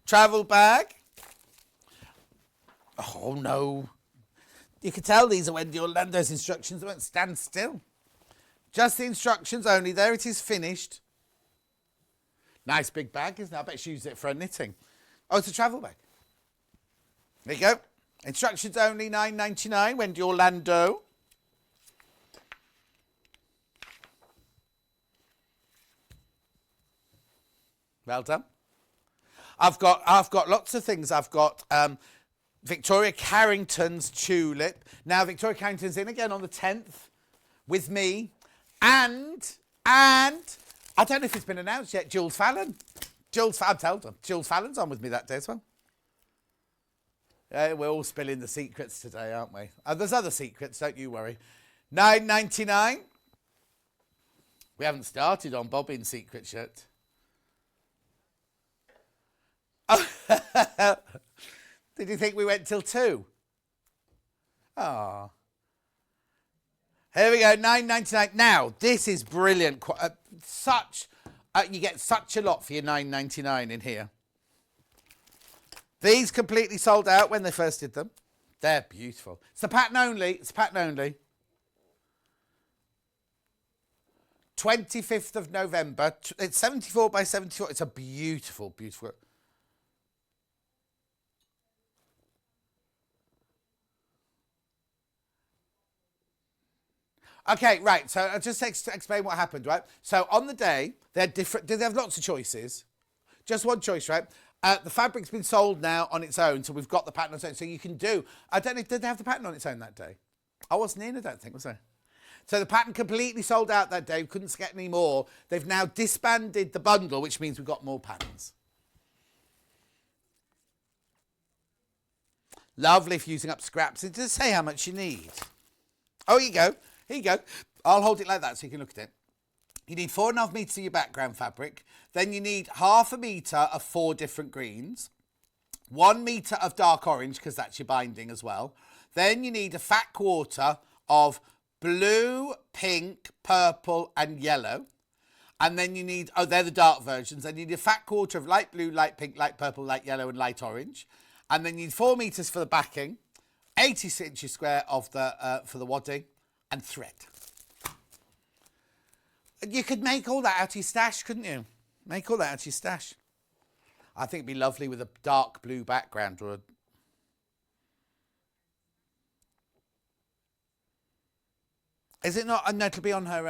Travel bag. Oh no. You can tell these are Wendy Orlando's instructions. They won't stand still. Just the instructions only. There it is, finished. Nice big bag, isn't it? I bet she used it for her knitting. Oh, it's a travel bag. There you go. Instructions only, $9.99. Wendy Orlando. Well done. I've got lots of things. I've got Victoria Carrington's tulip. Now Victoria Carrington's in again on the 10th with me, and I don't know if it's been announced yet. Jules Fallon. I've told them. Jules Fallon's on with me that day as well. We're all spilling the secrets today, aren't we? There's other secrets, don't you worry. $9.99. We haven't started on bobbin secrets yet. Did you think we went till 2? Ah. Here we go, $9.99. Now, this is brilliant. You get such a lot for your $9.99 in here. These completely sold out when they first did them. They're beautiful. It's the pattern only. It's pattern only. 25th of November. It's 74 by 74. It's a beautiful, beautiful. Okay, right. So I'll just explain what happened, right? So on the day, they're different. They have lots of choices. Just one choice, right? The fabric's been sold now on its own, so we've got the pattern on its own. So you can do... I don't know, did they have the pattern on its own that day? I wasn't in, I don't think, was I? So the pattern completely sold out that day. We couldn't get any more. They've now disbanded the bundle, which means we've got more patterns. Lovely for using up scraps. It does say how much you need. Oh, here you go. Here you go. I'll hold it like that so you can look at it. You need 4.5 metres of your background fabric. Then you need 0.5 metre of 4 different greens. 1 metre of dark orange, because that's your binding as well. Then you need a fat quarter of blue, pink, purple and yellow. And then you need, they're the dark versions. Then you need a fat quarter of light blue, light pink, light purple, light yellow and light orange. And then you need 4 metres for the backing, 80 inches square of the for the wadding, and thread. You could make all that out of your stash, couldn't you? Make all that out of your stash. I think it'd be lovely with a dark blue background or a... Is it not? And it'll be on her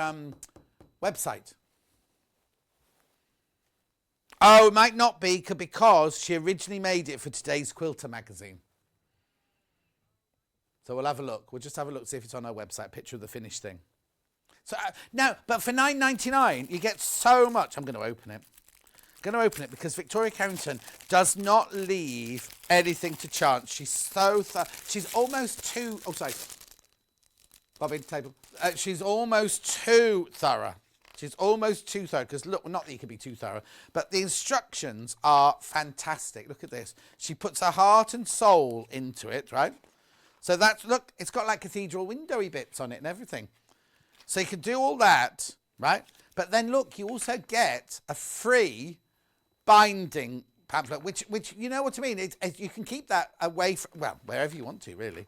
website. Oh, it might not be because she originally made it for today's Quilter magazine. So we'll have a look. We'll just have a look, see if it's on our website. Picture of the finished thing. So no, but for $9.99 you get so much. I'm going to open it. I'm going to open it because Victoria Carrington does not leave anything to chance. She's so she's almost too. Oh, sorry. Bobbin table. She's almost too thorough. She's almost too thorough because look, not that you can be too thorough, but the instructions are fantastic. Look at this. She puts her heart and soul into it, right? So that's, look, it's got like cathedral windowy bits on it and everything. So you can do all that, right? But then look, you also get a free binding pamphlet, which you know what I mean? You can keep that away from, well, wherever you want to, really.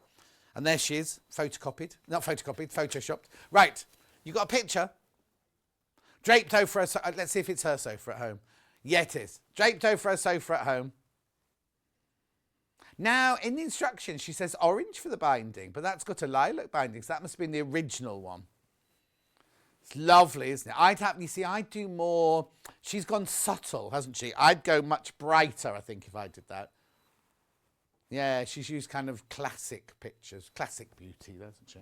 And there she is, photocopied. Not photocopied, photoshopped. Right, you got a picture. Draped over her, let's see if it's her sofa at home. Yeah, it is. Draped over her sofa at home. Now, in the instructions, she says orange for the binding, but that's got a lilac binding, so that must have been the original one. It's lovely, isn't it? I'd do more... She's gone subtle, hasn't she? I'd go much brighter, I think, if I did that. Yeah, she's used kind of classic pictures, classic beauty, doesn't she?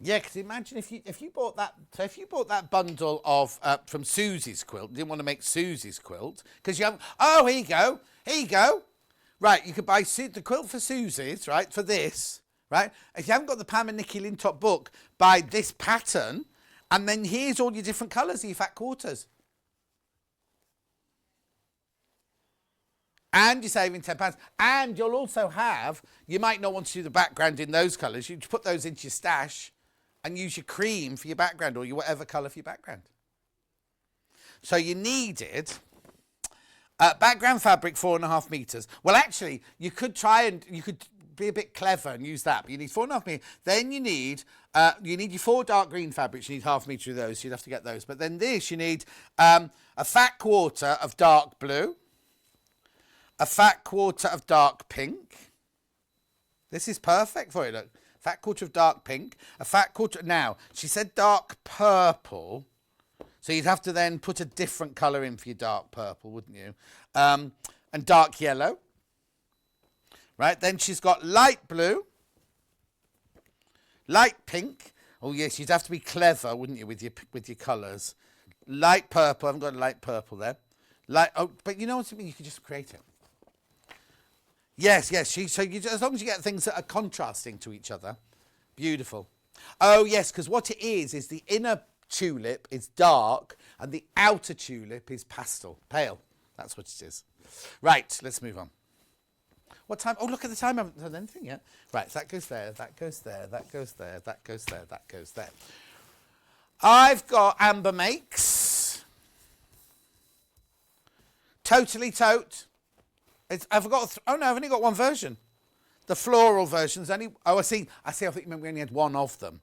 Yeah, because imagine if you bought that. So if you bought that bundle of from Susie's quilt, didn't want to make Susie's quilt because you haven't. Oh, here you go. Here you go. Right, you could buy the quilt for Susie's, right, for this, right. If you haven't got the Pam and Nikki Lintop book, buy this pattern, and then here's all your different colours of your fat quarters. And you're saving £10. And you'll also have, you might not want to do the background in those colours. You put those into your stash and use your cream for your background or your whatever colour for your background. So you needed background fabric 4.5 metres. Well, actually, you could be a bit clever and use that. But you need 4.5 metres. Then you need your 4 dark green fabrics. You need ½ metre of those. So you'd have to get those. But then this, you need a fat quarter of dark blue, a fat quarter of dark pink. This is perfect for you. Look, fat quarter of dark pink, a fat quarter. Now, she said dark purple. So you'd have to then put a different colour in for your dark purple, wouldn't you? And dark yellow. Right, then she's got light blue, light pink. Oh yes, you'd have to be clever, wouldn't you, with your colours? Light purple. I haven't got a light purple there. But you know what I mean? You could just create it. Yes. As long as you get things that are contrasting to each other, beautiful. Oh yes, because what it is the inner tulip is dark and the outer tulip is pale. That's what it is. Right, let's move on. What time? Oh, look at the time. I haven't done anything yet. Right, so that goes there, that goes there, that goes there, that goes there, that goes there. I've got Amber Makes. Totally Tote. I've only got one version. The floral version's only... Oh, I see. I think we only had one of them.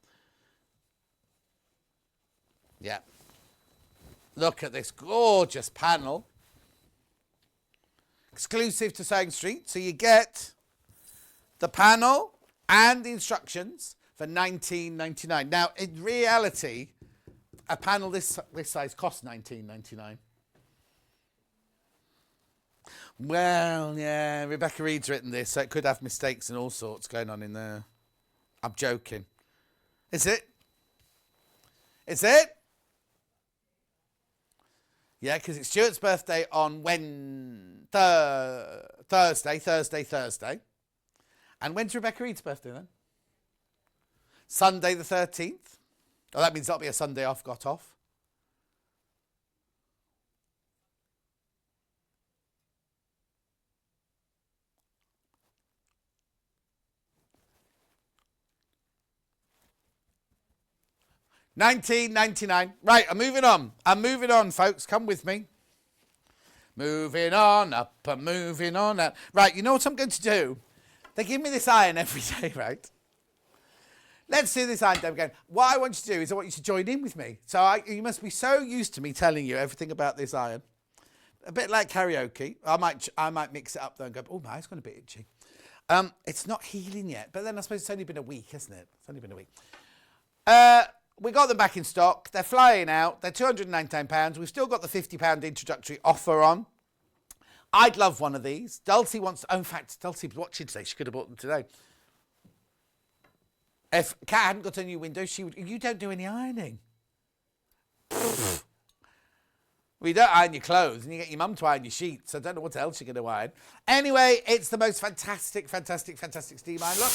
Yeah. Look at this gorgeous panel. Exclusive to Sewing Street. So you get the panel and the instructions for $19.99. Now, in reality, a panel this size costs $19.99. Well, yeah, Rebecca Reed's written this, so it could have mistakes and all sorts going on in there. I'm joking. Is it? Is it? Yeah, because it's Stuart's birthday on Thursday. And when's Rebecca Reed's birthday then? Sunday the 13th. Oh, that means that'll be a Sunday I've got off. $19.99. Right, I'm moving on, folks. Come with me. Moving on up and moving on up. Right, you know what I'm going to do? They give me this iron every day, right? Let's do this iron again. What I want you to do is I want you to join in with me. So you must be so used to me telling you everything about this iron. A bit like karaoke. I might mix it up though and go, oh, my eye's gone a bit itchy. It's not healing yet, but then I suppose it's only been a week, hasn't it? It's only been a week. We got them back in stock. They're flying out. They're £299. We've still got the £50 introductory offer on. I'd love one of these. Dulcie wants... Oh, in fact, Dulcie was watching today. She could have bought them today. If Kat hadn't got a new window, she would... You don't do any ironing. Well, you don't iron your clothes and you get your mum to iron your sheets. I don't know what else you're going to iron. Anyway, it's the most fantastic steam iron. Look.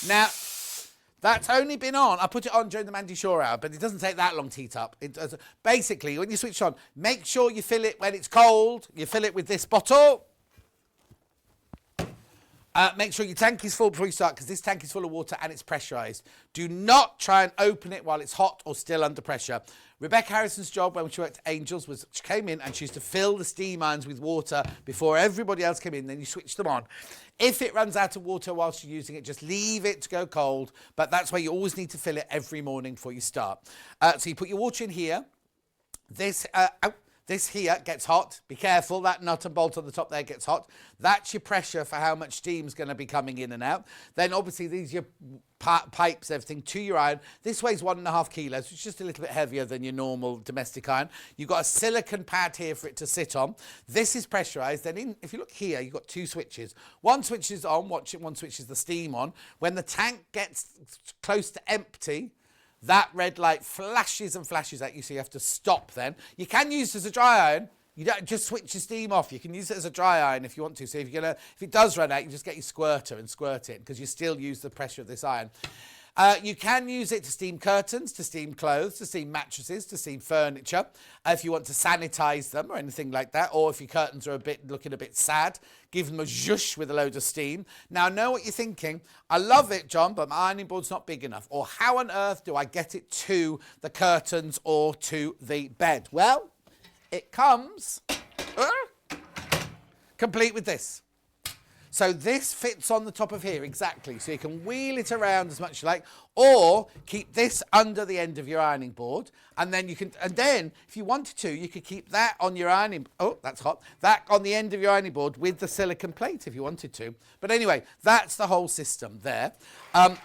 Now... That's only been on. I put it on during the Mandy Shore hour, but it doesn't take that long to heat up. It does. Basically, when you switch on, make sure you fill it when it's cold. You fill it with this bottle. Make sure your tank is full before you start, because this tank is full of water and it's pressurised. Do not try and open it while it's hot or still under pressure. Rebecca Harrison's job when she worked at Angels was she came in and she used to fill the steam irons with water before everybody else came in. Then you switch them on. If it runs out of water whilst you're using it, just leave it to go cold. But that's why you always need to fill it every morning before you start. So you put your water in here. This here gets hot. Be careful, that nut and bolt on the top there gets hot. That's your pressure for how much steam's going to be coming in and out. Then obviously these are your pipes, everything to your iron. This weighs 1.5 kilos, which is just a little bit heavier than your normal domestic iron. You've got a silicone pad here for it to sit on. This is pressurised. Then if you look here, you've got 2 switches. One switch is on, one switch is the steam on. When the tank gets close to empty, that red light flashes and flashes at you, so you have to stop then. You can use it as a dry iron. You don't just switch your steam off. You can use it as a dry iron if you want to. So if it does run out, you just get your squirter and squirt it, because you still use the pressure of this iron. You can use it to steam curtains, to steam clothes, to steam mattresses, to steam furniture. If you want to sanitize them or anything like that, or if your curtains are looking a bit sad, give them a zhush with a load of steam. Now, I know what you're thinking. I love it, John, but my ironing board's not big enough. Or how on earth do I get it to the curtains or to the bed? Well, it comes complete with this. So this fits on the top of here, exactly. So you can wheel it around as much as you like, or keep this under the end of your ironing board. And then if you wanted to, you could keep that on your that's hot, that on the end of your ironing board with the silicone plate if you wanted to. But anyway, that's the whole system there. It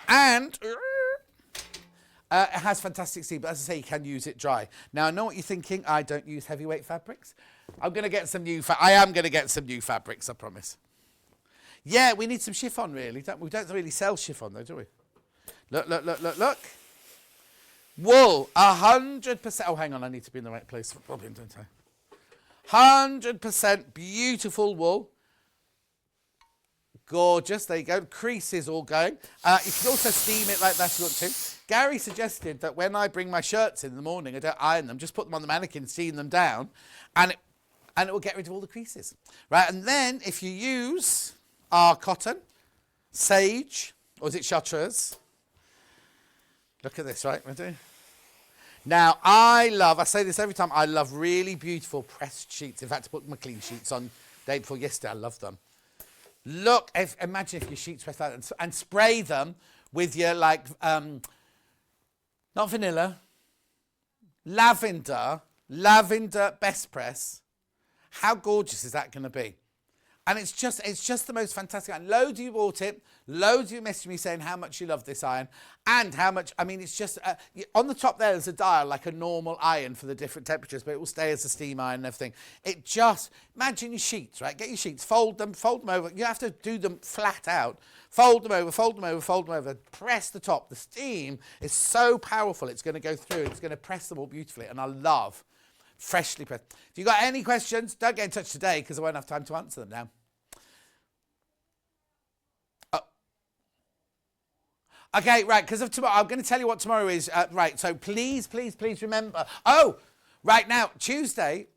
has fantastic steam, but as I say, you can use it dry. Now, I know what you're thinking. I don't use heavyweight fabrics. I am going to get some new fabrics, I promise. Yeah, we need some chiffon, really. We don't really sell chiffon, though, do we? Look. Wool, 100%. Oh, hang on, I need to be in the right place for Robin, don't I? 100% beautiful wool. Gorgeous, there you go. Creases all going. You can also steam it like that if you want to. Gary suggested that when I bring my shirts in the morning, I don't iron them, just put them on the mannequin, steam them down, and it will get rid of all the creases. Right, and then if you use our cotton, sage, or is it chartreuse? Look at this, right? Now, I say this every time, I love really beautiful pressed sheets. In fact, I put my clean sheets on day before yesterday. I love them. Look, imagine if your sheets pressed like that and spray them with your, not vanilla, lavender best press. How gorgeous is that going to be? And it's just the most fantastic iron. Loads of you bought it. Loads of you messaged me saying how much you love this iron and how much, it's just, on the top there's a dial like a normal iron for the different temperatures, but it will stay as a steam iron and everything. Imagine your sheets, right? Get your sheets, fold them over. You have to do them flat out. Fold them over, press the top. The steam is so powerful, it's going to go through. It's going to press them all beautifully. And I love freshly pressed. If you've got any questions, don't get in touch today because I won't have time to answer them now. Okay, right, because of tomorrow, I'm going to tell you what tomorrow is. Right, so please remember. Oh, right now, Tuesday,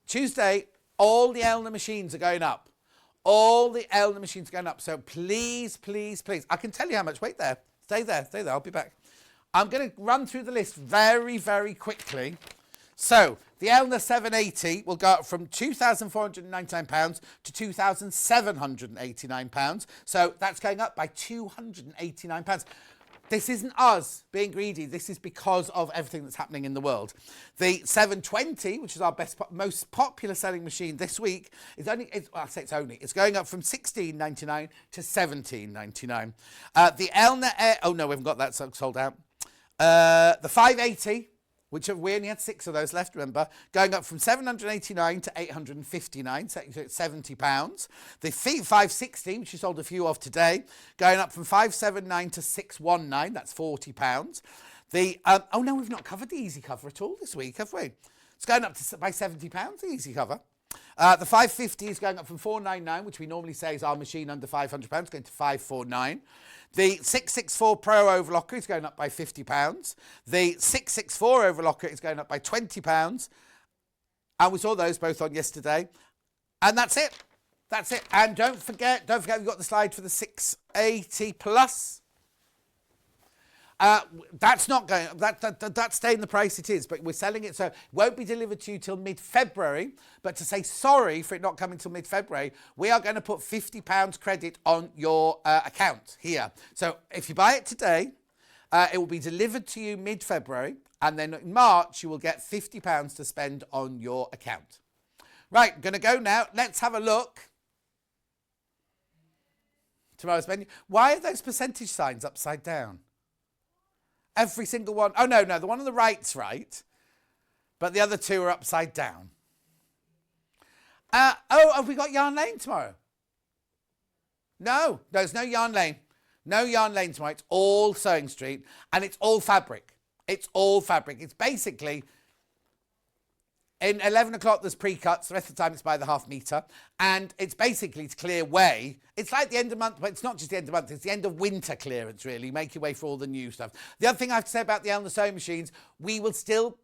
all the Elna machines are going up. All the Elna machines are going up. So please. I can tell you how much. Wait there. Stay there. I'll be back. I'm going to run through the list very, very quickly. So the Elna 780 will go up from £2,499 to £2,789. So that's going up by £289. This isn't us being greedy. This is because of everything that's happening in the world. The 720, which is our most popular selling machine this week, it's going up from £16.99 to £17.99. The Elna Air, we haven't got that sold out. The 580, which we only had 6 of those left, remember, going up from £789 to £859, so it's £70. The 560, which you sold a few of today, going up from £579 to £619, that's £40. The we've not covered the Easy Cover at all this week, have we? It's going up by £70, the Easy Cover. The 550 is going up from £499, which we normally say is our machine under £500, going to £549. The 664 Pro Overlocker is going up by £50. The 664 Overlocker is going up by £20. And we saw those both on yesterday. And that's it. And don't forget we've got the slide for the 680 Plus. That's not going, that's staying the price it is, but we're selling it, so it won't be delivered to you till mid-February. But to say sorry for it not coming till mid-February, we are going to put £50 credit on your account here. So if you buy it today, it will be delivered to you mid-February, and then in March you will get £50 to spend on your account. Right, I'm going to go now. Let's have a look. Tomorrow's menu. Why are those percentage signs upside down? Every single one. Oh, no, the one on the right's right. But the other two are upside down. Have we got Yarn Lane tomorrow? No, there's no Yarn Lane. No Yarn Lane tomorrow. It's all Sewing Street. And it's all fabric. It's basically In 11 o'clock, there's pre-cuts. The rest of the time, it's by the half metre. And it's basically to clear way. It's like the end of month, but it's not just the end of month. It's the end of winter clearance, really. Make your way for all the new stuff. The other thing I have to say about the Elna sewing machines, we will still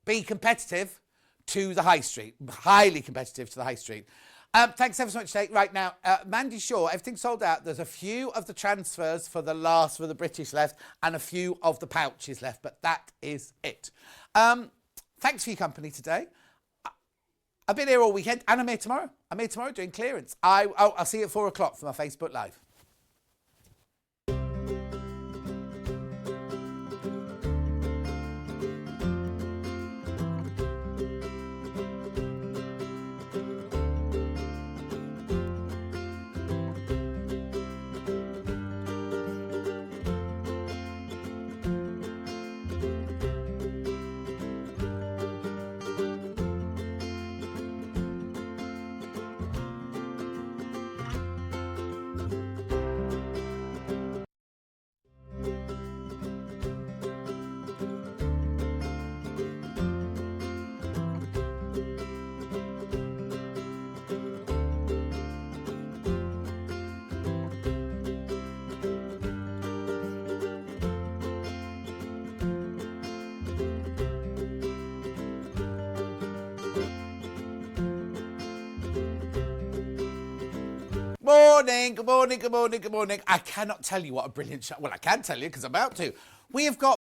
be competitive to the high street. Highly competitive to the high street. Thanks ever so much, Nate. Right now, Mandy Shaw, everything's sold out. There's a few of the transfers for the British left and a few of the pouches left, but that is it. Thanks for your company today. I've been here all weekend and I'm here tomorrow. I'm here tomorrow doing clearance. I'll see you at 4 o'clock for my Facebook Live. Morning, good morning, good morning, good morning. I cannot tell you what a brilliant show. Well, I can tell you because I'm about to. We have got